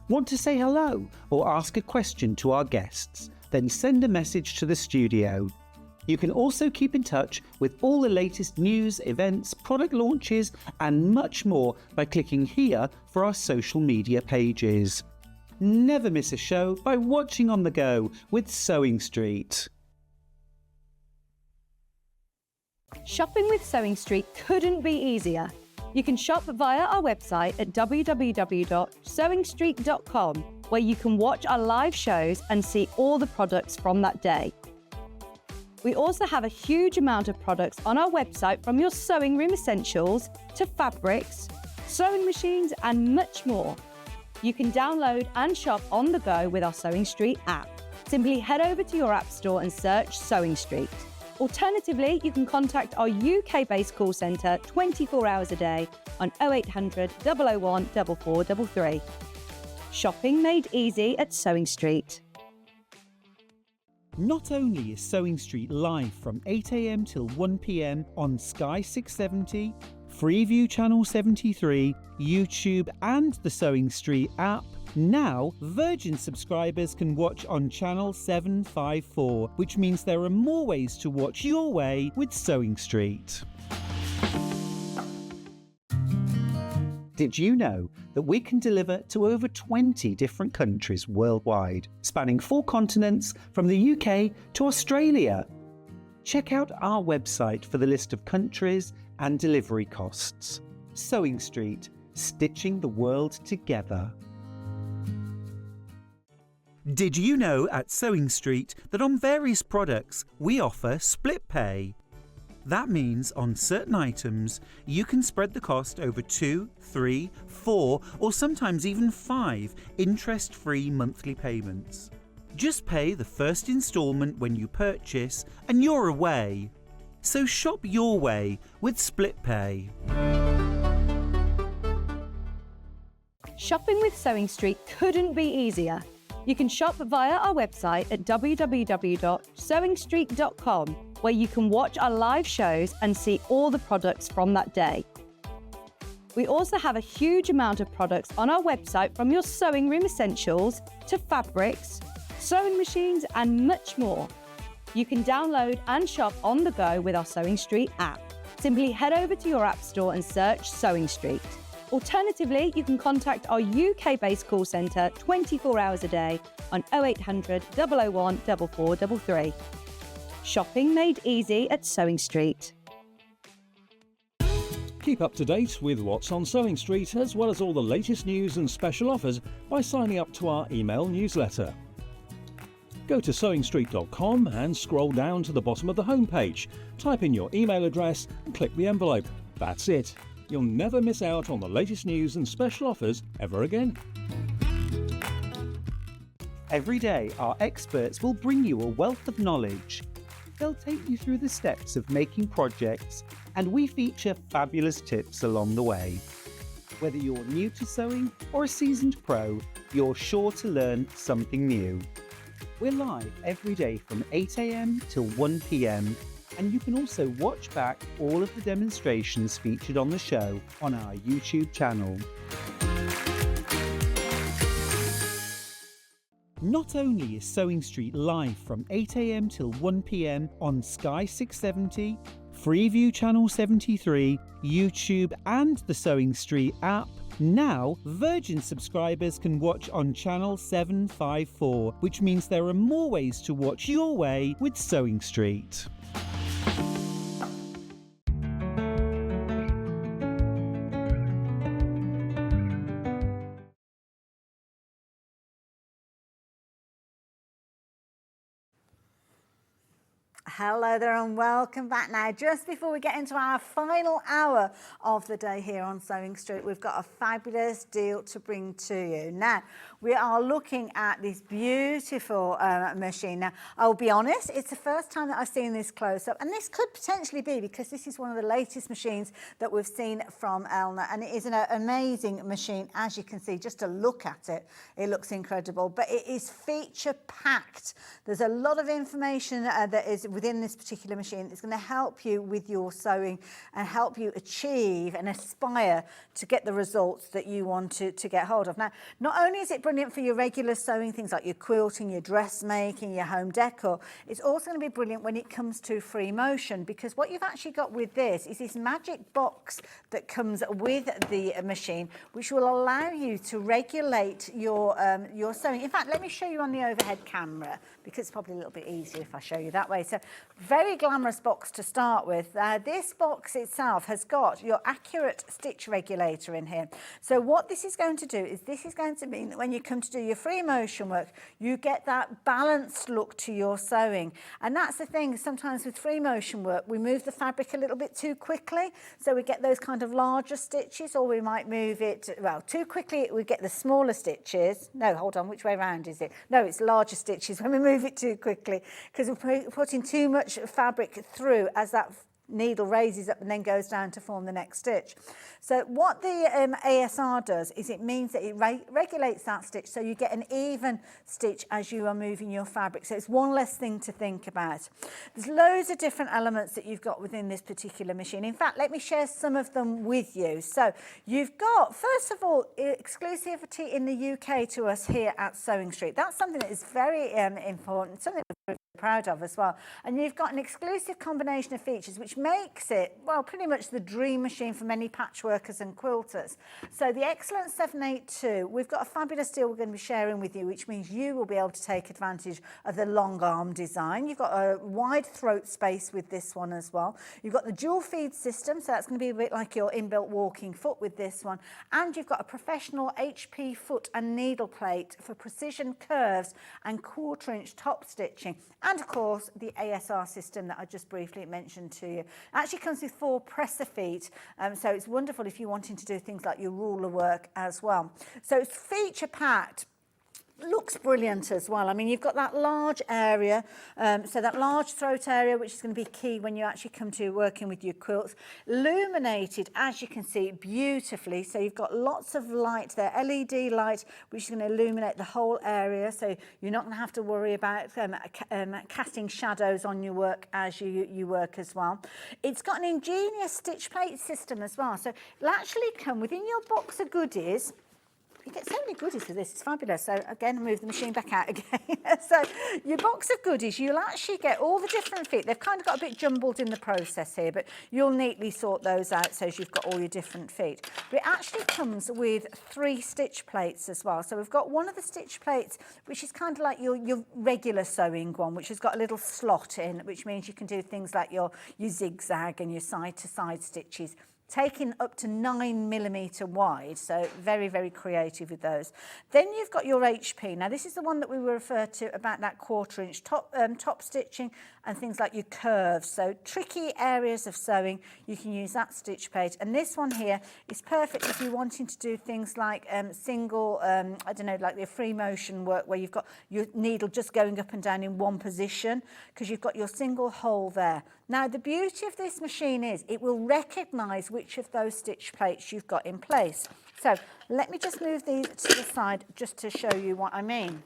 Want to say hello or ask a question to our guests? Then send a message to the studio. You can also keep in touch with all the latest news, events, product launches, and much more by clicking here for our social media pages. Never miss a show by watching on the go with Sewing Street. Shopping with Sewing Street couldn't be easier. You can shop via our website at www.sewingstreet.com, where you can watch our live shows and see all the products from that day. We also have a huge amount of products on our website, from your sewing room essentials to fabrics, sewing machines, and much more. You can download and shop on the go with our Sewing Street app. Simply head over to your app store and search Sewing Street. Alternatively, you can contact our UK-based call centre 24 hours a day on 0800 001 4433. Shopping made easy at Sewing Street. Not only is Sewing Street live from 8 a.m. till 1 p.m. on Sky 670, Freeview Channel 73, YouTube and the Sewing Street app, now Virgin subscribers can watch on Channel 754, which means there are more ways to watch your way with Sewing Street. Did you know that we can deliver to over 20 different countries worldwide, spanning 4 continents from the UK to Australia? Check out our website for the list of countries and delivery costs. Sewing Street, stitching the world together. Did you know at Sewing Street that on various products we offer split pay? That means on certain items you can spread the cost over 2, 3, 4 or sometimes even 5 interest-free monthly payments. Just pay the first instalment when you purchase and you're away. So shop your way with split pay. Shopping with Sewing Street couldn't be easier. You can shop via our website at www.sewingstreet.com, where you can watch our live shows and see all the products from that day. We also have a huge amount of products on our website, from your sewing room essentials to fabrics, sewing machines and much more. You can download and shop on the go with our Sewing Street app. Simply head over to your app store and search Sewing Street. Alternatively, you can contact our UK-based call centre 24 hours a day on 0800 001 4433. Shopping made easy at Sewing Street. Keep up to date with what's on Sewing Street, as well as all the latest news and special offers, by signing up to our email newsletter. Go to sewingstreet.com and scroll down to the bottom of the homepage. Type in your email address and click the envelope. That's it. You'll never miss out on the latest news and special offers ever again. Every day, our experts will bring you a wealth of knowledge. They'll take you through the steps of making projects, and we feature fabulous tips along the way. Whether you're new to sewing or a seasoned pro, you're sure to learn something new. We're live every day from 8 a.m. till 1 p.m. and you can also watch back all of the demonstrations featured on the show on our YouTube channel. Not only is Sewing Street live from 8 a.m. till 1 p.m. on Sky 670, Freeview Channel 73, YouTube and the Sewing Street app, now Virgin subscribers can watch on Channel 754, which means there are more ways to watch your way with Sewing Street. Hello there and welcome back. Now, just before we get into our final hour of the day here on Sewing Street, we've got a fabulous deal to bring to you. Now, we are looking at this beautiful machine. Now, I'll be honest, it's the first time that I've seen this close up, and this could potentially be because this is one of the latest machines that we've seen from Elna, and it is an amazing machine. As you can see, just to look at it, it looks incredible, but it is feature packed. There's a lot of information that is within this particular machine that's going to help you with your sewing and help you achieve and aspire to get the results that you want to get hold of. Now, not only is it brilliant for your regular sewing, things like your quilting, your dressmaking, your home decor, it's also going to be brilliant when it comes to free motion, because what you've actually got with this is this magic box that comes with the machine, which will allow you to regulate your sewing. In fact, let me show you on the overhead camera, because it's probably a little bit easier if I show you that way. So, very glamorous box to start with. This box itself has got your accurate stitch regulator in here. So what this is going to do is this is going to mean that when you come to do your free motion work, you get that balanced look to your sewing. And that's the thing, sometimes with free motion work, we move the fabric a little bit too quickly. So we get those kind of larger stitches, or we might move it, well, too quickly, we get the smaller stitches. No, hold on, which way around is it? No, it's larger stitches when we move it too quickly, because we're putting too much fabric through as that needle raises up and then goes down to form the next stitch. So what the ASR does is it means that it regulates that stitch so you get an even stitch as you are moving your fabric. So it's one less thing to think about. There's loads of different elements that you've got within this particular machine. In fact, let me share some of them with you. So you've got, first of all, exclusivity in the UK to us here at Sewing Street. That's something that is very important, something we're very proud of as well. And you've got an exclusive combination of features which makes it, well, pretty much the dream machine for many patchworkers and quilters. So the Excellent 782, we've got a fabulous deal we're going to be sharing with you, which means you will be able to take advantage of the long arm design. You've got a wide throat space with this one as well. You've got the dual feed system, so that's going to be a bit like your inbuilt walking foot with this one. And you've got a professional HP foot and needle plate for precision curves and 1/4 inch top stitching. And of course, the ASR system that I just briefly mentioned to you. It actually comes with 4 presser feet, so it's wonderful if you're wanting to do things like your ruler work as well. So it's feature packed. Looks brilliant as well. I mean, you've got that large area, so that large throat area, which is going to be key when you actually come to working with your quilts. Illuminated, as you can see, beautifully. So you've got lots of light there, LED light, which is going to illuminate the whole area. So you're not going to have to worry about casting shadows on your work as you work as well. It's got an ingenious stitch plate system as well. So it'll actually come within your box of goodies. You get so many goodies with this, it's fabulous. So again, move the machine back out again. So your box of goodies, you'll actually get all the different feet. They've kind of got a bit jumbled in the process here, but you'll neatly sort those out so you've got all your different feet. But it actually comes with 3 stitch plates as well. So we've got one of the stitch plates, which is kind of like your regular sewing one, which has got a little slot in, which means you can do things like your zigzag and your side-to-side stitches, taking up to 9mm wide, so very, very creative with those. Then you've got your HP. Now this is the one that we were referred to about that 1/4 inch top stitching and things like your curves. So tricky areas of sewing, you can use that stitch plate. And this one here is perfect if you're wanting to do things like single, I don't know, like the free motion work where you've got your needle just going up and down in one position because you've got your single hole there. Now the beauty of this machine is it will recognise which of those stitch plates you've got in place. So let me just move these to the side just to show you what I mean.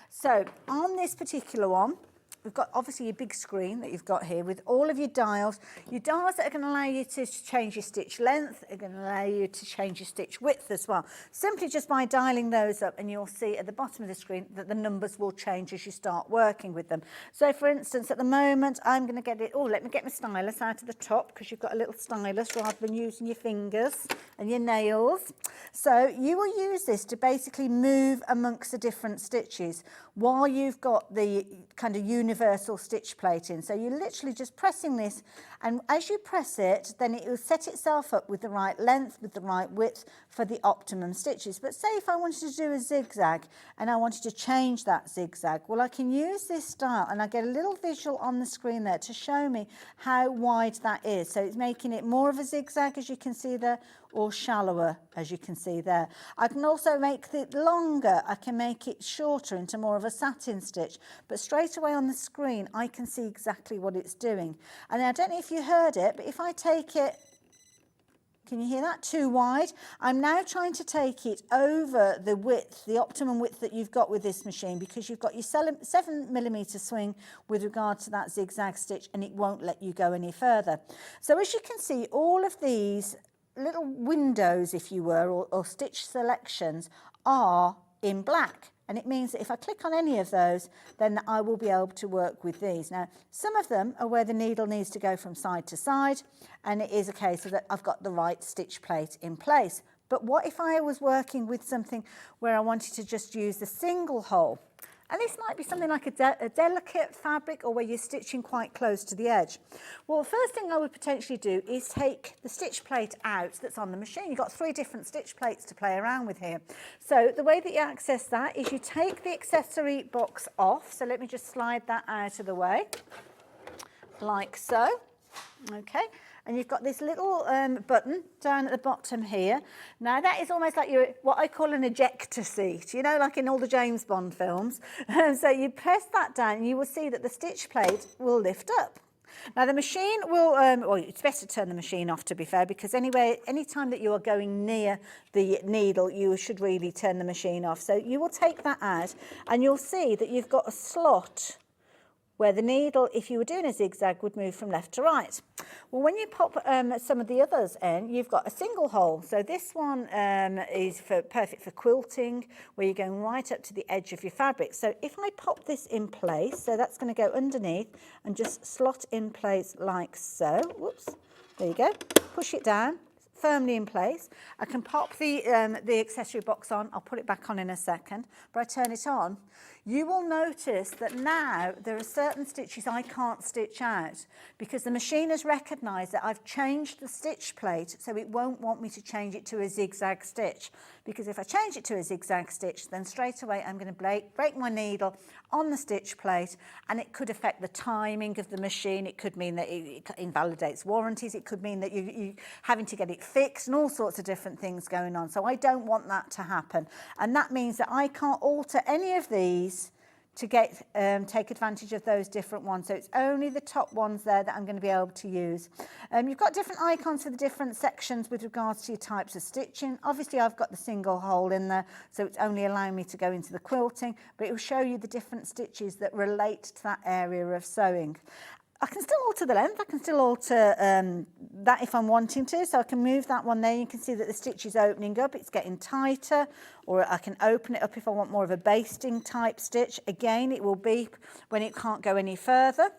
So on this particular one, we've got obviously your big screen that you've got here with all of your dials that are going to allow you to change your stitch length, are going to allow you to change your stitch width as well. Simply just by dialing those up, and you'll see at the bottom of the screen that the numbers will change as you start working with them. So for instance, at the moment, I'm going to get it, let me get my stylus out of the top because you've got a little stylus rather than using your fingers and your nails. So you will use this to basically move amongst the different stitches while you've got the kind of universal stitch plate in. So you're literally just pressing this, and as you press it, then it will set itself up with the right length, with the right width for the optimum stitches. But say if I wanted to do a zigzag and I wanted to change that zigzag, well, I can use this dial and I get a little visual on the screen there to show me how wide that is. So it's making it more of a zigzag, as you can see there, or shallower, as you can see there. I can also make it longer. I can make it shorter into more of a satin stitch, but straight away on the screen I can see exactly what it's doing. And I don't know if you heard it, but if I take it, can you hear that? Too wide. I'm now trying to take it over the width, the optimum width that you've got with this machine, because you've got your 7mm swing with regard to that zigzag stitch, and it won't let you go any further. So as you can see, all of these little windows, if you were, or stitch selections are in black. And it means that if I click on any of those, then I will be able to work with these. Now, some of them are where the needle needs to go from side to side, and it is a case of that I've got the right stitch plate in place. But what if I was working with something where I wanted to just use the single hole? And this might be something like a delicate fabric, or where you're stitching quite close to the edge. Well, the first thing I would potentially do is take the stitch plate out that's on the machine. You've got 3 different stitch plates to play around with here. So the way that you access that is you take the accessory box off. So let me just slide that out of the way, like so. Okay. And you've got this little button down at the bottom here. Now that is almost like what I call an ejector seat, you know, like in all the James Bond films. So you press that down and you will see that the stitch plate will lift up. Now the machine will, well, it's best to turn the machine off, to be fair, because anyway, any time that you are going near the needle, you should really turn the machine off. So you will take that out and you'll see that you've got a slot where the needle, if you were doing a zigzag, would move from left to right. Well, when you pop some of the others in, you've got a single hole. So this one is perfect for quilting, where you're going right up to the edge of your fabric. So if I pop this in place, so that's going to go underneath and just slot in place like so. Whoops, there you go. Push it down, firmly in place. I can pop the accessory box on. I'll put it back on in a second, but I turn it on. You will notice that now there are certain stitches I can't stitch out because the machine has recognised that I've changed the stitch plate, so it won't want me to change it to a zigzag stitch, because if I change it to a zigzag stitch, then straight away I'm going to break my needle on the stitch plate, and it could affect the timing of the machine. It could mean that it invalidates warranties. It could mean that you're having to get it fixed and all sorts of different things going on. So I don't want that to happen. And that means that I can't alter any of these to take advantage of those different ones. So it's only the top ones there that I'm going to be able to use. You've got different icons for the different sections with regards to your types of stitching. Obviously I've got the single hole in there, so it's only allowing me to go into the quilting, but it will show you the different stitches that relate to that area of sewing. I can still alter the length, I can still alter that if I'm wanting to, so I can move that one there. You can see that the stitch is opening up, it's getting tighter, or I can open it up if I want more of a basting type stitch. Again, it will beep when it can't go any further.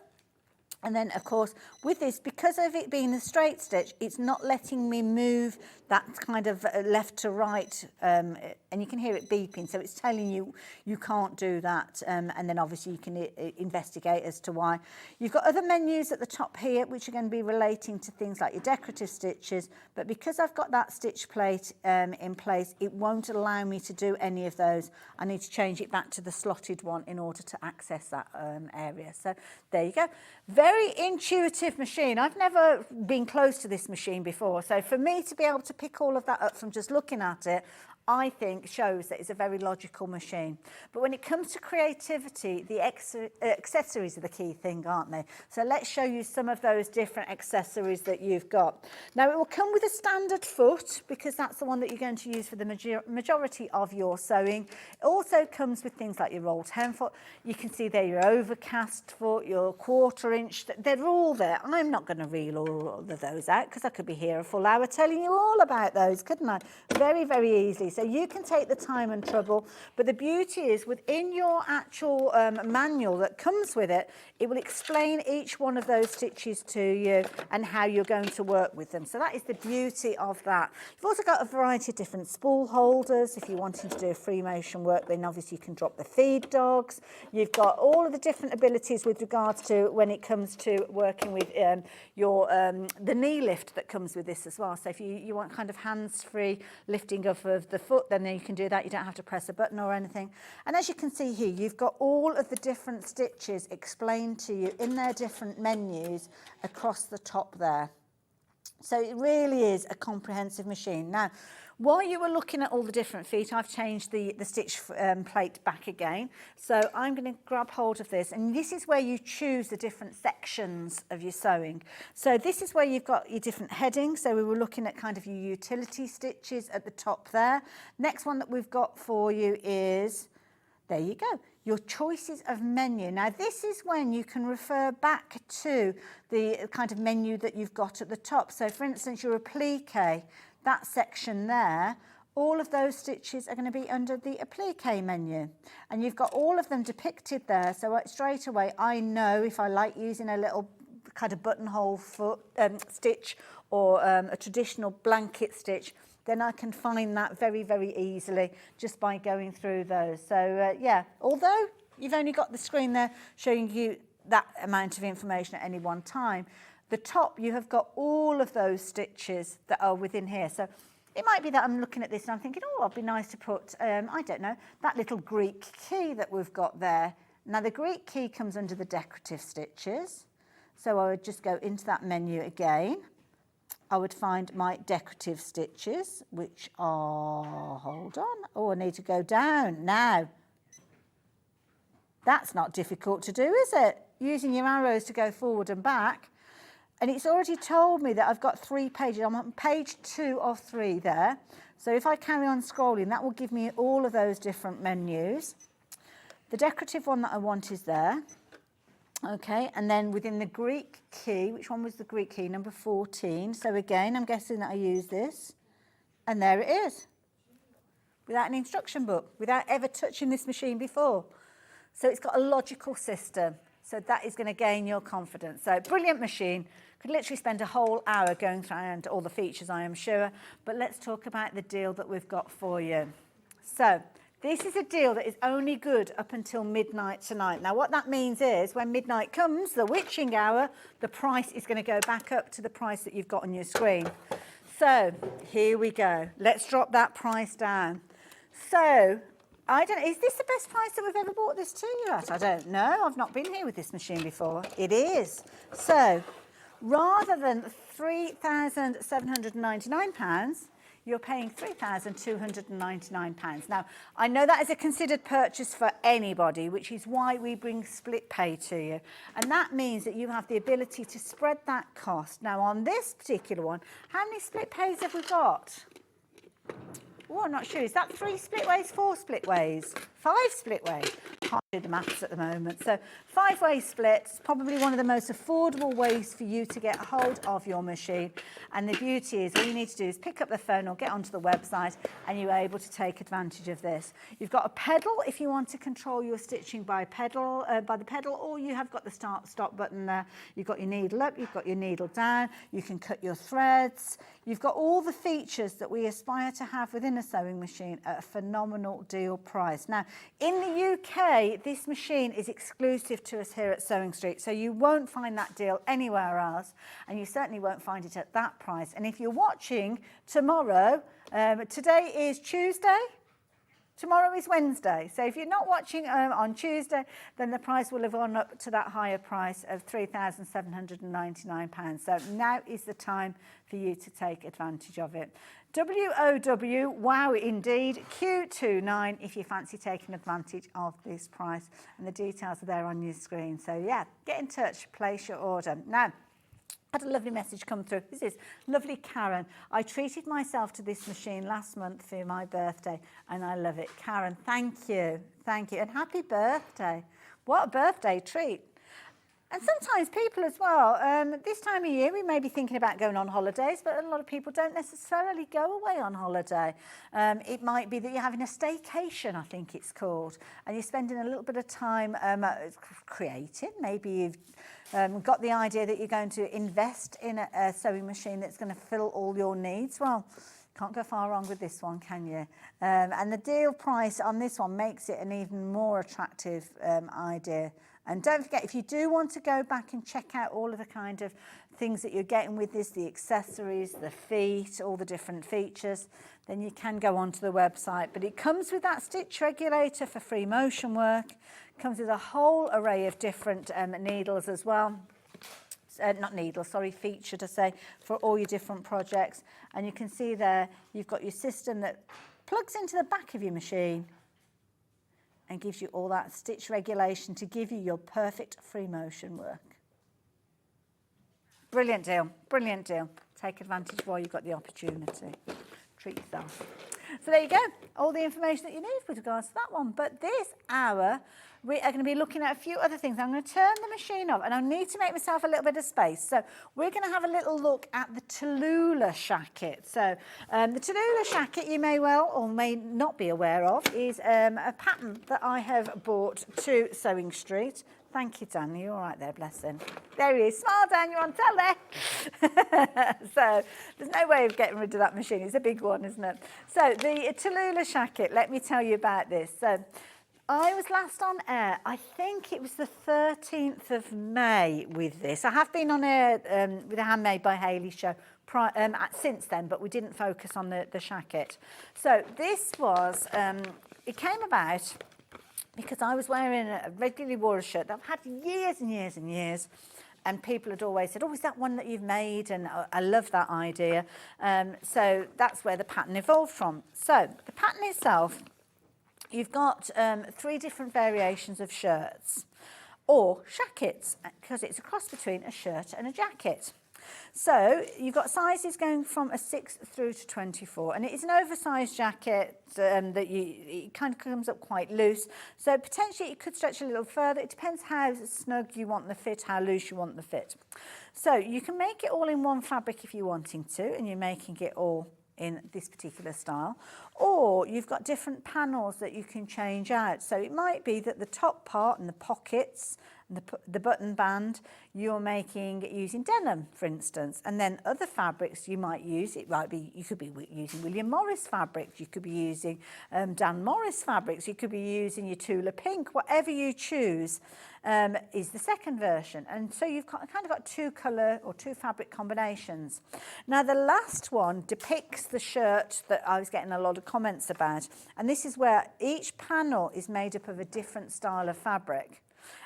And then, of course, with this, because of it being a straight stitch, it's not letting me move that kind of left to right, and you can hear it beeping, so it's telling you you can't do that. And then obviously you can investigate as to why. You've got other menus at the top here, which are going to be relating to things like your decorative stitches, but because I've got that stitch plate in place, it won't allow me to do any of those. I need to change it back to the slotted one in order to access that area. So there you go. Very intuitive machine. I've never been close to this machine before, so for me to be able to pick all of that up from just looking at it, I think shows that it's a very logical machine. But when it comes to creativity, the accessories are the key thing, aren't they? So let's show you some of those different accessories that you've got. Now, it will come with a standard foot, because that's the one that you're going to use for the majority of your sewing. It also comes with things like your rolled hem foot. You can see there your overcast foot, your 1/4 inch. They're all there. I'm not going to reel all of those out because I could be here a full hour telling you all about those, couldn't I? Very, very easily. So you can take the time and trouble, but the beauty is within your actual manual that comes with it, it will explain each one of those stitches to you and how you're going to work with them. So that is the beauty of that. You've also got a variety of different spool holders. If you're wanting to do a free motion work, then obviously you can drop the feed dogs. You've got all of the different abilities with regards to when it comes to working with the knee lift that comes with this as well. So if you want kind of hands-free lifting up of the foot, then you can do that. You don't have to press a button or anything. And as you can see here, you've got all of the different stitches explained to you in their different menus across the top there. So it really is a comprehensive machine. Now, while you were looking at all the different feet, I've changed the stitch plate back again. So I'm going to grab hold of this, and this is where you choose the different sections of your sewing. So this is where you've got your different headings. So we were looking at kind of your utility stitches at the top there. Next one that we've got for you is, there you go, your choices of menu. Now this is when you can refer back to the kind of menu that you've got at the top. So for instance, your applique, that section there, all of those stitches are going to be under the applique menu, and you've got all of them depicted there. So straight away I know if I like using a little kind of buttonhole foot stitch or a traditional blanket stitch, then I can find that very, very easily just by going through those. So yeah, although you've only got the screen there showing you that amount of information at any one time, the top, you have got all of those stitches that are within here. So it might be that I'm looking at this and I'm thinking, oh, it'd be nice to put, I don't know, that little Greek key that we've got there. Now the Greek key comes under the decorative stitches. So I would just go into that menu again. I would find my decorative stitches, which are, hold on, oh, I need to go down now. That's not difficult to do, is it? Using your arrows to go forward and back. And it's already told me that I've got 3 pages. I'm on page 2 of 3 there. So if I carry on scrolling, that will give me all of those different menus. The decorative one that I want is there. Okay, and then within the Greek key, which one was the Greek key? Number 14. So again, I'm guessing that I use this. And there it is. Without an instruction book, without ever touching this machine before. So it's got a logical system. So that is going to gain your confidence. So brilliant machine. Could literally spend a whole hour going through all the features, I am sure. But let's talk about the deal that we've got for you. So this is a deal that is only good up until midnight tonight. Now what that means is when midnight comes, the witching hour, the price is going to go back up to the price that you've got on your screen. So here we go. Let's drop that price down. So I don't know, is this the best price that we've ever bought this to you at? I don't know. I've not been here with this machine before. It is. So rather than £3,799, you're paying £3,299. Now, I know that is a considered purchase for anybody, which is why we bring split pay to you. And that means that you have the ability to spread that cost. Now, on this particular one, how many split pays have we got? Oh, I'm not sure. Is that 3 split ways, 4 split ways, 5 split ways? Can't do the maths at the moment. So 5-way splits, probably one of the most affordable ways for you to get hold of your machine. And the beauty is all you need to do is pick up the phone or get onto the website and you're able to take advantage of this. You've got a pedal if you want to control your stitching by the pedal, or you have got the stop button there. You've got your needle up, you've got your needle down, you can cut your threads. You've got all the features that we aspire to have within a sewing machine at a phenomenal deal price. Now, in the UK, this machine is exclusive to us here at Sewing Street, so you won't find that deal anywhere else, and you certainly won't find it at that price. And if you're watching tomorrow, today is Tuesday, tomorrow is Wednesday. So if you're not watching on Tuesday, then the price will have gone up to that higher price of £3,799. So now is the time for you to take advantage of it. WOW, wow indeed, Q29 if you fancy taking advantage of this price. And the details are there on your screen. So yeah, get in touch, place your order. Now, I had a lovely message come through. This is lovely Karen. I treated myself to this machine last month for my birthday and I love it. Karen, thank you. Thank you. And happy birthday. What a birthday treat. And sometimes people as well, this time of year we may be thinking about going on holidays, but a lot of people don't necessarily go away on holiday. It might be that you're having a staycation, I think it's called, and you're spending a little bit of time creating. Maybe you've got the idea that you're going to invest in a sewing machine that's going to fill all your needs. Well, can't go far wrong with this one, can you? And the deal price on this one makes it an even more attractive idea. And don't forget, if you do want to go back and check out all of the kind of things that you're getting with this, the accessories, the feet, all the different features, then you can go onto the website. But it comes with that stitch regulator for free motion work. It comes with a whole array of different needles as well. Not needles, sorry, feet should I say, for all your different projects. And you can see there, you've got your system that plugs into the back of your machine and gives you all that stitch regulation to give you your perfect free motion work. Brilliant deal, brilliant deal. Take advantage while you've got the opportunity. Treat yourself. So there you go, all the information that you need with regards to that one. But this hour, we are going to be looking at a few other things. I'm going to turn the machine off and I need to make myself a little bit of space. So we're going to have a little look at the Tallulah shacket. So the Tallulah shacket, you may well or may not be aware of, is a pattern that I have bought to Sewing Street. Thank you, Dan. You're all right there, bless him. There he is. Smile, Dan, you're on telly. So there's no way of getting rid of that machine. It's a big one, isn't it? So the Tallulah shacket, let me tell you about this. So I was last on air, I think it was the 13th of May with this. I have been on air with a Handmade by Hayley show since then, but we didn't focus on the shacket. So this was, it came about because I was regularly wore a shirt that I've had years and years and years, and people had always said, oh, is that one that you've made? And I love that idea. So that's where the pattern evolved from. So the pattern itself, you've got 3 different variations of shirts or shackets, because it's a cross between a shirt and a jacket. So you've got sizes going from a 6 through to 24, and it is an oversized jacket that it kind of comes up quite loose. So potentially it could stretch a little further. It depends how snug you want the fit, how loose you want the fit. So you can make it all in one fabric if you're wanting to, and you're making it all in this particular style, or you've got different panels that you can change out. So it might be that the top part and the pockets and the button band you're making using denim, for instance, and then other fabrics you might use, you could be using William Morris fabrics, you could be using Dan Morris fabrics, you could be using your Tula Pink, whatever you choose is the second version. And so you've kind of got two colour or two fabric combinations. Now the last one depicts the shirt that I was getting a lot of comments about, and this is where each panel is made up of a different style of fabric.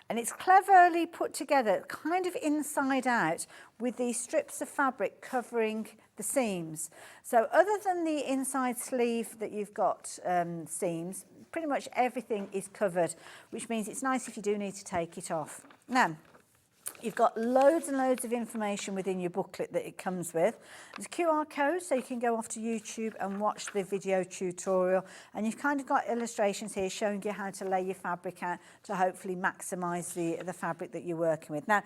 And it's cleverly put together, kind of inside out, with these strips of fabric covering the seams. So other than the inside sleeve that you've got seams, pretty much everything is covered, which means it's nice if you do need to take it off. Now, you've got loads and loads of information within your booklet that it comes with. There's a QR code, so you can go off to YouTube and watch the video tutorial. And you've kind of got illustrations here showing you how to lay your fabric out to hopefully maximise the fabric that you're working with. Now,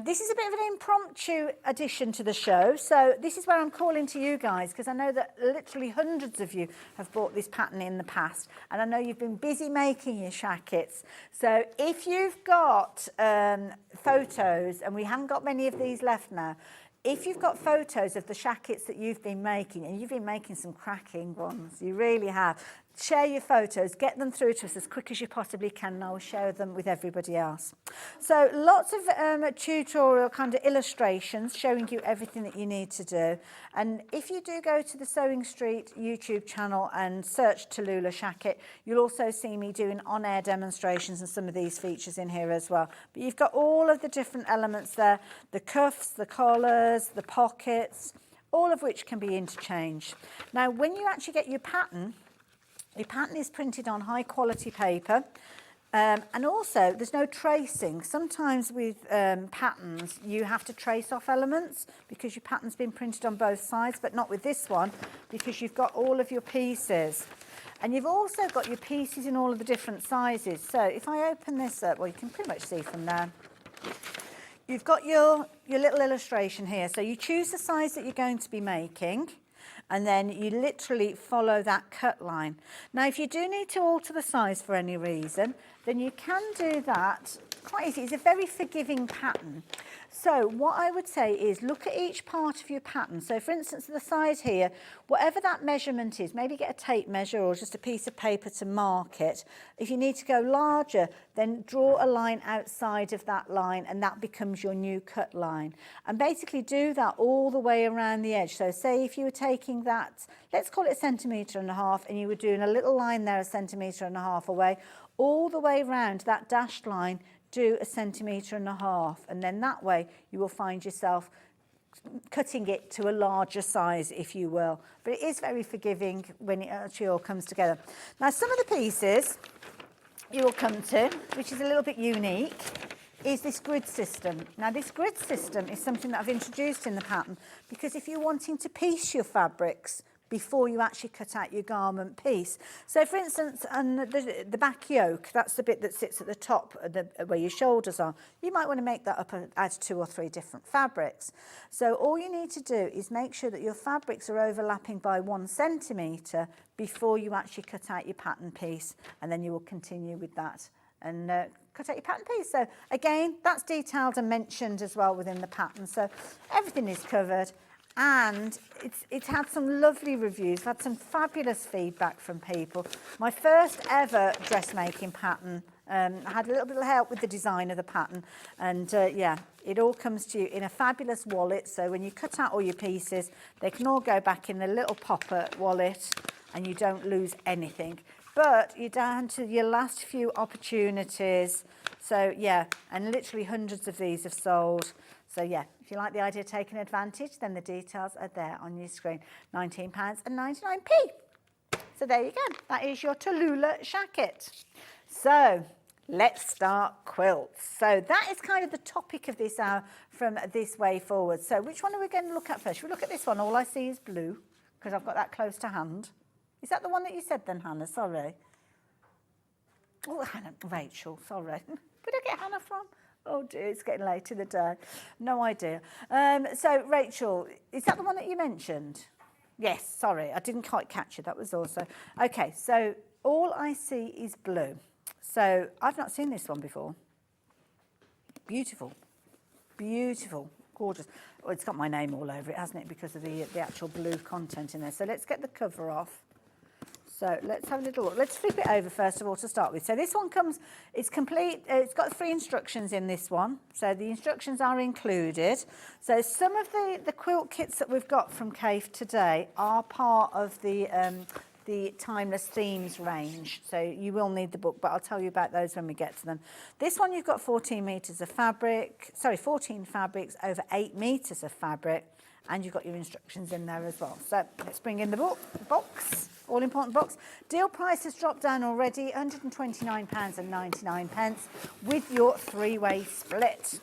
this is a bit of an impromptu addition to the show. So this is where I'm calling to you guys, because I know that literally hundreds of you have bought this pattern in the past. And I know you've been busy making your shackets. So if you've got photos, and we haven't got many of these left now, if you've got photos of the shackets that you've been making, and you've been making some cracking ones, you really have, share your photos, get them through to us as quick as you possibly can, and I'll share them with everybody else. So lots of tutorial kind of illustrations showing you everything that you need to do. And if you do go to the Sewing Street YouTube channel and search Tallulah Shacket, you'll also see me doing on-air demonstrations and some of these features in here as well. But you've got all of the different elements there, the cuffs, the collars, the pockets, all of which can be interchanged. Now, when you actually get your pattern is printed on high quality paper, and also there's no tracing. Sometimes with patterns you have to trace off elements because your pattern's been printed on both sides, but not with this one because you've got all of your pieces. And you've also got your pieces in all of the different sizes. So if I open this up, well, you can pretty much see from there. You've got your little illustration here. So you choose the size that you're going to be making, and then you literally follow that cut line. Now, if you do need to alter the size for any reason, then you can do that quite easy. It's a very forgiving pattern. So what I would say is look at each part of your pattern. So for instance, the size here, whatever that measurement is, maybe get a tape measure or just a piece of paper to mark it. If you need to go larger, then draw a line outside of that line, and that becomes your new cut line. And basically do that all the way around the edge. So say if you were taking that, let's call it 1.5 centimetres, and you were doing a little line there 1.5 centimetres away, all the way around that dashed line, do 1.5 centimetres, and then that way you will find yourself cutting it to a larger size, if you will. But it is very forgiving when it actually all comes together. Now, some of the pieces you will come to, which is a little bit unique, is this grid system. Now, this grid system is something that I've introduced in the pattern because if you're wanting to piece your fabrics before you actually cut out your garment piece. So for instance, the back yoke, that's the bit that sits at the top where your shoulders are. You might want to make that up out of 2 or 3 different fabrics. So all you need to do is make sure that your fabrics are overlapping by 1 centimetre before you actually cut out your pattern piece, and then you will continue with that and cut out your pattern piece. So again, that's detailed and mentioned as well within the pattern. So everything is covered. And it's had some lovely reviews. I've had some fabulous feedback from people. My first ever dressmaking pattern, I had a little bit of help with the design of the pattern, and yeah, it all comes to you in a fabulous wallet. So when you cut out all your pieces, they can all go back in the little popper wallet, and you don't lose anything. But you're down to your last few opportunities. So yeah, and literally hundreds of these have sold. So yeah, if you like the idea of taking advantage, then the details are there on your screen. £19.99p. So there you go. That is your Tallulah Shacket. So Let's start quilts. So that is kind of the topic of this hour from this way forward. So which one are we going to look at first? Should we look at this one? All I see is blue, because I've got that close to hand. Is that the one that you said then, Hannah? Sorry. Oh, Hannah, Rachel, sorry. Where did I get Hannah from? Oh dear, it's getting late in the day. No idea. So Rachel, is that the one that you mentioned? Yes, sorry, I didn't quite catch it. That was also. Okay, so all I see is blue. So I've not seen this one before. Beautiful, beautiful, gorgeous. Oh, it's got my name all over it, hasn't it, because of the actual blue content in there. So let's get the cover off. So let's have a little look. Let's flip it over first of all to start with. So this one comes, it's complete, it's got 3 instructions in this one. So the instructions are included. So some of the quilt kits that we've got from Cave today are part of the Timeless Themes range. So you will need the book, but I'll tell you about those when we get to them. This one you've got 14 metres of fabric, 14 fabrics over 8 metres of fabric. And you've got your instructions in there as well. So let's bring in the box, all-important box. Deal price has dropped down already, £129.99 with your 3-way split.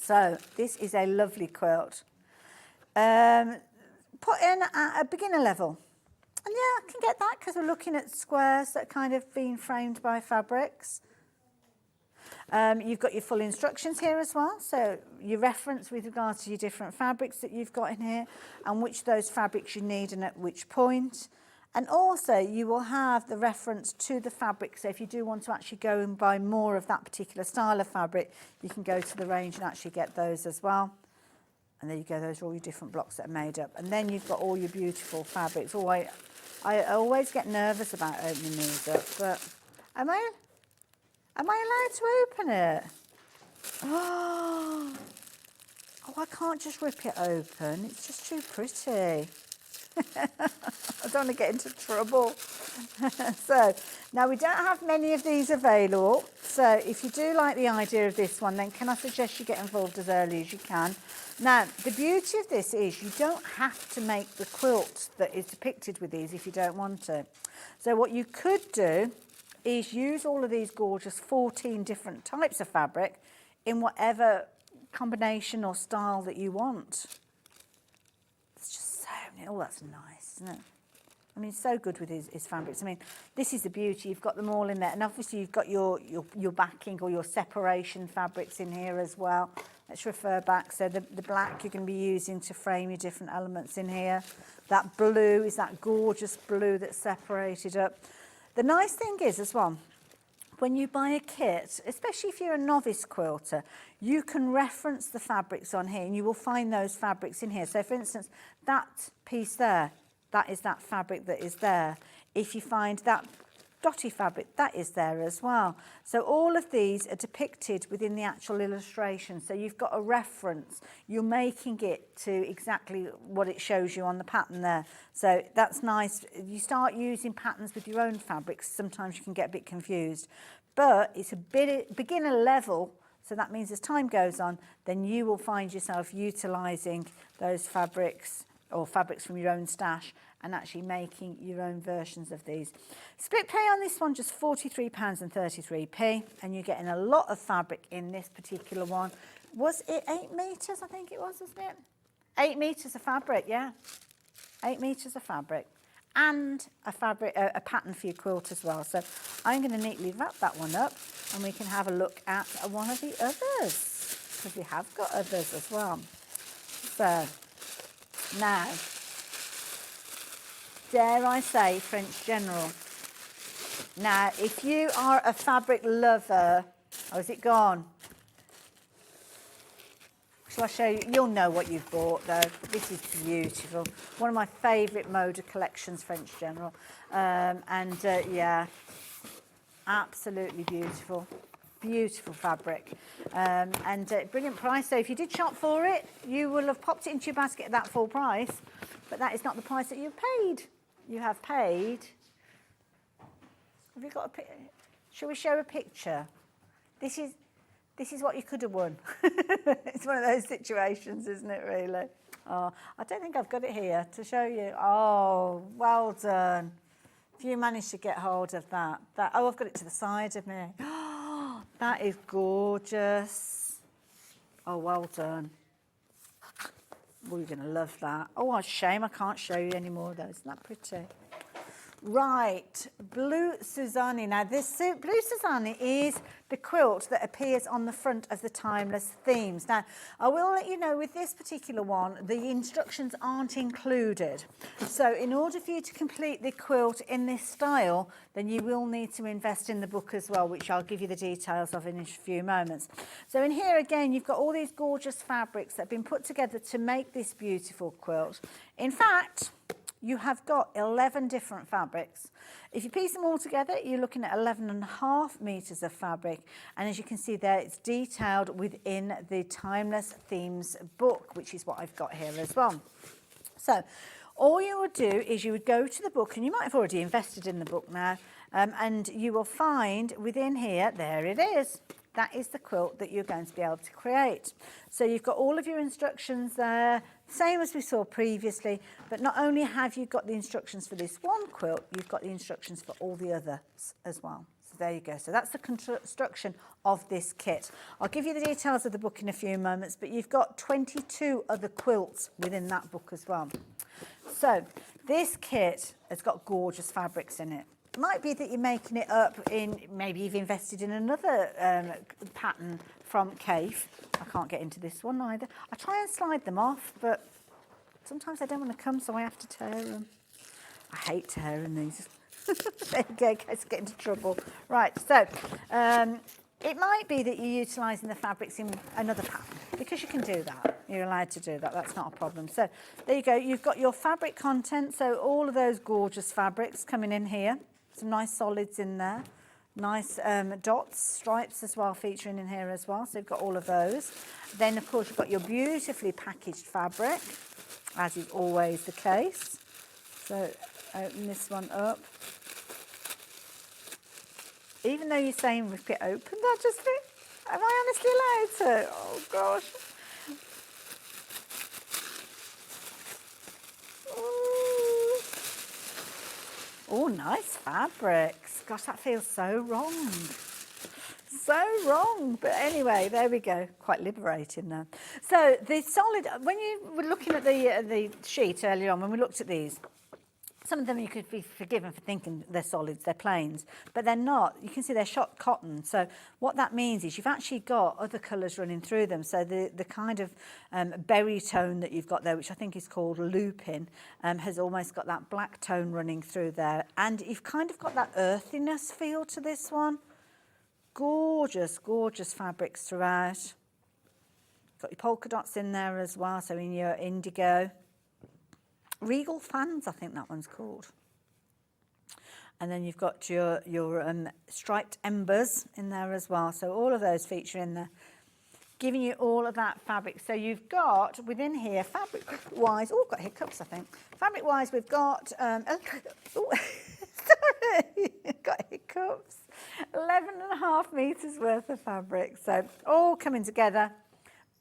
So this is a lovely quilt. Put in at a beginner level. And yeah, I can get that because we're looking at squares that are kind of being framed by fabrics. You've got your full instructions here as well, so your reference with regards to your different fabrics that you've got in here and which those fabrics you need and at which point. And also you will have the reference to the fabric, so if you do want to actually go and buy more of that particular style of fabric, you can go to the range and actually get those as well. And there you go, those are all your different blocks that are made up. And then you've got all your beautiful fabrics. Oh, I always get nervous about opening these up, but am I allowed to open it? Oh, I can't just rip it open. It's just too pretty. I don't want to get into trouble. So, now we don't have many of these available. So, if you do like the idea of this one, then can I suggest you get involved as early as you can? Now, the beauty of this is you don't have to make the quilt that is depicted with these if you don't want to. So, what you could do is use all of these gorgeous 14 different types of fabric in whatever combination or style that you want. It's just so many. Oh, that's nice, isn't it? I mean, so good with his fabrics. I mean, this is the beauty. You've got them all in there. And obviously you've got your backing or your separation fabrics in here as well. Let's refer back. So the black you're going to be using to frame your different elements in here. That blue is that gorgeous blue that's separated up. The nice thing is as well, when you buy a kit, especially if you're a novice quilter, you can reference the fabrics on here and you will find those fabrics in here. So for instance, that piece there, that is that fabric that is there. If you find that dotty fabric, that is there as well. So all of these are depicted within the actual illustration. So you've got a reference. You're making it to exactly what it shows you on the pattern there. So that's nice. You start using patterns with your own fabrics, sometimes you can get a bit confused. But it's a bit beginner level, so that means as time goes on, then you will find yourself utilising those fabrics or fabrics from your own stash and actually making your own versions of these. Split pay on this one, just £43.33, and you're getting a lot of fabric in this particular one. Was it 8 metres? I think it was, wasn't it? 8 metres of fabric, yeah. 8 metres of fabric. And a pattern for your quilt as well. So I'm going to neatly wrap that one up and we can have a look at one of the others, because we have got others as well. So now, dare I say French General. Now, if you are a fabric lover, oh, is it gone? Shall I show you? You'll know what you've bought though. This is beautiful. One of my favourite Moda collections, French General. Yeah, absolutely beautiful. Beautiful fabric. Brilliant price. So if you did shop for it, you will have popped it into your basket at that full price. But that is not the price that you've paid. You have paid. Have you got a picture? Shall we show a picture? This is what you could have won. It's one of those situations, isn't it, really? Oh, I don't think I've got it here to show you. Oh, well done. If you manage to get hold of that. Oh, I've got it to the side of me. That is gorgeous. Oh, well done. Oh, you're going to love that. Oh, what a shame I can't show you any more of those. Isn't that pretty? Right, Blue Suzanne. Now, this Blue Suzanne is the quilt that appears on the front as the timeless themes. Now, I will let you know with this particular one, the instructions aren't included. So in order for you to complete the quilt in this style, then you will need to invest in the book as well, which I'll give you the details of in a few moments. So in here again, you've got all these gorgeous fabrics that have been put together to make this beautiful quilt. In fact, you have got 11 different fabrics. If you piece them all together, you're looking at 11.5 meters of fabric. And as you can see there, it's detailed within the Timeless Themes book, which is what I've got here as well. So all you would do is you would go to the book, and you might have already invested in the book now, and you will find within here, there it is. That is the quilt that you're going to be able to create. So you've got all of your instructions there, same as we saw previously, but not only have you got the instructions for this one quilt, you've got the instructions for all the others as well. So there you go. So that's the construction of this kit. I'll give you the details of the book in a few moments, but you've got 22 other quilts within that book as well. So this kit has got gorgeous fabrics in it. It might be that you're making it up in, maybe you've invested in another pattern from Cave. I can't get into this one either. I try and slide them off, but sometimes they don't want to come, so I have to tear them. I hate tearing these. There you go, in case I get into trouble. Right, so it might be that you're utilising the fabrics in another pattern, because you can do that. You're allowed to do that. That's not a problem. So there you go. You've got your fabric content. So all of those gorgeous fabrics coming in here. Some nice solids in there. Nice dots, stripes as well featuring in here as well. So you've got all of those. Then, of course, you've got your beautifully packaged fabric, as is always the case. So open this one up. Even though you're saying rip it open, I just think, am I honestly allowed to? Oh, gosh. Oh, nice fabrics. Gosh, that feels so wrong. So wrong. But anyway, there we go. Quite liberating now. So the solid, when you were looking at the sheet earlier on, when we looked at these, some of them you could be forgiven for thinking they're solids, they're plains, but they're not. You can see they're shot cotton. So what that means is you've actually got other colours running through them. So the kind of berry tone that you've got there, which I think is called lupin, has almost got that black tone running through there. And you've kind of got that earthiness feel to this one. Gorgeous, gorgeous fabrics throughout. Got your polka dots in there as well, so in your indigo. Regal Fans, I think that one's called. And then you've got your striped embers in there as well. So all of those feature in there, giving you all of that fabric. So you've got within here, fabric-wise, oh, I've got hiccups, I think. Fabric-wise, we've got, sorry, got hiccups. 11.5 meters worth of fabric. So all coming together.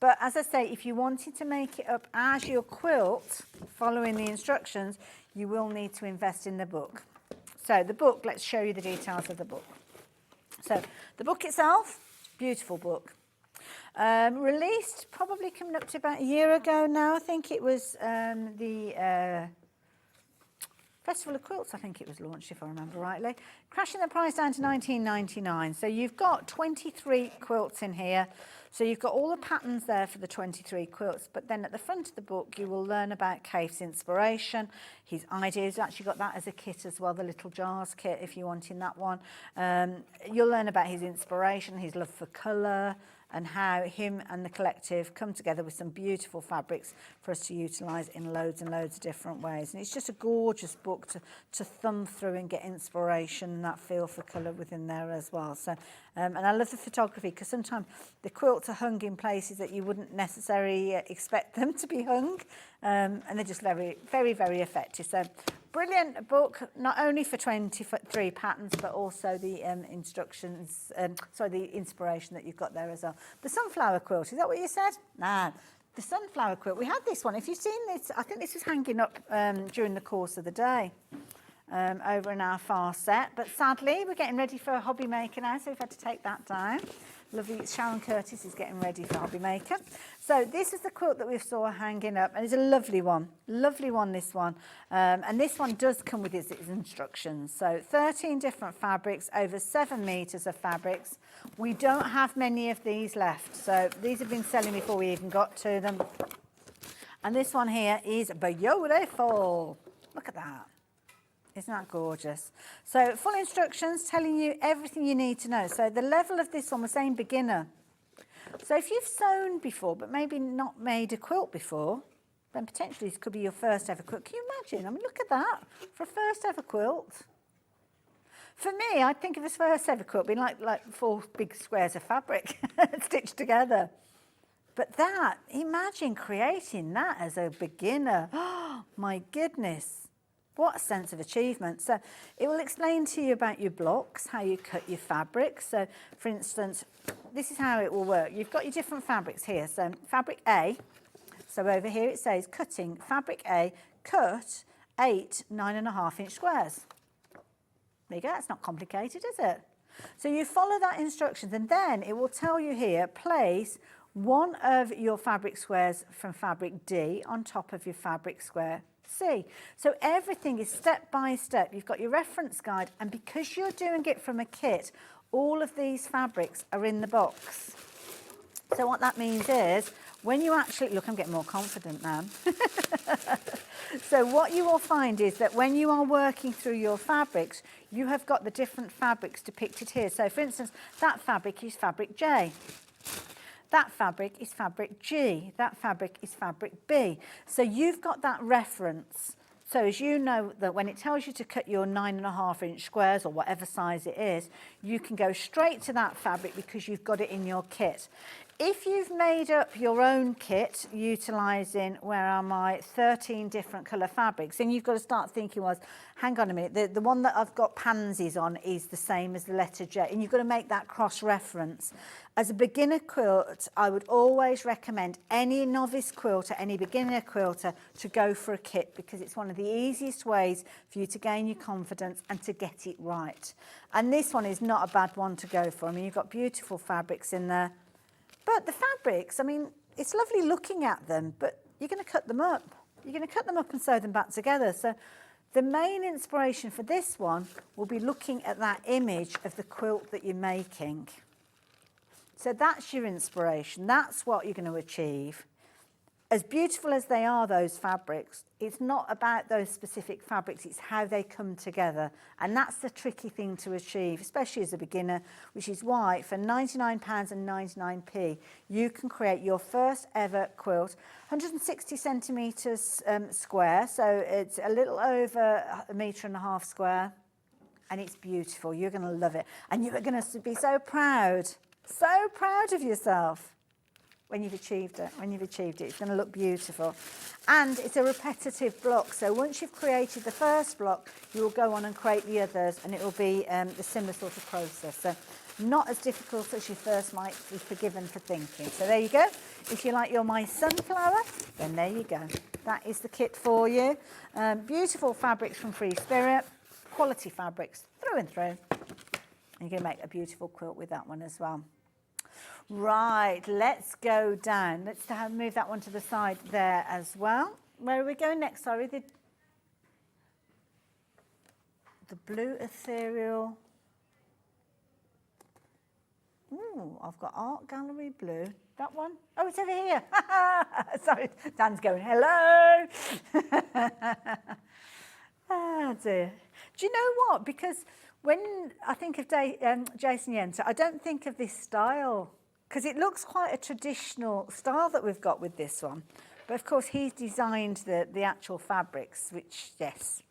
But as I say, if you wanted to make it up as your quilt, following the instructions, you will need to invest in the book. So the book, let's show you the details of the book. So the book itself, beautiful book. Released probably coming up to about a year ago now. I think it was the Festival of Quilts, I think it was launched, if I remember rightly. Crashing the price down to $19.99. So you've got 23 quilts in here. So you've got all the patterns there for the 23 quilts, but then at the front of the book, you will learn about Cave's inspiration, his ideas. You've actually got that as a kit as well, the little jars kit, if you're wanting that one. You'll learn about his inspiration, his love for colour, and how him and the collective come together with some beautiful fabrics for us to utilise in loads and loads of different ways. And it's just a gorgeous book to thumb through and get inspiration and that feel for colour within there as well. So, and I love the photography, because sometimes the quilts are hung in places that you wouldn't necessarily expect them to be hung, and they're just very, very, very effective. So brilliant book, not only for 23 patterns, but also the instructions, the inspiration that you've got there as well. The sunflower quilt, is that what you said? Nah, the sunflower quilt. We had this one. If you've seen this, I think this was hanging up during the course of the day. over in our far set. But sadly, we're getting ready for a hobby maker now, so we've had to take that down. Lovely, Sharon Curtis is getting ready for hobby maker. So this is the quilt that we saw hanging up, and it's a lovely one, this one. And this one does come with its instructions. So 13 different fabrics, over 7 meters of fabrics. We don't have many of these left, so these have been selling before we even got to them. And this one here is beautiful. Look at that. Isn't that gorgeous? So full instructions telling you everything you need to know. So the level of this one, we're saying beginner. So if you've sewn before, but maybe not made a quilt before, then potentially this could be your first ever quilt. Can you imagine? I mean, look at that, for a first ever quilt. For me, I'd think of a first ever quilt being like 4 big squares of fabric stitched together. But that, imagine creating that as a beginner. Oh, my goodness. What a sense of achievement. So it will explain to you about your blocks, how you cut your fabrics. So for instance, this is how it will work. You've got your different fabrics here. So fabric A, so over here it says cutting fabric A, cut 8 9.5-inch squares. There you go, that's not complicated, is it? So you follow that instructions and then it will tell you here, place one of your fabric squares from fabric D on top of your fabric square C. So everything is step by step. You've got your reference guide, and because you're doing it from a kit, all of these fabrics are in the box. So what that means is, when you actually, look, I'm getting more confident now. So what you will find is that when you are working through your fabrics, you have got the different fabrics depicted here. So for instance, that fabric is fabric J. That fabric is fabric G. That fabric is fabric B. So you've got that reference. So as you know that when it tells you to cut your 9.5-inch squares or whatever size it is, you can go straight to that fabric because you've got it in your kit. If you've made up your own kit utilising, where are my 13 different colour fabrics, then you've got to start thinking was, hang on a minute, the one that I've got pansies on is the same as the letter J, and you've got to make that cross-reference. As a beginner quilt, I would always recommend any novice quilter, any beginner quilter, to go for a kit because it's one of the easiest ways for you to gain your confidence and to get it right. And this one is not a bad one to go for. I mean, you've got beautiful fabrics in there. But the fabrics, I mean, it's lovely looking at them, but you're going to cut them up. You're going to cut them up and sew them back together. So the main inspiration for this one will be looking at that image of the quilt that you're making. So that's your inspiration. That's what you're going to achieve. As beautiful as they are, those fabrics, it's not about those specific fabrics, it's how they come together. And that's the tricky thing to achieve, especially as a beginner, which is why for £99.99, you can create your first ever quilt, 160 centimetres square, so it's a little over 1.5 metres square, and it's beautiful. You're going to love it. And you're going to be so proud of yourself. When you've achieved it, it's going to look beautiful. And it's a repetitive block, so once you've created the first block, you will go on and create the others, and it will be the similar sort of process. So not as difficult as you first might be forgiven for thinking. So there you go. If you like your My Sunflower, then there you go. That is the kit for you. Beautiful fabrics from Free Spirit, quality fabrics through and through. And you're going to make a beautiful quilt with that one as well. Right, let's go down. Let's move that one to the side there as well. Where are we going next? Sorry, the blue ethereal. Ooh, I've got Art Gallery blue. That one? Oh, it's over here. Sorry, Dan's going, hello. Oh dear. Do you know what? Because when I think of Jason Yenter, I don't think of this style, because it looks quite a traditional style that we've got with this one. But of course, he's designed the actual fabrics, which, yes.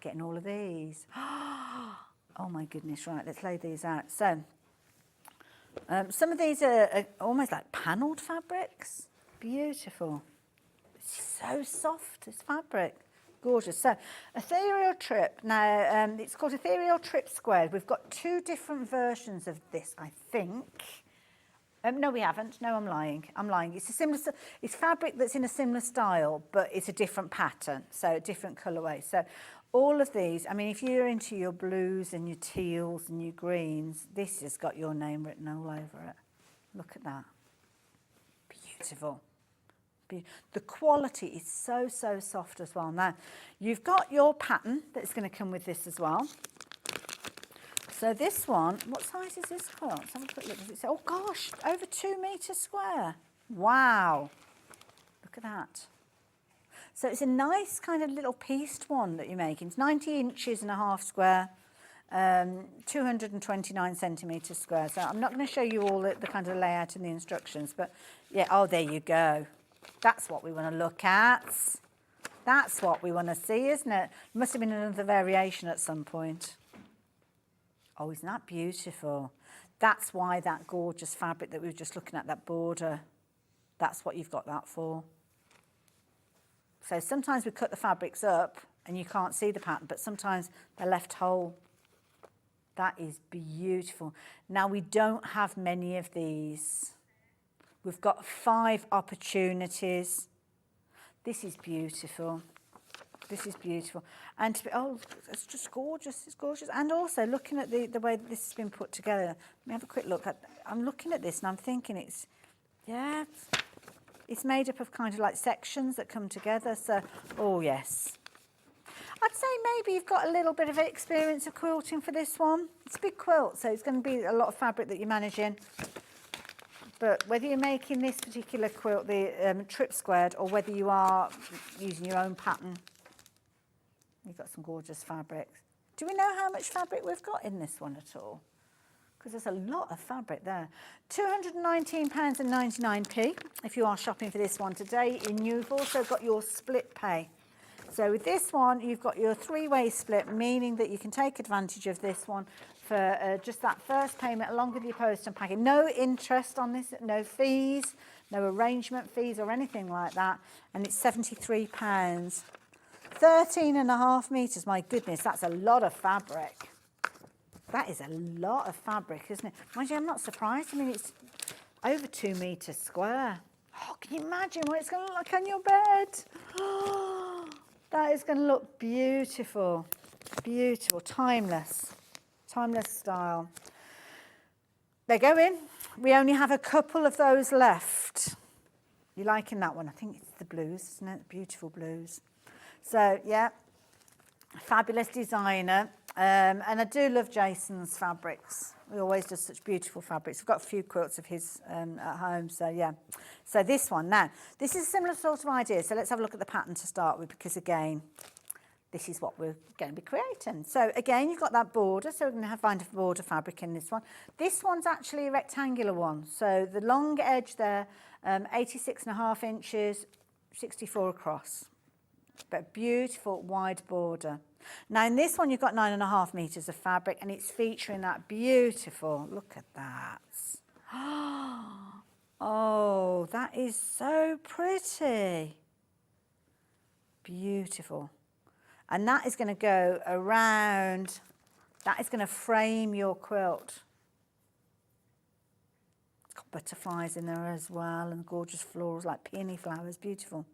Getting all of these. Oh my goodness, right, let's lay these out. So, some of these are almost like panelled fabrics. Beautiful. It's so soft, this fabric. Gorgeous. So, Ethereal Trip. Now, it's called Ethereal Trip Squared. We've got 2 different versions of this, I think. No, we haven't. No, I'm lying. It's a similar. It's fabric that's in a similar style, but it's a different pattern, so a different colourway. So all of these, I mean, if you're into your blues and your teals and your greens, this has got your name written all over it. Look at that. Beautiful. The quality is so, so soft as well. Now, you've got your pattern that's going to come with this as well. So this one, what size is this quilt? Let's have a quick look. Does it say, oh gosh, over 2 metres square. Wow. Look at that. So it's a nice kind of little pieced one that you're making. It's 90 inches and a half square, 229 centimetres square. So I'm not going to show you all the kind of layout and the instructions, but yeah, oh, there you go. That's what we want to look at. That's what we want to see, isn't it? Must have been another variation at some point. Oh, isn't that beautiful? That's why that gorgeous fabric that we were just looking at, that border, that's what you've got that for. So sometimes we cut the fabrics up and you can't see the pattern, but sometimes they're left whole. That is beautiful. Now, we don't have many of these. We've got 5 opportunities. This is beautiful. This is beautiful. And to be, oh, it's just gorgeous. It's gorgeous. And also looking at the way this has been put together. Let me have a quick look. I'm looking at this and I'm thinking it's made up of kind of like sections that come together. So, oh yes. I'd say maybe you've got a little bit of experience of quilting for this one. It's a big quilt, so it's going to be a lot of fabric that you're managing. But whether you're making this particular quilt, the trip squared, or whether you are using your own pattern, you've got some gorgeous fabrics. Do we know how much fabric we've got in this one at all? Because there's a lot of fabric there. £219.99 if you are shopping for this one today. And you've also got your split pay. So with this one, you've got your 3-way split, meaning that you can take advantage of this one for just that first payment along with your post and packing. No interest on this, no fees, no arrangement fees or anything like that. And it's £73. 13.5 metres, my goodness, that's a lot of fabric. That is a lot of fabric, isn't it? Mind you, I'm not surprised. I mean, it's over 2 metres square. Oh, can you imagine what it's going to look like on your bed? Oh, that is going to look beautiful. Beautiful, timeless. Timeless style. They're going. We only have a couple of those left. You liking that one? I think it's the blues, isn't it? Beautiful blues. So, yeah, fabulous designer. And I do love Jason's fabrics. He always does such beautiful fabrics. I've got a few quilts of his at home, so yeah. So this one, now, this is a similar sort of idea. So let's have a look at the pattern to start with, because again, this is what we're going to be creating. So again, you've got that border, so we're going to find a border fabric in this one. This one's actually a rectangular one. So the long edge there, 86.5 inches, 64 across. But beautiful wide border. Now in this one you've got 9.5 metres of fabric and it's featuring that beautiful, look at that. Oh, that is so pretty. Beautiful. And that is going to go around, that is going to frame your quilt. It's got butterflies in there as well and gorgeous florals like peony flowers, beautiful.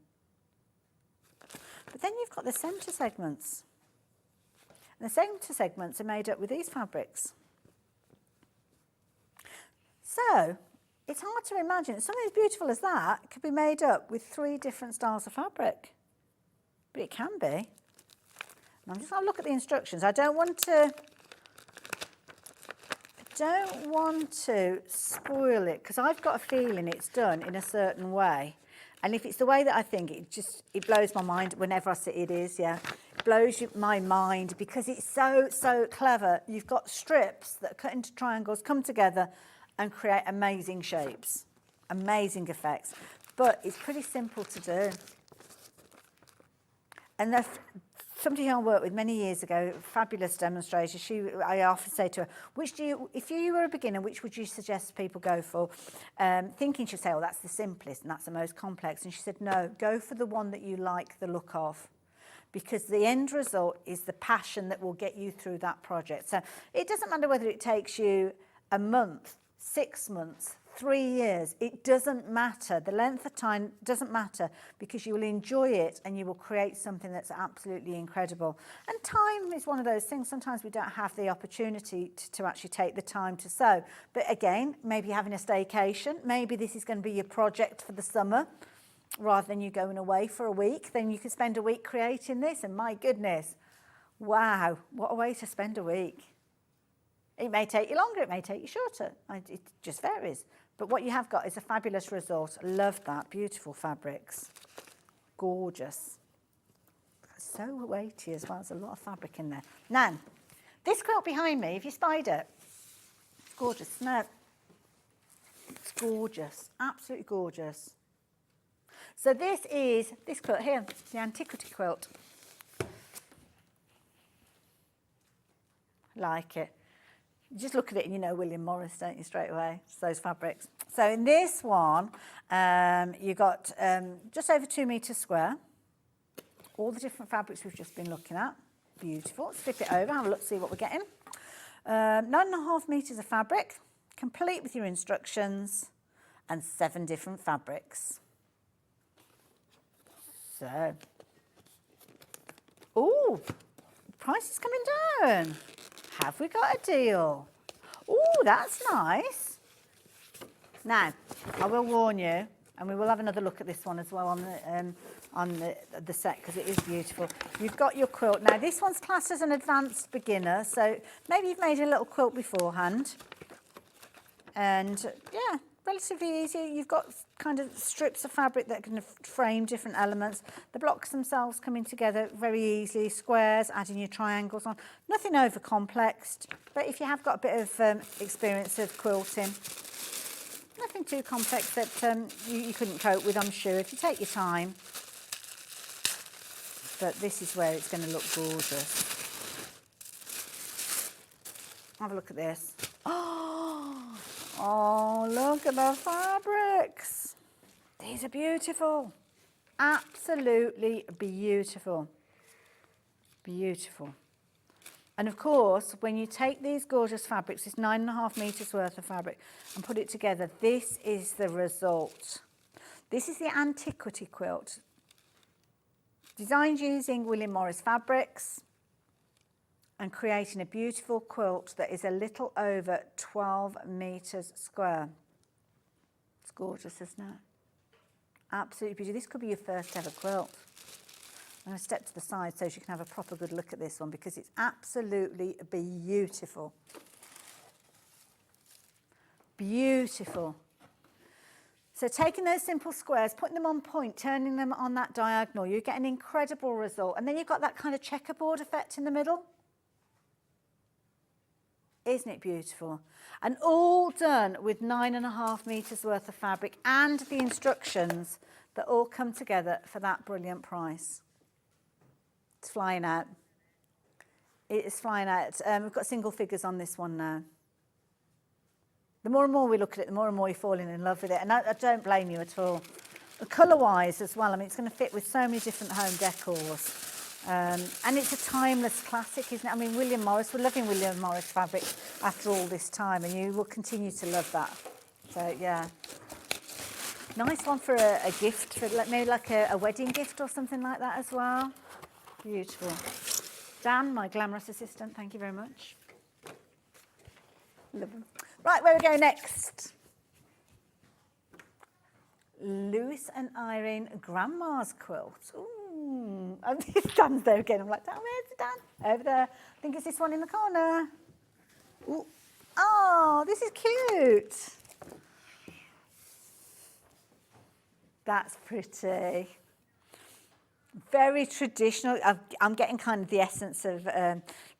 But then you've got the centre segments. And the centre segments are made up with these fabrics. So it's hard to imagine something as beautiful as that could be made up with 3 different styles of fabric. But it can be. And I'm just going to look at the instructions. I don't want to spoil it because I've got a feeling it's done in a certain way. And if it's the way that I think, it blows my mind whenever I see it is, yeah. It blows my mind because it's so, so clever. You've got strips that are cut into triangles, come together and create amazing shapes, amazing effects. But it's pretty simple to do. And somebody who I worked with many years ago, fabulous demonstrator, I often say to her, if you were a beginner, which would you suggest people go for? Thinking she'd say, oh, that's the simplest and that's the most complex. And she said, no, go for the one that you like the look of. Because the end result is the passion that will get you through that project. So it doesn't matter whether it takes you a month, 6 months, 3 years. It doesn't matter. The length of time doesn't matter, because you will enjoy it and you will create something that's absolutely incredible. And time is one of those things. Sometimes we don't have the opportunity to actually take the time to sew. But again, maybe you're having a staycation. Maybe this is going to be your project for the summer. Rather than you going away for a week, then you can spend a week creating this. And my goodness, wow, what a way to spend a week. It may take you longer, it may take you shorter. It just varies. But what you have got is a fabulous result. Love that. Beautiful fabrics. Gorgeous. So weighty as well. There's a lot of fabric in there. Now, this quilt behind me, if you spied it, it's gorgeous. No, it's gorgeous. Absolutely gorgeous. So this is this quilt here, the Antiquity quilt. Like it. You just look at it and you know William Morris, don't you, straight away? It's those fabrics. So in this one, you got just over 2 metres square. All the different fabrics we've just been looking at. Beautiful. Let's flip it over, have a look, see what we're getting. 9.5 metres of fabric, complete with your instructions, and 7 different fabrics. So, oh, price is coming down. Have we got a deal? Oh, that's nice. Now, I will warn you, and we will have another look at this one as well on the set, because it is beautiful. You've got your quilt. Now, this one's classed as an advanced beginner, so maybe you've made a little quilt beforehand. And, yeah, relatively easy. You've got kind of strips of fabric that can frame different elements. The blocks themselves coming together very easily. Squares, adding your triangles on. Nothing over complexed, but if you have got a bit of experience of quilting, nothing too complex that you couldn't cope with, I'm sure, if you take your time. But this is where it's going to look gorgeous. Have a look at this. Oh, look at the fabrics. These are beautiful. Absolutely beautiful. Beautiful. And of course, when you take these gorgeous fabrics, this 9.5 metres worth of fabric, and put it together, this is the result. This is the Antiquity quilt. Designed using William Morris fabrics, and creating a beautiful quilt that is a little over 12 metres square. It's gorgeous, isn't it? Absolutely beautiful. This could be your first ever quilt. I'm going to step to the side so you can have a proper good look at this one, because it's absolutely beautiful. Beautiful. So taking those simple squares, putting them on point, turning them on that diagonal, you get an incredible result. And then you've got that kind of checkerboard effect in the middle. Isn't it beautiful? And all done with 9.5 metres worth of fabric and the instructions that all come together for that brilliant price. It's flying out. It is flying out. We've got single figures on this one now. The more and more we look at it, the more and more you're falling in love with it. And I don't blame you at all. Colour-wise as well, I mean, it's going to fit with so many different home decors. And it's a timeless classic, isn't it? I mean, William Morris, we're loving William Morris fabric after all this time, and you will continue to love that. So, yeah. Nice one for a gift, for maybe like a wedding gift or something like that as well. Beautiful. Dan, my glamorous assistant, thank you very much. Love them. Right, where we go next? Lewis and Irene Grandma's quilt. Ooh, Dan's there again. I'm like, Dan, where's Dan? Over there. I think it's this one in the corner. Ooh. Oh, this is cute. That's pretty. Very traditional. I'm getting kind of the essence of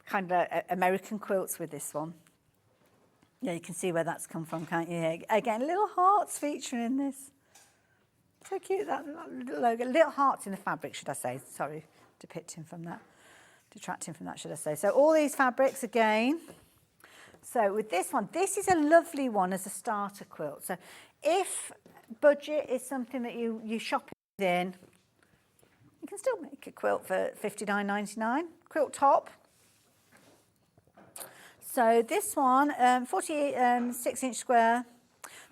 kind of American quilts with this one. Yeah, you can see where that's come from, can't you? Again, little hearts featuring in this. So cute, that little logo. Little hearts in the fabric, should I say. Sorry, detracting from that, should I say. So all these fabrics again. So with this one, this is a lovely one as a starter quilt. So if budget is something that you shop in, you can still make a quilt for $59.99. Quilt top. So this one, 46-inch square,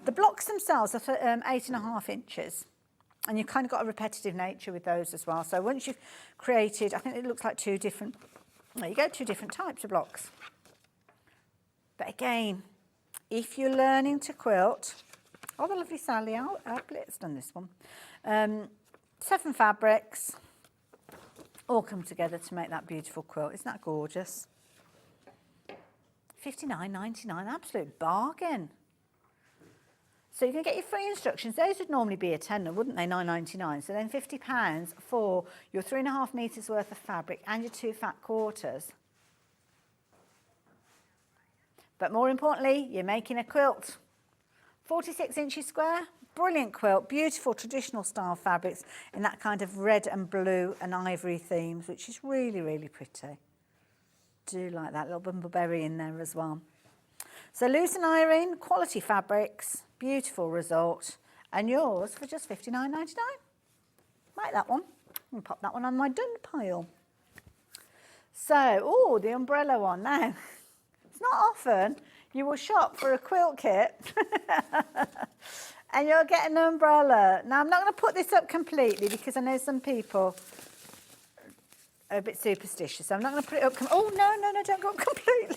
The blocks themselves are 8.5 inches. And you've kind of got a repetitive nature with those as well. So once you've created, I think it looks like two different types of blocks. But again, if you're learning to quilt, oh, the lovely Sally Outlet's done this one. 7 fabrics, all come together to make that beautiful quilt. Isn't that gorgeous? $59.99, absolute bargain. So you can get your free instructions. Those would normally be a tenner, wouldn't they? £9.99. So then £50 for your 3.5 metres worth of fabric and your 2 fat quarters. But more importantly, you're making a quilt. 46 inches square, brilliant quilt, beautiful traditional style fabrics in that kind of red and blue and ivory themes, which is really, really pretty. Do like that little bumbleberry in there as well. So loose and iron, quality fabrics, beautiful result, and yours for just $59.99. Like that one. I'll pop that one on my done pile. So, oh, the umbrella one. Now, it's not often you will shop for a quilt kit and you'll get an umbrella. Now, I'm not going to put this up completely because I know some people are a bit superstitious. So I'm not going to put it up. Oh, no, don't go up completely.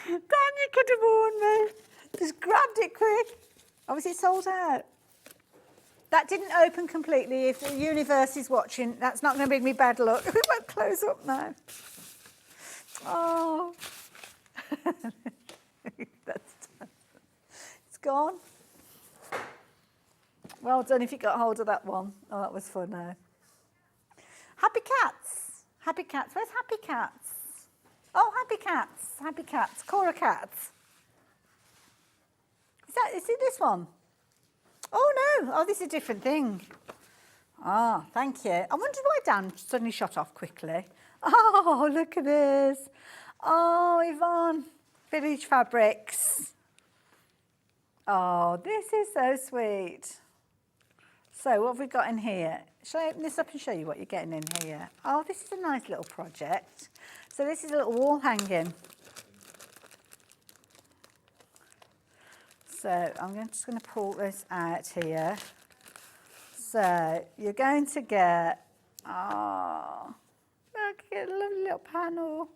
Dan, you could have warned me. Just grabbed it quick. Obviously, it's sold out. That didn't open completely. If the universe is watching, that's not going to bring me bad luck. We won't close up now. Oh. That's done. It's gone. Well done if you got hold of that one. Oh, that was fun now. Happy cats. Happy cats. Where's Happy Cats? Oh, Happy Cats. Happy Cats. Cora Cats. Is it this one? Oh, no. Oh, this is a different thing. Ah, thank you. I wondered why Dan suddenly shot off quickly. Oh, look at this. Oh, Yvonne. Village Fabrics. Oh, this is so sweet. So what have we got in here? Shall I open this up and show you what you're getting in here? Oh, this is a nice little project. So this is a little wall hanging. So I'm just going to pull this out here. So you're going to get, oh, look at a lovely little panel.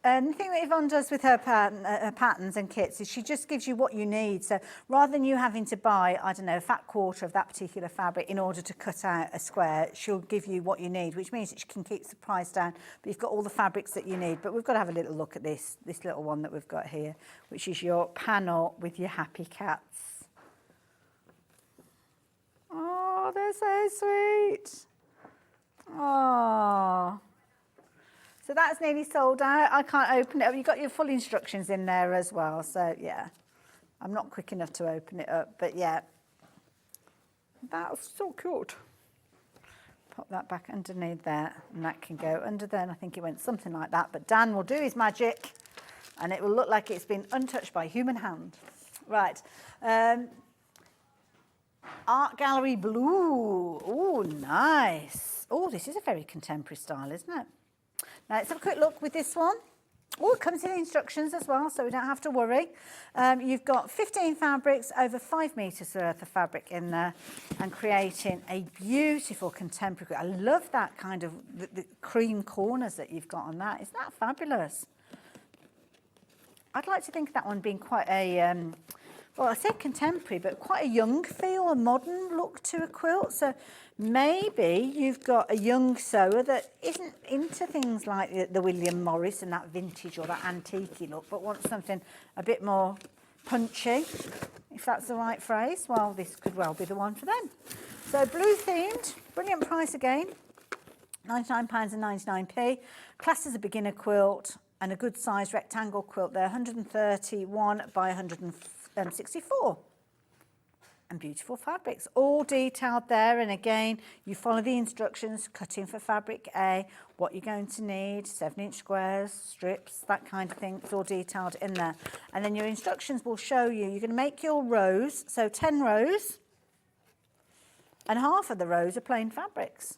The thing that Yvonne does with her patterns and kits is she just gives you what you need. So rather than you having to buy, I don't know, a fat quarter of that particular fabric in order to cut out a square, she'll give you what you need, which means that she can keep the price down, but you've got all the fabrics that you need. But we've got to have a little look at this little one that we've got here, which is your panel with your Happy Cats. Oh, they're so sweet. Oh. So that's nearly sold out. I can't open it up. You've got your full instructions in there as well. So, yeah, I'm not quick enough to open it up. But, yeah, that's so cute. Pop that back underneath there, and that can go under there. And I think it went something like that. But Dan will do his magic, and it will look like it's been untouched by human hand. Right. Art Gallery Blue. Oh, nice. Oh, this is a very contemporary style, isn't it? Now, let's have a quick look with this one. Oh, it comes in instructions as well, so we don't have to worry. You've got 15 fabrics, over 5 metres worth of fabric in there, and creating a beautiful contemporary. I love that kind of the cream corners that you've got on that. Isn't that fabulous? I'd like to think of that one being quite a, well, I said contemporary, but quite a young feel, a modern look to a quilt. So maybe you've got a young sewer that isn't into things like the William Morris and that vintage or that antique look, but wants something a bit more punchy, if that's the right phrase. Well, this could well be the one for them. So blue themed, brilliant price again, £99.99. Classed as a beginner quilt and a good size rectangle quilt there, 131 by 164. And beautiful fabrics, all detailed there. And again, you follow the instructions, cutting for fabric A, what you're going to need, 7-inch squares, strips, that kind of thing. It's all detailed in there. And then your instructions will show you, you're going to make your rows, so 10 rows, and half of the rows are plain fabrics.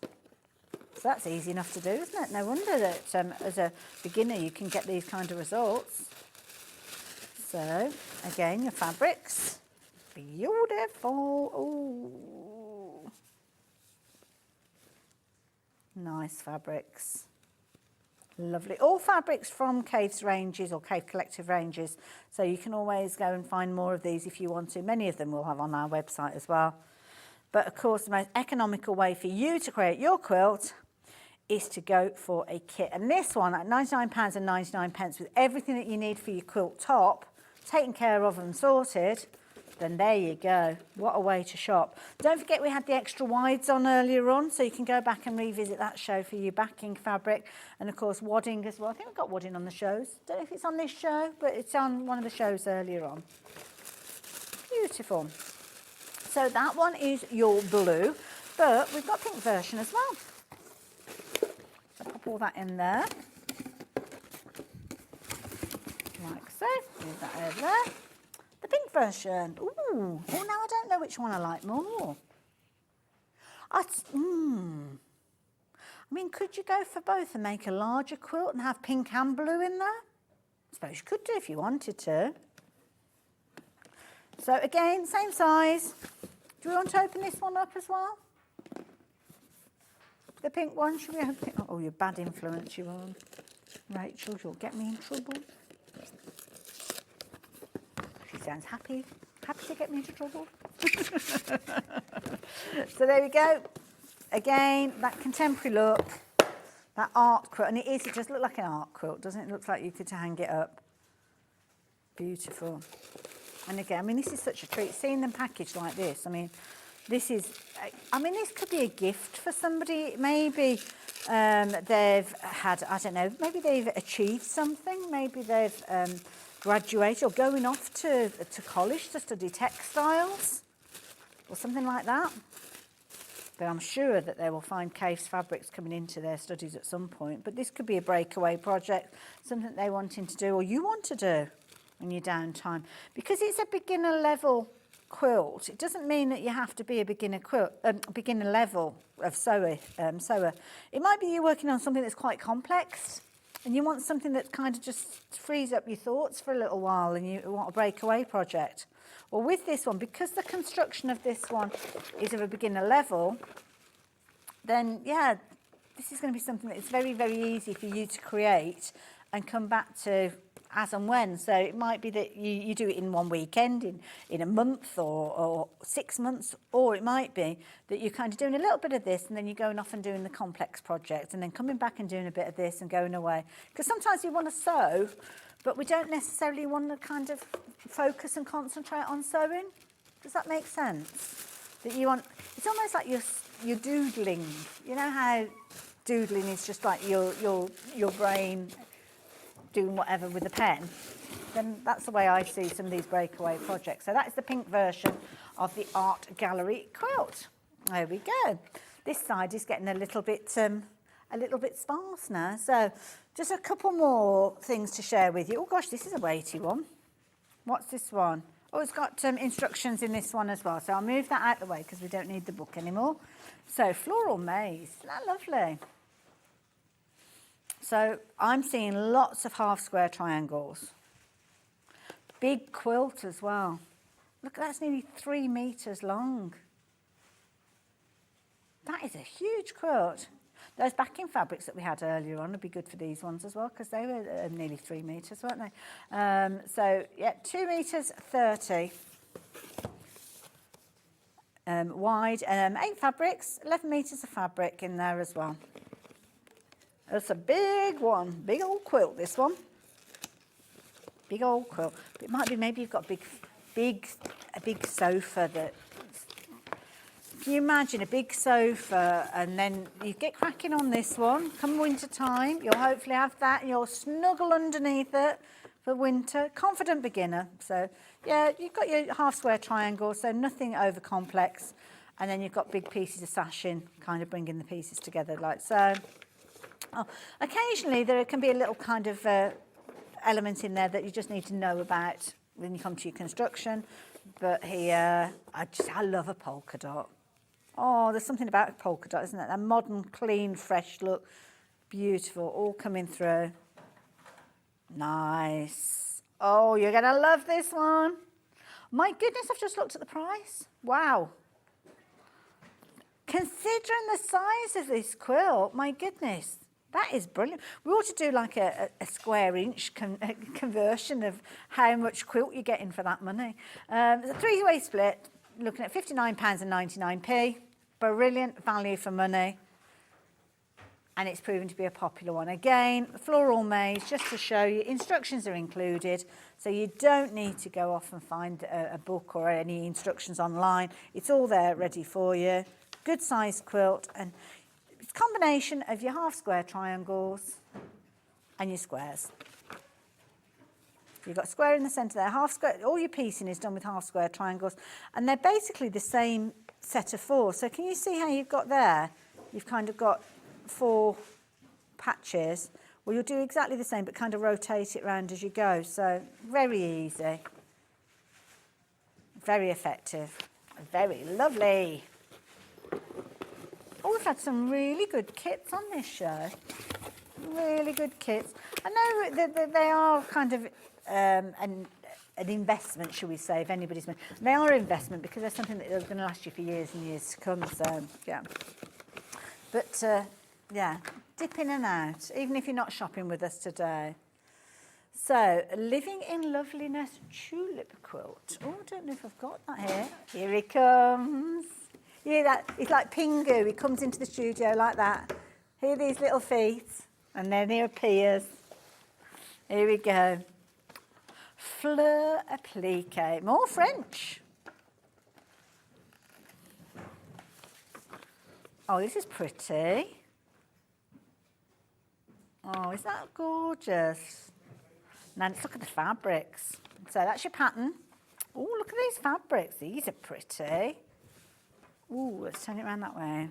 So that's easy enough to do, isn't it? No wonder that as a beginner you can get these kind of results. So again, your fabrics, beautiful. Ooh, nice fabrics. Lovely. All fabrics from Cave's ranges or Cave Collective ranges. So you can always go and find more of these if you want to. Many of them we'll have on our website as well. But of course, the most economical way for you to create your quilt is to go for a kit. And this one at £99.99 with everything that you need for your quilt top, taken care of and sorted, then there you go. What a way to shop. Don't forget we had the extra wides on earlier on, so you can go back and revisit that show for your backing fabric. And of course wadding as well. I think we've got wadding on the shows. Don't know if it's on this show, but it's on one of the shows earlier on. Beautiful. So that one is your blue, but we've got pink version as well. So pop all that in there. Like so. Move that over there. The pink version. Ooh. Oh, now I don't know which one I like more. I mean, could you go for both and make a larger quilt and have pink and blue in there? I suppose you could do if you wanted to. So again, same size. Do we want to open this one up as well? The pink one, should we open it? Oh, you're bad influence, you are. Rachel, you'll get me in trouble. She sounds happy. Happy to get me into trouble. So there we go. Again, that contemporary look, that art quilt. And it is, it does look like an art quilt, doesn't it? It looks like you could hang it up. Beautiful. And again, I mean, this is such a treat. Seeing them packaged like this, I mean, this is, I mean, this could be a gift for somebody. Maybe they've had, I don't know, maybe they've achieved something. Maybe they've graduated or going off to college to study textiles or something like that. But I'm sure that they will find Cave's fabrics coming into their studies at some point. But this could be a breakaway project, something they're wanting to do or you want to do in your downtime. Because it's a beginner level quilt, it doesn't mean that you have to be a beginner level of sewer. It might be you're working on something that's quite complex and you want something that kind of just frees up your thoughts for a little while and you want a breakaway project. Well, with this one, because the construction of this one is of a beginner level, then yeah, this is going to be something that is very, very easy for you to create and come back to as and when. So it might be that you do it in one weekend, in a month or 6 months, or it might be that you're kind of doing a little bit of this and then you're going off and doing the complex project and then coming back and doing a bit of this and going away. Because sometimes we want to sew, but we don't necessarily want to kind of focus and concentrate on sewing. Does that make sense? That you want, it's almost like you're doodling. You know how doodling is just like your brain doing whatever with a pen? Then that's the way I see some of these breakaway projects. So that is the pink version of the Art Gallery quilt. There we go. This side is getting a little bit sparse now. So just a couple more things to share with you. Oh gosh, this is a weighty one. What's this one? Oh, it's got instructions in this one as well. So I'll move that out of the way because we don't need the book anymore. So floral maze, isn't that lovely? So I'm seeing lots of half square triangles. Big quilt as well. Look, that's nearly 3 meters long. That is a huge quilt. Those backing fabrics that we had earlier on would be good for these ones as well because they were nearly 3 meters, weren't they? So yeah, 2 meters 30 wide, 8 fabrics, 11 meters of fabric in there as well. It's a big one, big old quilt, this one. Big old quilt. It might be, maybe you've got a big sofa that, can you imagine a big sofa and then you get cracking on this one, come winter time, you'll hopefully have that and you'll snuggle underneath it for winter. Confident beginner. So yeah, you've got your half square triangle, so nothing over complex. And then you've got big pieces of sashing, kind of bringing the pieces together like so. Oh, occasionally there can be a little kind of element in there that you just need to know about when you come to your construction. But here, I love a polka dot. Oh, there's something about a polka dot, isn't it? A modern, clean, fresh look. Beautiful, all coming through. Nice. Oh, you're going to love this one. My goodness, I've just looked at the price. Wow. Considering the size of this quilt, my goodness, that is brilliant. We ought to do like a square inch conversion of how much quilt you're getting for that money. It's a three-way split, looking at £59.99. Brilliant value for money. And it's proven to be a popular one. Again, floral maze, just to show you, instructions are included, so you don't need to go off and find a book or any instructions online. It's all there ready for you. Good sized quilt, and it's a combination of your half square triangles and your squares. You've got a square in the centre there, half square, all your piecing is done with half square triangles, and they're basically the same set of four. So can you see how you've got there? You've kind of got 4 patches. Well, you'll do exactly the same, but kind of rotate it around as you go. So very easy, very effective, very lovely. Oh, we've had some really good kits on this show. Really good kits. I know that they are kind of an investment, shall we say, if anybody's... They are an investment because they're something that is going to last you for years and years to come, so, yeah. But, yeah, dip in and out, even if you're not shopping with us today. So, Living in Loveliness tulip quilt. Oh, I don't know if I've got that here. Here he comes. Hear that? It's like Pingu. He comes into the studio like that. Hear these little feet, and then he appears. Here we go. Fleur applique. More French. Oh, this is pretty. Oh, is that gorgeous? Now let's look at the fabrics. So that's your pattern. Oh, look at these fabrics. These are pretty. Ooh, let's turn it around that way.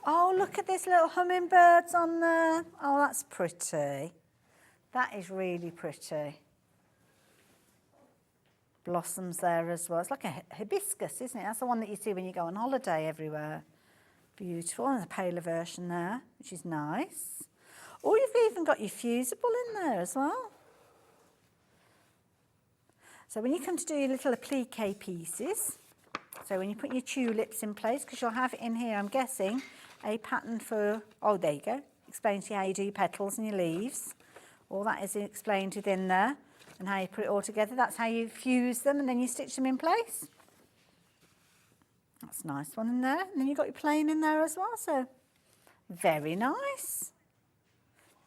Oh, look at this little hummingbirds on there. Oh, that's pretty. That is really pretty. Blossoms there as well. It's like a hibiscus, isn't it? That's the one that you see when you go on holiday everywhere. Beautiful. And a paler version there, which is nice. Oh, you've even got your fusible in there as well. So when you come to do your little applique pieces, so when you put your tulips in place, because you'll have in here, I'm guessing, a pattern for, oh, there you go. Explains to you how you do your petals and your leaves. All that is explained within there, and how you put it all together. That's how you fuse them, and then you stitch them in place. That's a nice one in there. And then you've got your plain in there as well, so very nice.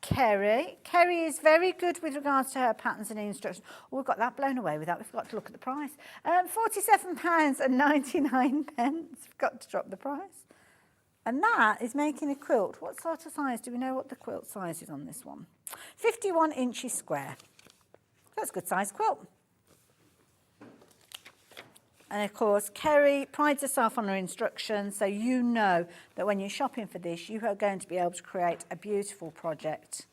Kerry is very good with regards to her patterns and instructions. Oh, we've got that blown away with that. We forgot to look at the price. £47.99. Forgot to drop the price. And that is making a quilt. What sort of size? Do we know what the quilt size is on this one? 51 inches square. That's a good size quilt. And of course, Kerry prides herself on her instructions, so you know that when you're shopping for this, you are going to be able to create a beautiful project.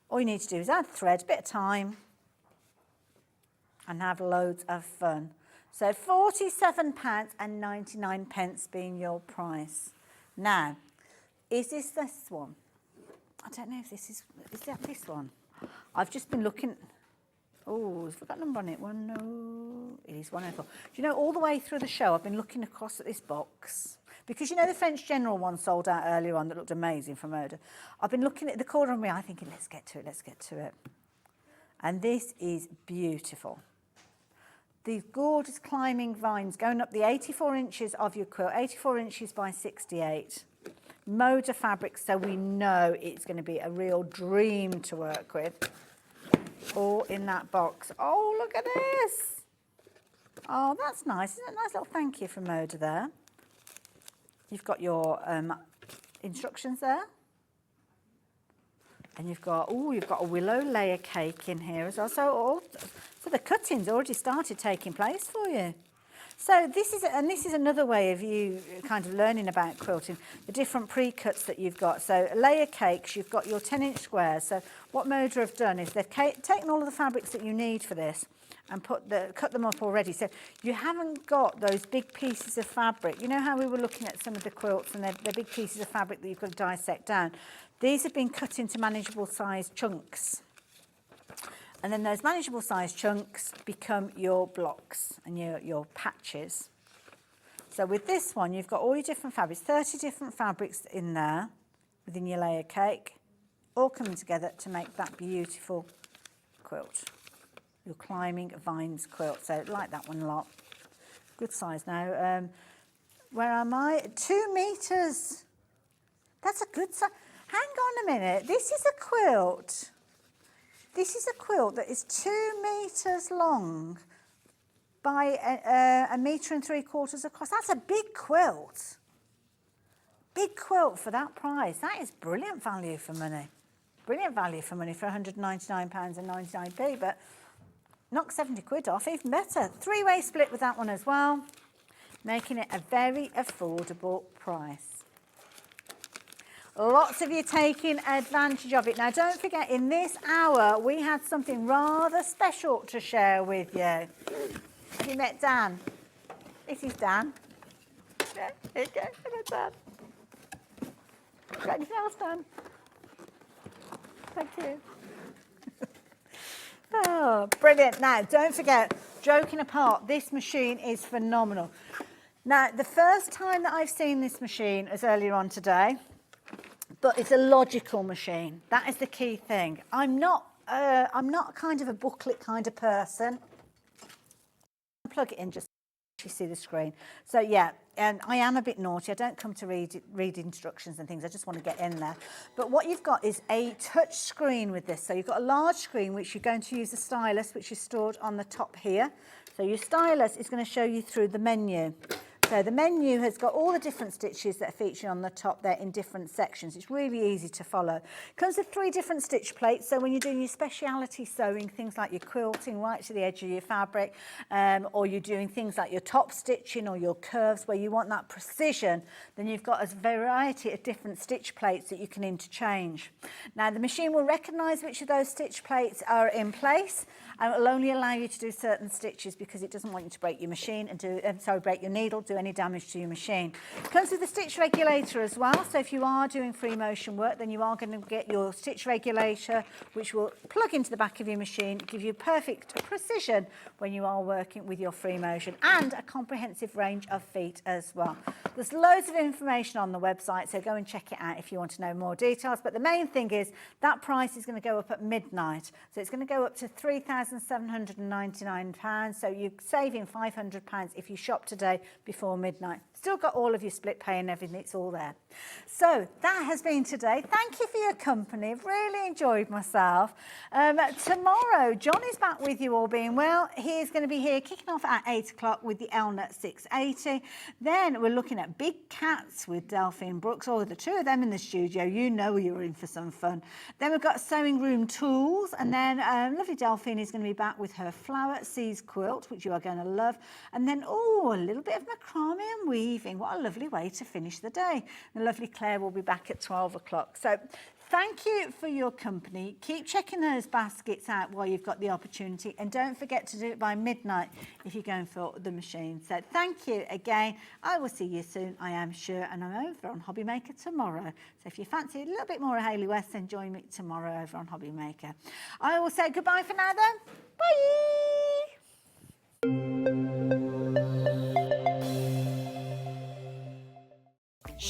All you need to do is add thread, a bit of time, and have loads of fun. So £47.99 being your price. Now, is this one? I don't know if is that this one? I've just been looking. Oh, have we got a number on it? 1, it is 104. Do you know, all the way through the show, I've been looking across at this box. Because you know the French General one sold out earlier on that looked amazing from Oda. I've been looking at the corner of my eye thinking, let's get to it. And this is beautiful. These gorgeous climbing vines going up the 84 inches of your quilt, 84 inches by 68. Moda fabric, so we know it's going to be a real dream to work with. All in that box. Oh, look at this. Oh, that's nice. Isn't it a nice little thank you from Moda there? You've got your instructions there. And you've got a willow layer cake in here as well. So the cutting's already started taking place for you. So this is another way of you kind of learning about quilting, the different pre-cuts that you've got. So layer cakes, you've got your 10-inch squares. So what Moda have done is they've taken all of the fabrics that you need for this and cut them up already. So you haven't got those big pieces of fabric. You know how we were looking at some of the quilts and they're big pieces of fabric that you've got to dissect down. These have been cut into manageable sized chunks. And then those manageable size chunks become your blocks and your patches. So with this one, you've got all your different fabrics, 30 different fabrics in there within your layer cake, all coming together to make that beautiful quilt. Your climbing vines quilt. So like that one a lot. Good size now. Where am I? 2 meters. That's a good size. Hang on a minute. This is a quilt. This is a quilt that is 2 meters long by 1 metre and 3/4 across. That's a big quilt. Big quilt for that price. That is brilliant value for money. Brilliant value for money for £199.99p, but knock 70 quid off, even better. 3-way split with that one as well, making it a very affordable price. Lots of you taking advantage of it. Now, don't forget, in this hour, we had something rather special to share with you. Have you met Dan? This is Dan. Yeah, here you go. Hello, Dan. Got anything else, Dan? Thank you. Oh, brilliant. Now, don't forget, joking apart, this machine is phenomenal. Now, the first time that I've seen this machine was earlier on today, but it's a logical machine. That is the key thing. I'm not kind of a booklet kind of person. Plug it in just so you see the screen. So yeah, and I am a bit naughty. I don't come to read instructions and things. I just want to get in there. But what you've got is a touch screen with this. So you've got a large screen which you're going to use a stylus, which is stored on the top here. So your stylus is going to show you through the menu. So the menu has got all the different stitches that are featured on the top there in different sections. It's really easy to follow. It comes with 3 different stitch plates. So when you're doing your speciality sewing, things like your quilting right to the edge of your fabric, or you're doing things like your top stitching or your curves where you want that precision, then you've got a variety of different stitch plates that you can interchange. Now the machine will recognise which of those stitch plates are in place, and it will only allow you to do certain stitches because it doesn't want you to break your machine and break your needle, do any damage to your machine. It comes with a stitch regulator as well, so if you are doing free motion work, then you are going to get your stitch regulator, which will plug into the back of your machine, give you perfect precision when you are working with your free motion, and a comprehensive range of feet as well. There's loads of information on the website, so go and check it out if you want to know more details, but the main thing is that price is going to go up at midnight, so it's going to go up to £3,799, so you're saving £500 if you shop today before midnight. Still got all of your split pay and everything, it's all there. So that has been today. Thank you for your company. I've really enjoyed myself. Tomorrow, John is back with you all being well. He is going to be here kicking off at 8 o'clock with the Elnut 680. Then we're looking at Big Cats with Delphine Brooks, or the 2 of them in the studio. You know you're in for some fun. Then we've got Sewing Room Tools, and then lovely Delphine is going to be back with her Flower Seas quilt, which you are going to love. And then, a little bit of macrame and weaving. What a lovely way to finish the day. The lovely Claire will be back at 12 o'clock. So thank you for your company. Keep checking those baskets out while you've got the opportunity, and don't forget to do it by midnight if you're going for the machine. So thank you again. I will see you soon, I am sure, and I'm over on Hobby Maker tomorrow. So if you fancy a little bit more of Hayley West, then join me tomorrow over on Hobby Maker. I will say goodbye for now then. Bye!